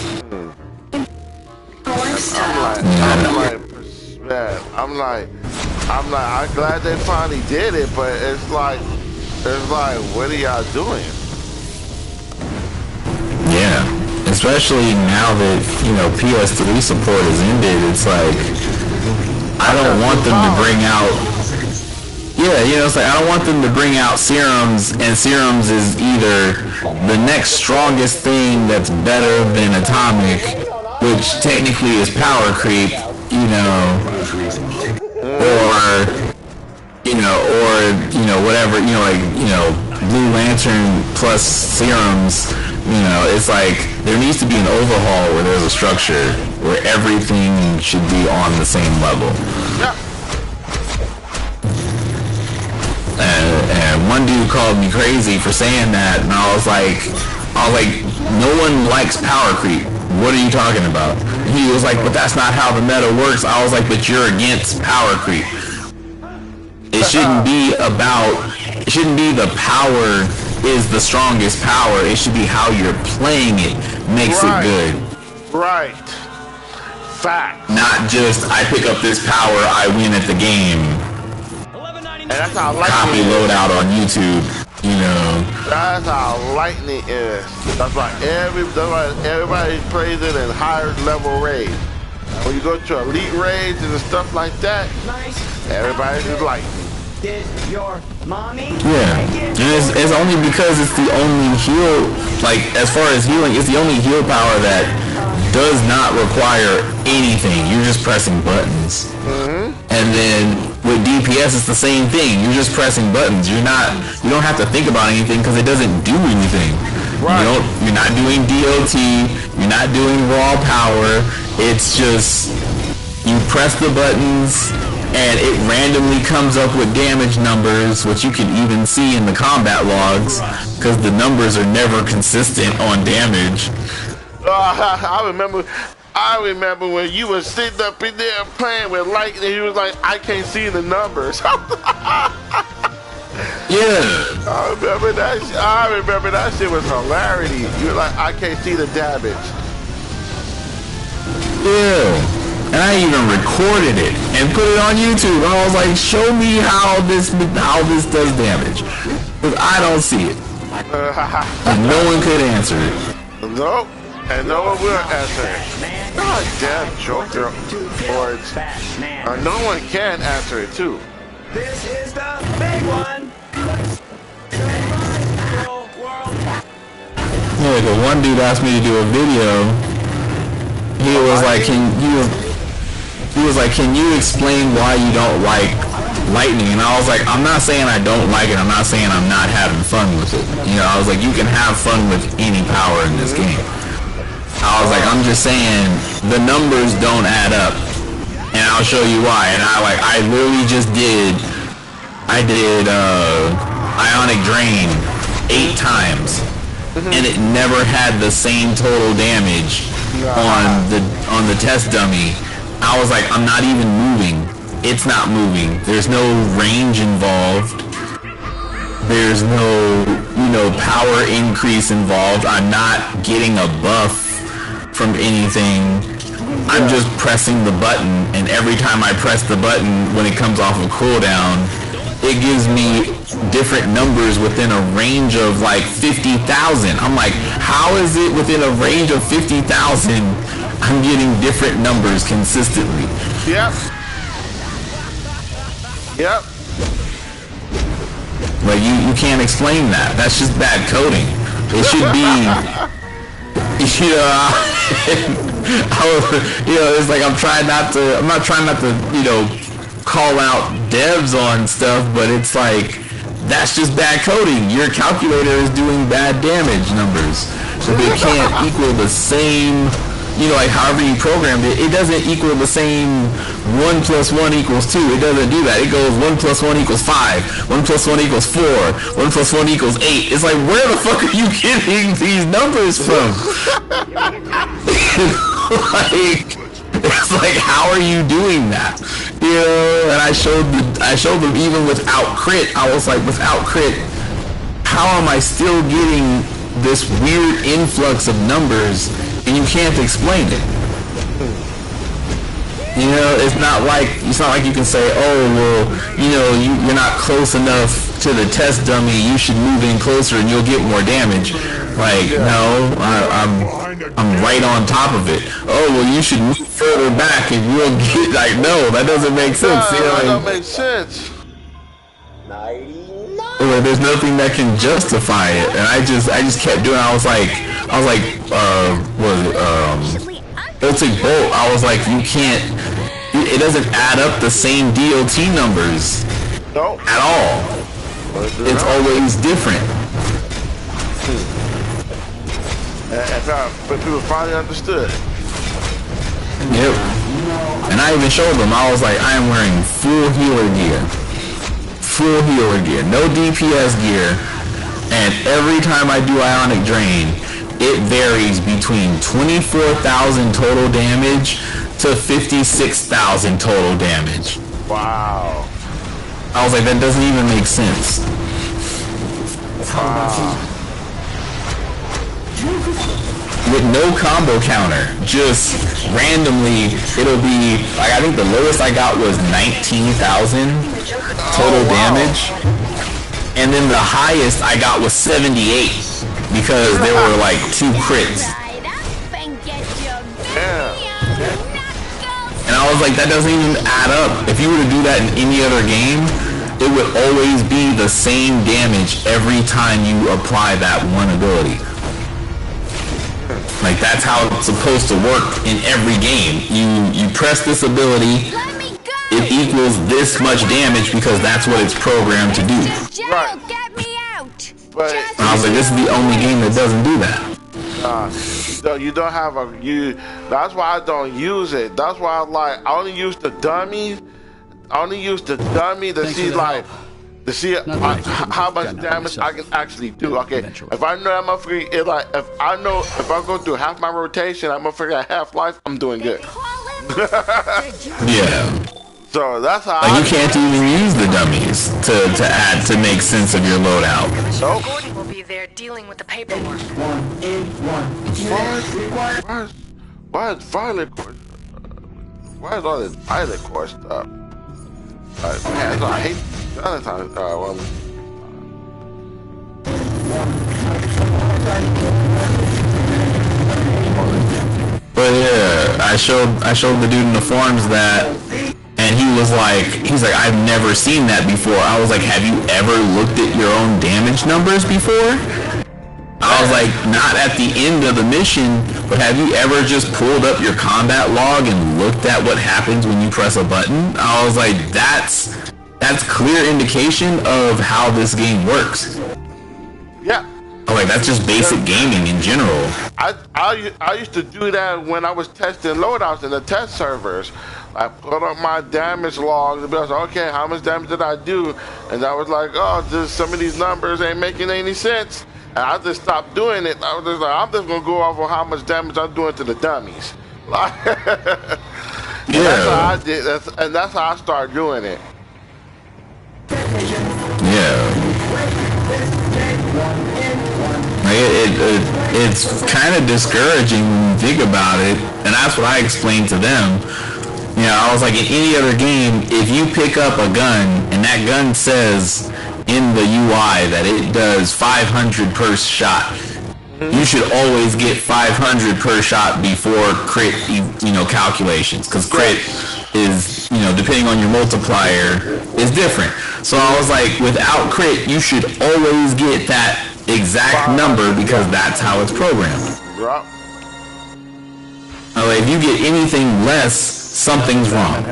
Speaker 1: I'm glad they finally did it, but it's like, what are y'all doing?
Speaker 4: Yeah. Especially now that, you know, PS3 support has ended, it's like, I don't want them to bring out, yeah, you know, it's like, I don't want them to bring out serums, and serums is either the next strongest thing that's better than atomic, which technically is power creep, you know, or whatever, you know, like, you know, Blue Lantern plus serums, you know, it's like, there needs to be an overhaul where there's a structure where everything should be on the same level.
Speaker 1: Yeah.
Speaker 4: And one dude called me crazy for saying that, and I was like, no one likes power creep. What are you talking about? He was like, but that's not how the meta works. I was like, but you're against power creep. It shouldn't be the power is the strongest power. It should be how you're playing it makes it good.
Speaker 1: Right. Fact.
Speaker 4: Not just, I pick up this power, I win at the game.
Speaker 1: And that's how lightning
Speaker 4: copy loadout on YouTube, you know.
Speaker 1: That's how lightning is. That's why everybody plays it in higher level raids. When you go to elite raids and stuff like that, everybody's just lightning.
Speaker 10: Did your mommy?
Speaker 4: Yeah, and it's only because it's the only heal, like, as far as healing, it's the only heal power that does not require anything. You're just pressing buttons.
Speaker 1: Mm-hmm.
Speaker 4: And then with DPS, it's the same thing. You're just pressing buttons. You don't have to think about anything because it doesn't do anything. Right. You're not doing DOT. You're not doing raw power. It's just, you press the buttons, and it randomly comes up with damage numbers, which you can even see in the combat logs, because the numbers are never consistent on damage.
Speaker 1: I remember when you were sitting up in there playing with lightning, you was like, I can't see the numbers.
Speaker 4: Yeah.
Speaker 1: I remember that shit was hilarity. You were like, I can't see the damage.
Speaker 4: Yeah. And I even recorded it and put it on YouTube. I was like, show me how this does damage. Because I don't see it. And no one could answer it.
Speaker 1: Nope. And no one will answer it. God damn Joker boards. No one can answer it too.
Speaker 10: This is the big one.
Speaker 4: Yeah, the one dude asked me to do a video. He was like, can you explain why you don't like lightning? And I was like, I'm not saying I don't like it. I'm not saying I'm not having fun with it. You know, I was like, you can have fun with any power in this game. I was like, I'm just saying the numbers don't add up, and I'll show you why. And I literally just did Ionic Drain 8 times, and it never had the same total damage on the test dummy. I was like, I'm not even moving. It's not moving. There's no range involved. There's no, power increase involved. I'm not getting a buff from anything. I'm just pressing the button, and every time I press the button, when it comes off of cooldown, it gives me different numbers within a range of like 50,000. I'm like, how is it within a range of 50,000? I'm getting different numbers consistently.
Speaker 1: Yep. Yep.
Speaker 4: Like you can't explain that. That's just bad coding. It should be, it's like I'm not trying not to, call out devs on stuff, but it's like, that's just bad coding. Your calculator is doing bad damage numbers. So they can't equal the same, like however you programmed it, it doesn't equal the same 1 + 1 = 2. It doesn't do that. It goes 1 + 1 = 5, 1 + 1 = 4, 1 + 1 = 8. It's like, where the fuck are you getting these numbers from? It's like, how are you doing that? And I showed them even without crit. I was like, without crit, how am I still getting this weird influx of numbers and you can't explain it? It's not like you can say, oh, well, you're not close enough to the test dummy, you should move in closer and you'll get more damage. Like, no, I'm right on top of it. Oh, well, you should move further back and you'll get, like, no, that doesn't make sense.
Speaker 1: That don't make sense.
Speaker 4: Well, there's nothing that can justify it, and I just kept doing it. I was like, Ultic Bolt, I was like, you can't, it doesn't add up the same DOT numbers at all. It's always different.
Speaker 1: But people finally understood.
Speaker 4: Yep. And I even showed them, I was like, I am wearing full healer gear. Full healer gear, no DPS gear, and every time I do Ionic Drain, it varies between 24,000 total damage to 56,000 total damage.
Speaker 1: Wow.
Speaker 4: I was like, that doesn't even make sense.
Speaker 1: Wow.
Speaker 4: With no combo counter, just randomly, it'll be, like, I think the lowest I got was 19,000 total damage, and then the highest I got was 78, because there were like 2 crits. And I was like, that doesn't even add up. If you were to do that in any other game, it would always be the same damage every time you apply that one ability. Like, that's how it's supposed to work in every game. You press this ability, it equals this much damage because that's what it's programmed to do.
Speaker 1: Right. But
Speaker 4: I was like, this is the only game that doesn't do that.
Speaker 1: You don't have that's why I don't use it. That's why I only use the dummy. I only use the dummy to see how much damage I can actually do. Okay, if I know I'm if I go through half my rotation, I'm gonna figure out half-life, I'm doing good.
Speaker 4: Yeah.
Speaker 1: So that's how
Speaker 4: you can't even use the dummies to make sense of your loadout.
Speaker 1: Nope.
Speaker 3: Gordon will be there dealing with the paperwork.
Speaker 1: Why is Violet Core? Why is all this Violet Core stuff? Man, I hate Valentine's.
Speaker 4: But yeah, I showed the dude in the forums that, and he's like, I've never seen that before. I was like, have you ever looked at your own damage numbers before? I was like, not at the end of the mission, but have you ever just pulled up your combat log and looked at what happens when you press a button? I was like, that's clear indication of how this game works.
Speaker 1: Yeah.
Speaker 4: Like, that's just basic gaming in general.
Speaker 1: I used to do that when I was testing loadouts in the test servers. I put up my damage logs and be like, okay, how much damage did I do? And I was like, oh, some of these numbers ain't making any sense. And I just stopped doing it. I was just like, I'm just gonna go off of how much damage I'm doing to the dummies.
Speaker 4: Yeah.
Speaker 1: That's how I did. That's how I started doing it.
Speaker 4: Yeah. it's kind of discouraging when you think about it, and that's what I explained to them. You know, I was like, in any other game, if you pick up a gun and that gun says in the UI that it does 500 per shot, you should always get 500 per shot before crit, calculations, because crit is, depending on your multiplier, is different. So I was like, without crit, you should always get that exact number because that's how it's programmed. Like, if you get anything less, something's wrong.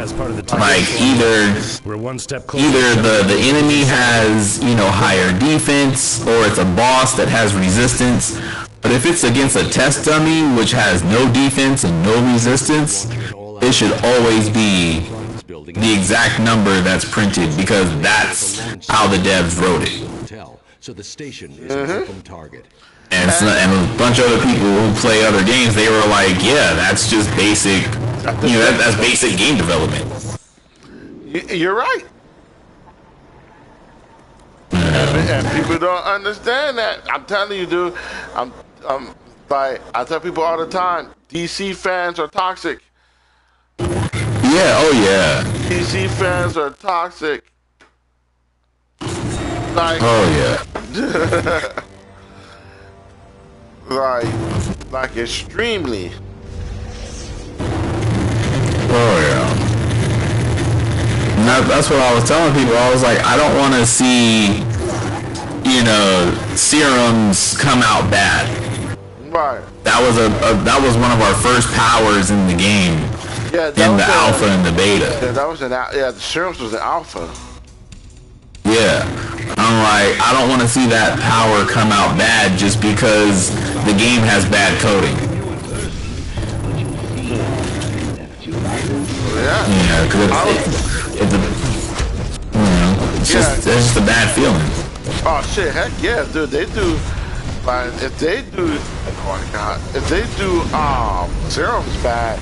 Speaker 4: Like either the enemy has higher defense, or it's a boss that has resistance. But if it's against a test dummy which has no defense and no resistance, it should always be the exact number that's printed, because that's how the devs wrote it.
Speaker 12: So the station is a welcome target.
Speaker 4: And a bunch of other people who play other games, they were like, yeah, that's just basic, that's basic game development.
Speaker 1: You're right. And people don't understand that. I'm telling you, dude. I tell people all the time, DC fans are toxic.
Speaker 4: Yeah, oh yeah.
Speaker 1: DC fans are toxic. Like,
Speaker 4: oh yeah.
Speaker 1: like extremely.
Speaker 4: Oh yeah. And that's what I was telling people. I was like, I don't want to see, serums come out bad.
Speaker 1: Right.
Speaker 4: That was one of our first powers in the game.
Speaker 1: Yeah,
Speaker 4: in the alpha and the beta.
Speaker 1: Yeah, that was the serums was the alpha.
Speaker 4: Yeah. I'm like, I don't want to see that power come out bad just because the game has bad coding. Yeah, because it's just a bad feeling.
Speaker 1: Oh shit, heck yeah, dude, they do. Like, if they do, oh my god, if they do serums bad,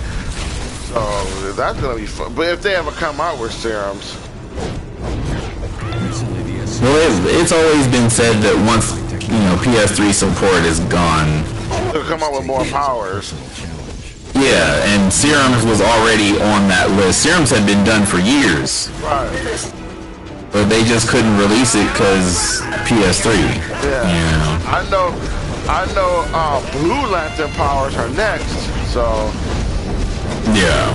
Speaker 1: so that's gonna be fun. But if they ever come out with serums.
Speaker 4: Well, it's always been said that once, PS3 support is gone,
Speaker 1: they'll come out with more powers.
Speaker 4: Yeah, and serums was already on that list. Serums had been done for years.
Speaker 1: Right.
Speaker 4: But they just couldn't release it because PS3.
Speaker 1: Yeah. I know Blue Lantern powers are next, so.
Speaker 4: Yeah.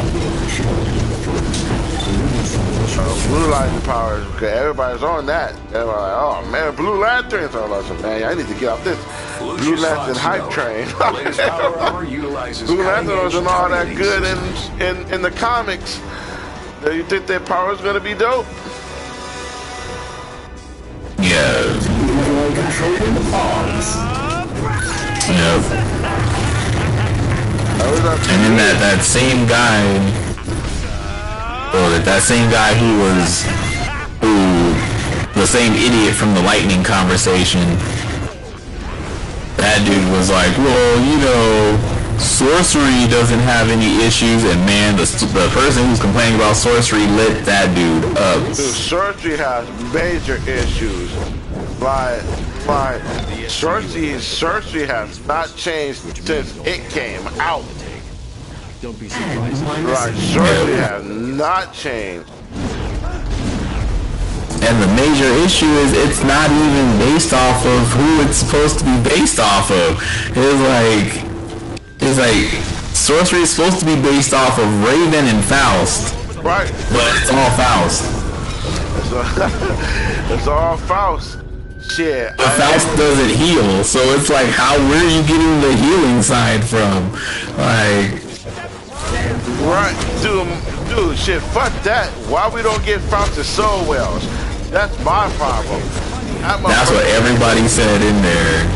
Speaker 1: Blue Lantern powers, because everybody's on that. They're like, oh man, Blue Lanterns. I was like, man, I need to get off this Blue Lantern hype train. Blue Lantern wasn't all that good in the comics. You think their power is gonna be dope?
Speaker 4: Yeah. Yep. And then that same guy. That same guy who the same idiot from the lightning conversation, that dude was like, well, sorcery doesn't have any issues, and man, the person who's complaining about sorcery lit that dude up.
Speaker 1: Dude, sorcery has major issues. Like sorcery has not changed since it came out.
Speaker 12: Don't be surprised.
Speaker 1: Right, sorcery has not changed.
Speaker 4: And the major issue is it's not even based off of who it's supposed to be based off of. It's like sorcery is supposed to be based off of Raven and Faust.
Speaker 1: Right.
Speaker 4: But it's all Faust.
Speaker 1: It's all Faust. Shit.
Speaker 4: But Faust doesn't heal, so it's like, where are you getting the healing side from? Like,
Speaker 1: right, dude, shit, fuck that. Why we don't get Faust's soul wells? That's my problem.
Speaker 4: That's what everybody said in there.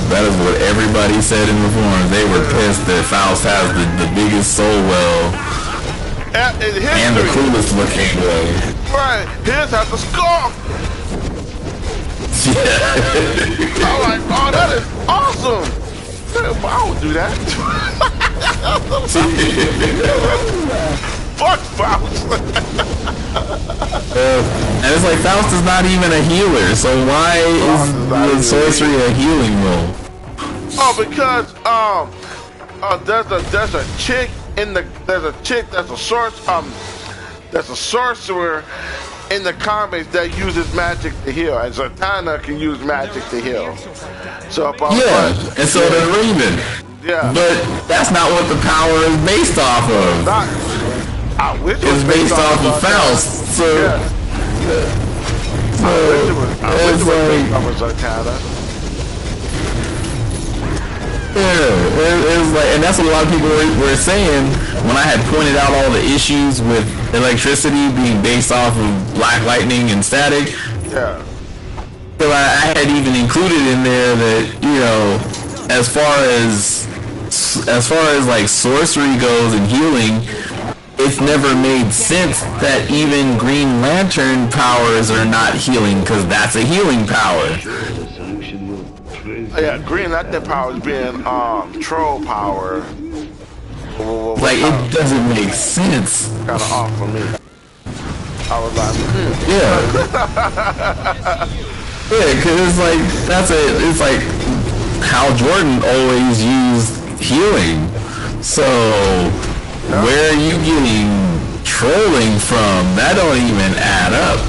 Speaker 4: That is what everybody said in the forums. They were pissed that Faust has the biggest soul well and the coolest looking way.
Speaker 1: Right, his has the scarf. Yeah. I'm like, oh, that is awesome. I would do that. Fuck Faust.
Speaker 4: And And it's like Faust is not even a healer, so why is sorcery a healing role?
Speaker 1: Oh, because there's a chick that's a sorcerer in the comics that uses magic to heal, and Zatanna can use magic to heal. So
Speaker 4: and so does Raven.
Speaker 1: Yeah,
Speaker 4: but that's not what the power is based off of.
Speaker 1: I wish it was
Speaker 4: it's based off of Faust. So,
Speaker 1: I wish it was based off of Zatanna.
Speaker 4: Yeah, it was like, and that's what a lot of people were saying when I had pointed out all the issues with electricity being based off of black lightning and static.
Speaker 1: Yeah.
Speaker 4: So I had even included in there that, you know, as far as like sorcery goes and healing, it's never made sense that even Green Lantern powers are not healing, because that's a healing power.
Speaker 1: Yeah, Green Lantern power is being troll power.
Speaker 4: Like, it doesn't make sense.
Speaker 1: Kind of off for me. I was like,
Speaker 4: yeah, because it's like it's like Hal Jordan always used healing. So where are you getting trolling from? That don't even add up.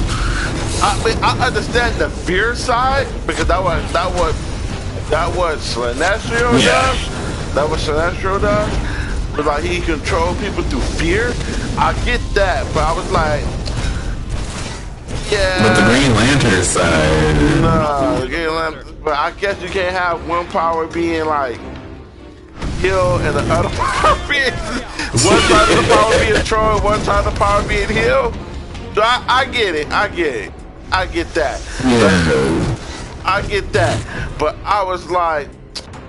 Speaker 1: I mean, I understand the fear side, because that was Sinestro does. That was Sinestro does. But like, he control people through fear. I get that, but I was like, yeah.
Speaker 4: But the Green Lantern side.
Speaker 1: No, the Green Lantern. But I guess you can't have one power being like heal and the other power being one side of the power being troll, one side of the power being heal. So I get it. I get that.
Speaker 4: Yeah.
Speaker 1: I get that. But I was like,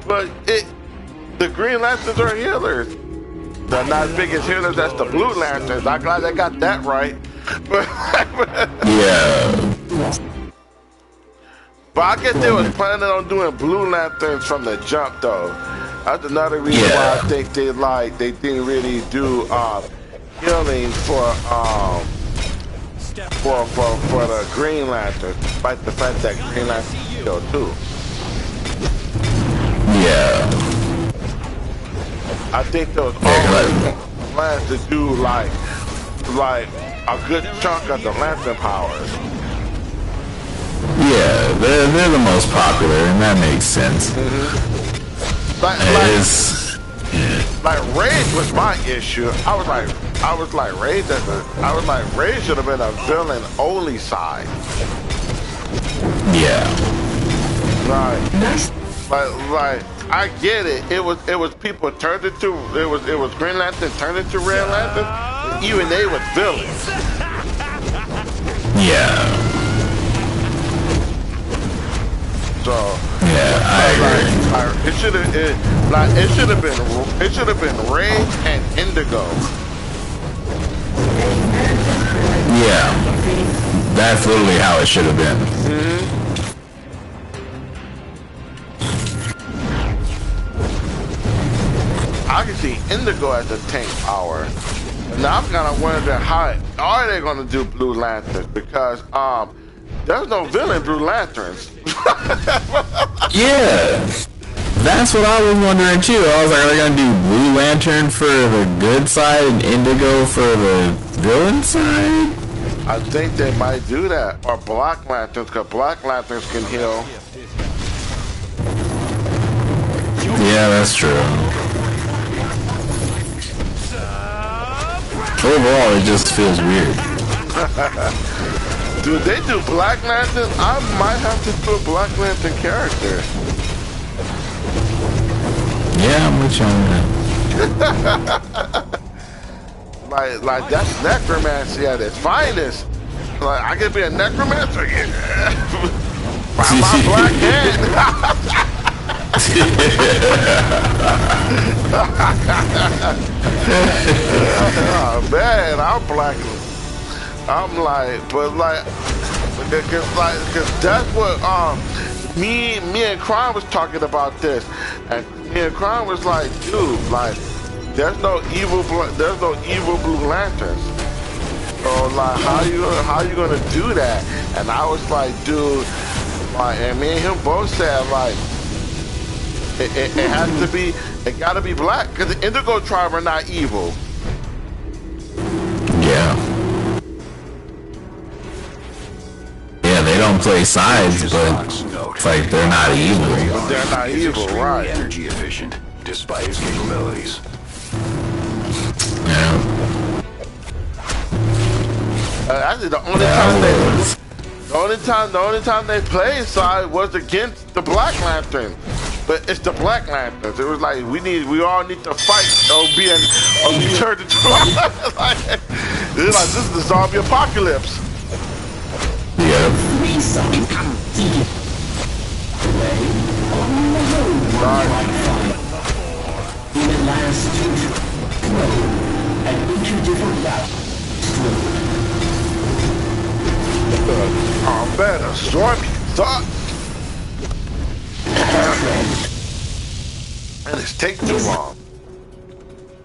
Speaker 1: the Green Lanterns are healers. They're not as big as healers as the Blue Lanterns. I'm glad they got that right.
Speaker 4: Yeah.
Speaker 1: But I guess they was planning on doing Blue Lanterns from the jump, though. That's another reason why I think they didn't really do healing for the Green Lantern, despite the fact that Green Lantern heal too.
Speaker 4: Yeah.
Speaker 1: I think there was always plans to do like a good chunk of the Lantern powers.
Speaker 4: Yeah, they're the most popular, and that makes sense.
Speaker 1: Like Rage was my issue. I was like Rage should have been a villain only side.
Speaker 4: Yeah.
Speaker 1: Like I get it. It was people turned into it was Green Lantern turned into Red Lantern. Even they was villains.
Speaker 4: Yeah.
Speaker 1: So
Speaker 4: yeah, I agree.
Speaker 1: It should have been Rage and Indigo.
Speaker 4: Yeah, that's literally how it should have been.
Speaker 1: I can see Indigo as a tank power. Now I'm kind of wondering how are they going to do Blue Lanterns, because there's no villain Blue Lanterns.
Speaker 4: Yeah, that's what I was wondering too. I was like, are they gonna do Blue Lantern for the good side and Indigo for the villain side?
Speaker 1: I think they might do that, or Black Lanterns, because Black Lanterns can heal.
Speaker 4: Yeah, that's true. Overall, it just feels weird.
Speaker 1: Do they do Black Lantern? I might have to do a Black Lantern character.
Speaker 4: Yeah, I'm with you on that.
Speaker 1: like that's necromancy at its finest. Like, I could be a necromancer again. Find my black hand. Oh man, I'm black. I'm like, because that's what me and Crime was talking about this, and me and Crime was like, dude, like, there's no evil Blue Lanterns. So like, how you gonna do that? And I was like, dude, like, and me and him both said like, it has to be, it gotta be black, because the Indigo Tribe are not evil.
Speaker 4: Yeah. Yeah, they don't play sides, but it's like they're not evil.
Speaker 1: But they're not evil, right?
Speaker 12: Energy efficient, despite his capabilities.
Speaker 4: Yeah.
Speaker 1: Actually, the only time they played side was against the Black Lantern. But it's the Black Lanterns. It was like we all need to fight or be turned into like, it's like, this is the zombie apocalypse.
Speaker 4: Yeah.
Speaker 1: Oh, better stormy thought. And it's taking too long.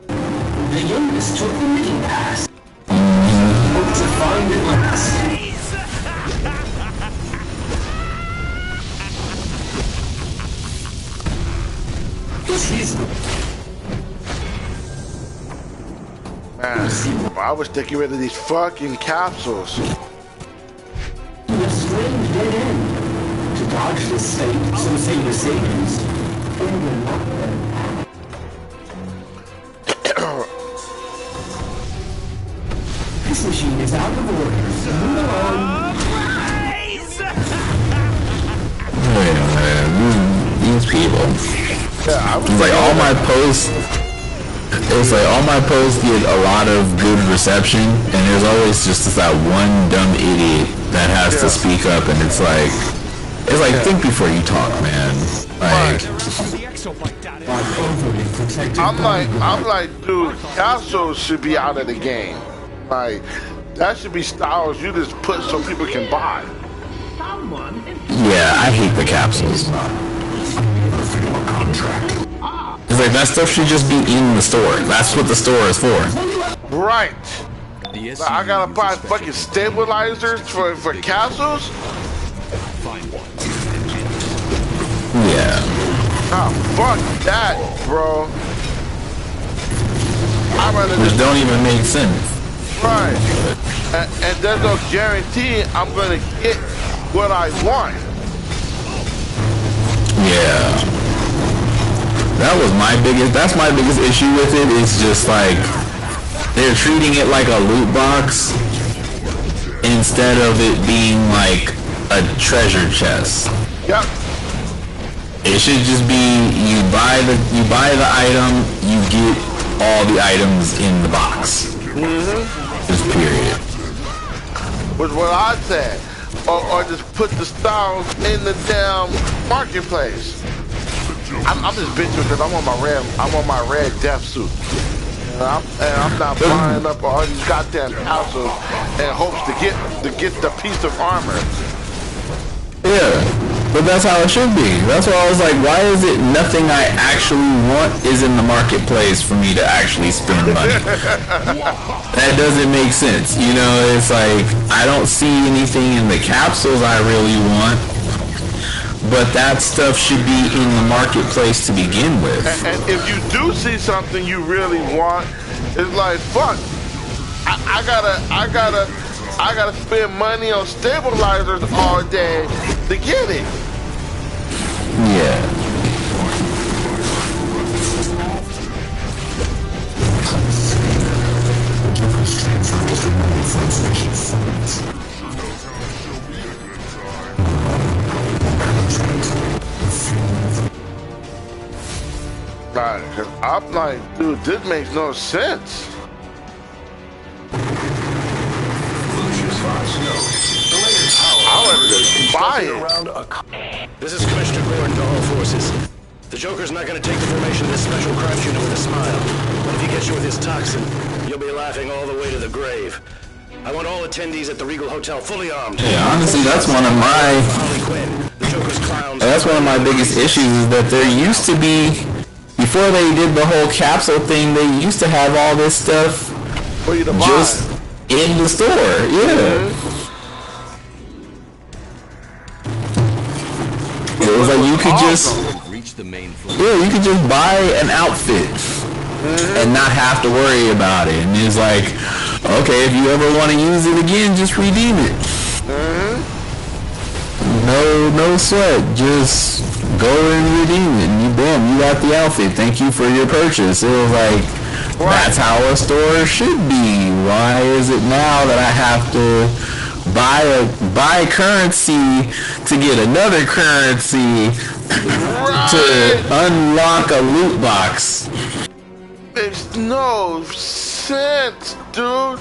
Speaker 5: The youngest took the middle pass. Hope to find it last.
Speaker 1: Man, I was taking rid of these fucking capsules.
Speaker 5: A strange dead end. To dodge this fate, some say the savings. This machine is out of order. Move on.
Speaker 4: Wait a minute, these people.
Speaker 1: Yeah,
Speaker 4: it's like all my posts. It's like all my posts get a lot of good reception, and there's always just that one dumb idiot that has to speak up, and it's like think before you talk, man. Like,
Speaker 1: I'm like, dude, capsules should be out of the game. Like, that should be styles you just put so people can buy.
Speaker 4: yeah, I hate the capsules. It's like that stuff should just be in the store. That's what the store is for.
Speaker 1: Right. Like, I gotta buy fucking stabilizers for capsules?
Speaker 4: Yeah.
Speaker 1: Oh, fuck that, bro.
Speaker 4: Which don't even make sense.
Speaker 1: Right. And there's no guarantee I'm gonna get what I want.
Speaker 4: Yeah. That's my biggest issue with it. It's just like they're treating it like a loot box instead of it being like a treasure chest.
Speaker 1: Yep.
Speaker 4: It should just be you buy the item, you get all the items in the box. Just period.
Speaker 1: Was what I said. Or just put the styles in the damn marketplace. I'm just bitching because I'm on my red death suit. And I'm not buying up all these goddamn capsules in hopes to get the piece of armor.
Speaker 4: Yeah, but that's how it should be. That's why I was like, why is it nothing I actually want is in the marketplace for me to actually spend money? That doesn't make sense. You know, it's like, I don't see anything in the capsules I really want, but that stuff should be in the marketplace to begin with.
Speaker 1: And if you do see something you really want, it's like, fuck, I gotta spend money on stabilizers all day to get it.
Speaker 4: Yeah.
Speaker 1: Right, cause I'm like, dude, this makes no sense.
Speaker 10: This is Commissioner Gordon to all forces. The Joker's not going to take the formation of this special crimes unit with a smile. But if he gets you with his toxin, you'll be laughing all the way to the grave. I want all attendees at the Regal Hotel fully armed.
Speaker 4: Yeah, honestly, that's one of my biggest issues is that there used to be, before they did the whole capsule thing, they used to have all this stuff in the store. Yeah. It was like you could just, you could just buy an outfit and not have to worry about it. And it's like, okay, if you ever want to use it again, just redeem it. No sweat. Just go and redeem it, and you got the outfit. Thank you for your purchase. It was like, that's how a store should be. Why is it now that I have to buy currency to get another currency to unlock a loot box?
Speaker 1: Makes no sense, dude.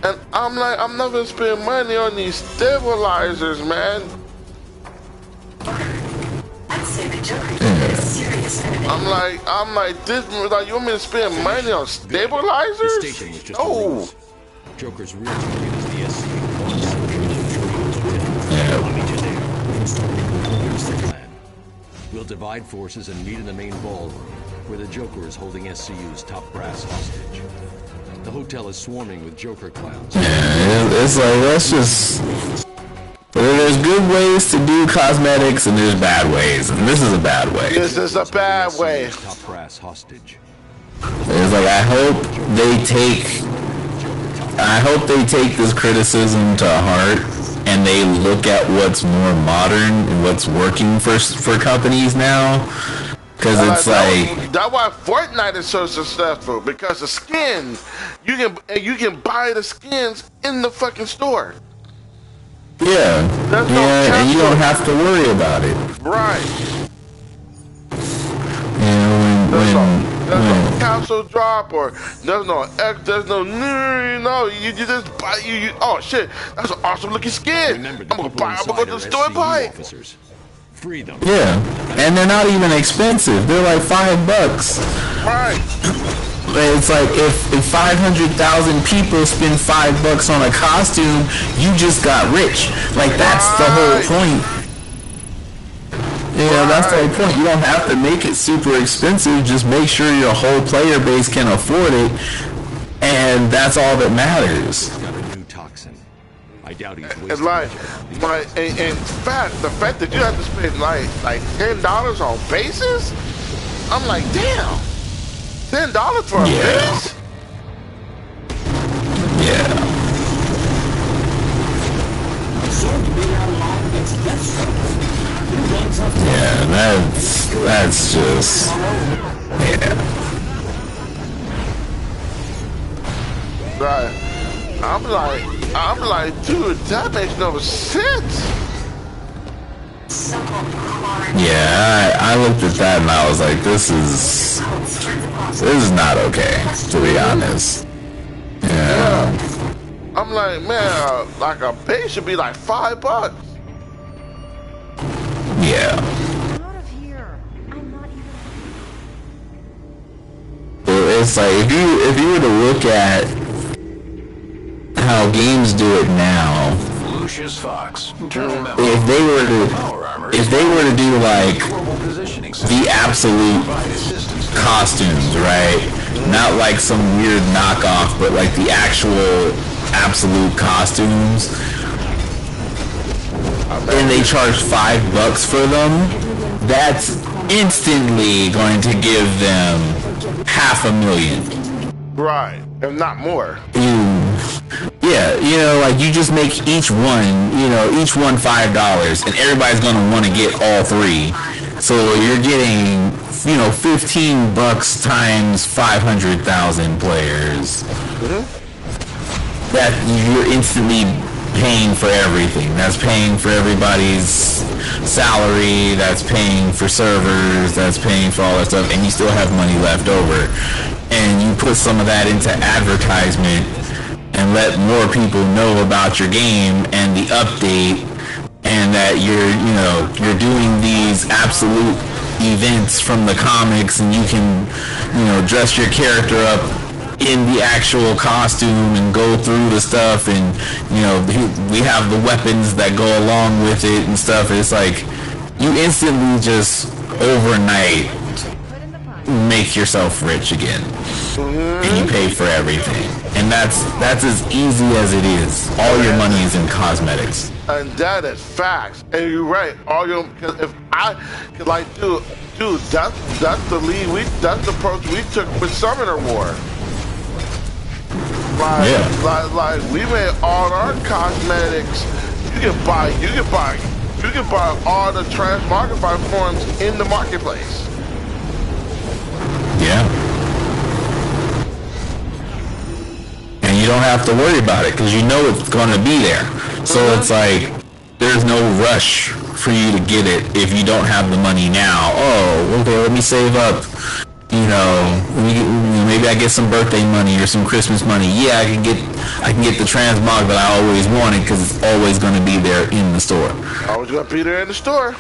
Speaker 1: And I'm like, I'm not gonna spend money on these stabilizers, man. I'm like, this, like, you want me to spend money on stabilizers?
Speaker 12: The station was just a ruse. Joker's real target is the SCU. We'll divide forces and meet in the main ballroom, where the Joker is holding SCU's top brass hostage. The hotel is swarming with Joker clowns.
Speaker 4: Yeah, it's like, let's just... There's good ways to do cosmetics and there's bad ways, and this is a bad way.
Speaker 1: This is a bad way.
Speaker 12: Top brass hostage.
Speaker 4: It's like, I hope they take this criticism to heart and they look at what's more modern and what's working for companies now. Because it's like,
Speaker 1: that's why Fortnite is so successful, because the skin, you can buy the skins in the fucking store.
Speaker 4: Yeah, and you don't have to worry about it.
Speaker 1: Right.
Speaker 4: You know,
Speaker 1: there's no capsule drop, or there's no you just buy you. Oh shit, that's an awesome looking skin. I'm gonna go to the store and buy it.
Speaker 12: Free them.
Speaker 4: Yeah, and they're not even expensive. They're like $5.
Speaker 1: Right.
Speaker 4: It's like if 500,000 people spend $5 on a costume, you just got rich. Like, that's the whole point. Yeah, that's the whole point. You don't have to make it super expensive. Just make sure your whole player base can afford it, and that's all that matters.
Speaker 12: Got a new toxin. I doubt he's
Speaker 1: It's like in fact, the fact that you have to spend like $10 on bases, I'm like, damn. $10 for a base?
Speaker 4: Yeah. Yeah, that's just, yeah.
Speaker 1: Right. I'm like, dude, that makes no sense.
Speaker 4: Yeah, I looked at that and I was like, this is not okay, to be honest. Yeah.
Speaker 1: I'm like, man, like a base should be like $5.
Speaker 4: Yeah. Well, it's like, if you were to look at how games do it now,
Speaker 12: Lucius Fox.
Speaker 4: if they were to do like the absolute costumes, right? Not like some weird knockoff, but like the actual absolute costumes, and they charge $5 for them, that's instantly going to give them $500,000.
Speaker 1: Right, if not more.
Speaker 4: Yeah, you know, like you just make each one $5, and everybody's gonna want to get all three. So you're getting, $15 times 500,000 players. That you're instantly paying for everything. That's paying for everybody's salary, that's paying for servers, that's paying for all that stuff, and you still have money left over. And you put some of that into advertisement and let more people know about your game and the update, and that you're doing these absolute events from the comics, and you can, dress your character up in the actual costume and go through the stuff, and we have the weapons that go along with it and stuff. It's like you instantly just overnight make yourself rich again, and you pay for everything. And that's as easy as it is. All your money is in cosmetics.
Speaker 1: And that is facts. And you're right. All your, if I could like, dude, that's the lead. That's the approach we took with Summoner War. Like we made all our cosmetics. You can buy all the transmogrify forms in the marketplace.
Speaker 4: Yeah. And you don't have to worry about it because you know it's going to be there. So it's like there's no rush for you to get it if you don't have the money now. Oh, okay, let me save up. You know, maybe I get some birthday money or some Christmas money. Yeah, I can get the transmog that I always wanted because it's always going to be there in the store.
Speaker 1: Always going to be there in the store.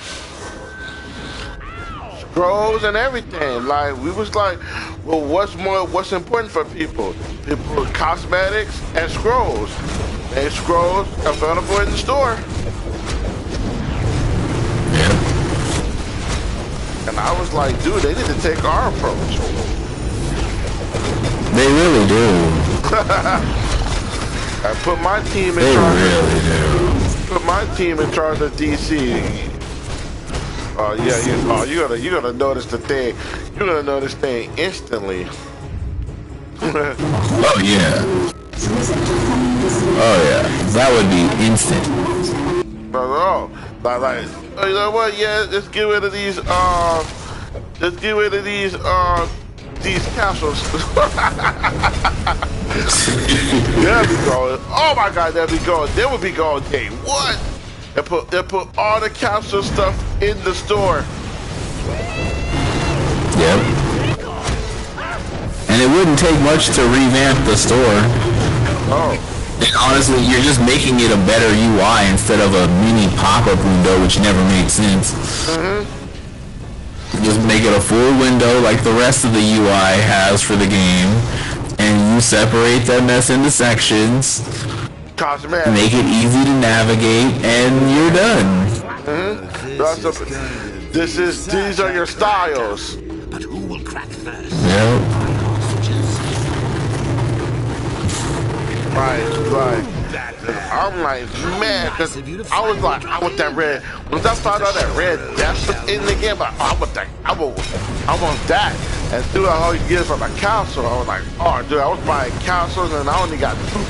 Speaker 1: Scrolls and everything. Like we was like, well, what's important for people? People, cosmetics and scrolls. And scrolls available in the store.
Speaker 4: Yeah.
Speaker 1: And I was like, dude, they need to take our approach.
Speaker 4: They really do.
Speaker 1: I put my team in
Speaker 4: they
Speaker 1: charge.
Speaker 4: They really do.
Speaker 1: Put my team in charge of DC. Oh yeah, you're gonna notice the thing. You're gonna notice the thing instantly.
Speaker 4: Oh yeah. Oh yeah. That would be instant.
Speaker 1: No, like, you know what? Yeah, let's get rid of these. Let's get rid of these capsules. There we go. Oh my God, there we go. There would be going day one. They put all the capsule stuff in the store.
Speaker 4: Yep. And it wouldn't take much to revamp the store.
Speaker 1: Oh.
Speaker 4: And honestly, you're just making it a better UI instead of a mini pop-up window, which never makes sense. Just make it a full window like the rest of the UI has for the game, and you separate that mess into sections,
Speaker 1: cosmetic.
Speaker 4: Make it easy to navigate, and you're done.
Speaker 1: These are your styles.
Speaker 10: But who will crack first?
Speaker 4: Yep.
Speaker 1: Right. I'm like, man, because I was like, I want that red. Once I found out that red death was in the game, I want that. I want that. And through all you get from a council, I was like, oh, dude, I was buying capsules and I only got two.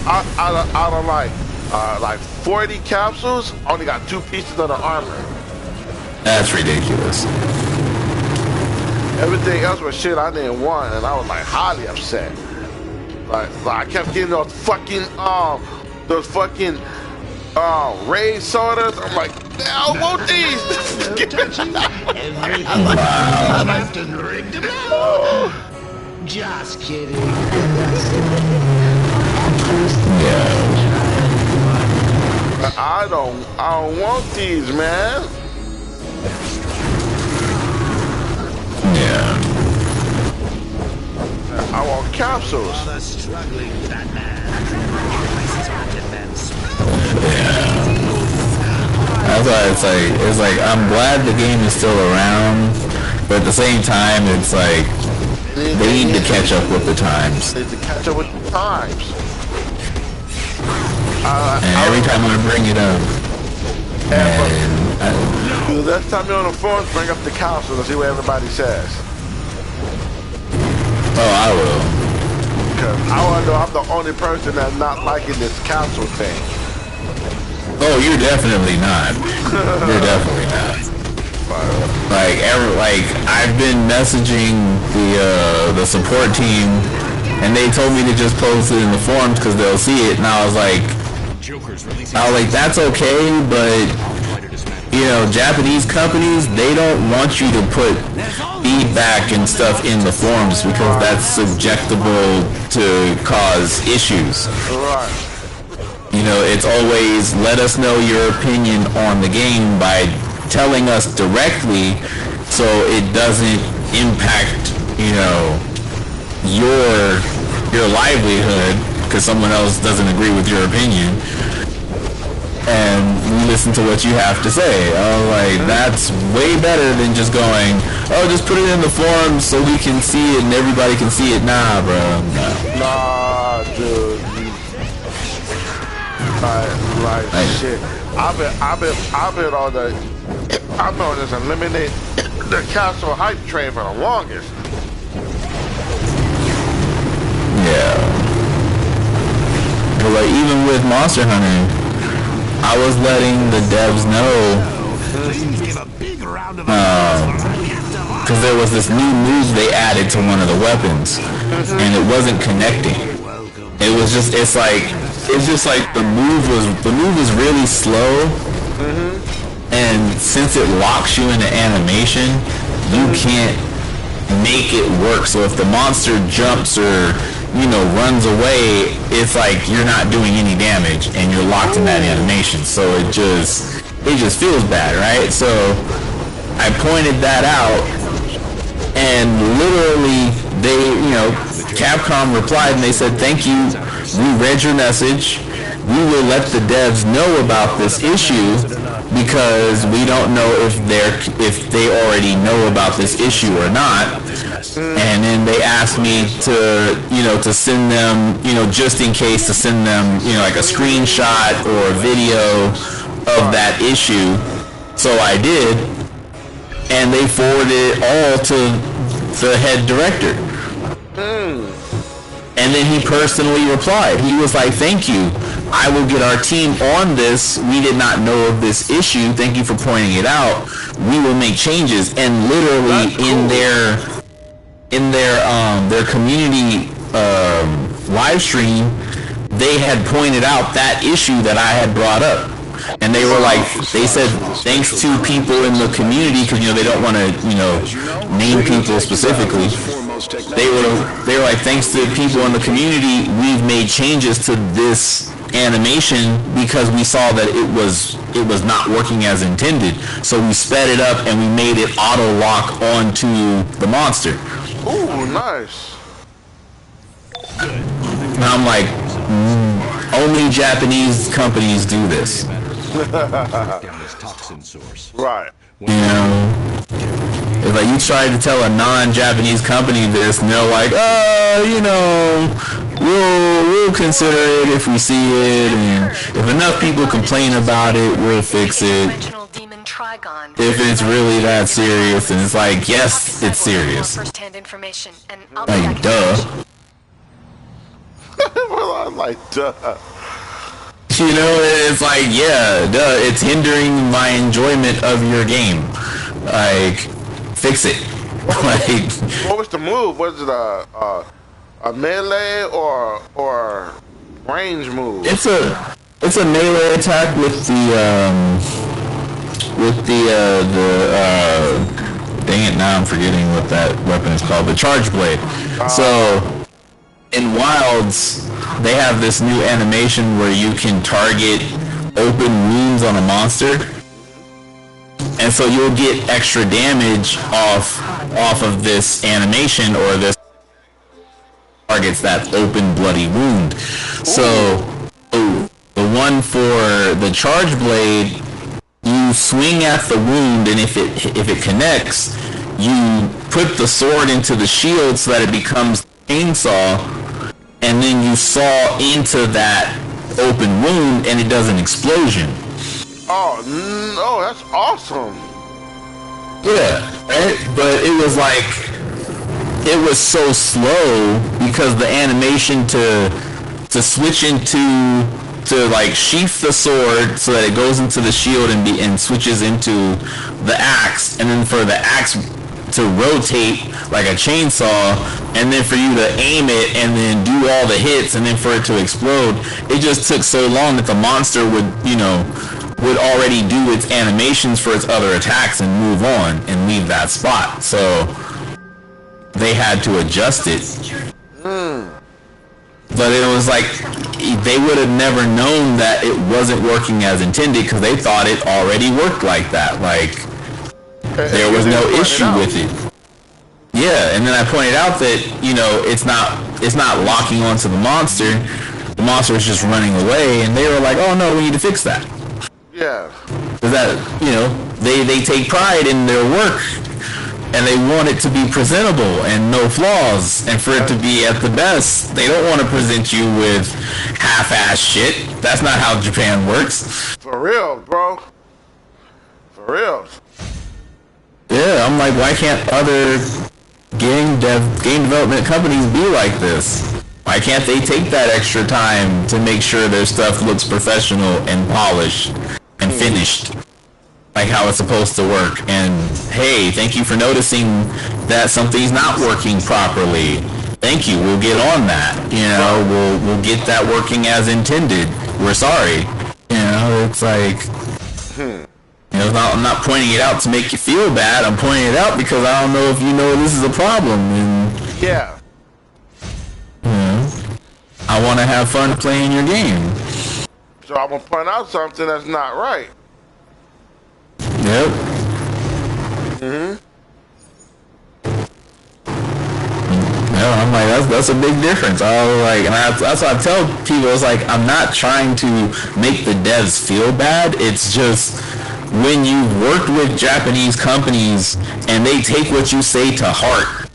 Speaker 1: Out of like 40 capsules, I only got 2 pieces of the armor.
Speaker 4: That's ridiculous.
Speaker 1: Everything else was shit I didn't want, and I was like highly upset. Like I kept getting those fucking Ray sodas. I'm like, I want these.
Speaker 10: I'm often rigged them out. Just kidding.
Speaker 1: I don't want these, man.
Speaker 4: Yeah.
Speaker 1: I want capsules.
Speaker 10: Struggling Batman.
Speaker 4: That's why it's like I'm glad the game is still around, but at the same time it's like they need to catch up with the times.
Speaker 1: They need to catch up with the times.
Speaker 4: And every time I bring it up,
Speaker 1: next time you're on the phone, bring up the council and see what everybody says.
Speaker 4: Oh, I will.
Speaker 1: Because I want to know I'm the only person that's not liking this council thing.
Speaker 4: Oh, you're definitely not. You're definitely not. Like I've been messaging the support team, and they told me to just post it in the forums because they'll see it, and I was like, that's okay, but you know, Japanese companies, they don't want you to put feedback and stuff in the forums because that's subjectable to cause issues.
Speaker 1: Right.
Speaker 4: You know, it's always let us know your opinion on the game by telling us directly so it doesn't impact, you know, your livelihood because someone else doesn't agree with your opinion. And listen to what you have to say. I was like, that's way better than just going, oh, just put it in the forums so we can see it and everybody can see it. Nah, bro.
Speaker 1: Nah, dude. Like shit. I've been on this eliminate the castle hype train for the longest.
Speaker 4: Yeah. But like even with Monster Hunter, I was letting the devs know because there was this new move they added to one of the weapons, and it wasn't connecting. It's just like the move was really slow, and since it locks you into animation, you can't make it work. So if the monster jumps or runs away, it's like you're not doing any damage and you're locked in that animation. So it just feels bad, right? So I pointed that out, and literally Capcom replied and they said, "Thank you, we read your message. We will let the devs know about this issue because we don't know if they already know about this issue or not." And then they asked me to send them, just in case, to send them, like a screenshot or a video of that issue. So I did, and they forwarded it all to the head director. And then he personally replied. He was like, "Thank you. I will get our team on this. We did not know of this issue. Thank you for pointing it out. We will make changes." And literally in their community live stream, they had pointed out that issue that I had brought up. And they were like, they said, thanks to people in the community, because they don't want to name people specifically. They were like, thanks to people in the community, we've made changes to this animation because we saw that it was not working as intended. So we sped it up and we made it auto lock onto the monster.
Speaker 1: Ooh, nice.
Speaker 4: And I'm like, only Japanese companies do this.
Speaker 1: Right.
Speaker 4: It's like you tried to tell a non-Japanese company this, and they're like, we'll consider it if we see it, and if enough people complain about it, we'll fix it. If it's really that serious, and it's like, yes, it's serious. Like, duh.
Speaker 1: Well, I'm like, duh.
Speaker 4: It's like, yeah, duh, it's hindering my enjoyment of your game. Like, fix it. Like,
Speaker 1: what was the move? Was it a melee or range move?
Speaker 4: It's a melee attack with dang it, now I'm forgetting what that weapon is called, the charge blade. So in Wilds, they have this new animation where you can target open wounds on a monster, and so you'll get extra damage off of this animation, or this targets that open bloody wound. So the one for the charge blade, you swing at the wound, and if it connects, you put the sword into the shield so that it becomes a chainsaw, and then you saw into that open wound, and it does an explosion.
Speaker 1: Oh, no, that's awesome.
Speaker 4: Yeah, right? But it was like, it was so slow because the animation to switch into, to like sheath the sword so that it goes into the shield and switches into the axe, and then for the axe to rotate like a chainsaw, and then for you to aim it and then do all the hits and then for it to explode. It just took so long that the monster would already do its animations for its other attacks and move on and leave that spot. So they had to adjust it. But it was like, they would have never known that it wasn't working as intended because they thought it already worked like that. Like, there was no issue with it. Yeah, and then I pointed out that, it's not locking onto the monster. The monster is just running away, and they were like, oh no, we need to fix that.
Speaker 1: Yeah.
Speaker 4: Because that, they take pride in their work. and they want it to be presentable and no flaws, and for it to be at the best. They don't want to present you with half-ass shit. That's not how Japan works.
Speaker 1: For real, bro. For real.
Speaker 4: Yeah, I'm like, why can't other game development companies be like this? Why can't they take that extra time to make sure their stuff looks professional and polished and finished, like how it's supposed to work? And hey, thank you for noticing that something's not working properly. Thank you. We'll get on that. You know, we'll get that working as intended. We're sorry. You know, it's like, you know, I'm not pointing it out to make you feel bad. I'm pointing it out because I don't know if you know this is a problem. And
Speaker 1: yeah.
Speaker 4: You know, I want to have fun playing your game.
Speaker 1: So I'm gonna point out something that's not right.
Speaker 4: Yep. Yeah, I'm like, that's a big difference. I was like, and that's what I tell people. It's like, I'm not trying to make the devs feel bad. It's just when you've worked with Japanese companies and they take what you say to heart.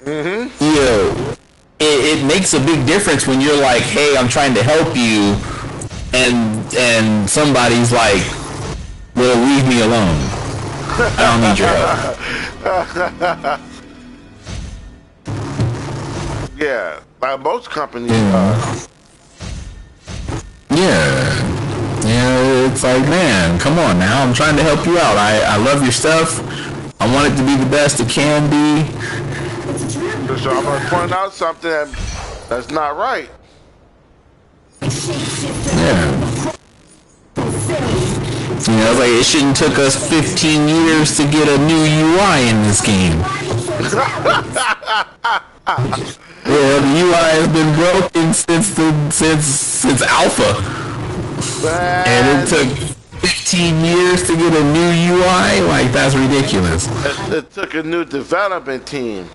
Speaker 4: You know, it makes a big difference when you're like, hey, I'm trying to help you, and somebody's like, well, leave me alone. I don't need your help.
Speaker 1: Yeah, like most companies.
Speaker 4: Yeah, it's like, man, come on now. I'm trying to help you out. I love your stuff. I want it to be the best it can be.
Speaker 1: So I'm gonna point out something that's not right.
Speaker 4: Yeah. You know, it's like, it shouldn't took us 15 years to get a new UI in this game. Yeah, the UI has been broken since alpha. And it took 15 years to get a new UI? Like, that's ridiculous.
Speaker 1: It took a new development team.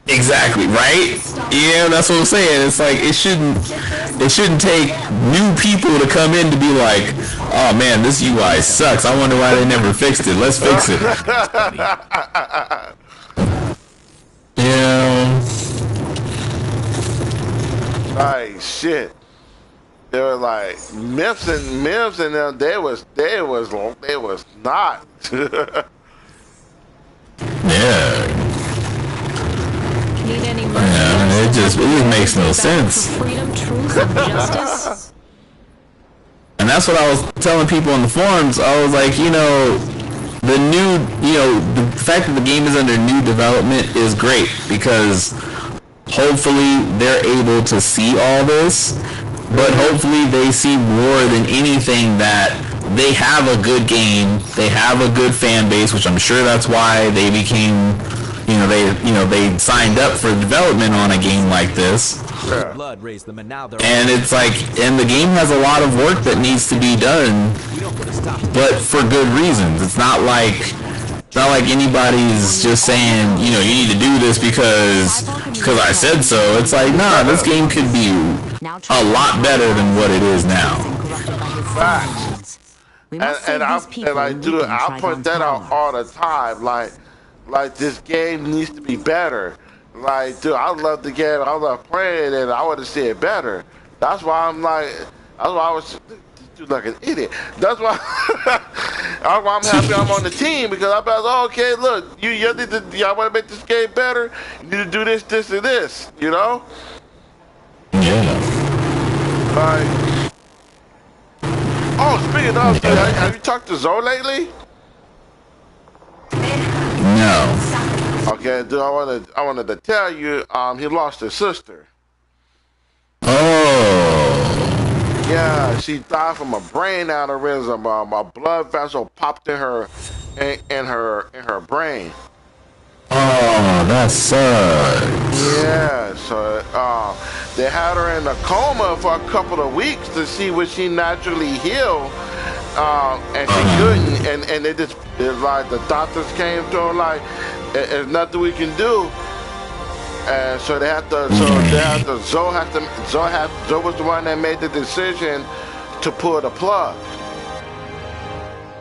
Speaker 4: Exactly, right? Yeah, that's what I'm saying. It's like, it shouldn't take new people to come in to be like, oh man, this UI sucks. I wonder why they never fixed it. Let's fix it. Yeah.
Speaker 1: Like shit. They were like Mims and them. They was not.
Speaker 4: Yeah.
Speaker 2: Need any
Speaker 4: Yeah, it just makes no sense.
Speaker 2: freedom, truth, and justice?
Speaker 4: And that's what I was telling people on the forums. I was like, you know, the fact that the game is under new development is great, because hopefully they're able to see all this, but hopefully they see more than anything that they have a good game, they have a good fan base, which I'm sure that's why they became, they signed up for development on a game like this.
Speaker 22: Blood raised them, and now they're
Speaker 4: And it's like, and the game has a lot of work that needs to be done, but for good reasons. It's not like anybody's just saying, you need to do this because I said so. It's like, nah, this game could be a lot better than what it is now.
Speaker 1: Facts. And I'll point that out all the time. Like this game needs to be better. Like, dude, I love the game. I love playing it, and I want to see it better. That's why I'm like, that's why I was dude like an idiot. That's why I'm happy I'm on the team, because I'm like, oh, okay, look, y'all want to make this game better. You need to do this, this, and this. You know?
Speaker 4: Yeah.
Speaker 1: Like, oh, speaking of, dude, have you talked to Zoe lately?
Speaker 4: No.
Speaker 1: Okay, dude, I wanted to tell you, he lost his sister.
Speaker 4: Oh.
Speaker 1: Yeah, she died from a brain aneurysm. A blood vessel popped in her brain.
Speaker 4: Oh, that sucks.
Speaker 1: Yeah, so they had her in a coma for a couple of weeks to see would she naturally heal, and she couldn't. And it's like the doctors came to her like, there's nothing we can do. And so they had to. Zoe was the one that made the decision to pull the plug.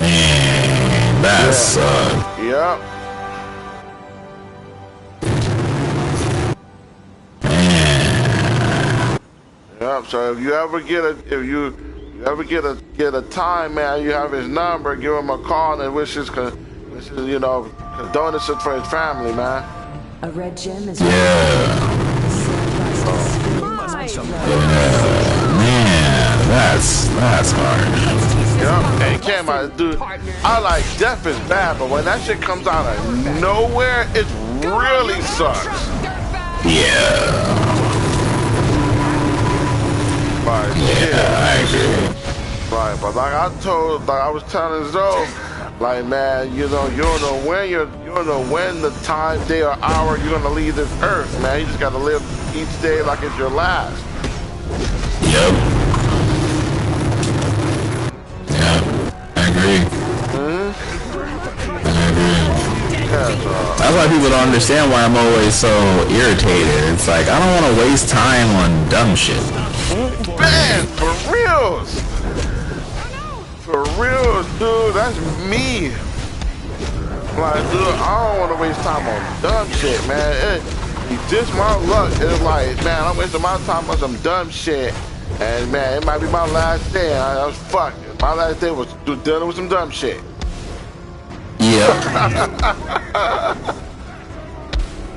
Speaker 4: Man, that sucks.
Speaker 1: Yep. Yep. So if you ever get a time, man, you have his number. Give him a call and wishes condolences for his family, man.
Speaker 9: A red gem is
Speaker 4: Man, that's hard.
Speaker 1: Yep. And Cam, dude, I like Death is bad, but when that shit comes out of nowhere, it really sucks.
Speaker 4: Yeah.
Speaker 1: Like,
Speaker 4: I agree.
Speaker 1: Right, but like I was telling Zoe, like, man, you don't know when the time, day, or hour you're gonna leave this earth, man. You just gotta live each day like it's your last.
Speaker 4: Yep. Yeah, I agree. I agree. That's why people don't understand why I'm always so irritated. It's like, I don't want to waste time on dumb shit.
Speaker 1: Man, for reals. For reals, dude, that's me. Like, dude, I don't want to waste time on dumb shit, man. It's just my luck. It's like, man, I'm wasting my time on some dumb shit. And, man, it might be my last day. I was fucked. My last day was dealing with some dumb shit.
Speaker 4: Yep.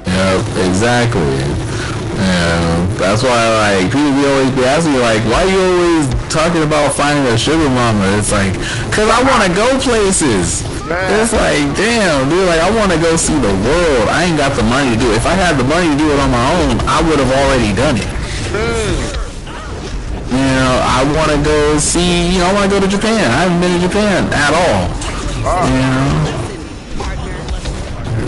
Speaker 4: Yep, exactly. Yeah, that's why, like, people always be asking me, like, why are you always talking about finding a sugar mama? It's like, cause I want to go places. Man. It's like, damn, dude, like, I want to go see the world. I ain't got the money to do it. If I had the money to do it on my own, I would have already done it. You know, I want to go see, I want to go to Japan. I haven't been to Japan at all. You know?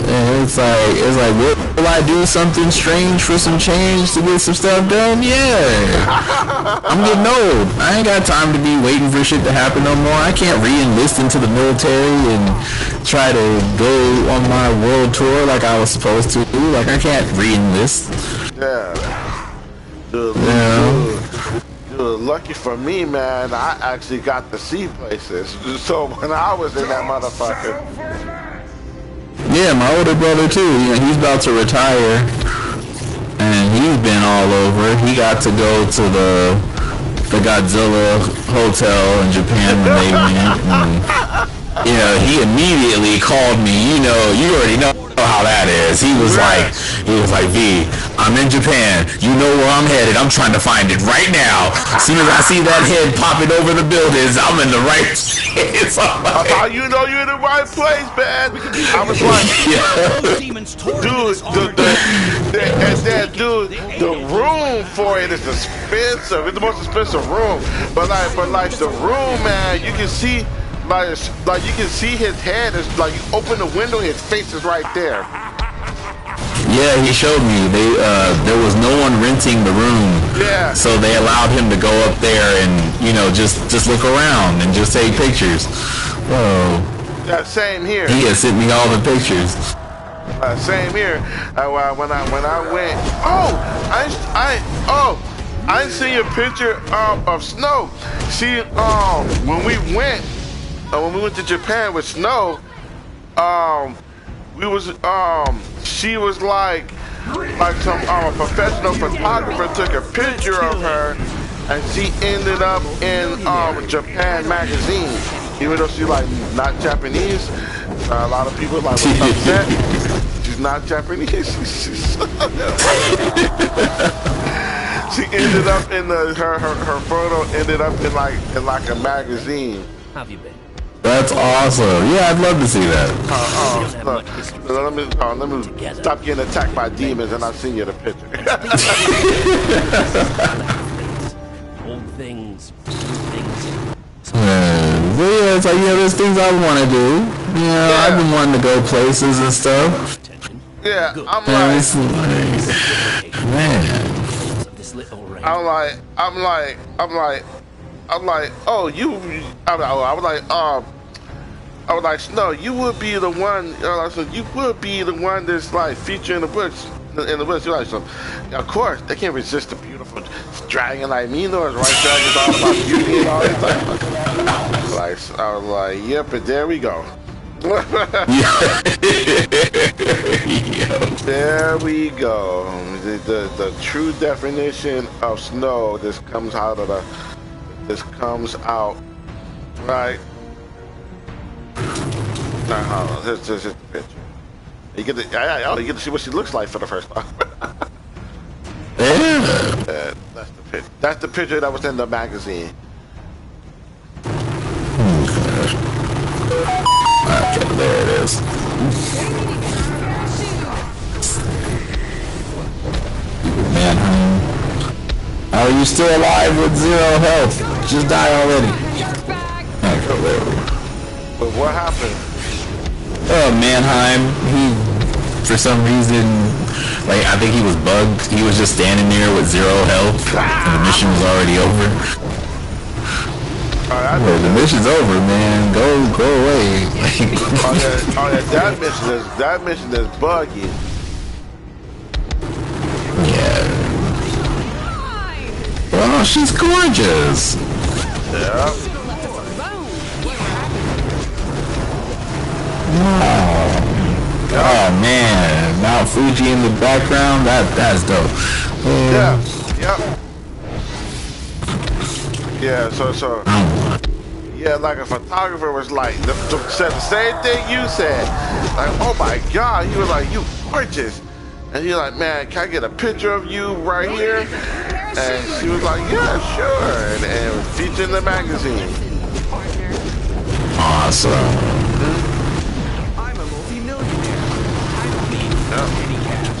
Speaker 4: And it's like, will I do something strange for some change to get some stuff done? Yeah. I'm getting old. I ain't got time to be waiting for shit to happen no more. I can't re-enlist into the military and try to go on my world tour like I was supposed to. Like, I can't re-enlist.
Speaker 1: Yeah. Dude, lucky for me, man, I actually got to see places. So when I was in that motherfucker.
Speaker 4: Yeah, my older brother too. He's about to retire, and he's been all over. He got to go to the Godzilla hotel in Japan when they went. And, he immediately called me. You already know how that is. He was like, V, I'm in Japan. You know where I'm headed. I'm trying to find it right now. As soon as I see that head popping over the buildings, I'm in the right place.
Speaker 1: You know you're in the right place, man. I was like, dude, the room for it is expensive. It's the most expensive room. But like the room, man, you can see. Like you can see his head. It's like you open the window, his face is right there.
Speaker 4: Yeah, he showed me. There was no one renting the room.
Speaker 1: Yeah.
Speaker 4: So they allowed him to go up there and just look around and just take pictures. Whoa.
Speaker 1: Yeah, same here.
Speaker 4: He had sent me all the pictures.
Speaker 1: Same here. When I went. I seen a picture of Snow. See, when we went to Japan with Snow, she was like some professional photographer took a picture of her, and she ended up in Japan magazine. Even though she's like not Japanese, a lot of people like were upset. She's not Japanese. She ended up in her photo ended up in like a magazine.
Speaker 17: How have you been?
Speaker 4: That's awesome. Yeah, I'd love to see that.
Speaker 1: Let me stop getting attacked by demons, and I'll send you the picture.
Speaker 17: Old things.
Speaker 4: Yeah, it's like, there's things I want to do. I've been wanting to go places and stuff.
Speaker 1: Yeah, I'm like, Snow, you would be the one. You would be the one that's like featured in the books. In the books, you're like, so of course they can't resist the beautiful dragon like me. Right? Dragon's all about beauty and all that stuff. I was like, yep, and there we go. There we go. The true definition of snow. This comes out right. Now, this is the picture. You get to see what she looks like for the first time. That's the picture. That's the picture that was in the magazine.
Speaker 4: Okay, there it is. Manheim. How are you still alive with 0 health? Just die already.
Speaker 1: But what happened?
Speaker 4: Manheim, he, for some reason, like, I think he was bugged. He was just standing there with 0 health, and the mission was already over. Well, the mission's over, man. Go away.
Speaker 1: That mission is buggy.
Speaker 4: Yeah. Oh, she's gorgeous.
Speaker 1: Yeah.
Speaker 4: Oh man, Mount Fuji in the background. That's dope.
Speaker 1: Yeah. So. Yeah, like a photographer was like, said the same thing you said. Like, oh my God, he was like, you gorgeous. And he like, man, can I get a picture of you right here? And she was like, yeah, sure. And it was featured in the magazine.
Speaker 4: Awesome.
Speaker 21: I'm a multi-millionaire. I don't need any cash.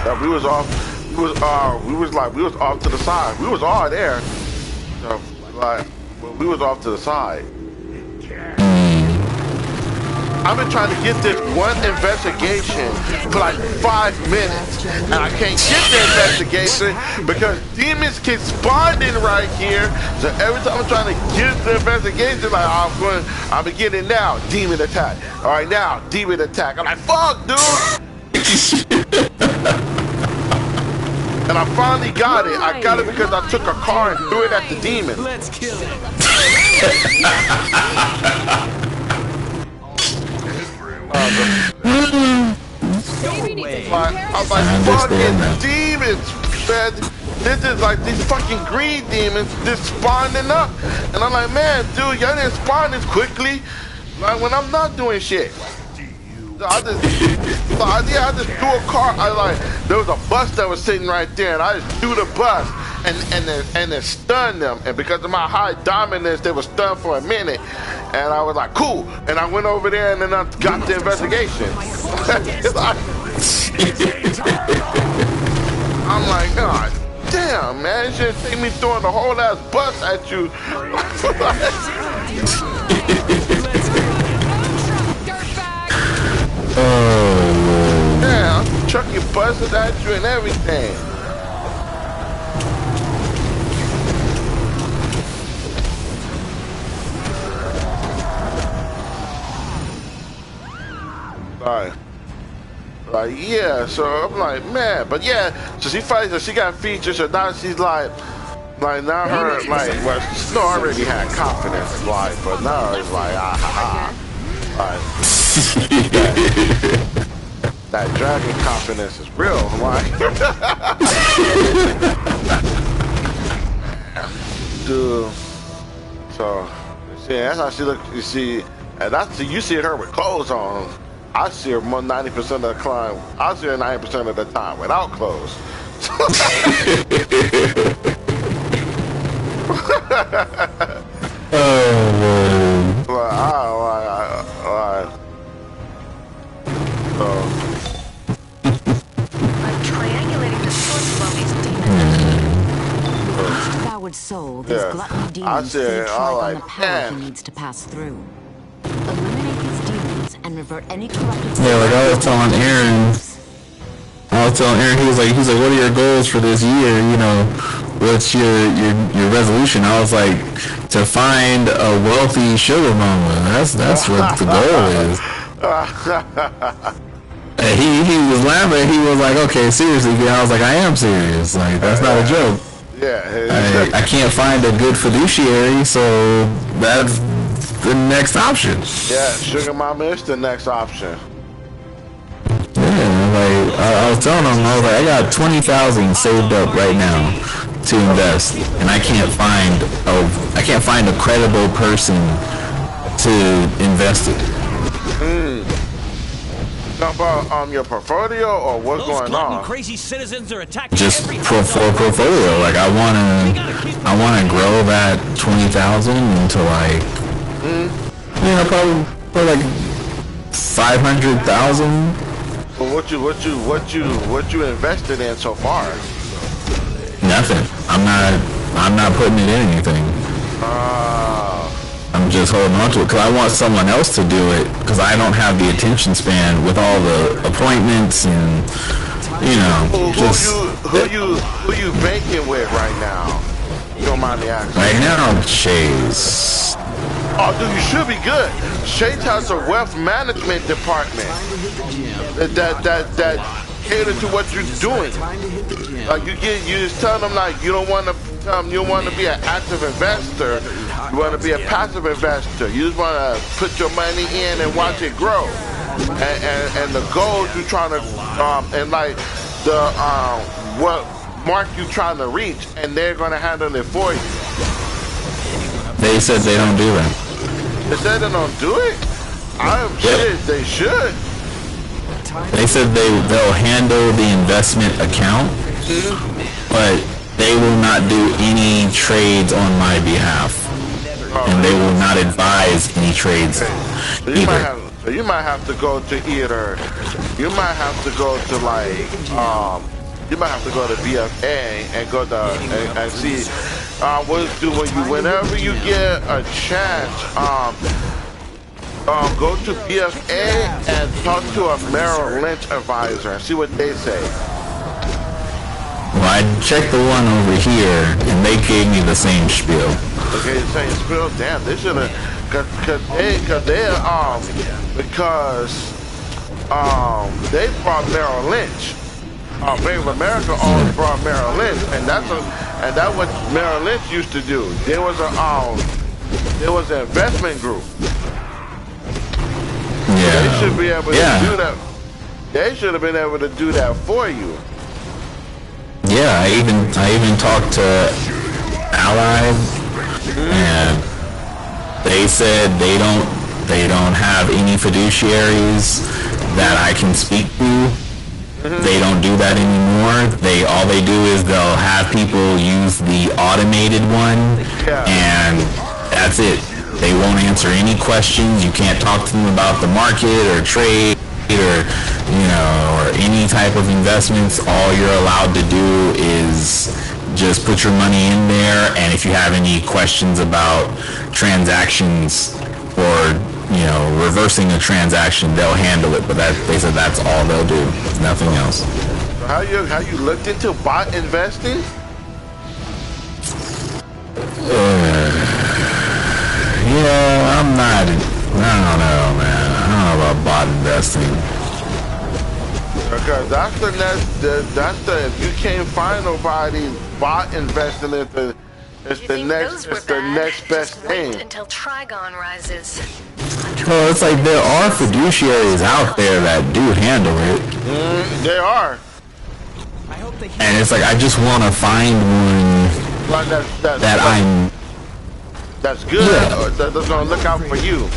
Speaker 1: Yeah, we was off. We was off to the side. We was all there. So, like, we was off to the side. I've been trying to get this one investigation for like 5 minutes, and I can't get the investigation because demons keep spawning right here. So every time I'm trying to get the investigation, like, I'm beginning now, demon attack. All right, now, demon attack. I'm like, fuck, dude. And I finally got it. I got it because I took a car and threw it at the demon.
Speaker 10: Let's kill it.
Speaker 1: I'm like, fucking demons, man. This is like these fucking green demons just spawning up. And I'm like, man, dude, y'all didn't spawn this quickly. Like, when I'm not doing shit. I just threw a car. There was a bus that was sitting right there, and I just threw the bus and then stunned them. And because of my high dominance, they were stunned for a minute. And I was like, cool. And I went over there and then I got the investigation. I'm like, God damn, man, it shouldn't take me throwing the whole ass bus at you. Yeah, I'm chucking buses at you and everything. Like, yeah, so I'm like, man, but yeah, so she fights, so she got featured, so now she's like now her, well, Snow already had confidence, but now it's like, that dragon confidence is real, dude. So, that's how she look. You see, and you see her with clothes on. I see her more 90% of the time. I see her 90% of the time without clothes.
Speaker 3: I'm triangulating the source of all these demons.
Speaker 13: Devoured soul, these gluttony demons feed Trigon the power he needs to pass through. Eliminate these demons and revert any corrupted.
Speaker 4: Yeah, like I was telling Aaron, he was like, what are your goals for this year? You know, what's your resolution? I was like, to find a wealthy sugar mama. That's what the goal is. And he was laughing. He was like, okay, seriously. I was like, I am serious. Like, that's not a joke.
Speaker 1: Yeah.
Speaker 4: I can't find a good fiduciary, so that's the next option.
Speaker 1: Yeah, Sugar Mama is the next option.
Speaker 4: Yeah, like I was telling him, I was like, I got 20,000 saved up right now to invest, and I can't find a credible person to invest it.
Speaker 1: Talk about your portfolio or what's going on?
Speaker 17: Crazy citizens are attacking
Speaker 4: Just portfolio. Like I wanna grow that 20,000 into like, probably like 500,000.
Speaker 1: Well, what you invested in so far?
Speaker 4: Nothing. I'm not putting it in anything. I'm just holding on to it because I want someone else to do it because I don't have the attention span with all the appointments and
Speaker 1: who you banking with right now? You don't mind me asking.
Speaker 4: Right now, Chase.
Speaker 1: Oh, dude, you should be good. Chase has a wealth management department that cater to what you're doing. Like you just tell them like you don't want to be an active investor. You want to be a passive investor. You just want to put your money in and watch it grow. And the goals you're trying to and like the what mark you're trying to reach, and they're gonna handle it for you.
Speaker 4: They said they don't do that.
Speaker 1: They said they don't do it? Shit, they should.
Speaker 4: They said they'll handle the investment account, but they will not do any trades on my behalf, and they will not advise any trades either.
Speaker 1: So you might have to go to you might have to go to like you might have to go to BFA and go to and see whenever you get a chance, go to BFA and talk to a Merrill Lynch advisor and see what they say.
Speaker 4: Well, I checked the one over here, and they gave me the same spiel.
Speaker 1: Okay, the same spiel. Damn, they should have, they brought Merrill Lynch. Bank of America always brought Merrill Lynch, and that's what Merrill Lynch used to do. There was an investment group.
Speaker 4: Yeah.
Speaker 1: They should be able to do that. They should have been able to do that for you.
Speaker 4: Yeah, I even talked to Allied, and they said they don't have any fiduciaries that I can speak to. They don't do that anymore. All they do is they'll have people use the automated one, and that's it. They won't answer any questions. You can't talk to them about the market or trade or or any type of investments. All you're allowed to do is just put your money in there, and if you have any questions about transactions or reversing a transaction, they'll handle it. But they said that's all they'll do, nothing else.
Speaker 1: So how you looked into bot investing?
Speaker 4: Yeah, I don't know, man. I don't know about bot investing.
Speaker 1: Because if you can't find nobody bot investing, it's the next best thing.
Speaker 3: Until Trigon rises.
Speaker 4: Well, it's like there are fiduciaries out there that do handle it.
Speaker 1: They are.
Speaker 4: And it's like I just want to find one
Speaker 1: that's good.
Speaker 4: Yeah.
Speaker 1: That's gonna look out for you.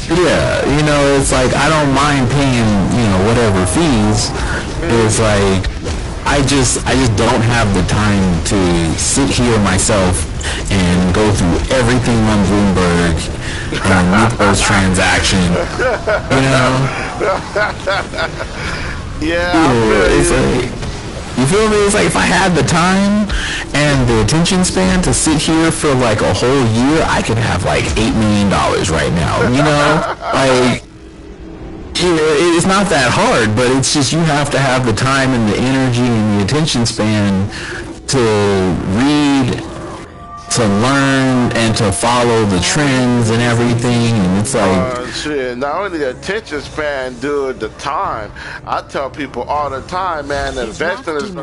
Speaker 4: Yeah, it's like I don't mind paying, whatever fees. It's like I just don't have the time to sit here myself and go through everything on Bloomberg and look those transactions.
Speaker 1: Yeah,
Speaker 4: it's like, you feel me? It's like if I had the time and the attention span to sit here for like a whole year, I could have like $8 million right now. Like it's not that hard, but it's just you have to have the time and the energy and the attention span to read learn and to follow the trends and everything, and it's like
Speaker 1: shit, not only the attention span, dude, the time. I tell people all the time, man, that investing is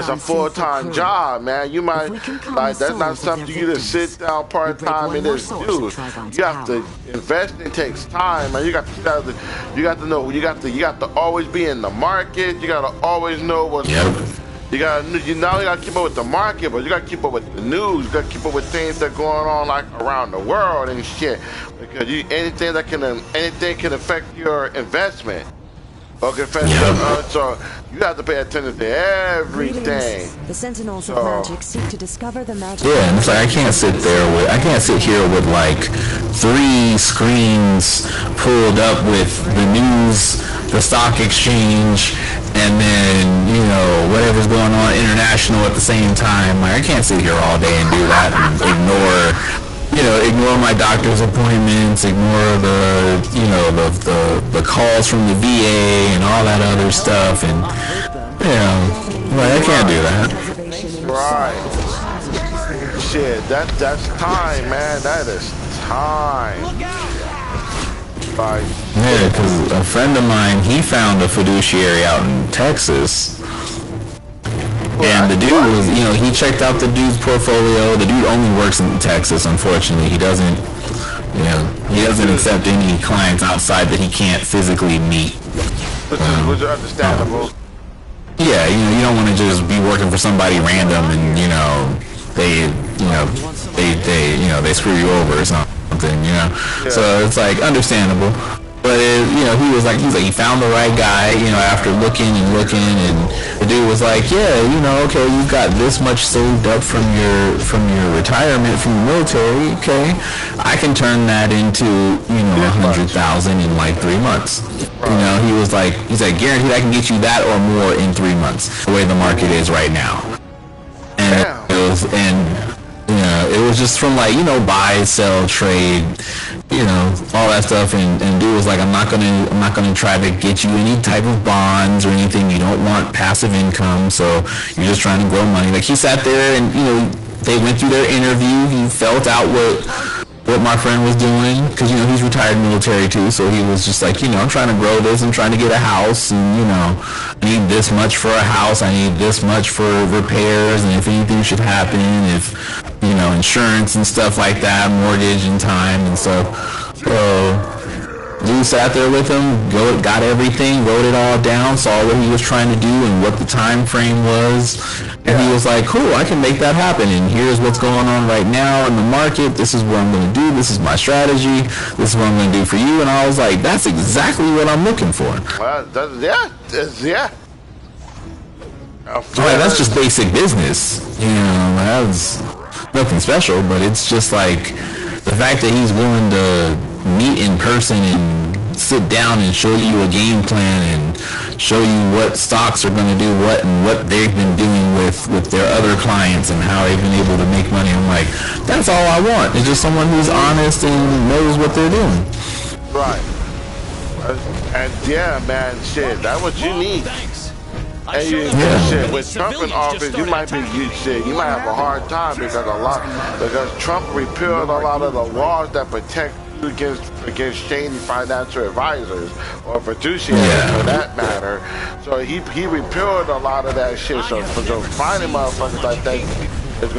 Speaker 1: a full-time job, man. You might like that's not something you just sit down part-time and just do. You have to investing takes time, man. You got to know, you got to always be in the market. You got to always know what's You not only gotta keep up with the market, but you gotta keep up with the news. You gotta keep up with things that are going on like around the world and shit. Because anything can affect your investment. Okay, so you have to pay attention to everything.
Speaker 2: The Sentinels of Magic seek to discover the magic.
Speaker 4: Yeah, and it's like I can't sit here with like 3 screens pulled up with the news, the stock exchange, and then, you know, whatever's going on international at the same time. Like, I can't sit here all day and do that and ignore my doctor's appointments, ignore the calls from the VA and all that other stuff, and like I can't do that.
Speaker 1: Right. Shit, that's time, man. That is time.
Speaker 4: Yeah, because a friend of mine, he found a fiduciary out in Texas. And the dude was, he checked out the dude's portfolio. The dude only works in Texas, unfortunately. He doesn't accept any clients outside that he can't physically meet.
Speaker 1: Which is understandable.
Speaker 4: Yeah, you don't want to just be working for somebody random and, they screw you over or something, Yeah. So it's like understandable. But he was like he found the right guy, after looking, and the dude was like, okay, you've got this much saved up from your retirement from the military, okay, I can turn that into, 100,000 in like 3 months. He's like, guaranteed I can get you that or more in 3 months, the way the market is right now. And it was just from like, buy, sell, trade, all that stuff, and dude was like, I'm not gonna try to get you any type of bonds or anything. You don't want passive income, so you're just trying to grow money. Like, he sat there and they went through their interview. He felt out what my friend was doing, because he's retired military too, so he was just like, I'm trying to grow this, I'm trying to get a house, and I need this much for a house, I need this much for repairs, and if anything should happen, if insurance and stuff like that, mortgage and time and stuff. So dude sat there with him, got everything, wrote it all down, saw what he was trying to do and what the time frame was, and he was like, cool, I can make that happen, and here's what's going on right now in the market, this is what I'm going to do, this is my strategy, this is what I'm going to do for you. And I was like, that's exactly what I'm looking for.
Speaker 1: Well,
Speaker 4: that's just basic business, that's nothing special, but it's just like the fact that he's willing to meet in person and sit down and show you a game plan and show you what stocks are going to do what and what they've been doing with their other clients and how they've been able to make money. I'm like, that's all I want. It's just someone who's honest and knows what they're doing.
Speaker 1: Right. And yeah, man, shit, that's what you need. And shit, with Trump in office, you might have a hard time because Trump repealed a lot of the laws that protect you against shady financial advisors or fiduciaries for that matter. So he repealed a lot of that shit. So finding motherfuckers like that it's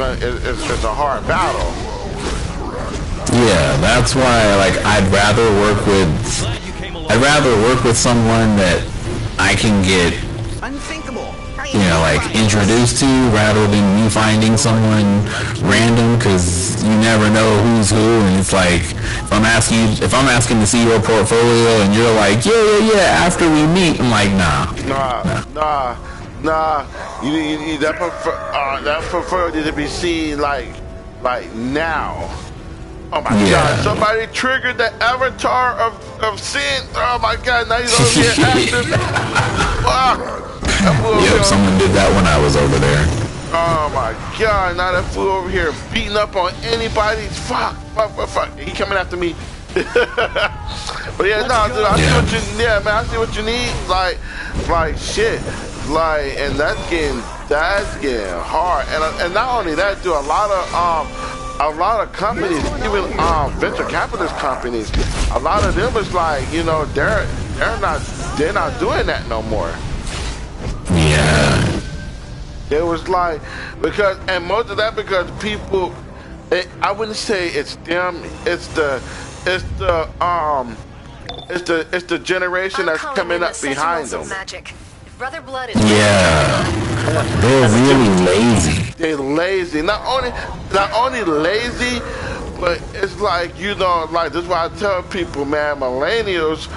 Speaker 1: a hard battle.
Speaker 4: Yeah, that's why I'd rather work with someone that I can get introduced to, rather than me finding someone random, because you never know who's who. And it's like, if I'm asking to see your portfolio and you're like, yeah, after we meet, I'm like, nah. You that prefer to be seen like now. Oh my God! Somebody triggered the avatar of sin. Oh my God! Now he's over here active. Yep, someone did that when I was over there.
Speaker 1: Oh my God! Now that fool over here beating up on anybody. Fuck. He coming after me. But yeah, dude, I see what you need. Like shit. like, and that's getting hard. And not only that, do a lot of companies, even venture capitalist companies, a lot of them is like, you know, they're not doing that no more.
Speaker 4: Yeah.
Speaker 1: It was like, and most of that because people, I wouldn't say it's them, it's the generation that's coming up behind them.
Speaker 3: Magic. If Brother Blood is
Speaker 4: they're really lazy.
Speaker 1: They're lazy. Not only lazy, but it's like, you know, like this is why I tell people, man, millennials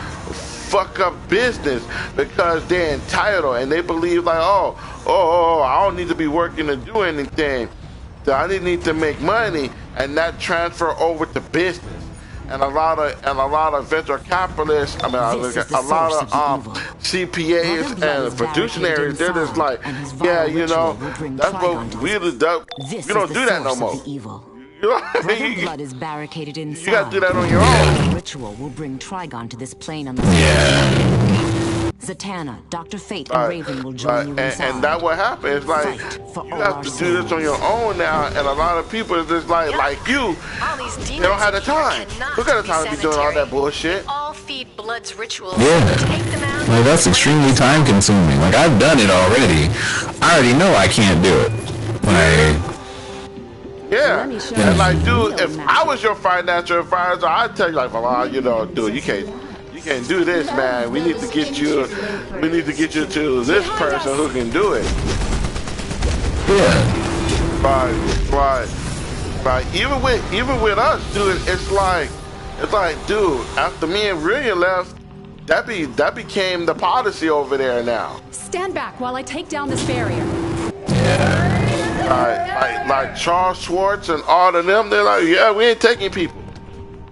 Speaker 1: fuck up business because they're entitled and they believe like, oh, I don't need to be working to do anything. So I need to make money and not transfer over to business. And a lot of venture capitalists, a lot of CPAs and fiduciaries, they're just like, yeah, you know, that's what we don't do that no more.
Speaker 13: Brother Blood is barricaded inside.
Speaker 1: You gotta do that on your own.
Speaker 13: The ritual will bring Trigon to this plane on the Zatanna, Dr. Fate, and Raven will join you inside.
Speaker 1: And that what happens. It's like, you have to do this on your own now, and a lot of people is just like you, they don't have the time. Who got the time to be doing all that bullshit?
Speaker 3: All feed Blood's rituals.
Speaker 4: Like, that's extremely time consuming. Like, I've done it already. I already know I can't do it. Like,
Speaker 1: yeah, and like, dude, if I was your financial advisor, I'd tell you like, well, you know, dude, you can't do this, man. We need to get you to this person who can do it.
Speaker 4: Yeah.
Speaker 1: Right. Even with us, dude, it's like, dude, after me and Rillian left, that became the policy over there now.
Speaker 14: Stand back while I take down this barrier.
Speaker 1: Like Charles Schwartz and all of them, they're like, yeah, we ain't taking people.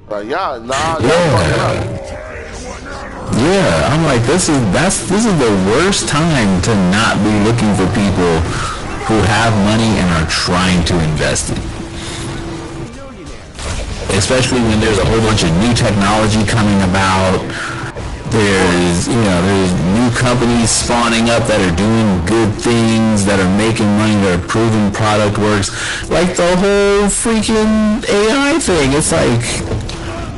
Speaker 1: Like, y'all fucking up.
Speaker 4: Yeah, I'm like, this is the worst time to not be looking for people who have money and are trying to invest it. Especially when there's a whole bunch of new technology coming about. There's new companies spawning up that are doing good things, that are making money, that are proving product works. Like the whole freaking AI thing. It's like,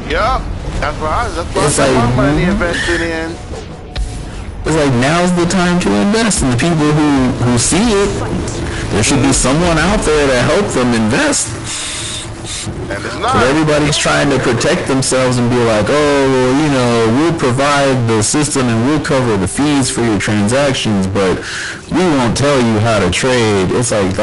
Speaker 1: yeah. That's what my money invested in.
Speaker 4: It's like, now's the time to invest in the people who see it. There should be someone out there to help them invest.
Speaker 1: And it's not.
Speaker 4: But everybody's trying to protect themselves and be like, oh, well, you know, we'll provide the system and we'll cover the fees for your transactions, but we won't tell you how to trade. It's like,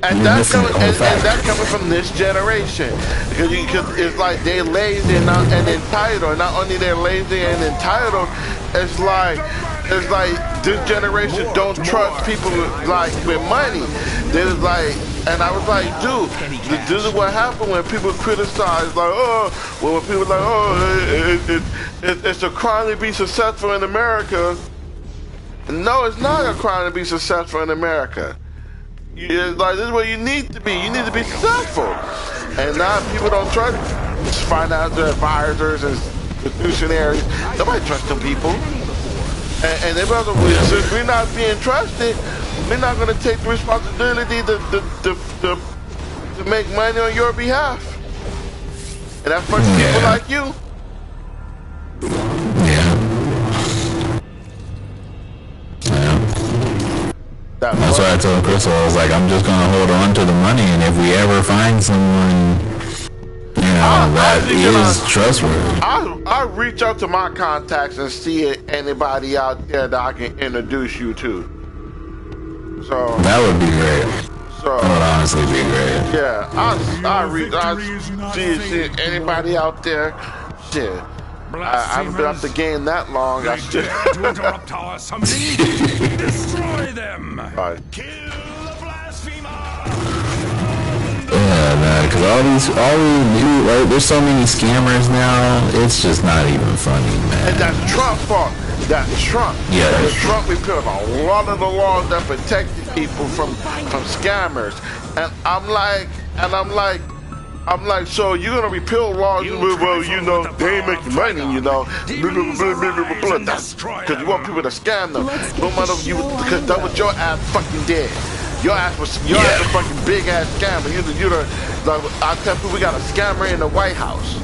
Speaker 1: and that's coming from this generation, because it's like they're lazy and entitled. Not only they're lazy and entitled, it's like this generation don't trust people with money. They're like, and I was like, dude, this is what happened when people criticize, like, when people like, it's a crime to be successful in America. No, it's not a crime to be successful in America. Like, this is what you need to be. You need to be successful. And now people don't trust financial advisors and fiduciaries. Nobody trusts them people. And they brother, since we're not being trusted, we're not going to take the responsibility to make money on your behalf. And that's for people like you.
Speaker 4: That's why I told Crystal, I was like, I'm just going to hold on to the money, and if we ever find someone, you know, that is trustworthy.
Speaker 1: I'll reach out to my contacts and see anybody out there that I can introduce you to. So
Speaker 4: that would be great.
Speaker 1: So
Speaker 4: that would honestly be great.
Speaker 1: Yeah, I'll see anybody out there. Shit. I haven't been up the game that long. I should
Speaker 10: to interrupt our assembly. Destroy them.
Speaker 1: Right.
Speaker 10: Kill the blasphemer.
Speaker 4: Yeah, man, because all we do, like, there's so many scammers now. It's just not even funny, man.
Speaker 1: And that's Trump's fault. That's Trump.
Speaker 4: Yeah.
Speaker 1: With Trump, we put a lot of the laws that protected people from scammers. And I'm like, I'm like, so you're gonna repeal laws? Well, you know, they ain't making money, you know. Because you want people to scam them. No matter you, because that was your ass fucking dead. Your ass was a fucking big ass scammer. You the like, I tell people we got a scammer in the White House.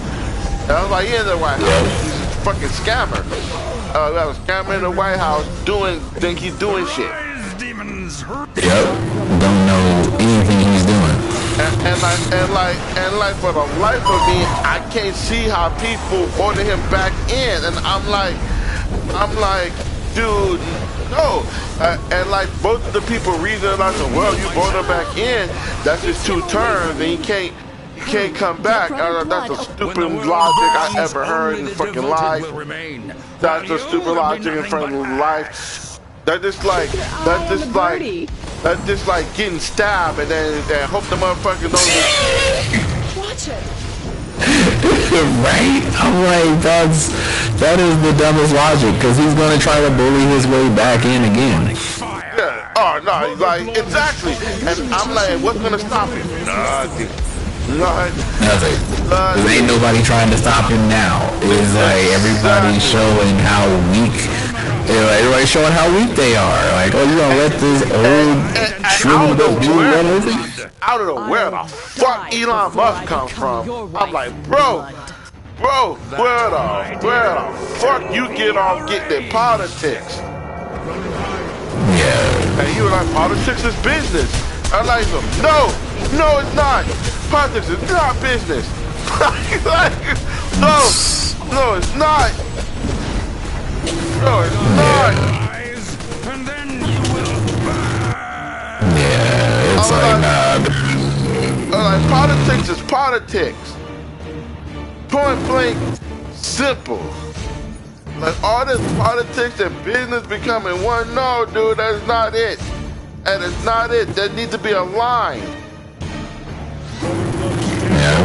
Speaker 1: And I was like, yeah, in the White House. He's a fucking scammer. We got a scammer in the White House think he's doing shit.
Speaker 4: Yep. Don't know anything he's doing.
Speaker 1: And like for the life of me, I can't see how people order him back in. And I'm like, dude, no. And like both of the people reasoning like, well, you voted him back in. That's just 2 terms, and you can't come back. That's the stupid logic I ever heard in fucking life. That's the stupid logic in fucking life. That's just like getting stabbed and then hope the motherfucker don't.
Speaker 2: Watch it.
Speaker 4: Right? I'm like, that is the dumbest logic, because he's gonna try to bully his way back in again.
Speaker 1: Yeah. Oh no, like exactly. And I'm like, what's gonna stop him? Nothing.
Speaker 4: Nothing. There ain't nobody trying to stop him now. It's like everybody's showing how weak. Everybody's showing how weak they are. Like, oh, you gonna let this old shriveled up dude run over you?
Speaker 1: I don't know where the fuck Elon Musk come from. I'm like, bro, where the fuck you get off getting in politics?
Speaker 4: Yeah.
Speaker 1: And you were like, politics is business. I'm like, no, it's not. Politics is not business. No, it's not. No, it's not.
Speaker 4: Yeah, it's like,
Speaker 1: like politics is politics. Point blank, simple. Like all this politics and business becoming one. No, dude, that's not it. And it's not it. There needs to be a line.
Speaker 4: Yeah.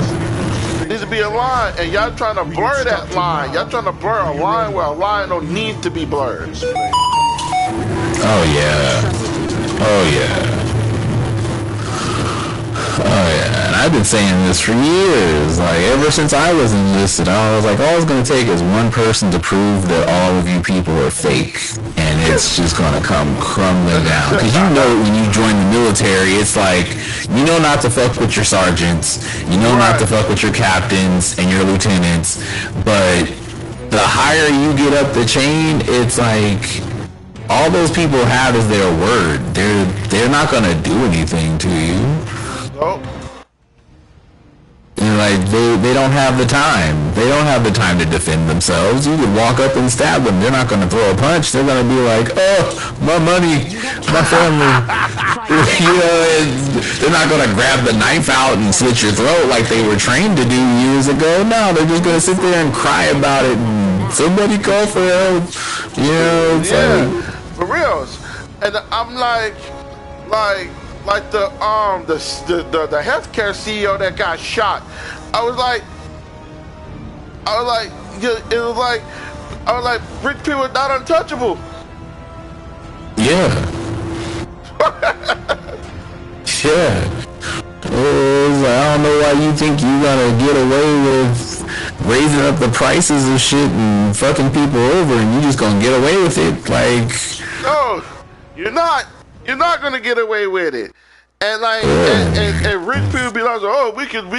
Speaker 1: There needs to be a line, and y'all trying to blur that line. Y'all trying to blur a line where a line don't need to be blurred.
Speaker 4: Oh yeah. Oh yeah. Oh yeah. And I've been saying this for years. Like ever since I was enlisted, I was like, all it's gonna take is one person to prove that all of you people are fake, and it's just gonna come crumbling down. Because you know when you join the military, it's like you know not to fuck with your sergeants, you know not to fuck with your captains and your lieutenants, but the higher you get up the chain, it's like all those people have is their word. They're not gonna do anything to you.
Speaker 1: Nope.
Speaker 4: And like they don't have the time. They don't have the time to defend themselves. You could walk up and stab them. They're not gonna throw a punch. They're gonna be like, oh, my money, my family. You know, they're not gonna grab the knife out and slit your throat like they were trained to do years ago. No, they're just gonna sit there and cry about it and somebody call for help. You know, it's like,
Speaker 1: for reals. And I'm like the healthcare CEO that got shot. I was like, rich people are not untouchable.
Speaker 4: Yeah. Yeah. I don't know why you think you're gonna get away with raising up the prices of shit and fucking people over, and you just gonna get away with it. Like,
Speaker 1: no, you're not. You're not gonna get away with it. And like, and rich people be like, oh, we can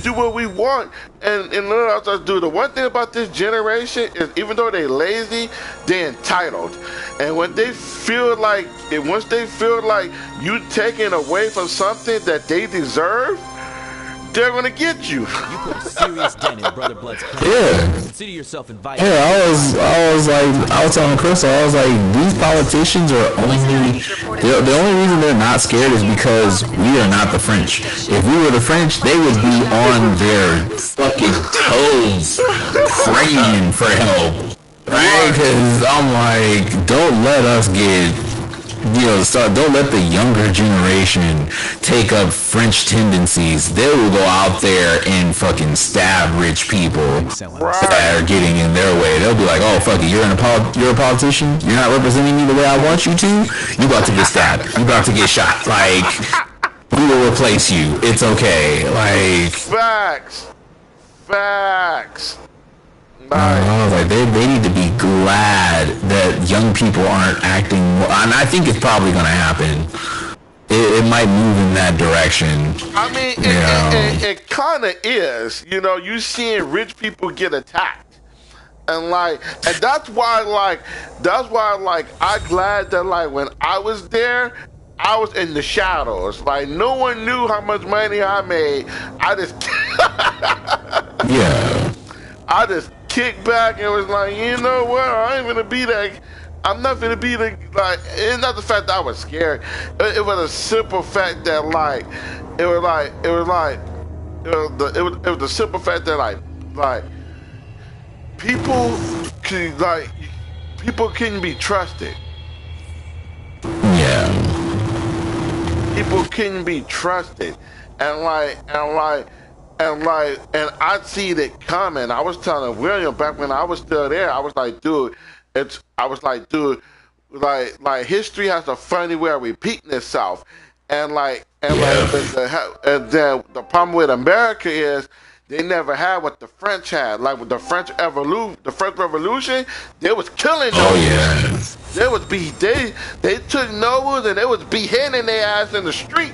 Speaker 1: do what we want. And let us do. The one thing about this generation is, even though they lazy, they entitled. And when they feel like, once they feel like you taking away from something that they deserve, they're gonna get you.
Speaker 17: You put a serious dent in Brother Blood's plan.
Speaker 4: Yeah.
Speaker 17: Consider yourself invited.
Speaker 4: Yeah, I was telling Crystal, I was like, these politicians are the only reason they're not scared is because we are not the French. If we were the French, they would be on their fucking toes praying for help. Right? Because I'm like, don't let us get, don't let the younger generation take up French tendencies. They will go out there and fucking stab rich people that are getting in their way. They'll be like, oh, fuck it, you're a politician? You're not representing me the way I want you to? You about to get stabbed. You about to get shot. Like, We will replace you. It's okay. Like
Speaker 1: facts.
Speaker 4: I was like, they need to be glad that young people aren't acting. And I think it's probably going to happen. It might move in that direction.
Speaker 1: I mean, it kind of is. You know, you seeing rich people get attacked, and that's why I'm glad that like when I was there, I was in the shadows. Like no one knew how much money I made. I just kicked back and was like, you know what? I ain't gonna be that. I'm not gonna be the like. It's not the fact that I was scared. It was a simple fact that it was the simple fact that like people couldn't be trusted.
Speaker 4: Yeah.
Speaker 1: People couldn't be trusted, and I seen it coming. I was telling William back when I was still there. I was like, dude. Like history has a funny way of repeating itself, and the problem with America is they never had what the French had. Like with the French Revolution, they was killing nobles. They took nobles and they was beheading their ass in the street.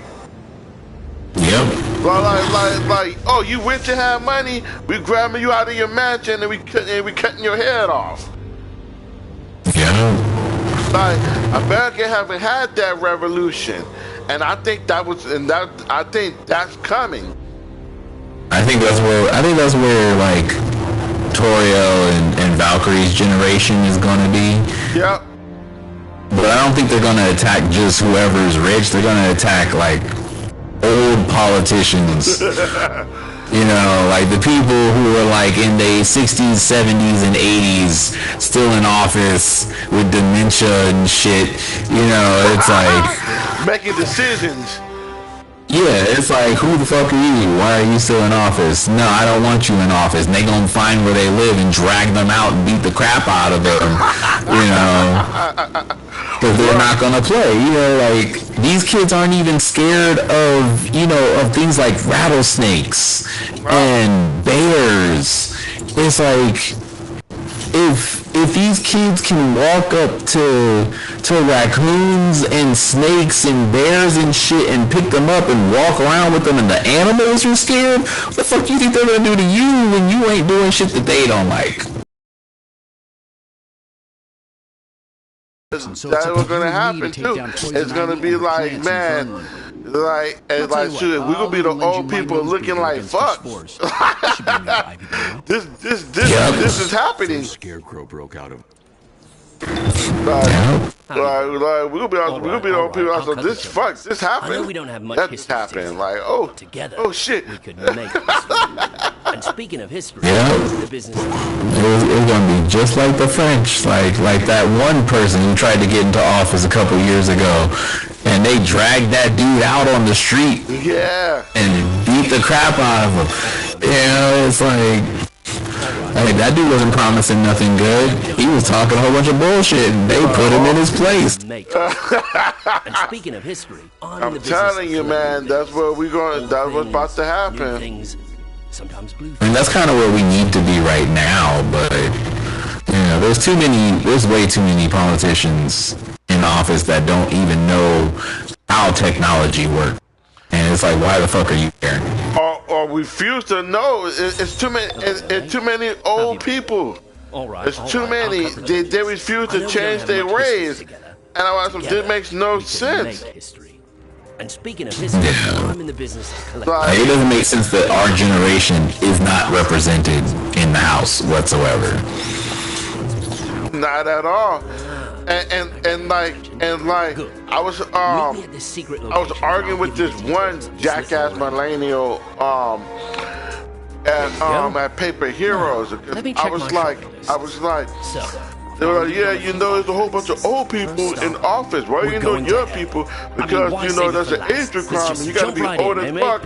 Speaker 4: Yep.
Speaker 1: Like, oh, you rich and have money, we grabbing you out of your mansion and we cutting your head off.
Speaker 4: Yeah.
Speaker 1: Like America haven't had that revolution, and I think that's coming.
Speaker 4: I think that's where like Toriel and Valkyrie's generation is gonna be.
Speaker 1: Yep.
Speaker 4: But I don't think they're gonna attack just whoever's rich. They're gonna attack like old politicians. You know, like the people who were like in their 60s, 70s, and 80s still in office with dementia and shit. You know, it's like
Speaker 1: making decisions.
Speaker 4: Yeah, it's like, who the fuck are you? Why are you still in office? No, I don't want you in office. And they gonna find where they live and drag them out and beat the crap out of them. You know, because they're not gonna play. You know, like these kids aren't even scared of, you know, of things like rattlesnakes and bears. It's like, if these kids can walk up to raccoons and snakes and bears and shit and pick them up and walk around with them and the animals are scared, what the fuck do you think they're gonna do to you when you ain't doing shit that they don't like?
Speaker 1: That's what's gonna happen too. It's gonna be like, man, shit, we're gonna be the old people looking like fuck. This is happening.
Speaker 12: Scarecrow broke out of.
Speaker 1: We're gonna be the old people. Also, this happened.
Speaker 16: I know we don't have much
Speaker 1: That's happening. Like, oh shit.
Speaker 16: We could make this. And speaking of history, the business.
Speaker 4: It's gonna be just like the French, like that one person who tried to get into office a couple years ago, and they dragged that dude out on the street, and beat the crap out of him. You know, it's like, hey, that dude wasn't promising nothing good. He was talking a whole bunch of bullshit, and they put him in his place.
Speaker 16: And speaking of history,
Speaker 1: I'm telling you, man, that's where we're going. That's what's about to happen.
Speaker 16: Sometimes blue.
Speaker 4: And that's kind of where we need to be right now, but you know, there's way too many politicians in office that don't even know how technology works. And it's like, why the fuck are you there?
Speaker 1: Or refuse to know. It's too many. It's too many old people. It's too many. They refuse to change their ways, and I was like, this makes no sense.
Speaker 16: And speaking of history, I'm in the business of collecting.
Speaker 4: Like, it doesn't make sense that our generation is not represented in the House whatsoever.
Speaker 1: Not at all. And like I was arguing with this one jackass millennial at Paper Heroes. I was like they were like, yeah, you know, there's a whole bunch of old people in office. Why are you doing your people? Because, you know, there's an age requirement. You gotta be old as fuck